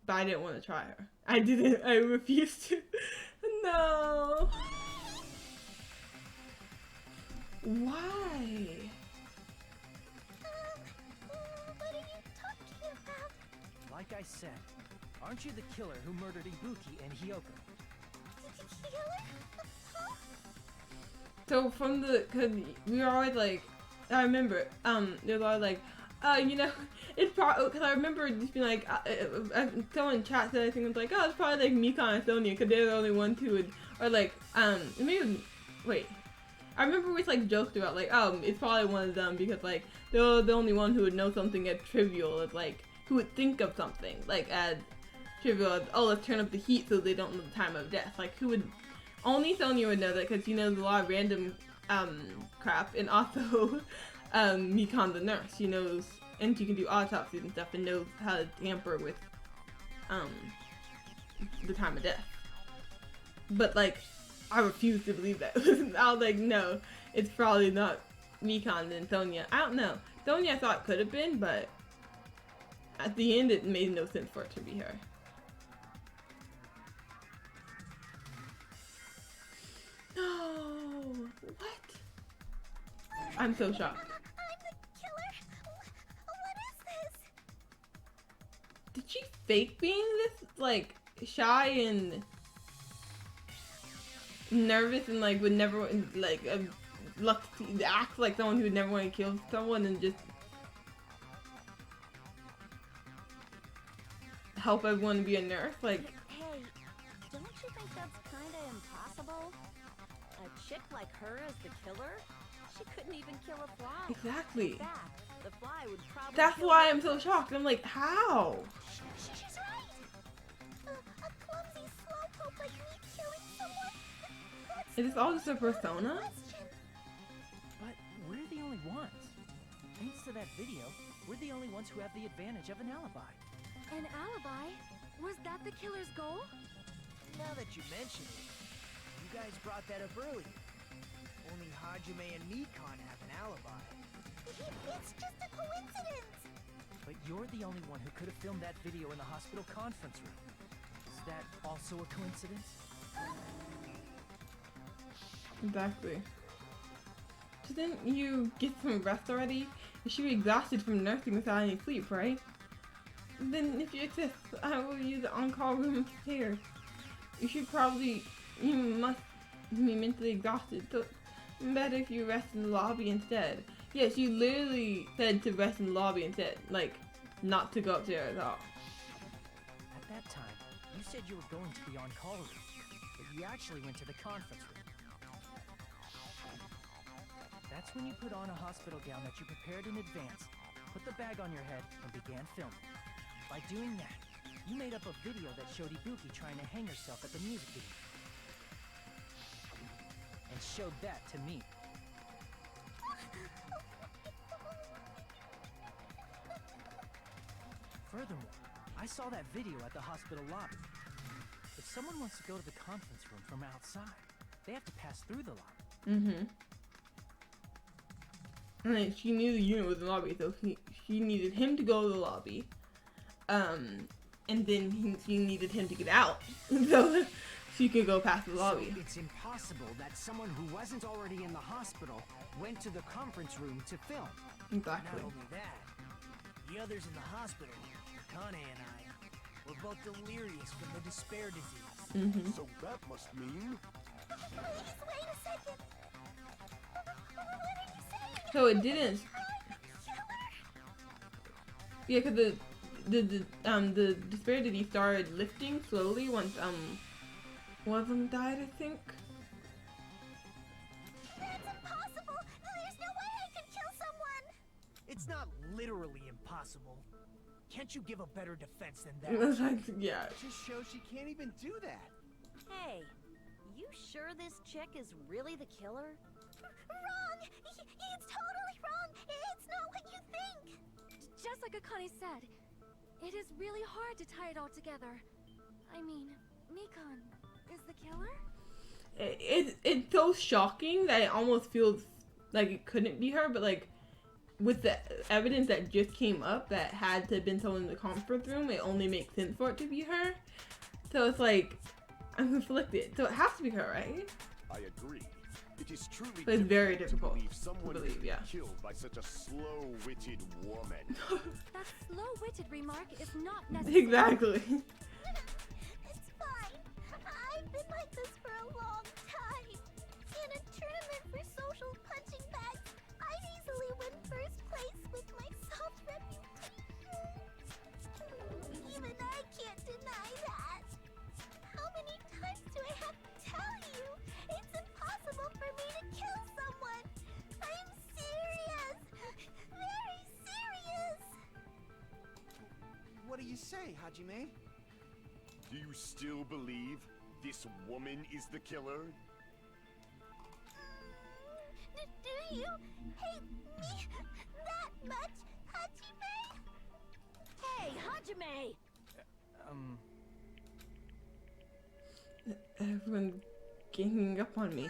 But I didn't want to try her. I didn't. I refused to. No. Why? What are you talking about? Like I said, aren't you the killer who murdered Ibuki and Hiyoko? Killer? Huh? So from the, cause we were always like, I remember, there was always like, you know, it's probably, cause I remember just being like, someone in chat said, I think it was like, oh, it's probably like Mikan and Sonia, cause they're the only ones who would, or like, maybe, wait, I remember we like joked about like, it's probably one of them because like, they're the only one who would know something as trivial as like, who would think of something, like as trivial as, oh, let's turn up the heat so they don't know the time of death, like who would, only Sonia would know that because she knows a lot of random, crap, and also, Mikan the nurse, she knows, and she can do autopsies and stuff and knows how to tamper with, the time of death. but like, I refuse to believe that. I was like, no, it's probably not Mikan and Sonya. I don't know. Sonya I thought could have been, but at the end it made no sense for it to be her. No! What? I'm so shocked. I'm the killer? What is this? Did she fake being this, like, shy and nervous and, like, would never, like, act like someone who would never want to kill someone and just help everyone be a nurse? Like, Hey, don't you think that's kinda impossible? A chick like her as the killer? She couldn't even kill a fly. exactly. In fact, the fly would probably That's kill why her I'm so too. shocked. I'm like, how? She's right. A clumsy slowpoke like me killing someone? That's Is this all just a persona? question. But we're the only ones. Thanks to that video, we're the only ones who have the advantage of an alibi. An alibi? Was that the killer's goal? Now that you mention it, you guys brought that up earlier. Only Hajime and Mikan have an alibi. It's just a coincidence. But you're the only one who could have filmed that video in the hospital conference room. Is that also a coincidence? Exactly. Didn't you get some rest already? You should be exhausted from nursing without any sleep, right? Then if you exist, I will use the on-call room here. You must be mentally exhausted, so better if you rest in the lobby instead. Yes, you literally said to rest in the lobby instead, like, not to go upstairs at all. At that time, you said you were going to the on-call room, but you actually went to the conference room. That's when you put on a hospital gown that you prepared in advance, put the bag on your head, and began filming. By doing that, you made up a video that showed Ibuki trying to hang herself at the music video. And showed that to me. Furthermore, I saw that video at the hospital lobby. If someone wants to go to the conference room from outside, they have to pass through the lobby. Mm-hmm. And then she knew the unit was in the lobby, so she needed him to go to the lobby. And then she needed him to get out, so she could go past the lobby. So it's impossible that someone who wasn't already in the hospital went to the conference room to film. Exactly. Not only that, the others in the hospital, Kane and I, were both delirious from the despair disease. Mm-hmm. So that must mean... Please, wait a second. What are you saying? So it didn't. Killer? Yeah, because the disparity started lifting slowly once one of them died, I think. That's impossible. There's no way I can kill someone. It's not literally impossible. Can't you give a better defense than It that? was like, yeah. It just shows she can't even do that. Hey, you sure this chick is really the killer? Wrong. It's totally wrong. It's not what you think. Just like Akane said, it is really hard to tie it all together. I mean, Mikan is the killer? It's so shocking that it almost feels like it couldn't be her, but like with the evidence that just came up that had to have been someone in the conference room, it only makes sense for it to be her. So it's like, I'm conflicted. So it has to be her, right? I agree. It is truly But it's very difficult difficult to believe someone to believe, could be yeah. killed by such a slow-witted woman. That slow-witted remark is not necessary. Exactly. It's fine. I've been like this for a long time. In a tournament for social punching bags, I'd easily win first place with my soft reputation. Even I can't deny that. How many times do I have to tell you? It's impossible for me to kill someone. I'm serious. Very serious. What do you say, Hajime? Do you still believe this woman is the killer? Do you hate me that much, Hajime? Hey, Hajime! everyone ganging up on me.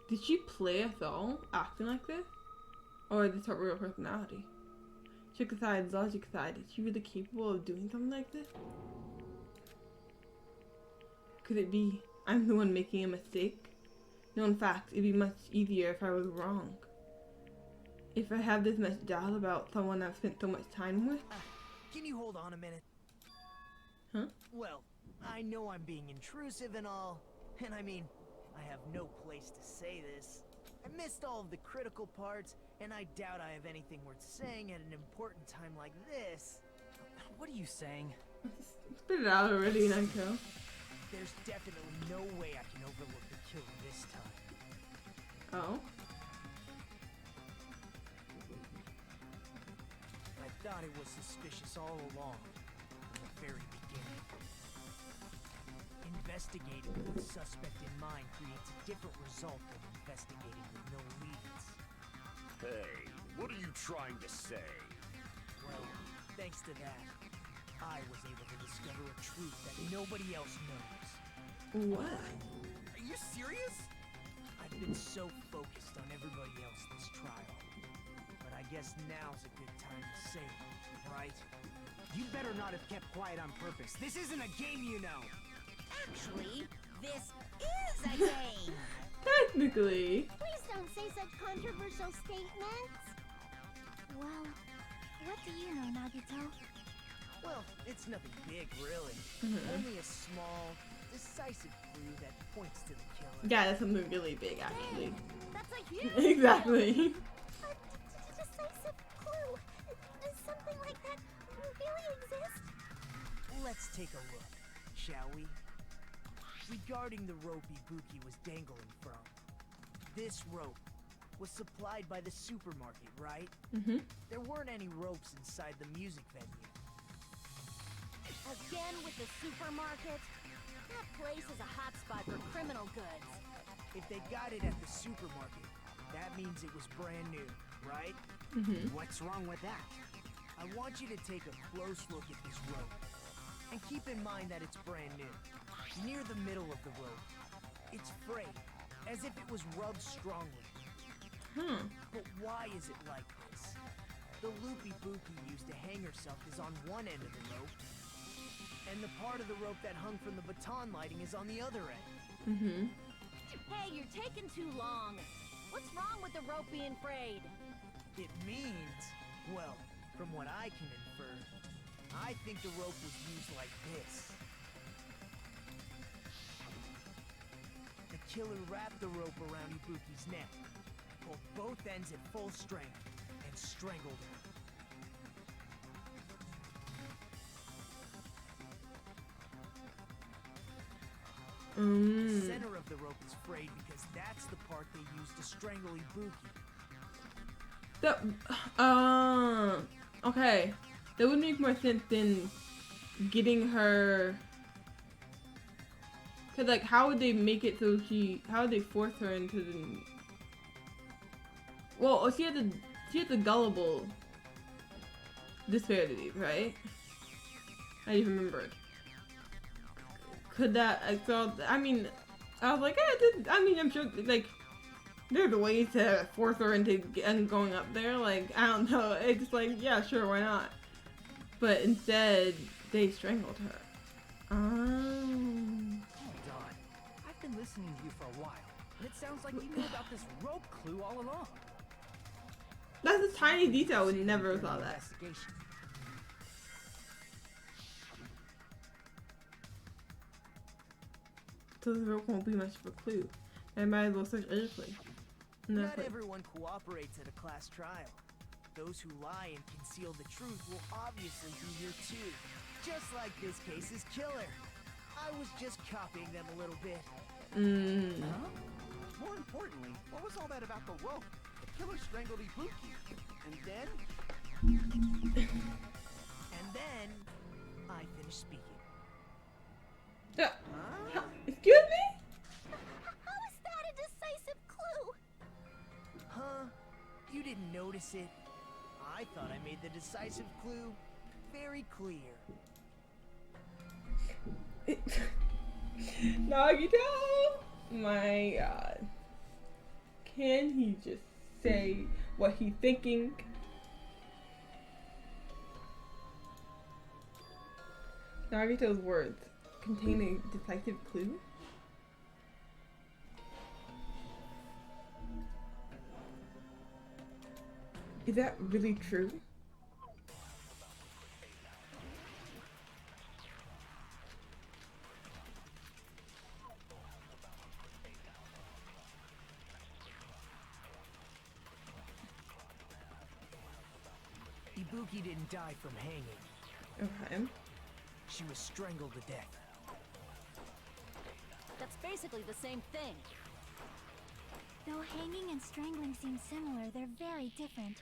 Did she play a song acting like this? Or is this her real personality? Trick aside, logic aside, is she really capable of doing something like this? Could it be I'm the one making a mistake? No, in fact, it'd be much easier if I was wrong. If I have this much doubt about someone I've spent so much time with. Can you hold on a minute? Huh? Well, I know I'm being intrusive and all, and I mean, I have no place to say this. I missed all of the critical parts, and I doubt I have anything worth saying at an important time like this. What are you saying? Spit it out already, Naito. There's definitely no way I can overlook the killer this time. Oh? I thought it was suspicious all along, from the very beginning. Investigating with a suspect in mind creates a different result than investigating with no leads. Hey, what are you trying to say? Well, thanks to that, I was able to discover a truth that nobody else knows. What? Are you serious? I've been so focused on everybody else this trial. But I guess now's a good time to say it, right? You better not have kept quiet on purpose. This isn't a game, you know. Actually, this is a game. Technically. Please don't say such controversial statements. Well, what do you know, Nagito? Well, it's nothing big, really. Only a small, decisive clue that points to the killer. Yeah, that's something really big, actually. That's a huge Exactly. A decisive clue. Does something like that really exist? Let's take a look, shall we? Regarding the rope Ibuki was dangling from. This rope was supplied by the supermarket, right? Mm-hmm. There weren't any ropes inside the music venue. Again with the supermarket? That place is a hotspot for criminal goods. If they got it at the supermarket, that means it was brand new, right? Mm-hmm. What's wrong with that? I want you to take a close look at this rope. And keep in mind that it's brand new. Near the middle of the rope, it's frayed, as if it was rubbed strongly. But why is it like this? The loop Ibuki used to hang herself is on one end of the rope, and the part of the rope that hung from the baton lighting is on the other end. Mm-hmm. Hey, you're taking too long. What's wrong with the rope being frayed? It means, well, from what I can infer, I think the rope was used like this. The killer wrapped the rope around Ibuki's neck, pulled both ends at full strength, and strangled her. The center of the rope is frayed because that's the part they used to strangle Ibuki. Okay. That would make more sense than getting her. Cause like, how would they make it so how would they force her into the? Well, she had the gullible disparities, right? I even remembered. Could that? So I mean, I was like, I'm sure like there's a way to force her into going up there. Like, I don't know. It's just like, yeah, sure, why not? But instead, they strangled her. Hold on. I've been listening to you for a while, and it sounds like you knew about this rope clue all along. That's a tiny detail. I would never have thought that. Investigation. So the rope won't be much of a clue. I might as well search other place. Not everyone cooperates at a class trial. Those who lie and conceal the truth will obviously be here too. Just like this case's killer. I was just copying them a little bit. More importantly, what was all that about the rope? The killer strangled Ibuki. And then? And then, I finished speaking. Excuse me? How is that a decisive clue? Huh? You didn't notice it? I thought I made the decisive clue very clear. Nagito! My god. Can he just say what he's thinking? Nagito's words contain a decisive clue? Is that really true? Ibuki didn't die from hanging. Okay. She was strangled to death. That's basically the same thing. Though hanging and strangling seem similar, they're very different.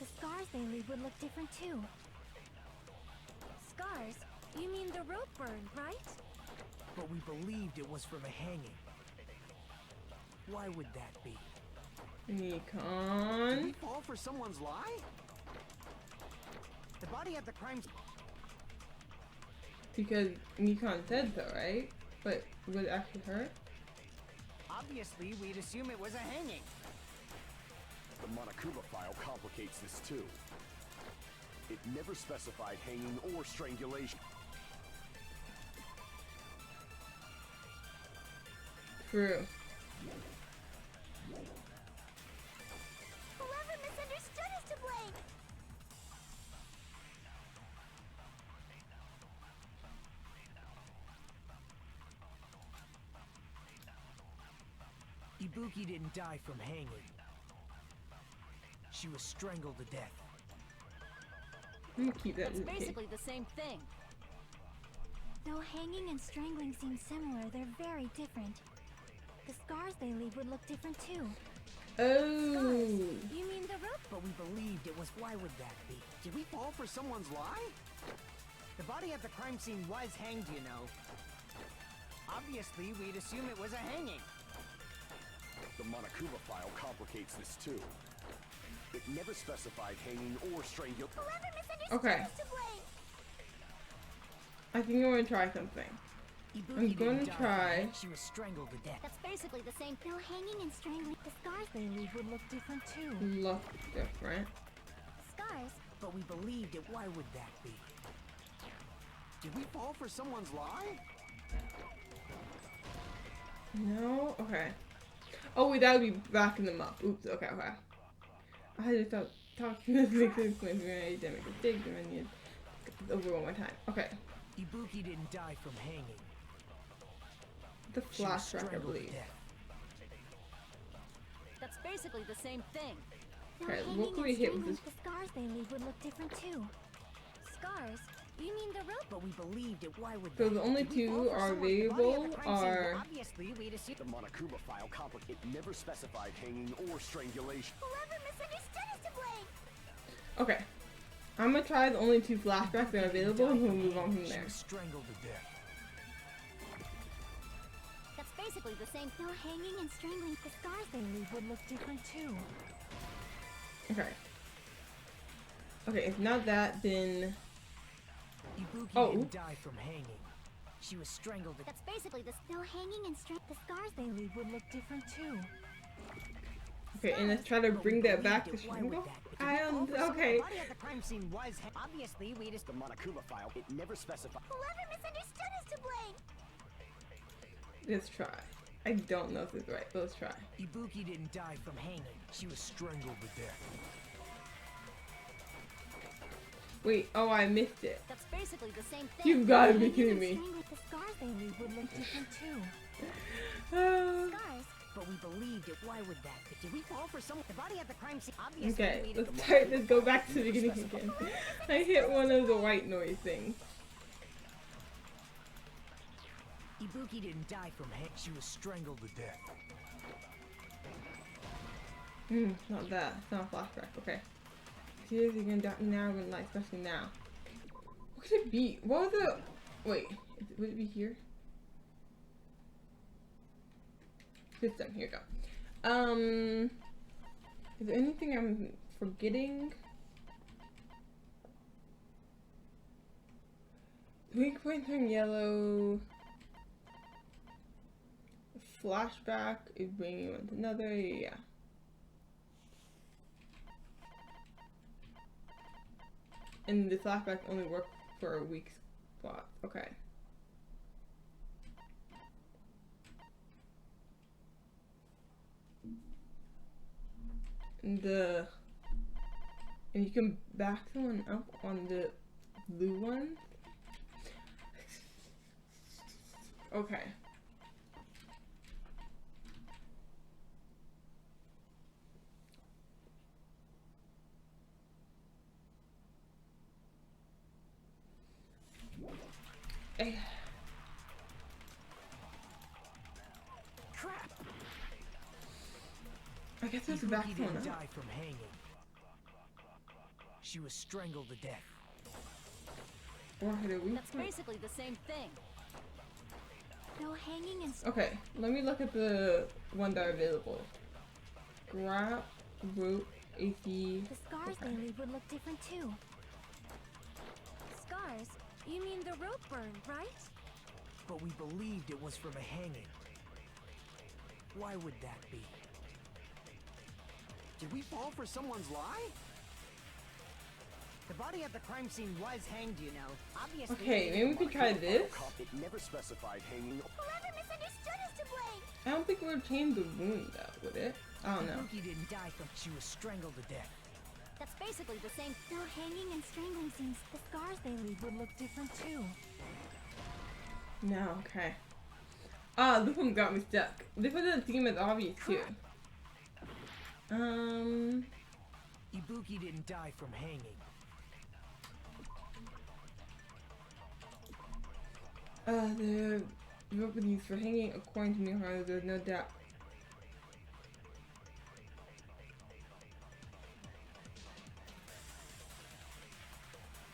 The scars they leave would look different too. Scars? You mean the rope burn, right? But we believed it was from a hanging. Why would that be? Did we Nikon. fall for someone's lie? The body at the crime scene. Because Nikon said so, right? But was it actually her? Obviously, we'd assume it was a hanging. The Monokuma file complicates this too. It never specified hanging or strangulation. True. Whoever misunderstood is to blame! Ibuki didn't die from hanging. She was strangled to death. I'm gonna keep that That's in the case. basically the same thing. Though hanging and strangling seem similar, they're very different. The scars they leave would look different too. Oh. You mean the rope? But we believed it was. Why would that be? Did we fall for someone's lie? The body at the crime scene was hanged, you know. Obviously, we'd assume it was a hanging. The Monokuma file complicates this too. It never specified hanging or strangulation. Whoever misunderstood Okay. is to blame! I think I'm gonna try something. Ibuki I'm gonna didn't die from try. hanging. She was strangled to death. That's basically the same thing. Though hanging and strangling, the scars they leave would look different too. Look different. Scars? But we believed it. Why would that be? Did we fall for someone's lie? No? Okay. Oh wait, that would be backing them up. Oops, okay, okay. I had to talk to this makes sense when I didn't make a mistake, and then you get this over one more time. Okay. Ibuki didn't die from hanging. The She was flashback, I strangled to believe. death. That's basically the same thing. Though Okay, hanging what can we and hit with strangling, this? the scars they leave would look different too. Scars? You mean the rope? But we believed it. Why would So that the be? only Did we fall two for are someone- the body at available the crime scene, are obviously, we'd assume. The Monokuma file complicates. It never specified hanging or strangulation. Whoever misunderstood is to blame! okay. I'm gonna try the only two flashbacks that are available, and we'll move on from She there. was strangled to death. That's basically the same. Though hanging and strangling, the scars they leave would look different too. Okay. Okay, if not that, then Ibuki Oh. didn't die from hanging. She was strangled to death. That's basically the. Though hanging and the scars they leave would look different too. okay, and let's try to But we bring that back to believed it. Why would Strangle. that be? I don't. Fall for someone- Okay. The body at the crime scene was obviously, we'd assume. The Monokuma file. It never specified. Whoever misunderstood is to blame! Let's try. I don't know if this is right, but let's try. Ibuki didn't die from hanging. She was strangled to death. Wait, oh, I missed it. That's basically the same thing. You've gotta be Hanging kidding and me. strangling, the scars they leave would look different too. Scars? But we believed it. Why would that be? Did we fall for someone? The body at the crime scene. Obviously, Okay, we'd let's assume. start. Let's go back to the beginning again. I hit one of the white noise things. Ibuki didn't die from hanging. She was strangled to death. Not that. It's not a flashback. Okay. Seriously, gonna die now, gonna lie, especially now. What could it be? What was the? Wait, would it be here? System. Here we go. Is there anything I'm forgetting? Weak point turn yellow. Flashback is bringing one to another. Yeah. And the flashback only works for a weak spot. Okay. And you can back someone up on the blue one. Okay. Crap! I guess there's a back Ibuki one didn't up. die from hanging. She was strangled to death. Or hit a weak That's point. basically the same thing. No hanging and Okay, let me look at the ones that are available. Grab, rope, AC. the scars they leave would look different too. Scars? You mean the rope burn, right? But we believed it was from a hanging. Why would that be? Did we fall for someone's lie? The body at the crime scene was hanged, you know. Obviously. Okay, maybe we could try this. It never specified hanging. Whoever misunderstood is to blame. I don't think it would change the wound though, would it? I don't know. Ibuki didn't die from. She was strangled to death. That's basically the same. No hanging and strangling scenes. The scars they leave would look different too. No, okay. Ah, this one got me stuck. This one doesn't seem as obvious too. Ibuki didn't die from hanging. The rope was used for hanging, according to Mihara, there's no doubt.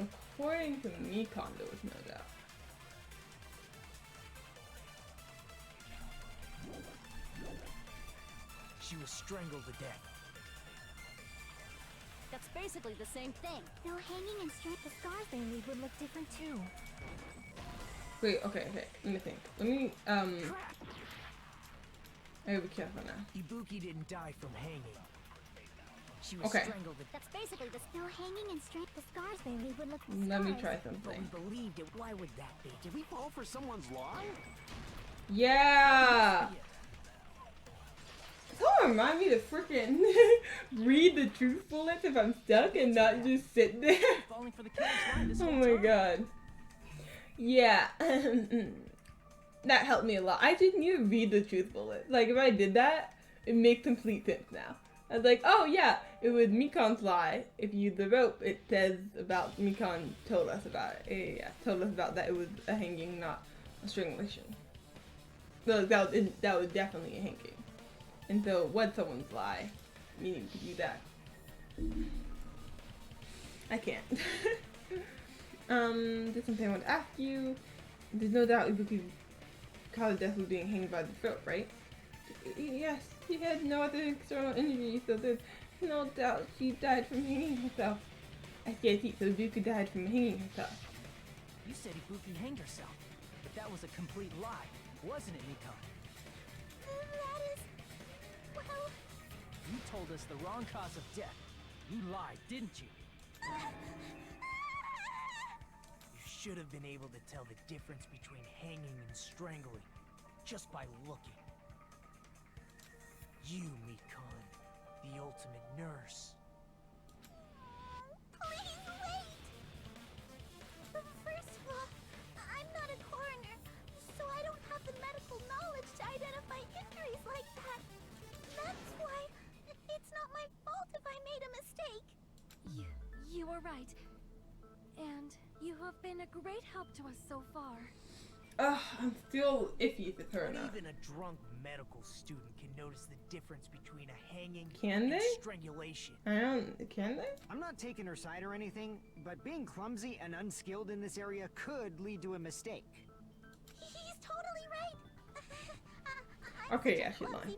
According to Nikon, there was no doubt. She was strangled to death. That's basically the same thing. No hanging and the scars they leave would look different too. Wait, okay, let me think. Let me, Crap! I gotta be careful now. Ibuki didn't die from hanging. She was Okay. strangled to death. That's basically no hanging and the scars they leave would look Let me try But something. we believed it. Why would that be? Did we fall for someone's lie? Yeah! Someone remind me to freaking read the truth bullets if I'm stuck and not just sit there. Falling for the killer's line this Oh whole my time. god. Yeah. That helped me a lot. I didn't need to read the truth bullet. Like, if I did that, it makes complete sense now. I was like, oh yeah, it was Mikon's lie. If you use the rope, it says about Mikon told us about it. Yeah, told us about that it was a hanging, not a strangulation. So that was definitely a hanging. And so, what someone's lie, meaning to do that. I can't. There's something I want to ask you. There's no doubt Ibuki's cause of death was being hanged by the throat, right? Yes, she had no other external injury, so there's no doubt she died from hanging herself. I see, so Ibuki died from hanging herself. You said Ibuki hanged herself, but that was a complete lie, wasn't it, Nikon? That is... well... You told us the wrong cause of death. You lied, didn't you? You should have been able to tell the difference between hanging and strangling just by looking. You, Mikon, the ultimate nurse. Please wait! First of all, I'm not a coroner, so I don't have the medical knowledge to identify injuries like that. That's why it's not my fault if I made a mistake. You were right. And you have been a great help to us so far. Ugh, I'm still iffy if it's her or But not. even a drunk medical student can notice the difference between a hanging Can and they? strangulation. Can they? I'm not taking her side or anything, but being clumsy and unskilled in this area could lead to a mistake. He's totally right. Okay, yeah, she's lying.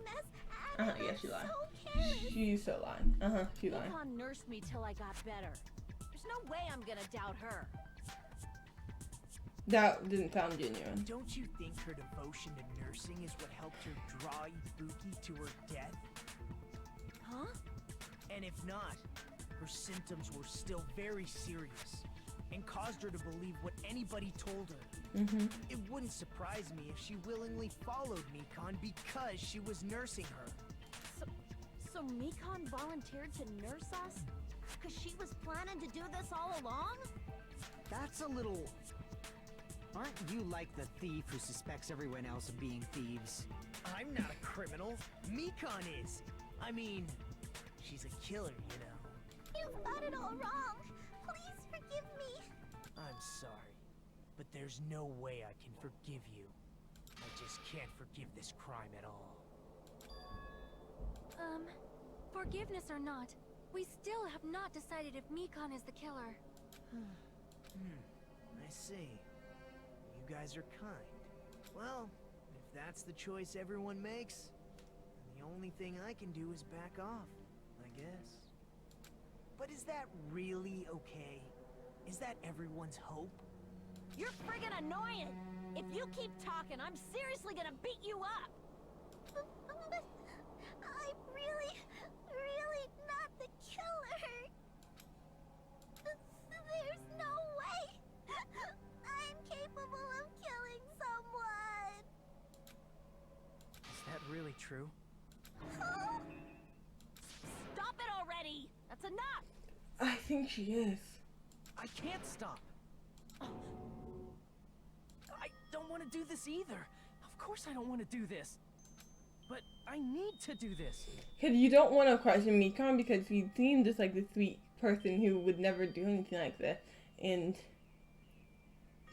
Yeah, she's lying. She's so lying. She's lying. Nikon nursed me till I got better. There's no way I'm gonna doubt her. That didn't sound genuine. Don't you think her devotion to nursing is what helped her draw Ibuki to her death? Huh? And if not, her symptoms were still very serious and caused her to believe what anybody told her. It wouldn't surprise me if she willingly followed Mikan because she was nursing her. So Mikan volunteered to nurse us? Because she was planning to do this all along? That's a little... Aren't you like the thief who suspects everyone else of being thieves? I'm not a criminal. Mikan is. I mean, she's a killer, you know. You've got it all wrong. Please forgive me. I'm sorry, but there's no way I can forgive you. I just can't forgive this crime at all. Forgiveness or not, we still have not decided if Mikan is the killer. I see. You guys are kind. Well, if that's the choice everyone makes, then the only thing I can do is back off, I guess. But is that really okay? Is that everyone's hope? You're friggin' annoying! If you keep talking, I'm seriously gonna beat you up! But I'm really not the killer. There's no way I'm capable of killing someone. Is that really true? Stop it already! That's enough! I think she is. I can't stop. I don't want to do this either. Of course I don't want to do this. But I need to do this. Because you don't want to question Mikan because he seemed just like the sweet person who would never do anything like this. And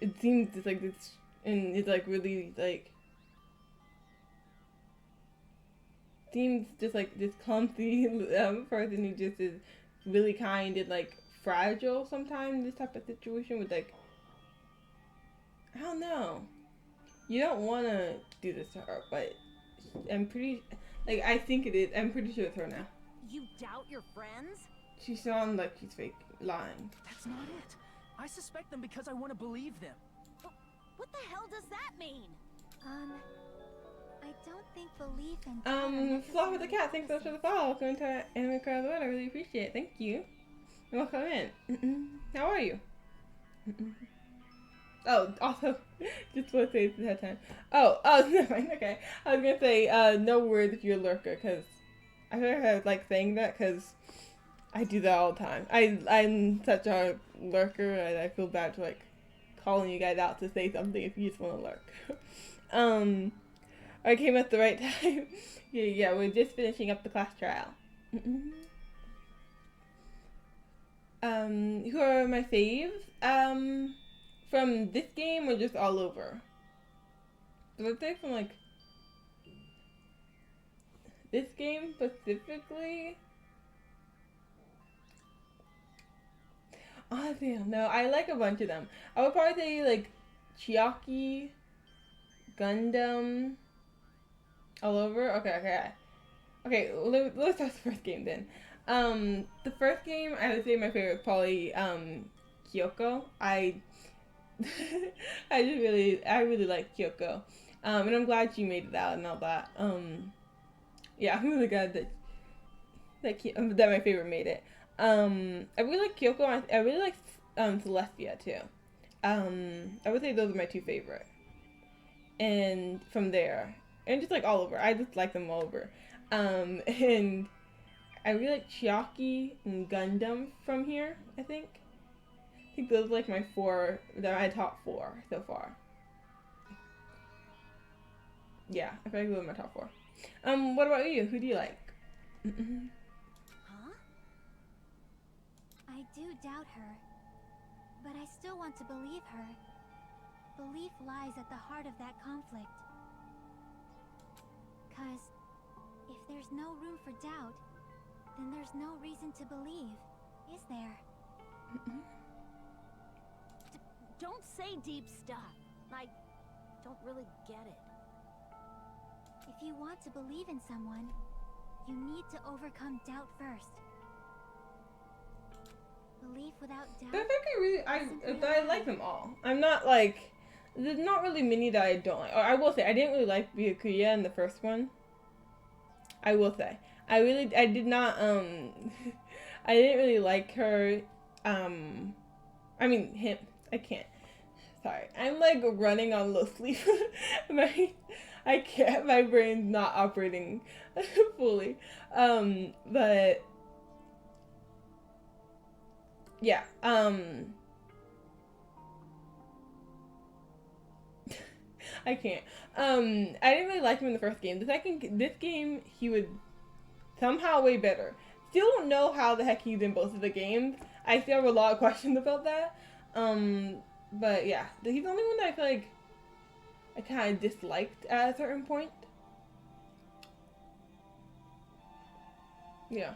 it seems just like this, and it's like really like, seems just like this clumsy person who just is really kind and like fragile sometimes. This type of situation with like, I don't know. You don't want to do this to her, but I'm pretty, like, I think it is. I'm pretty sure it's her now. You doubt your friends? She sounds like she's fake lying. That's not it. I suspect them because I want to believe them. What the hell does that mean? I don't think belief and Flower the cat, thanks so much for the follow. Welcome to Anime Card World. I really appreciate it. Thank you. And welcome in. How are you? Oh, also, just want to say it's ahead of time. Oh, never mind. Okay. I was going to say, no words if you're a lurker, because I feel like I like saying that, because I do that all the time. I'm such a lurker, and I feel bad for, like, calling you guys out to say something if you just want to lurk. I came at the right time. yeah, we're just finishing up the class trial. Who are my faves? From this game or just all over? But I'd say from like this game specifically. Honestly, I don't know. I like a bunch of them. I would probably say like Chiaki, Gundam, all over. Okay. Let's start the first game then. The first game I would say my favorite is probably Kyoko. I really like Kyoko. And I'm glad she made it out and all that. Yeah, I'm really glad that my favorite made it. I really like Kyoko. I really like Celestia too. I would say those are my two favorite. And from there, and just like all over, I just like them all over. And I really like Chiaki and Gundam from here, I think those are like my top four so far. Yeah, I feel like those are my top four. What about you? Who do you like? Huh? I do doubt her, but I still want to believe her. Belief lies at the heart of that conflict. 'Cause if there's no room for doubt, then there's no reason to believe, is there? Don't say deep stuff. I don't really get it. If you want to believe in someone, you need to overcome doubt first. Belief without doubt. I think I like them all. I'm not like, there's not really many that I don't like. Or I will say, I didn't really like Byakuya in the first one. I will say. I did not, I didn't really like her, I mean, him. I can't. Sorry. I'm, like, running on low sleep. I can't. My brain's not operating fully. But, yeah, I can't. I didn't really like him in the first game. This game, he would somehow way better. Still don't know how the heck he's in both of the games. I still have a lot of questions about that. But yeah, he's the only one that I feel like I kind of disliked at a certain point. Yeah.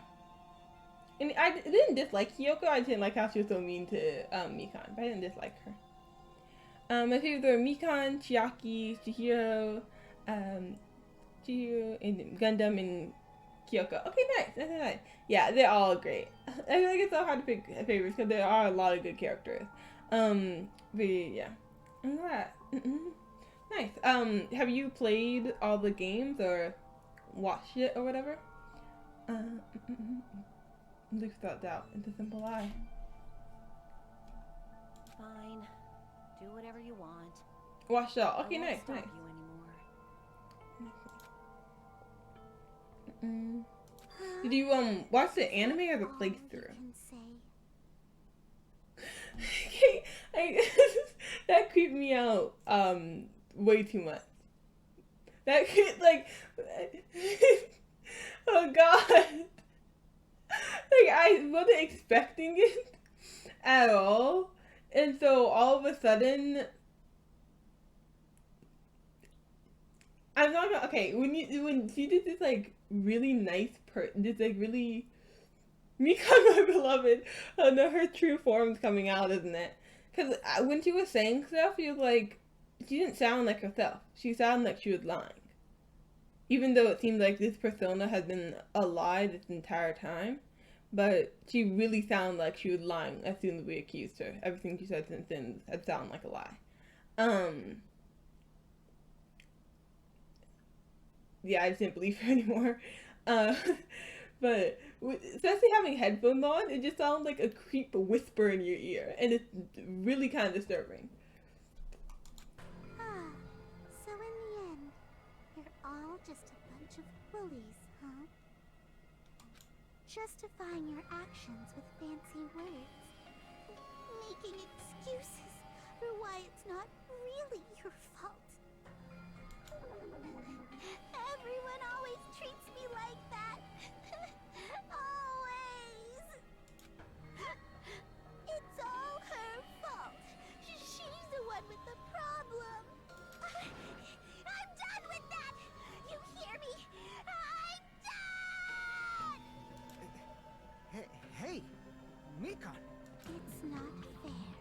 And I didn't dislike Hiyoko, I didn't like how she was so mean to Mikan, but I didn't dislike her. My favorites were Mikan, Chiaki, Chihiro, and Gundam, and Kyoko. Okay, nice. Yeah, they're all great. I feel like it's so hard to pick favorites because there are a lot of good characters. But yeah. I'm glad. Nice. Have you played all the games or watched it or whatever? Look without doubt into Simple Eye. Fine. Do whatever you want. Watch it all. Okay, I won't nice. stop you anymore. Did you watch the anime or the playthrough? That creeped me out way too much. That could like oh god. Like I wasn't expecting it at all. And so all of a sudden I'm not gonna okay, when she did this like really nice this like really Mikan, my beloved, oh no, her true form's coming out, isn't it? Because when she was saying stuff, she was like, she didn't sound like herself. She sounded like she was lying. Even though it seemed like this persona had been a lie this entire time, but she really sounded like she was lying as soon as we accused her. Everything she said since then had sounded like a lie. Yeah, I just didn't believe her anymore. But especially having headphones on, it just sounds like a creep whisper in your ear, and it's really kind of disturbing. Ah, so in the end, you're all just a bunch of bullies, huh? Justifying your actions with fancy words. Making excuses for why it's not really your fault. Everyone always treats me like that. Always. It's all her fault. She's the one with the problem. I'm done with that. You hear me? I'm done. Hey, Mikan. It's not fair.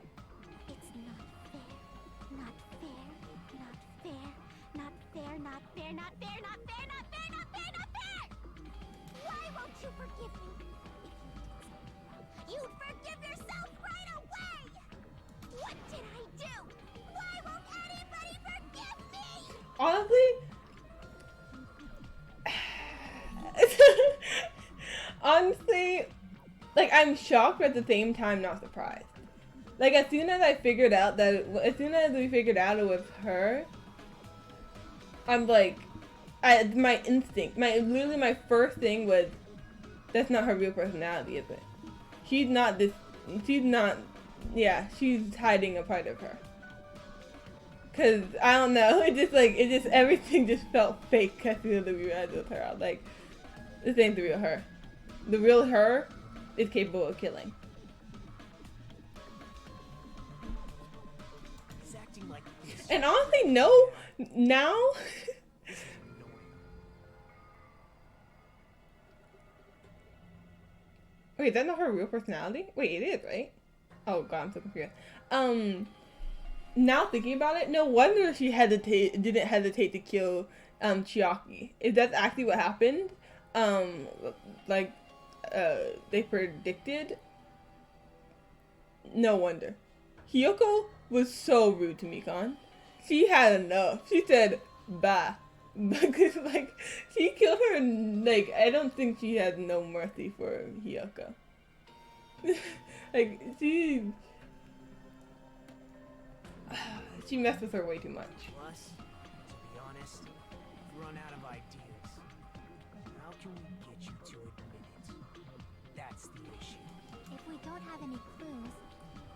It's not fair. Not fair. Not fair. Not fair. Not fair. Not fair. Not fair. Not fair. Not fair. Not fair. Why won't you forgive me? If you did something wrong, you'd forgive yourself right away. What did I do? Why won't anybody forgive me? Honestly, like I'm shocked, but at the same time not surprised. Like as soon as we figured out it was her, I'm like, my instinct, literally my first thing was, that's not her real personality, is it? She's not, yeah, she's hiding a part of her. Cause, I don't know, everything just felt fake as soon as we realized it was her. I was like, this ain't the real her. The real her is capable of killing. He's acting like this. And honestly, no, now... Wait, is that not her real personality? Wait, it is, right? Oh god, I'm so confused. Now thinking about it, no wonder she didn't hesitate to kill Chiaki. If that's actually what happened, they predicted, no wonder. Hiyoko was so rude to Mikan. she had enough. She said, bye. Because, like, she killed her, like, I don't think she had no mercy for Hiyoko. Like, she messed with her way too much. Plus, to be honest, we've run out of ideas. How can we get you to admit it? That's the issue. If we don't have any clues,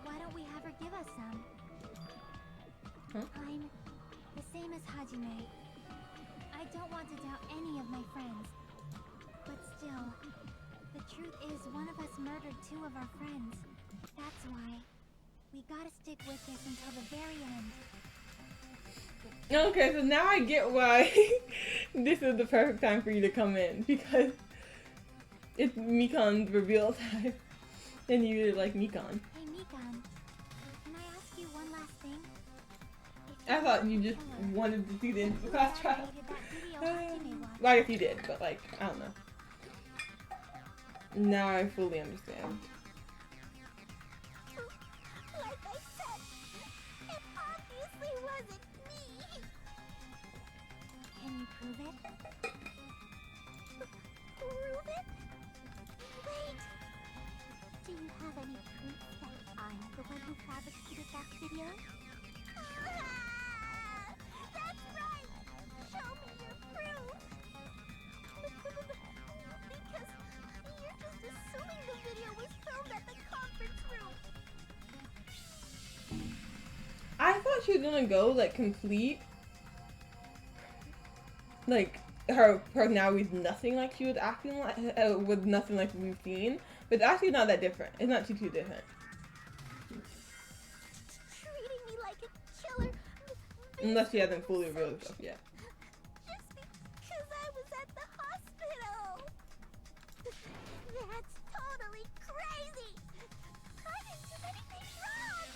why don't we have her give us some? Huh? I'm the same as Hajime. I don't want to doubt any of my friends. But still, the truth is one of us murdered 2 of our friends. That's why we gotta stick with this until the very end. Okay, so now I get why this is the perfect time for you to come in, because it's Mikan's reveal time, and you really like Mikan. Hey Mikan, can I ask you one last thing? I thought you just wanted to see the end of the class trial. Well, I guess you did, but like, I don't know. Now I fully understand. Like I said, it obviously wasn't me. Can you prove it? Prove it? Wait. Do you have any proof that I'm the one who fabricated that video? That's right! Show me your proof! Because you're just assuming the video was filmed at the conference room. I thought she was gonna go like complete, like her personality is nothing like she was acting like, with nothing like we've seen, but it's actually not that different. It's not too different. Treating me like a killer. Unless she hasn't fully revealed herself yet. Just because I was at the hospital. That's totally crazy. I didn't do anything wrong.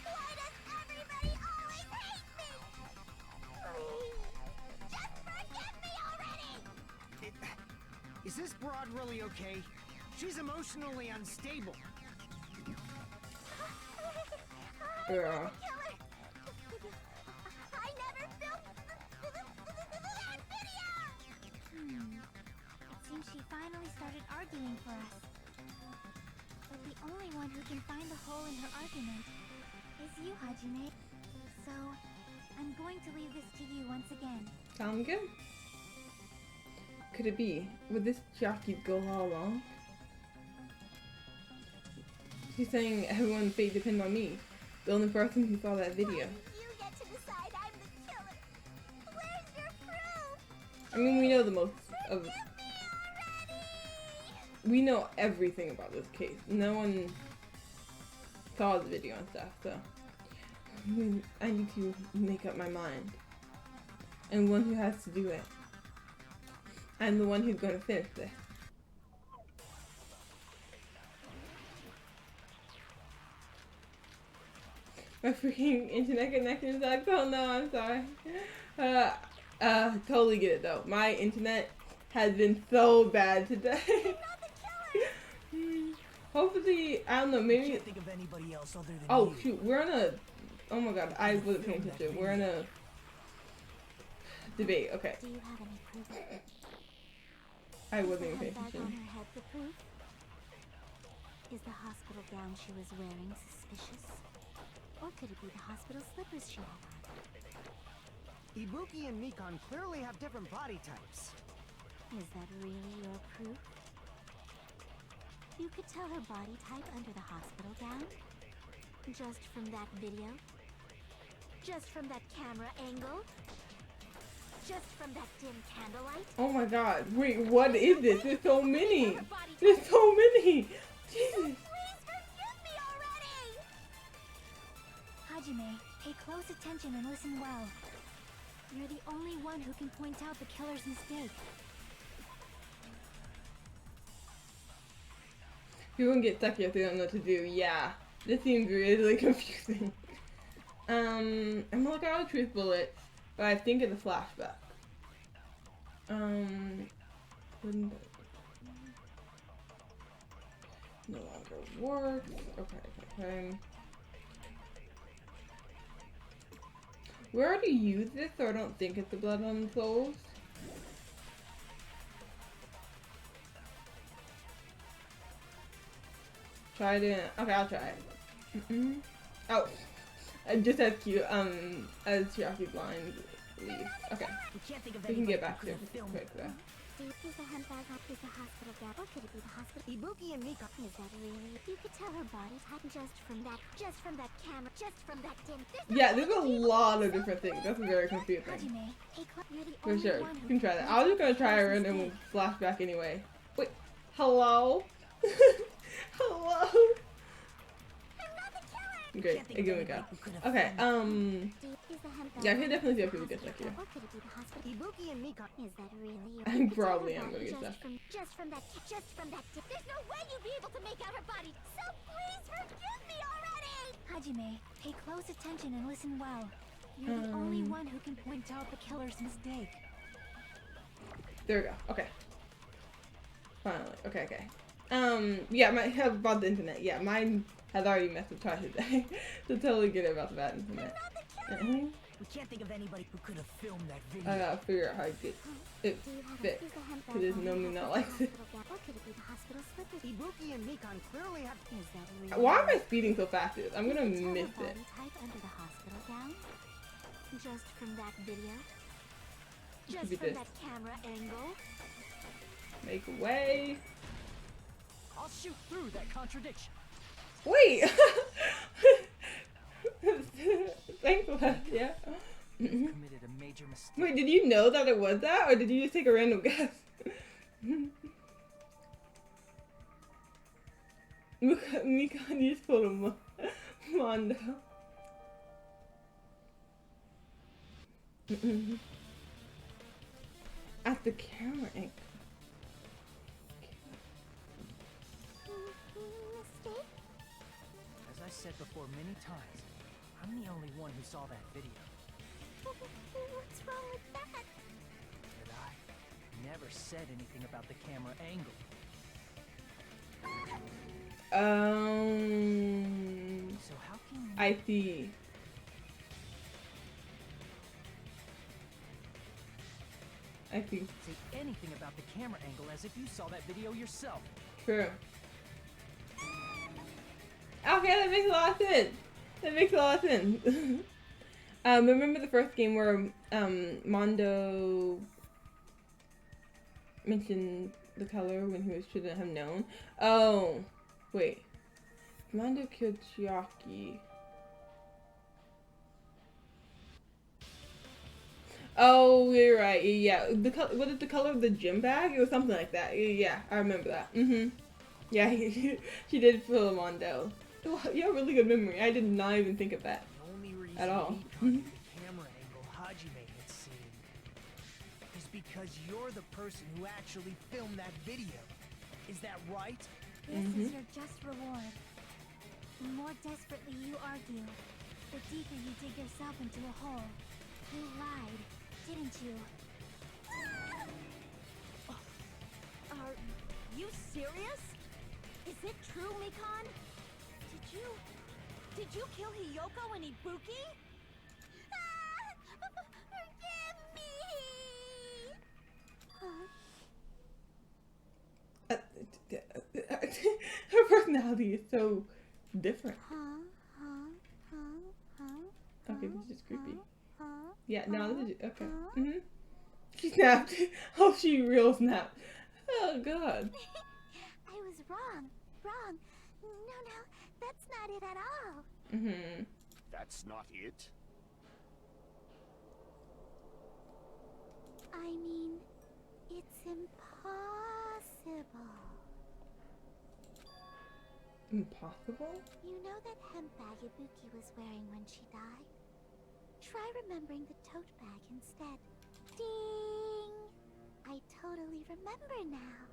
Why does everybody always hate me? Please, just forgive me already. Is this broad really okay? She's emotionally unstable. Yeah. Killer. I never filmed that video. It seems she finally started arguing for us. But the only one who can find the hole in her argument is you, Hajime. So, I'm going to leave this to you once again. Sound good? Could it be? Would this jockey go all along? She's saying everyone's fate depends on me. The only person who saw that video. You get to decide I'm the killer. Where's your proof? I mean, we know the most of. We know everything about this case. No one saw the video and stuff, so I need to make up my mind. And one who has to do it. I'm the one who's going to finish this. My freaking internet connection sucks. Oh no, I'm sorry. Totally get it though. My internet has been so bad today. Hopefully, I don't know, I maybe. can't think of anybody else other than Oh you. shoot, we're on a. Oh my god, I wasn't paying attention. We're in a debate. Okay, Do you have any proof? I wasn't even Is the paying handbag on attention. her head the proof? Is the hospital gown she was wearing suspicious? Or could it be the hospital slippers she had on? Ibuki and Mikan clearly have different body types. Is that really your proof? You could tell her body type under the hospital gown? Just from that video? Just from that camera angle? Just from that dim candlelight? Oh my god, wait, what is this? There's so many! There's so many! Jesus! Please forgive me already! Hajime, pay close attention and listen well. You're the only one who can point out the killer's mistake. People can get stuck if they don't know what to do. Yeah, this seems really confusing. I'm gonna look out truth bullets, but I think it's a flashback. Wouldn't it no longer works. Okay. We already used this, so I don't think it's the blood on the clothes. Try it. Okay, I'll try it. Oh, just as cute. As Chiaki blind leaves. Okay, we can get back to it quick though. Is the handbag is the hospital gown, or could it be the hospital? Ibuki and Mika. Is that really? You could tell her body type just from that camera, just from that dim. Yeah, there's a lot of different things. That's very confusing. Hajime, you're the For only sure, one you who can try that. I was just gonna try her and then we'll flashback anyway. Wait, hello? Hello? Great, again we go. Okay, yeah, I can definitely see how people get stuck here. Ibuki and Mika. Is that really? I probably am gonna get stuck. Just from that. There's no way you'd be able to make out her body. So please forgive me already. Hajime, pay close attention and listen well. You're the only one who can point out the killer's mistake. There we go. Okay. Finally. Okay. Yeah, about the internet. Yeah, mine has already messed with twice today. So totally get it about the bad internet. We can't think of anybody who could have filmed that video. I gotta figure out how to get it fixed. Cause there's no me not like this. Ibuki and Mikan clearly have. Why am I speeding so fast? I'm gonna miss it. Under the hospital gown? Just from that video? Just Just from that camera angle? Make way. I'll shoot through that contradiction. Wait! Thanks for that, yeah. Committed a major mistake. Wait, did you know that it was that? Or did you just take a random guess? Mika needs for Mondo. At the camera angle. As I said before many times, I'm the only one who saw that video. What's wrong with that? But I never said anything about the camera angle. So how can you... I see. I see. say anything about the camera angle as if you saw that video yourself? True. Okay, that makes a lot of sense. That makes a lot of sense. Remember the first game where Mondo mentioned the color when he shouldn't have known? Oh, wait. Mondo killed Chiaki. Oh, you're right. Yeah, what is the color of the gym bag? It was something like that. Yeah, I remember that. Yeah, she did fill Mondo. You have a really good memory. I did not even think of that at all. The camera angle Hajime had seen is because you're the person who actually filmed that video. Is that right? This is your just reward. The more desperately you argue, the deeper you dig yourself into a hole. You lied, didn't you? Are you serious? Is it true, Mikan? Did you kill Hiyoko and Ibuki? Forgive me! Her personality is so different. Okay, this is just creepy. Yeah, no, this is okay. She snapped. Oh, she real snapped. Oh god. I was wrong. No, that's not it at all. That's not it? I mean, it's impossible. Impossible? You know that hemp bag Ibuki was wearing when she died? Try remembering the tote bag instead. Ding! I totally remember now.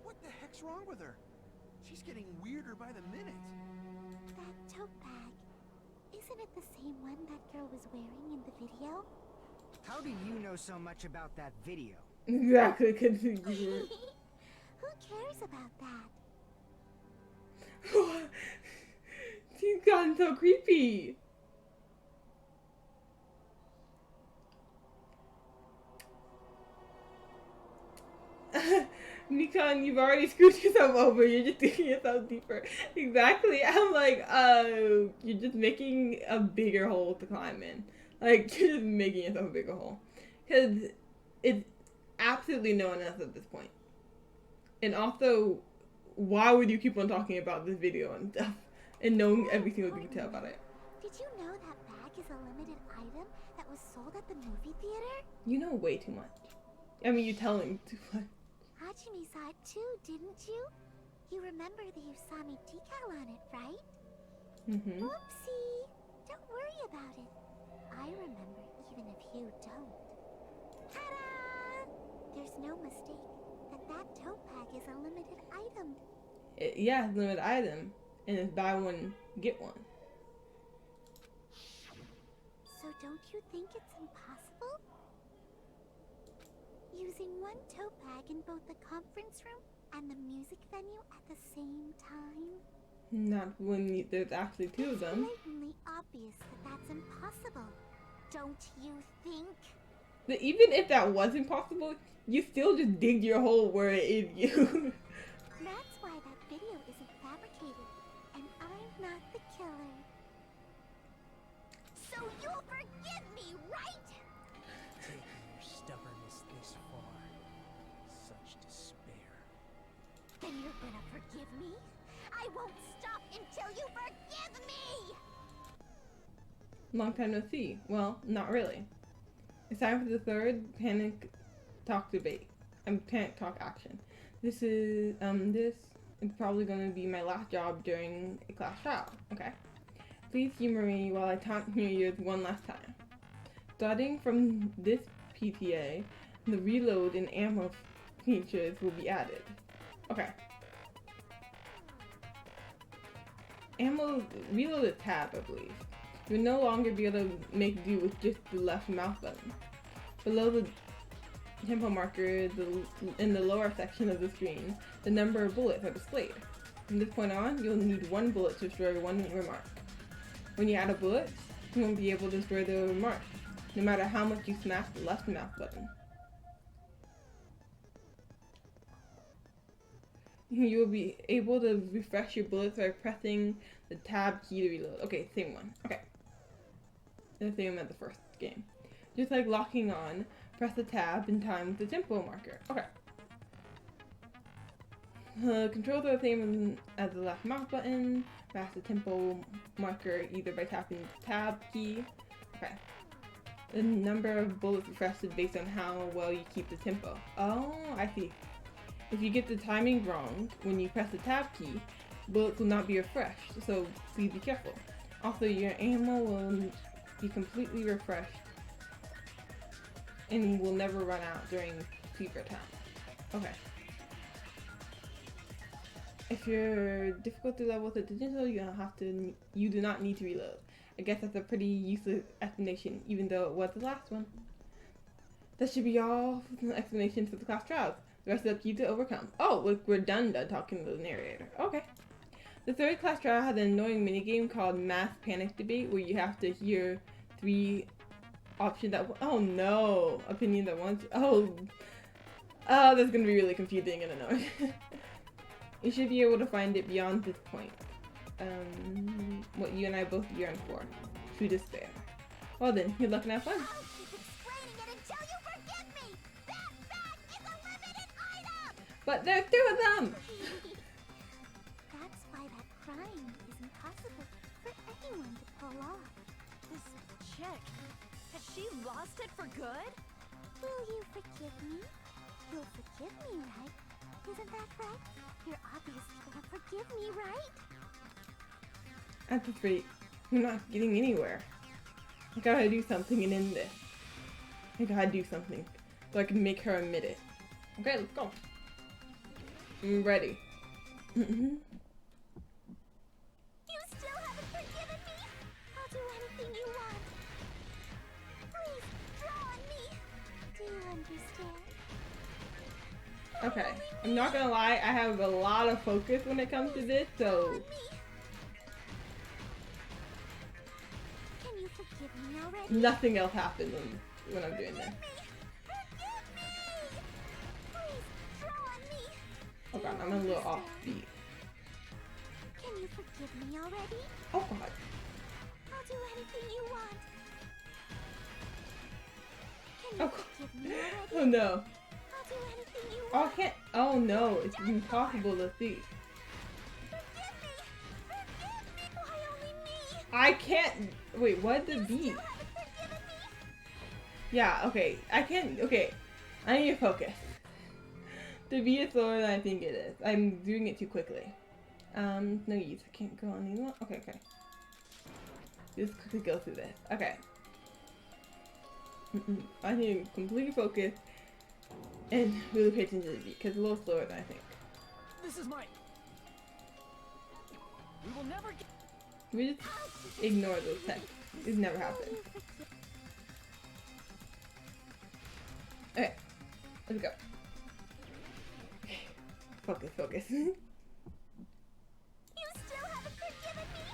What the heck's wrong with her? She's getting weirder by the minute. That tote bag. Isn't it the same one that girl was wearing in the video? How do you know so much about that video? Exactly, because Who cares about that? She's gotten so creepy. Nikon, you've already screwed yourself over. You're just digging yourself deeper. Exactly. I'm like, you're just making a bigger hole to climb in. Like, you're just making yourself a bigger hole. Because it's absolutely no one else at this point. And also, why would you keep on talking about this video and stuff and knowing every single detail about it? Did you know that bag is a limited item that was sold at the movie theater? You know way too much. I mean, you're telling too much. Hajime saw it too, didn't you? You remember the Usami decal on it, right? Mm-hmm. Oopsie! Don't worry about it. I remember even if you don't. Ta-da! There's no mistake that tote bag is a limited item. Yeah, it's a limited item. And it's buy one, get one. So don't you think it's impossible? Using one tote bag in both the conference room and the music venue at the same time? Not when there's actually two of them. It's blatantly obvious that that's impossible. Don't you think? But even if that wasn't possible, you still just digged your hole where it is you. That's why that video isn't fabricated, and I'm not the killer. So you'll forgive me, right? Taking your stubbornness this far. Such despair. Then you're gonna forgive me? I won't stop until you forgive me! Long time no see. Well, not really. It's time for the third panic talk debate. Panic talk action. This is probably going to be my last job during a class trial. Okay. Please humor me while I taunt New Year's one last time. Starting from this PTA, the reload and ammo features will be added. Okay. Ammo reload is tab, I believe. You'll no longer be able to make do with just the left mouse button. Below the tempo marker in the lower section of the screen, the number of bullets are displayed. From this point on, you'll need one bullet to destroy one remark. When you add a bullet, you won't be able to destroy the remark, no matter how much you smash the left mouse button. You will be able to refresh your bullets by pressing the tab key to reload. Okay, same one. Okay. The same as the first game. Just like locking on, press the tab in time with the tempo marker. Okay. Controls are the same as the left mouse button. Press the tempo marker either by tapping the tab key. Okay. The number of bullets refreshed is based on how well you keep the tempo. Oh, I see. If you get the timing wrong when you press the tab key, bullets will not be refreshed, so please be careful. Also, your ammo will be completely refreshed and will never run out during secret time. Okay. If your difficulty level is digital, you do not need to reload. I guess that's a pretty useless explanation, even though it was the last one. That should be all explanations for the class trials. The rest is up to you to overcome. Oh, look, we're done talking to the narrator. Okay. The third class trial has an annoying minigame called Mass Panic Debate, where you have to hear 3 options at once. Oh no! Opinions at once. Oh, that's gonna be really confusing and annoying. You should be able to find it beyond this point. What you and I both yearn for. To despair. Well then, good luck and have fun. I'll keep explaining it until you forgive me! That bag is a limited item! But there's 2 of them! That's why that crime is impossible for anyone to pull off. This chick, has she lost it for good? Will you forgive me? You'll forgive me, right? Isn't that right? You're obviously gonna forgive me, right? At this rate, we're not getting anywhere. I gotta do something and end this. I gotta do something so I can make her admit it. Okay, let's go. I'm ready. You still haven't forgiven me? I'll do anything you want. Please, draw on me. Do you understand? Okay, I'm not gonna lie, I have a lot of focus when it comes to this, so Can you forgive me already? nothing else happens when I'm doing this. Forgive me! Please, draw on me. I'm a little offbeat. Can you forgive me already? Oh god. I'll do anything you want. Can Oh you god. forgive me already? Oh no. I'll do anything you Oh, I want. can't. Oh no, it's impossible to see. Forgive me! Forgive me! Why only me? I can't. Wait, what the beat? You haven't forgiven me? Yeah, okay. I can't. Okay. I need to focus. The beat is slower than I think it is. I'm doing it too quickly. No use. I can't go on anymore. Okay, okay. Just quickly go through this. Okay. I need to completely focus and really pay attention to the beat because it's a little slower than I think. This is my... We will never get... We just ignore those texts. It's never happened. Okay. Let's go. Okay. Focus, focus. You still haven't forgiven me?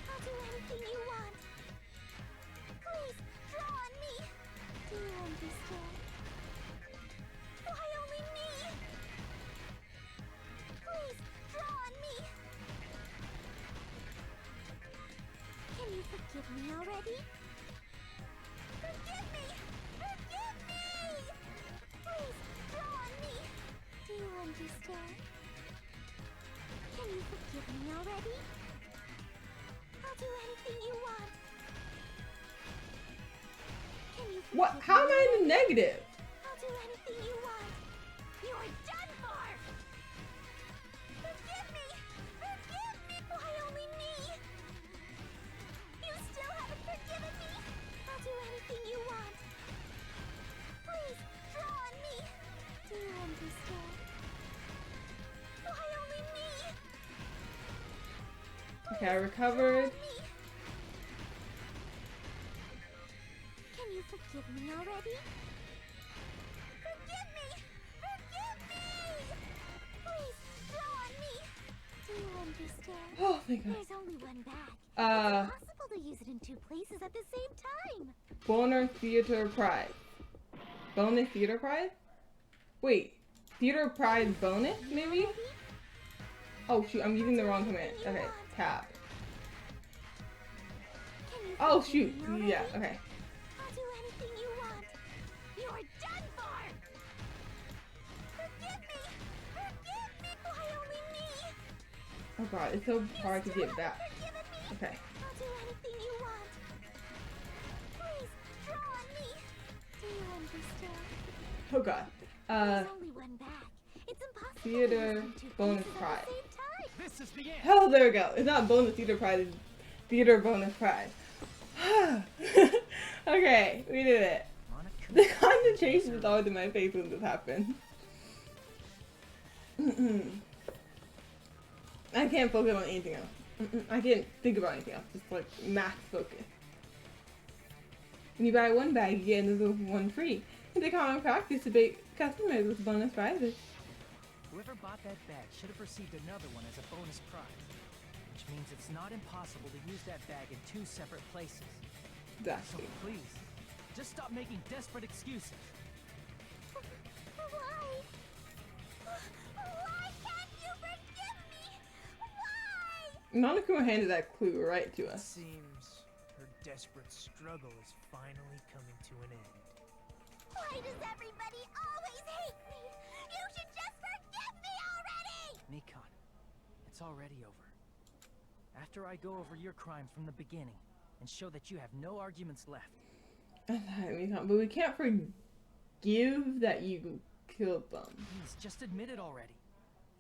I'll do anything you want. Please, draw on me. Do you understand? Why only me? Please, draw on me. Can you forgive me already? Forgive me! Forgive me! Please, draw on me. Do you understand? Can you forgive me already? I'll do anything you want. Can you forgive What? How am me I in the already? negative? I'll do anything you want. You're done for! Forgive me! Forgive me! Why only me? You still haven't forgiven me? I'll do anything you want. Please, draw on me. Do you understand? Why only me? Okay, I recovered. Can you forgive me already? Forgive me! Forgive me! Please, draw on me. Do you understand? Oh, thank god. There's only one bag. Uh, It's impossible to use it in two places at the same time. Boner Theater Prize. Bonus Theater Prize? Wait, Theater Prize bonus, maybe? Oh shoot, I'm using the wrong command. Okay, tab. Can you Oh forgive shoot, me already? yeah, okay. I'll do anything you want. You're done for! Forgive me! Forgive me! Why only me? Oh god, it's so hard to get back. Forgiven me! Okay. I'll do anything you want. Please, draw on me. Do you understand? Oh god. There's only one bag. It's impossible Theater to use it in two bonus places prize. at the same time. This is the end. Oh, there we go. It's not bonus theater prize, it's theater bonus prize. Okay, we did it. Monica. The concentration is always in my face when this happens. I can't focus on anything else. I can't think about anything else. Just like max focus. When you buy one bag, you get another one free. It's a common practice to bait customers with bonus prizes. Whoever bought that bag should have received another one as a bonus prize. Which means it's not impossible to use that bag in two separate places. So Exactly. please, just stop making desperate excuses. Why? Why can't you forgive me? Why? Monokuma handed that clue right to It us. seems her desperate struggle is finally coming to an end. Why does everybody always hate me? You should just forgive me already! Nikon, it's already over. After I go over your crimes from the beginning and show that you have no arguments left, But we can't forgive that you killed them. please just admit it already.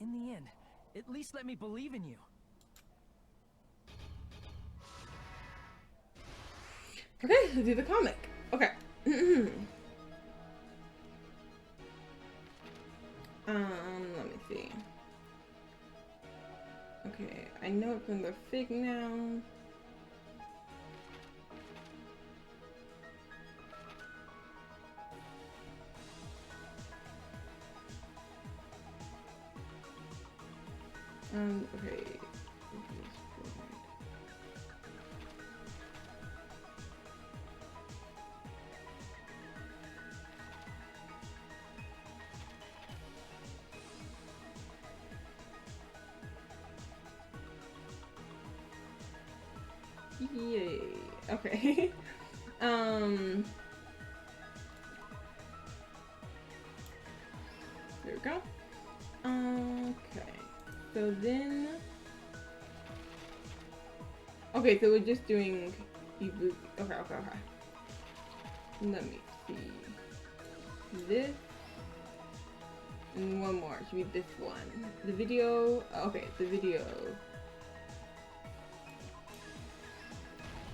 In the end, at least let me believe in you. Okay, let's do the comic. Okay. Let me see. Okay, I know it's in the fig now. Okay. Yay. Okay. There we go. Okay. So then. Okay, so we're just doing Ibuki. Okay. Let me see. This. And one more. Should be this one. The video. Okay, the video.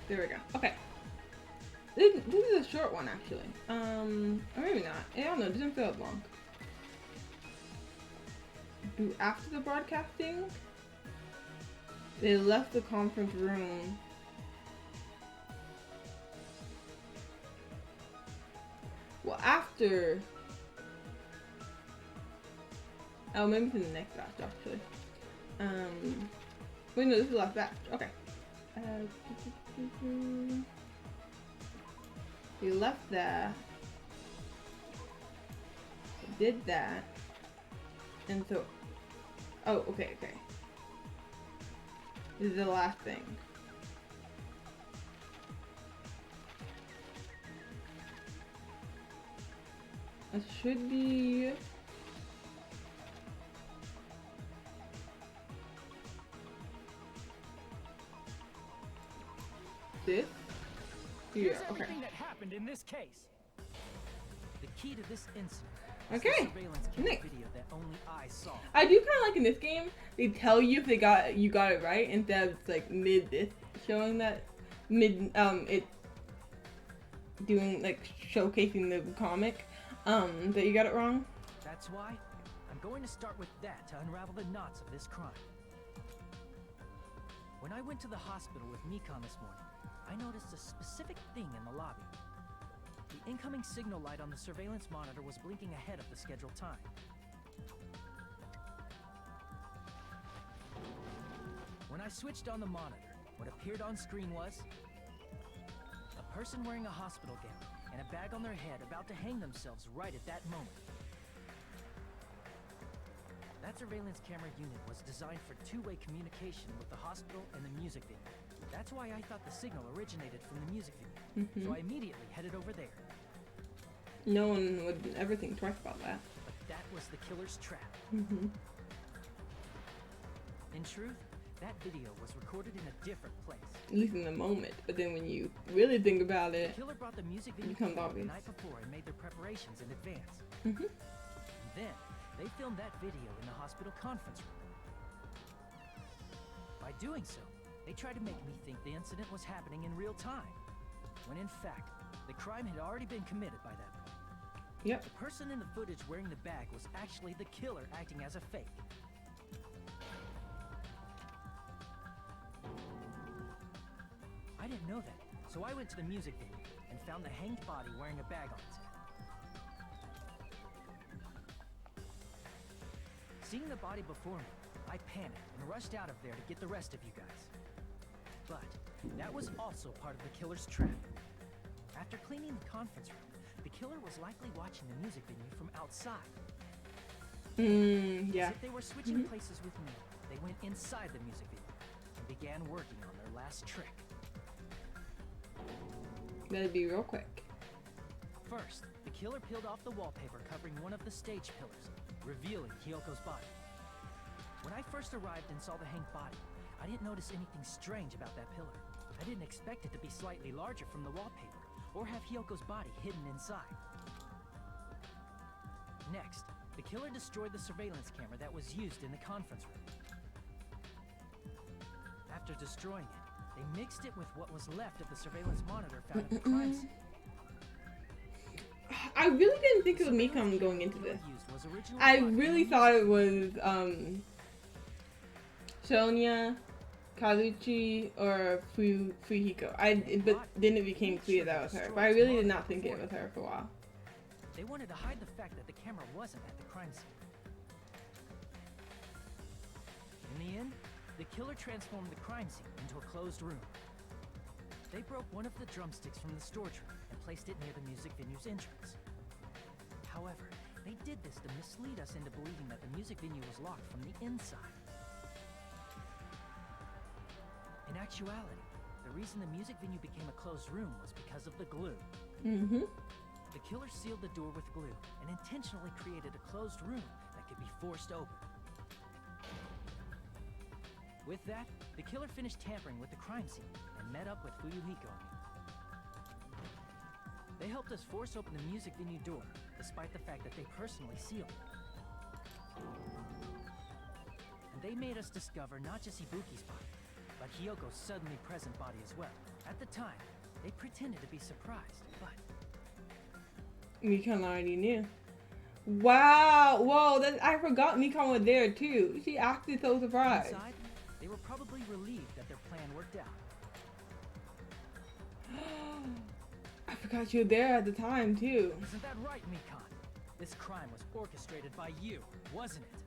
There we go. Okay. This is a short one actually. Or maybe not. I don't know. It doesn't feel long. Do after the broadcasting, they left the conference room. Well, after. Oh, maybe it's in the next batch actually. Wait, no, this is the last batch. Okay. We left there. Did that. And so. Oh, okay. This is the last thing. It should be. This? Here's Yeah, okay. everything that happened in this case. The key to this incident. Okay. The surveillance camera Nick. video that only I saw. I do kind of like in this game, they tell you if you got it right instead of like mid this showing that it doing like showcasing the comic that you got it wrong. That's why I'm going to start with that to unravel the knots of this crime. When I went to the hospital with Mikon this morning, I noticed a specific thing in the lobby. The incoming signal light on the surveillance monitor was blinking ahead of the scheduled time. When I switched on the monitor, what appeared on screen was a person wearing a hospital gown and a bag on their head about to hang themselves right at that moment. That surveillance camera unit was designed for two-way communication with the hospital and the music venue. That's why I thought the signal originated from the music venue. So I immediately headed over there. No one would ever think twice about that. But that was the killer's trap. Mm-hmm. In truth, that video was recorded in a different place. At least in the moment, but then when you really think about The it, killer brought the music video becomes the obvious. night before and made their preparations in advance. Mm-hmm. And then, they filmed that video in the hospital conference room. By doing so, they tried to make me think the incident was happening in real time, when in fact, the crime had already been committed by that point. Yep. The person in the footage wearing the bag was actually the killer acting as a fake. I didn't know that, so I went to the music venue and found the hanged body wearing a bag on its head. Seeing the body before me, I panicked and rushed out of there to get the rest of you guys. But that was also part of the killer's trap. After cleaning the conference room, the killer was likely watching the music venue from outside. Yeah. As if they were switching places with me, they went inside the music venue and began working on their last trick. That'd be real quick. First, the killer peeled off the wallpaper covering one of the stage pillars, revealing Hyoko's body. When I first arrived and saw the hanged body, I didn't notice anything strange about that pillar. I didn't expect it to be slightly larger from the wallpaper, or have Hyoko's body hidden inside. Next, the killer destroyed the surveillance camera that was used in the conference room. After destroying it, they mixed it with what was left of the surveillance monitor found at the crime scene. I really didn't think it was Mikon going into this. I really thought it was Sonya, Kazuchi, or Fuyuhiko. But then it became clear that was her. But I really did not think it was her for a while. They wanted to hide the fact that the camera wasn't at the crime scene. In the end, the killer transformed the crime scene into a closed room. They broke one of the drumsticks from the storage room and placed it near the music venue's entrance. However, they did this to mislead us into believing that the music venue was locked from the inside. In actuality, the reason the music venue became a closed room was because of the glue. Mm-hmm. The killer sealed the door with glue and intentionally created a closed room that could be forced open. With that, the killer finished tampering with the crime scene and met up with Fuyuhiko. They helped us force open the music venue door, despite the fact that they personally sealed it. And they made us discover not just Ibuki's body, but Hyoko's suddenly present body as well. At the time, they pretended to be surprised, but Mikan already knew. Wow! Whoa! I forgot Mikan was there too. She acted so surprised. inside, they were probably relieved that their plan worked out. I forgot you were there at the time too. Isn't that right, Mikan? This crime was orchestrated by you, wasn't it?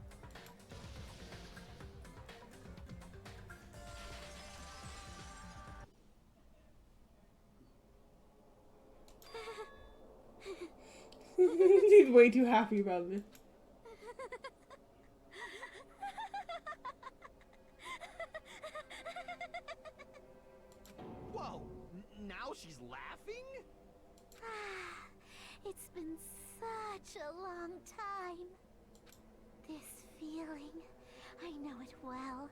She's way too happy about this. Whoa! Now she's laughing? It's been such a long time. This feeling, I know it well.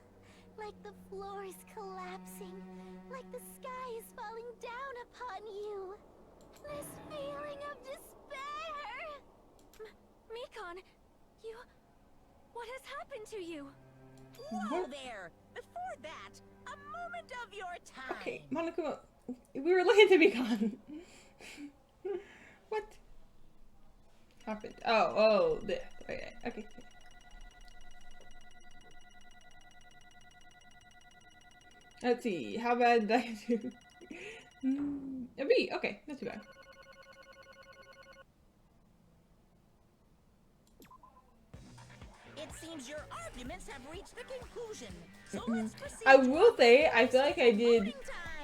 Like the floor is collapsing, like the sky is falling down upon you. This feeling of despair! Mikan, you... What has happened to you? Whoa there! Before that, a moment of your time. Okay, Monaco, we were looking to Mikan. What happened? Oh, this. Okay. Let's see, how bad did I do? A B, okay, not too bad. It seems your arguments have reached a conclusion. So let's proceed. I will say, I feel like I did. Voting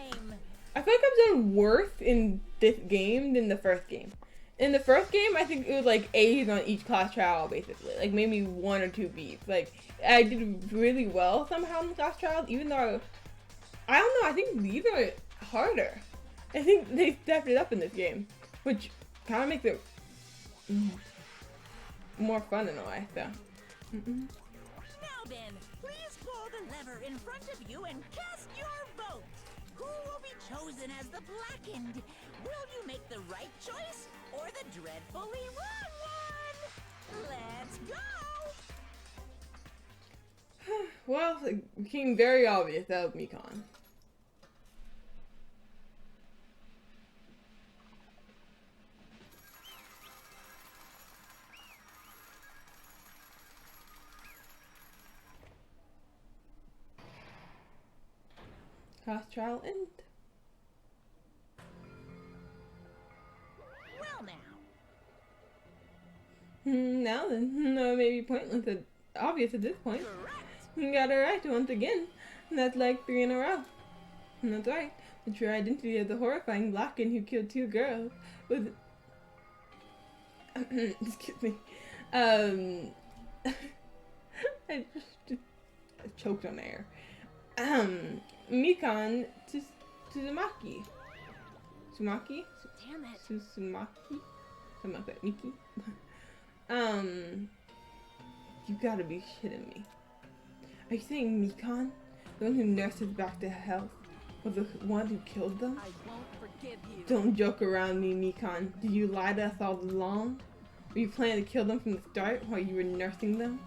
time. I feel like I've done worse in this game than the first game. In the first game, I think it was like A's on each class trial, basically. Like maybe 1 or 2 B's. Like, I did really well somehow in the class trial, even though, I don't know, I think these are harder. I think they stepped it up in this game, which kind of makes it more fun in a way, so. Now then, please pull the lever in front of you and cast your vote. Who will be chosen as the Blackened? Will you make the right choice or the dreadfully wrong one? Let's go! Well, it became very obvious that was Mikan. Class trial end. Well now. Now then, no, maybe pointless, obvious at this point. Correct. You got it right once again. That's like 3 in a row. That's right. The true identity of the horrifying Blackened who killed 2 girls was... Excuse me. I just choked on air. Mikan Tuzumaki. Sumaki? Damn it. Sumaki? Something like that. Miki? You gotta be shitting me. Are you saying Mikan, the one who nurses back to health, was the one who killed them? I won't forgive you. Don't joke around me, Mikan. Did you lie to us all along? Were you planning to kill them from the start while you were nursing them?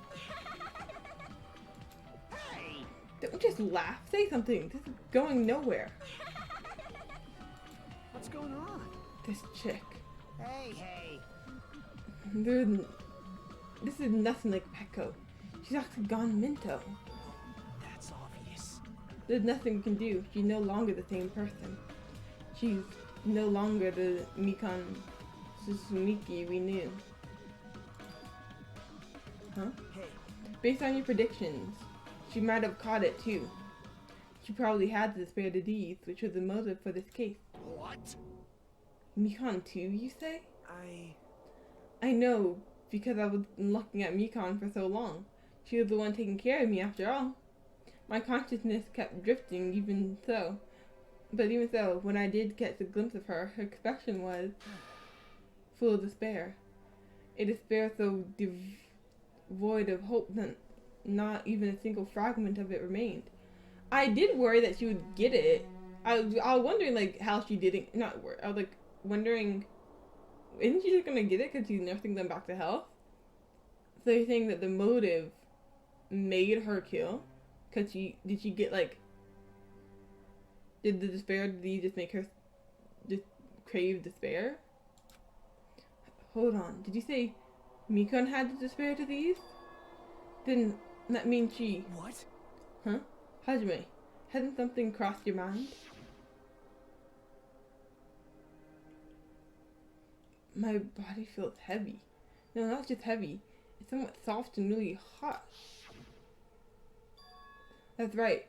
Hey! Don't just laugh. Say something. This is going nowhere. What's going on? This chick. Hey. This is nothing like Peko. She's actually gone minto. That's obvious. There's nothing we can do. She's no longer the same person. She's no longer the Mikan Susumiki we knew. Huh? Hey, Based on your predictions, she might have caught it too. She probably had the spare disease, which was the motive for this case. What? Mikan too, you say? I know, because I was looking at Mikan for so long. She was the one taking care of me after all. My consciousness kept drifting even so. But even so, when I did catch a glimpse of her, her expression was full of despair. A despair so devoid of hope that not even a single fragment of it remained. I did worry that she would get it. I was wondering, like, how she didn't, not worry, I was, like, wondering, isn't she just gonna get it because she's nursing them back to health? So you're saying that the motive made her kill? Because did she get, like, did the despair disease just make her just crave despair? Hold on, did you say Mikan had the despair disease? Then that means she... What? Huh? Hajime, hadn't something crossed your mind? My body feels heavy. No, not just heavy. It's somewhat soft and really hot. That's right.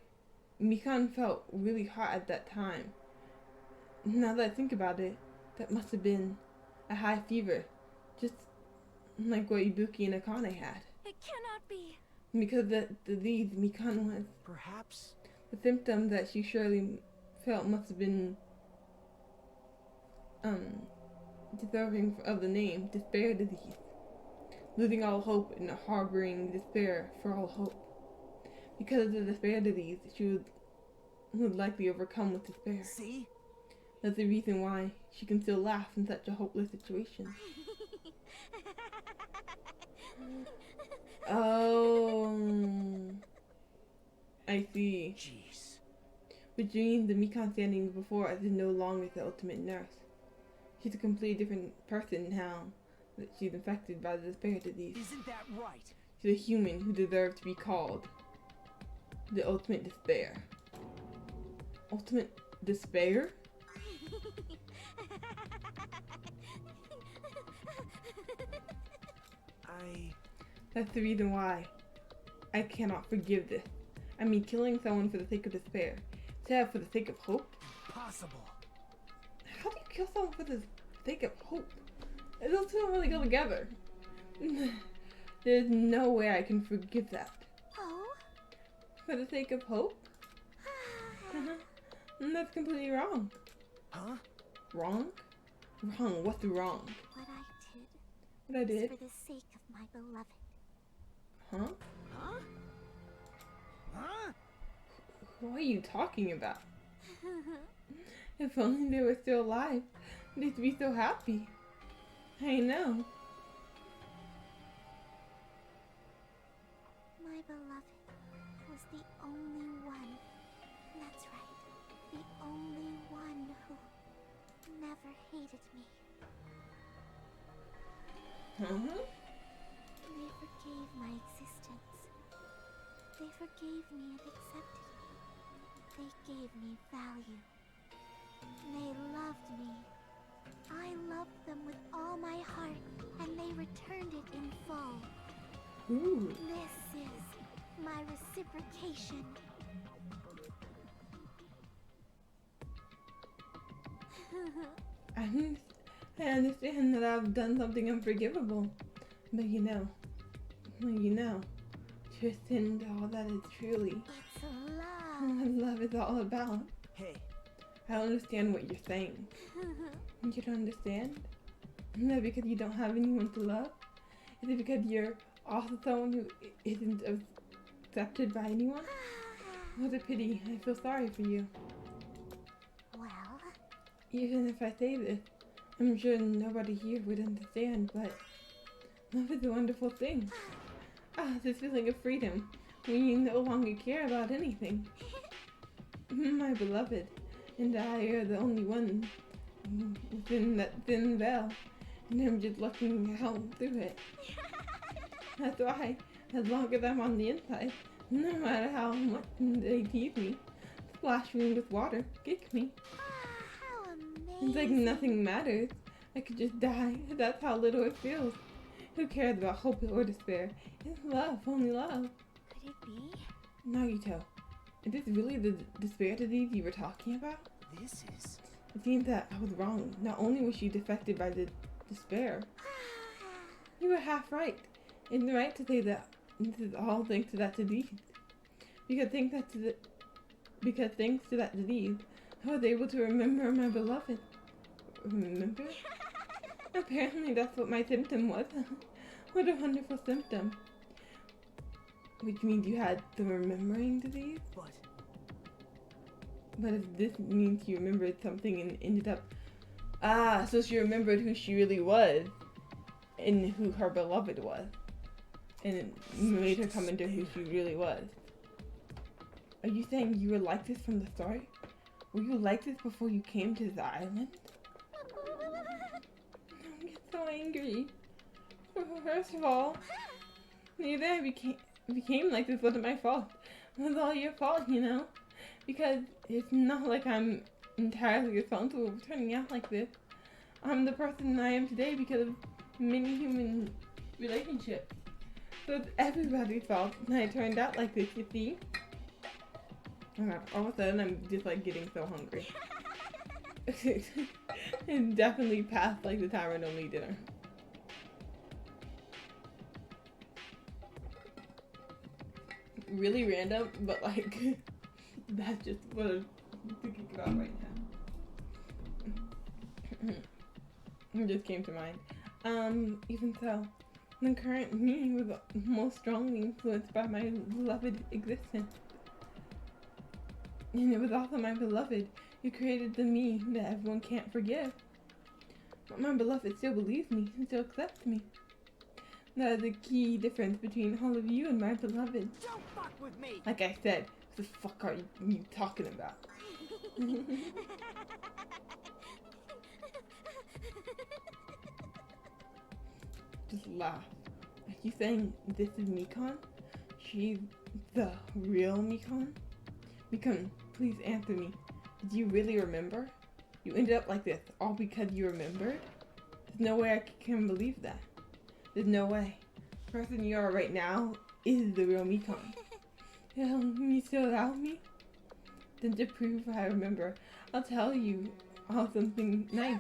Mikan felt really hot at that time. Now that I think about it, that must have been a high fever. Just like what Ibuki and Akane had. It cannot be. Because the disease Mikan was. Perhaps. The symptom that she surely felt must have been deserving of the name despair disease. Losing all hope and harboring despair for all hope. Because of the despair disease, she would likely overcome with despair. See? That's the reason why she can still laugh in such a hopeless situation. Oh, I see. Jeez. Which means the Mikan standing before us is no longer the ultimate nurse. She's a completely different person now that she's infected by the despair disease. Isn't that right? She's a human who deserves to be called the ultimate despair. Ultimate despair? That's the reason why I cannot forgive this. I mean, killing someone for the sake of despair. Instead for the sake of hope? Possible. How do you kill someone for the sake of hope? Those two don't really go together. There's no way I can forgive that. Oh? For the sake of hope? That's completely wrong. Huh? Wrong? Wrong. What's wrong? What I did. What I did? For the sake of my beloved. Huh? Huh? Huh? What are you talking about? If only they were still alive, they'd be so happy. I know. My beloved was the only one. That's right. The only one who never hated me. Huh? They forgave my existence. They forgave me and accepted me. They gave me value. They loved me. I loved them with all my heart, and they returned it in full. Ooh. This is my reciprocation. I understand that I've done something unforgivable, but you know, to ascend all that is truly It's love. what love is all about. Hey. I don't understand what you're saying. You don't understand? Is that because you don't have anyone to love? Is it because you're also someone who isn't accepted by anyone? What a pity. I feel sorry for you. Well, Even if I say this, I'm sure nobody here would understand, but love is a wonderful thing. This feeling of freedom when you no longer care about anything. My beloved and I are the only one within that thin veil, and I'm just looking out through it. That's why, as long as I'm on the inside, no matter how much they tease me, splash me with water, kick me, how amazing. it's like nothing matters. I could just die. That's how little it feels. Who cares about hope or despair? It's love, only love. Could it be? Nagito, is this really the despair disease you were talking about? This is... It seems that I was wrong. Not only was she affected by the despair, you were half right. It's right to say that this is all thanks to that disease. Because thanks to that disease, I was able to remember my beloved. Remember? Apparently that's what my symptom was. What a wonderful symptom. Which means you had the remembering disease? But if this means you remembered something and ended up... Ah, so she remembered who she really was. And who her beloved was. And it made her come into who she really was. Are you saying you were like this from the start? Were you like this before you came to the island? Don't get so angry. First of all, neither I became like this wasn't my fault. It was all your fault, you know? Because it's not like I'm entirely responsible for turning out like this. I'm the person I am today because of many human relationships. So it's everybody's fault that I turned out like this, you see? Oh god, all of a sudden I'm just like getting so hungry. It's definitely past like the time I normally dinner. Really random, but like that's just what I'm thinking about right now. It just came to mind. Even so, the current me was most strongly influenced by my beloved existence. And it was also my beloved who created the me that everyone can't forgive. But my beloved still believes me and still accepts me. That is the key difference between all of you and my beloved. Don't fuck with me! Like I said, what the fuck are you talking about? Just laugh. Are you saying this is Mikan? She's the real Mikan? Mikan, please answer me. Did you really remember? You ended up like this all because you remembered? There's no way I can believe that. There's no way. The person you are right now is the real Mikan. You still doubt me? Then to prove I remember, I'll tell you all something nice.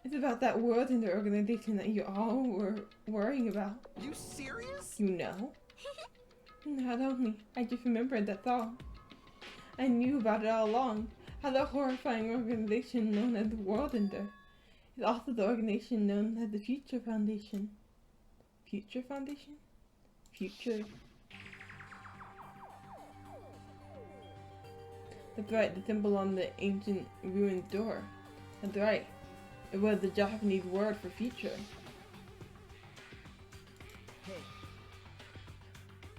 It's about that World Ender organization that you all were worrying about. You serious? You know? Not only, I just remembered, that's all. I knew about it all along. How the horrifying organization known as the World Ender is also the organization known as the Future Foundation. Future Foundation? Future. That's right, the symbol on the ancient ruined door. That's right. It was the Japanese word for future. Hey.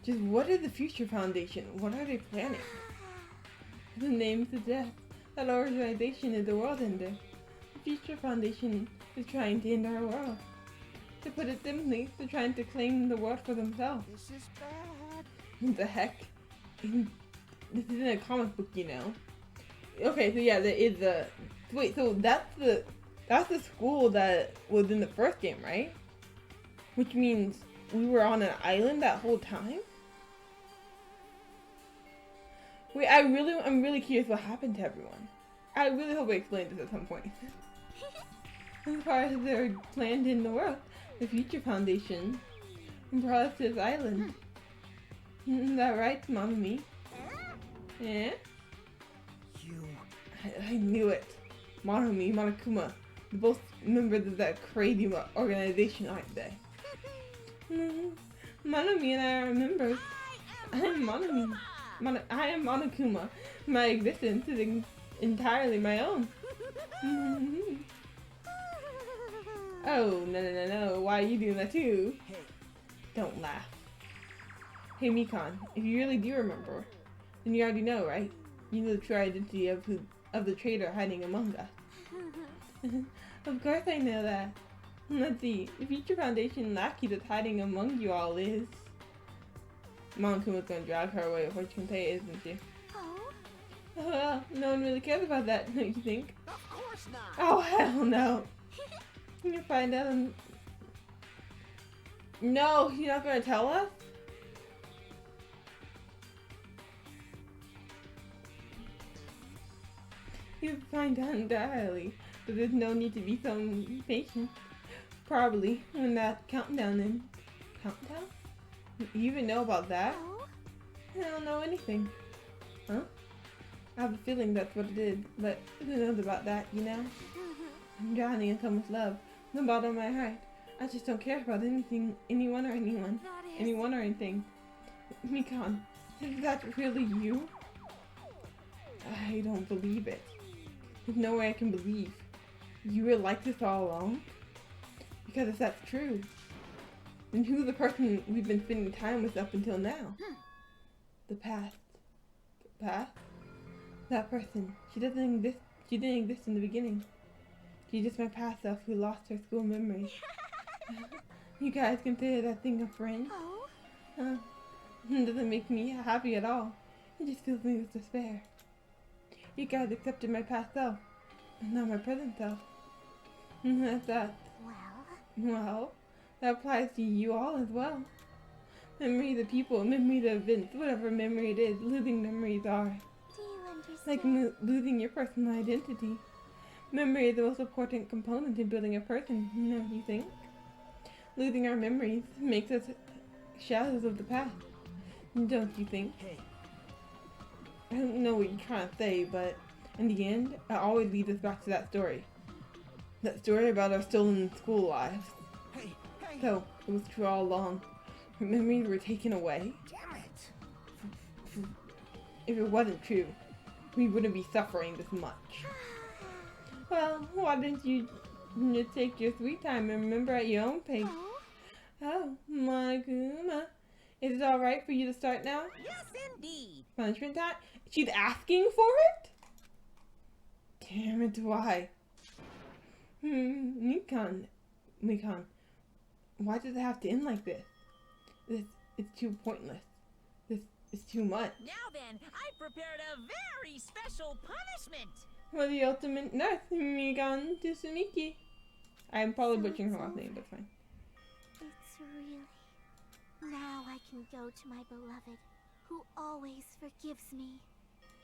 Just what is the Future Foundation? What are they planning? The name suggests that organization is the World Ender. The Future Foundation is trying to end our world. To put it simply, they're trying to claim the world for themselves. This is bad. What the heck? This isn't a comic book, you know. Okay, so yeah, there is a... Wait, so that's the school that was in the first game, right? Which means we were on an island that whole time? Wait, I'm really curious what happened to everyone. I really hope I explained this at some point. As far as they're planned in the world, the Future Foundation brought us to this island. Isn't that right, Mamami? Yeah? I knew it. Manami, Monokuma, they're both members of that crazy organization, aren't they? Manami and I are members. I am Manami. I am Monokuma. My existence is entirely my own. Oh, no. Why are you doing that too? Hey. Don't laugh. Hey, Mikan, if you really do remember, then you already know, right? You know the true identity of the traitor hiding among us. Of course I know that. Let's see, the Future Foundation lackey that's hiding among you all is... Monokuma's gonna drag her away before she can say it, isn't she? Oh? Well, no one really cares about that, don't you think? Of course not! Oh, hell no! You'll find out and... No, you're not gonna tell us? You'll find out entirely, but there's no need to be so impatient. Probably, when that countdown ends. Countdown? You even know about that? Oh? I don't know anything. Huh? I have a feeling that's what it is, but who knows about that, you know? I'm drowning in so much love from the bottom of my heart. I just don't care about anything, anyone or anyone. That is... Anyone or anything. Mikan, is that really you? I don't believe it. There's no way I can believe. You were like this all along? Because if that's true, then who's the person we've been spending time with up until now? The past. The past? That person. She didn't exist in the beginning. She's just my past self who lost her school memories. You guys consider that thing a friend? Oh? It doesn't make me happy at all. It just fills me with despair. You guys accepted my past self, and not my present self. That's that. Well, that applies to you all as well. Memory the people, memory the events, whatever memory it is, losing memories are. Do you understand? Like losing your personal identity. Memory is the most important component in building a person, don't you think? Losing our memories makes us shadows of the past, don't you think? Hey, I don't know what you're trying to say, but in the end, it always leads us back to that story. That story about our stolen school lives. hey, hey! So, it was true all along. Our memories were taken away. Damn it! If it wasn't true, we wouldn't be suffering this much. Well, why didn't you just take your sweet time and remember at your own pace? Oh, Monokuma. Is it alright for you to start now? Yes, indeed. Punishment time? She's asking for it? Damn it, why? Mikan, why does it have to end like this? This is too pointless. This is too much. Now then, I prepared a very special punishment. For the ultimate nurse, Mikan Tsumiki. I'm probably butchering her last name, but fine. It's really... Now I can go to my beloved, who always forgives me.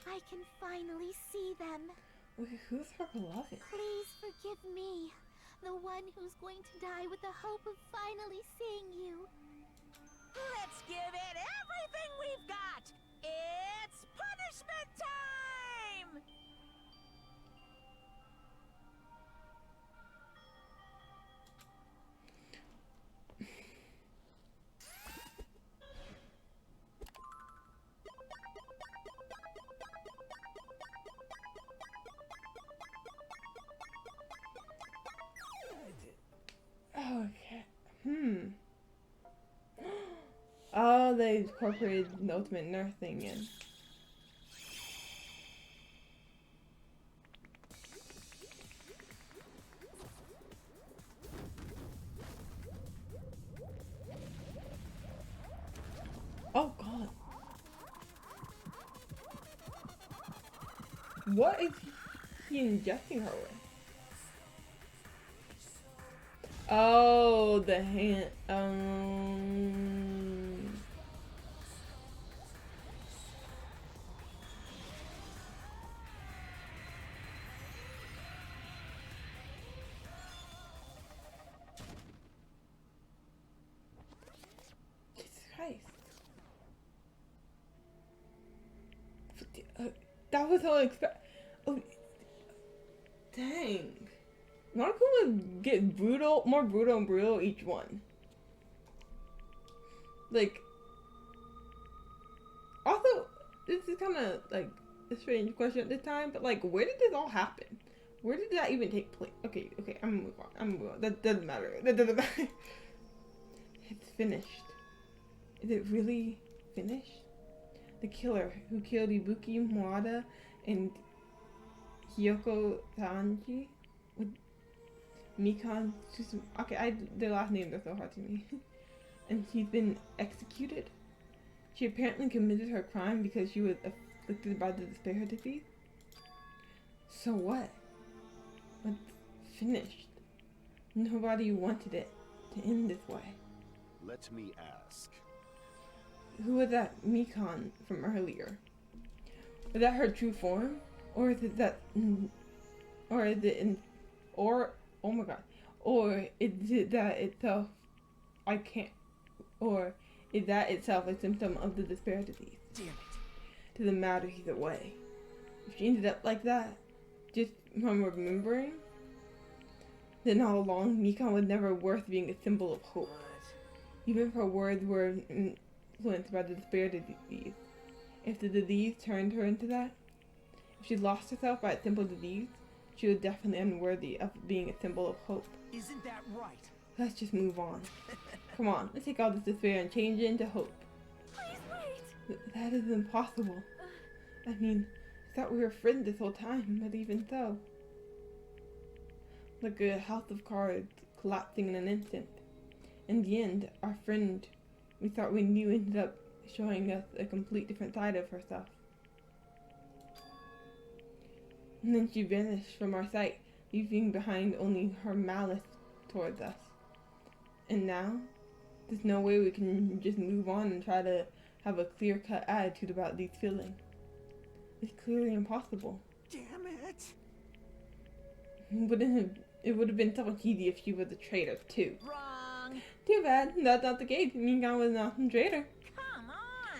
I can finally see them. Wait, who's her beloved? Please forgive me, the one who's going to die with the hope of finally seeing you. Let's give it everything we've got. It's punishment time! Okay. Oh, they incorporated the ultimate nurse thing in. Oh god. What is he injecting her with? Oh, the hand. Jesus Christ. That was all Oh, dang. Monokuma gets brutal, more brutal and brutal each one. Like, also, this is kind of like a strange question at this time, but like, where did this all happen? Where did that even take place? Okay, I'm gonna move on. That doesn't matter. That doesn't matter. It's finished. Is it really finished? The killer who killed Ibuki Murata and Hiyoko Tanji with Mikan Tsumiki. Okay, their last names are so hard to me. And she's been executed. She apparently committed her crime because she was afflicted by the despair disease. So what? It's finished. Nobody wanted it to end this way. Let me ask. Who was that Mikan from earlier? Was that her true form? Or is it that... Or is it in... Or... Oh my god. Or is it that itself... I can't... Or is that itself a symptom of the despair disease? Damn it. Doesn't matter either way. if she ended up like that, just from remembering, then all along, Mikan was never worth being a symbol of hope. Even if her words were influenced by the despair disease. If the disease turned her into that, if she lost herself by a simple disease, she was definitely unworthy of being a symbol of hope. Isn't that right? Let's just move on. Come on, let's take all this despair and change it into hope. Please wait. That is impossible. I mean, I thought we were friends this whole time, but even so. Like a house of cards collapsing in an instant. In the end, our friend we thought we knew ended up showing us a complete different side of herself. And then she vanished from our sight, leaving behind only her malice towards us. And now, there's no way we can just move on and try to have a clear-cut attitude about these feelings. It's clearly impossible. Damn it! It would have been so much easier if she was a traitor too. Wrong. Too bad, that's not the case. Mikan was not a traitor. Come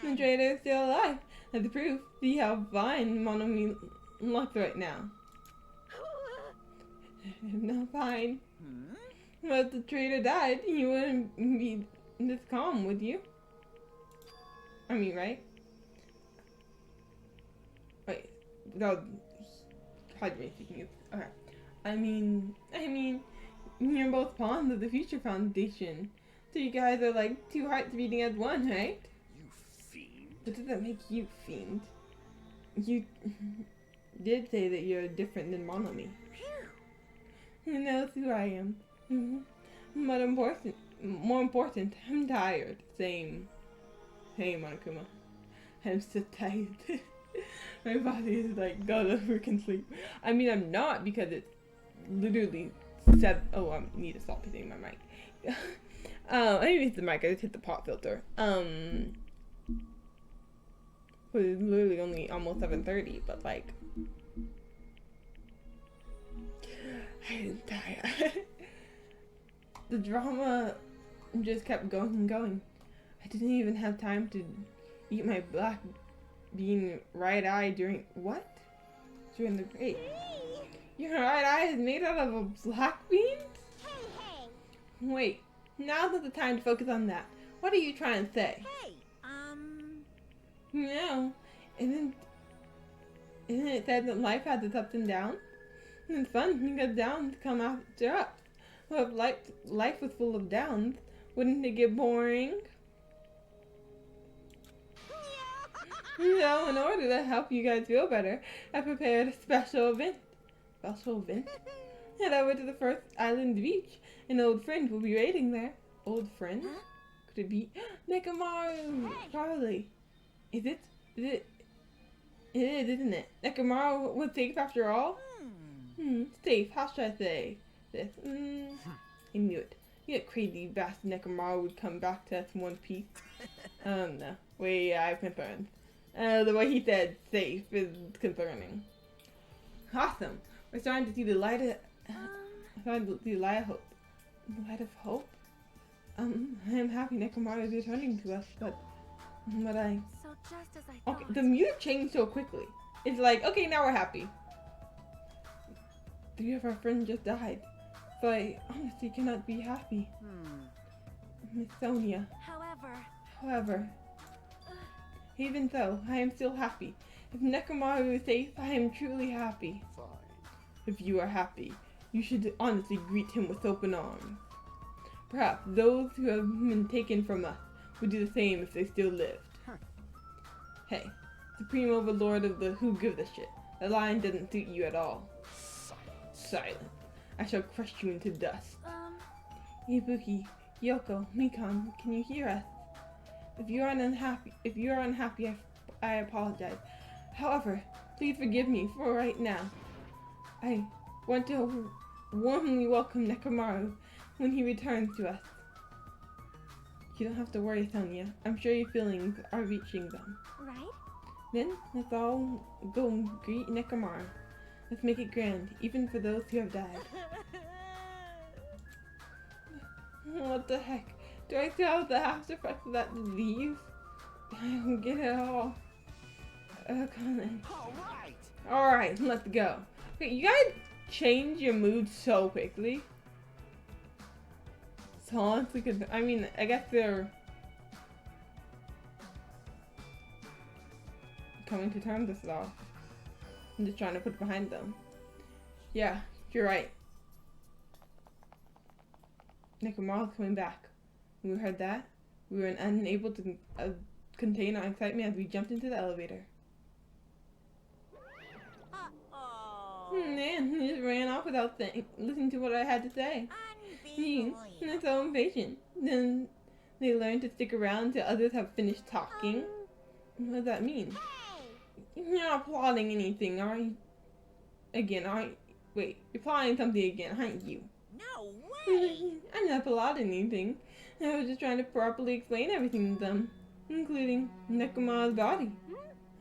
The on. traitor is still alive. And the proof, see how fine Monomi looks right now. Not fine. But if the traitor died, you wouldn't be this calm, would you? I mean, right? Wait, that was Hajime speaking. Okay. I mean, you're both pawns of the Future Foundation. So you guys are like two hearts beating as one, right? You fiend. What does that make you, fiend? You did say that you're different than Monomi. Who knows who I am? But more important, I'm tired. Same, Monokuma. I'm so tired. My body is like, gotta freaking sleep. I mean, I'm not, because it's literally oh, I need to stop hitting my mic. I didn't hit the mic, I just hit the pop filter. It was literally only almost 7:30, but like, I'm tired. The drama just kept going and going. I didn't even have time to eat my black bean right eye during the break. Your right eye is made out of a black bean? Hey! Wait, now's not the time to focus on that. What are you trying to say? Hey, No, isn't it said that life has its ups and downs? And it's fun because downs come after ups. Well, if life was full of downs, wouldn't it get boring? So, in order to help you guys feel better, I prepared a special event. Special event? Head over to the first island beach. An old friend will be waiting there. Old friend? Could it be Nekomaru? Probably. Is it? It is, isn't it? Nekomaru was safe after all? Safe. How should I say this? I knew it. You crazy bastard Nekomaru would come back to us in one piece. No. Wait, I have concerns. The way he said safe is concerning. Awesome. We're starting to see the light of hope. The light of hope? I am happy Nekomaru is returning to us, but I... So just as I thought. Okay, the music changed so quickly. It's like, okay, now we're happy. 3 of our friends just died. So I honestly cannot be happy. Miss Sonia. However, even so, I am still happy. If Nekomaru is safe, I am truly happy. Fine. If you are happy, you should honestly greet him with open arms. Perhaps those who have been taken from us would do the same if they still lived. Hey, Supreme Overlord of the Who Gives a Shit, that line doesn't suit you at all. Silence. I shall crush you into dust. Ibuki, Yoko, Mikan, can you hear us? If you are unhappy, I apologize. However, please forgive me for right now. I want to warmly welcome Nekomaru when he returns to us. You don't have to worry, Sonia. I'm sure your feelings are reaching them. Right? Then, let's all go and greet Nekomaru. Let's make it grand, even for those who have died. What the heck? Do I still have the after effects of that disease? I don't get it at all. Colin. All right. Alright, let's go. Okay, you guys change your mood so quickly. So honestly, cause, I mean, I guess they're coming to terms with it all. I'm just trying to put it behind them. Yeah, you're right. Nekomaru's coming back. When we heard that, we were unable to contain our excitement as we jumped into the elevator. Man, he just ran off without listening to what I had to say. He's so impatient. Then they learn to stick around till others have finished talking. What does that mean? You're not plotting anything, are you? Again, aren't you? Wait, you're plotting something again, aren't you? No way! I'm not plotting anything. I was just trying to properly explain everything to them, including Nekomaru's body.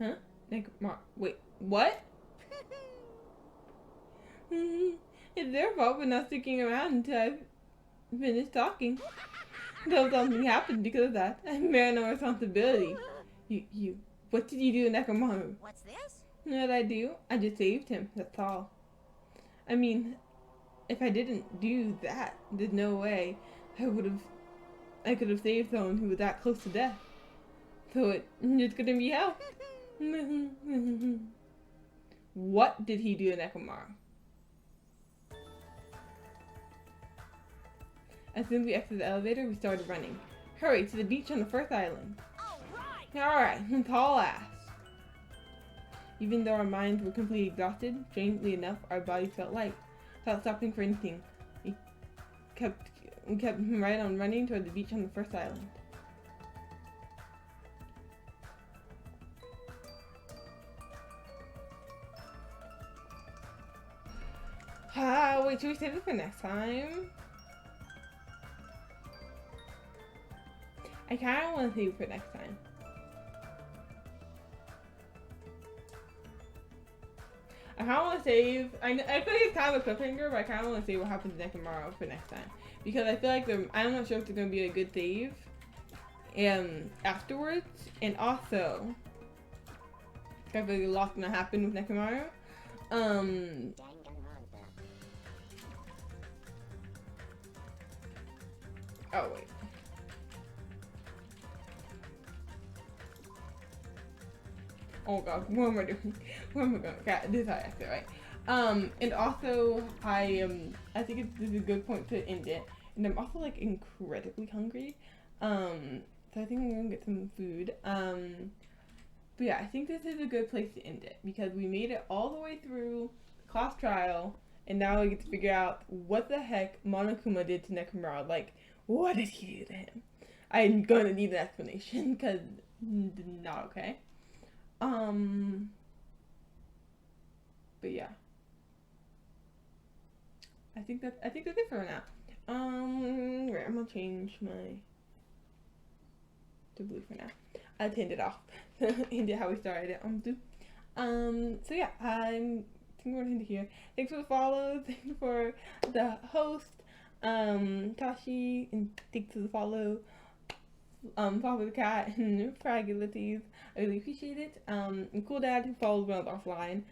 Huh? Nekomaru. Wait, what? It's their fault for not sticking around until I finished talking. Though something happened because of that, I bear no responsibility. What did you do, Nekomaru? What's this? What I do? I just saved him, that's all. I mean, if I didn't do that, there's no way I could have saved someone who was that close to death. So it's gonna be hell. What did he do to Nekomaru? As soon as we exited the elevator, we started running. Hurry, to the beach on the first island. Alright, let's haul ass. Even though our minds were completely exhausted, strangely enough, our bodies felt light. Without stopping for anything, we kept right on running toward the beach on the first island. Wait, should we save it for next time? I kind of want to save it for next time. I kind of want to save. I feel like it's kind of a cliffhanger, but I kind of want to save what happens to Nekomaru for next time because I feel like I'm not sure if there's gonna be a good save, afterwards, and also I feel like a lot's gonna happen with Nekomaru. Oh wait. Oh god, what am I doing? What am I going? Okay, this is how I exit, right? And also, I think this is a good point to end it. And I'm also like incredibly hungry. So I think I'm gonna get some food. But yeah, I think this is a good place to end it because we made it all the way through class trial, and now we get to figure out what the heck Monokuma did to Nekomaru. Like, what did he do to him? I'm gonna need an explanation because not okay. But yeah, I think that's it for now. Right, I'm gonna change my to blue for now. I turned it off. End it how we started it on blue. So yeah, I think we're gonna end it here. Thanks for the follow. Thanks for the host, Tashi, and thanks for the follow. Follow the cat and Fragilities. I really appreciate it. And Cool Dad who follows when I was offline.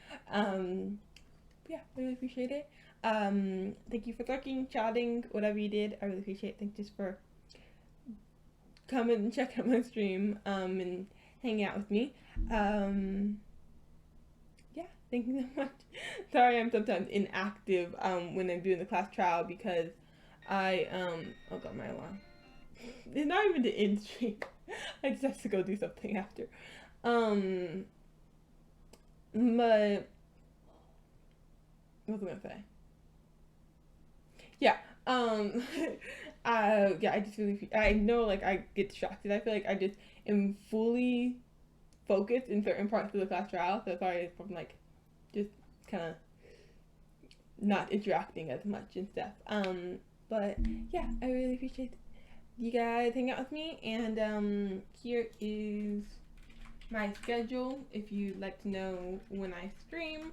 Yeah, I really appreciate it. Thank you for lurking, chatting, whatever you did. I really appreciate it. Thanks just for coming and checking out my stream and hanging out with me. Yeah, thank you so much. Sorry I'm sometimes inactive when I'm doing the class trial because I oh god, my alarm. It's not even the end stream. I just have to go do something after. But what was I gonna say? Yeah. Yeah, I just really I know like I get distracted. I feel like I just am fully focused in certain parts of the class trial, so sorry if I'm like just kinda not interacting as much and stuff. But yeah, I really appreciate you guys hang out with me, and here is my schedule if you'd like to know when I stream.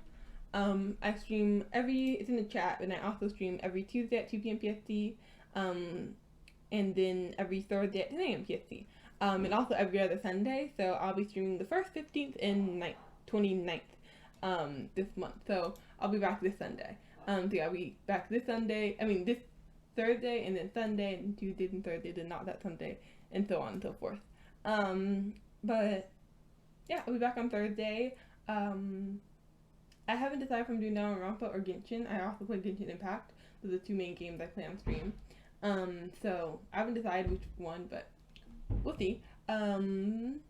I stream it's in the chat, and I also stream every Tuesday at 2 p.m. PST, and then every Thursday at 10 a.m. PST, and also every other Sunday. So I'll be streaming the 1st, 15th, and 29th this month. So I'll be back this Sunday. So yeah, I'll be back this Sunday. I mean this Thursday, and then Sunday, and Tuesday and Thursday, then not that Sunday, and so on and so forth. But yeah, I'll be back on Thursday. I haven't decided if I'm doing Danganronpa or Genshin. I also play Genshin Impact. Those are the two main games I play on stream. So I haven't decided which one, but we'll see. And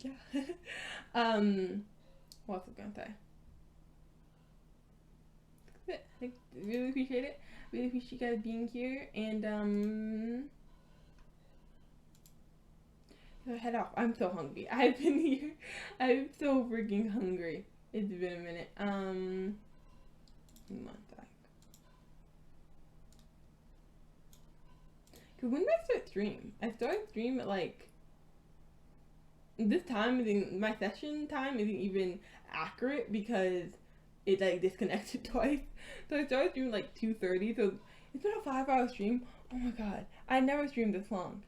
yeah. What else was I gonna say? That's it. I really appreciate it. Really appreciate you guys being here, and head off. I'm so hungry. I've been here. I'm so freaking hungry. It's been a minute. One sec. Cause when did I start stream? I started stream at like this time. My session time isn't even accurate because it like disconnected twice. So I started streaming like 2:30. So it's been a 5-hour stream. Oh my god, I never streamed this long.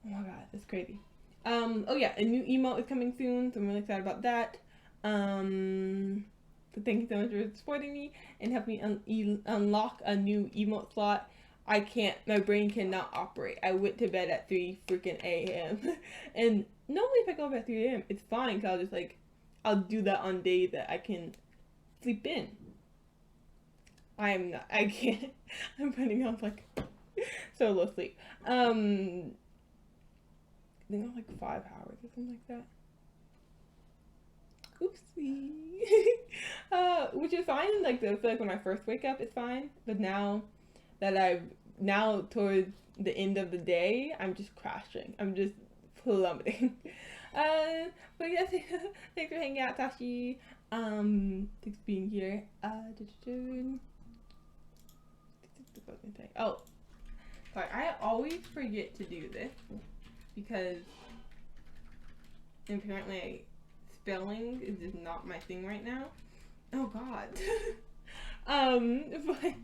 Oh my god, that's crazy. Oh yeah, a new emote is coming soon, so I'm really excited about that. So thank you so much for supporting me and helping me unlock a new emote slot. I can't, my brain cannot operate. I went to bed at 3 freaking a.m. And normally if I go up at 3 a.m. it's fine, cause I'll just like, I'll do that on days that I can sleep in. I can't, I'm running off like so low sleep. I think I'm like 5 hours or something like that. Oopsie. Which is fine. Like I feel like when I first wake up, it's fine. But now that towards the end of the day, I'm just crashing. I'm just plummeting. But yes, thanks for hanging out, Tashi. Thanks for being here. Oh, sorry. I always forget to do this because apparently spelling is just not my thing right now. Oh god. But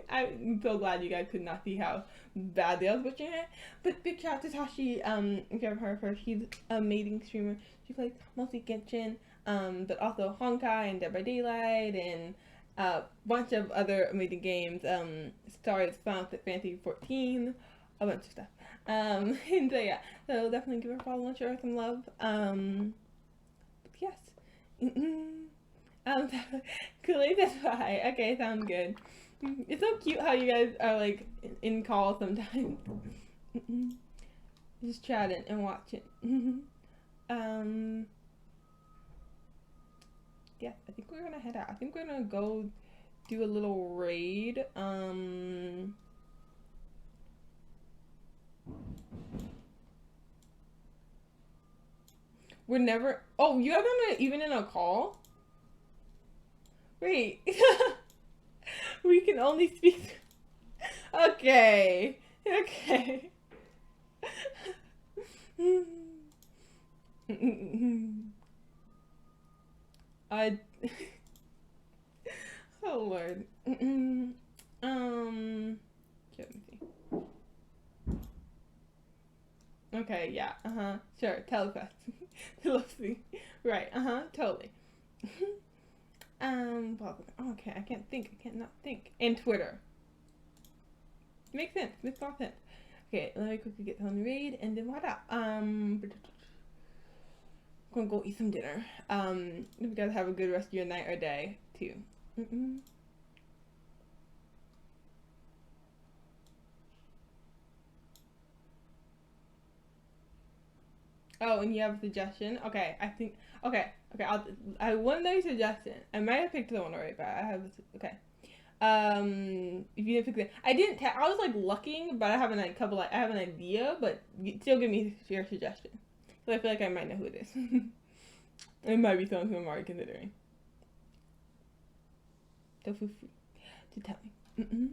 I'm so glad you guys could not see how badly I was butchering it. But big shout out to Tashi, if you haven't heard of her, she's an amazing streamer. She plays mostly Genshin, but also Honkai and Dead by Daylight and a bunch of other amazing games. Started Final Fantasy 14, a bunch of stuff. And so yeah, so definitely give her a follow and show her some love. But yes. Kool-Aid says bye. Okay, sounds good. It's so cute how you guys are like in calls sometimes. Just chatting and watching. Yeah, I think we're gonna head out. I think we're gonna go do a little raid. We're never. Oh, you guys are not even in a call? Wait. We can only speak. Okay. Okay. Oh Lord. Let me see. Okay, yeah, sure, telepath. Telepathy. Right, totally. Okay, I can't think. I can't not think. And Twitter. Makes sense. Makes a lot of sense. Okay, let me quickly get on the raid and then what up? I'm gonna go eat some dinner. You guys have a good rest of your night or day too. Oh, and you have a suggestion? Okay, I think, okay, I want another suggestion. I might have picked the one already, but I have, okay. If you didn't pick it, I didn't, I was like looking, but I have a couple, I have an idea, but still give me your suggestion. So I feel like I might know who it is. It might be someone who I'm already considering. So feel free to tell me.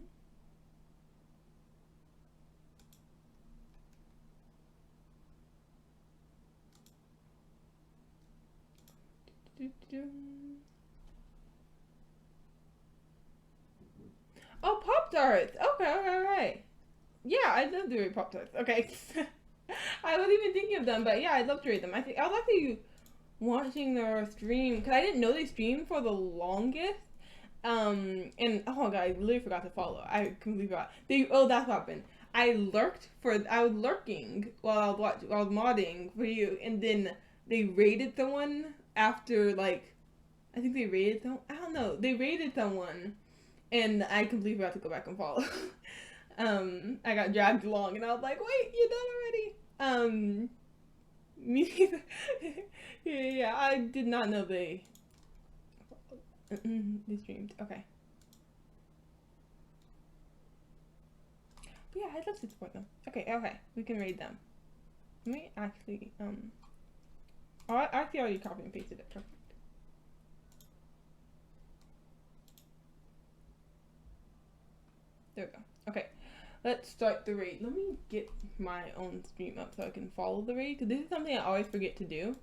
Oh, Pop-Tarts! Okay, alright. Yeah, I love doing Pop-Tarts. Okay. I wasn't even thinking of them, but yeah, I'd love to read them. I think I was actually watching their stream because I didn't know they streamed for the longest. And oh my god, I literally forgot to follow. I completely forgot. That's what happened. I was lurking while I was modding for you, and then they raided someone after, like, I think they raided someone. I don't know. They raided someone, and I completely forgot to go back and follow. I got dragged along, and I was like, wait, you're done already? Me neither. Yeah, I did not know they streamed. Okay. But yeah, I'd love to support them. Okay, we can raid them. Let me actually, I actually already copied and pasted it. Perfect. There we go. Okay, let's start the raid. Let me get my own stream up so I can follow the raid, because this is something I always forget to do.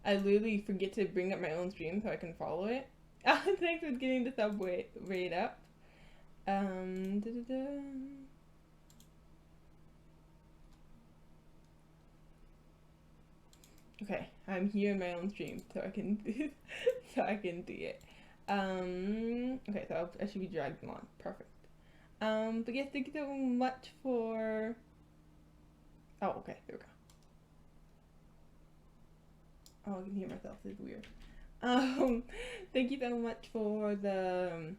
I literally forget to bring up my own stream so I can follow it. Thanks for getting the sub raid up. Okay, I'm here in my own stream so I can see it. Okay, so I should be dragged along. Perfect. But yes, thank you so much for. Oh, okay, there we go. Oh, I can hear myself. It's weird. Thank you so much for the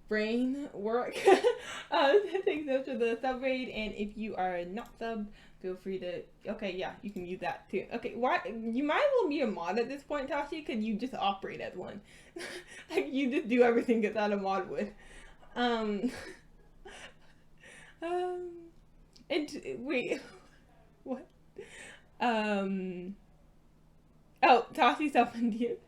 brain work. Thanks so much for the sub raid, and if you are not sub, feel free to. Okay, yeah, you can use that too. Okay, why you might as well be a mod at this point, Tashi, because you just operate as one. Like you just do everything that a mod would. And wait, what? Oh, Tashi summoned you.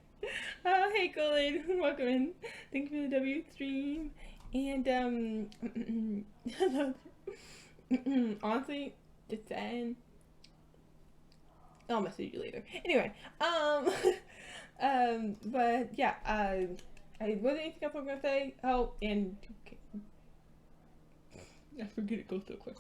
Hey Colin, welcome in. Thank you for the W stream. And honestly, just saying. I'll message you later. Anyway, but yeah, I wasn't anything else I was gonna say. Oh, and okay. I forget it goes so quick.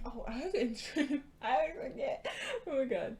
Oh, I was in I forget. Oh my god.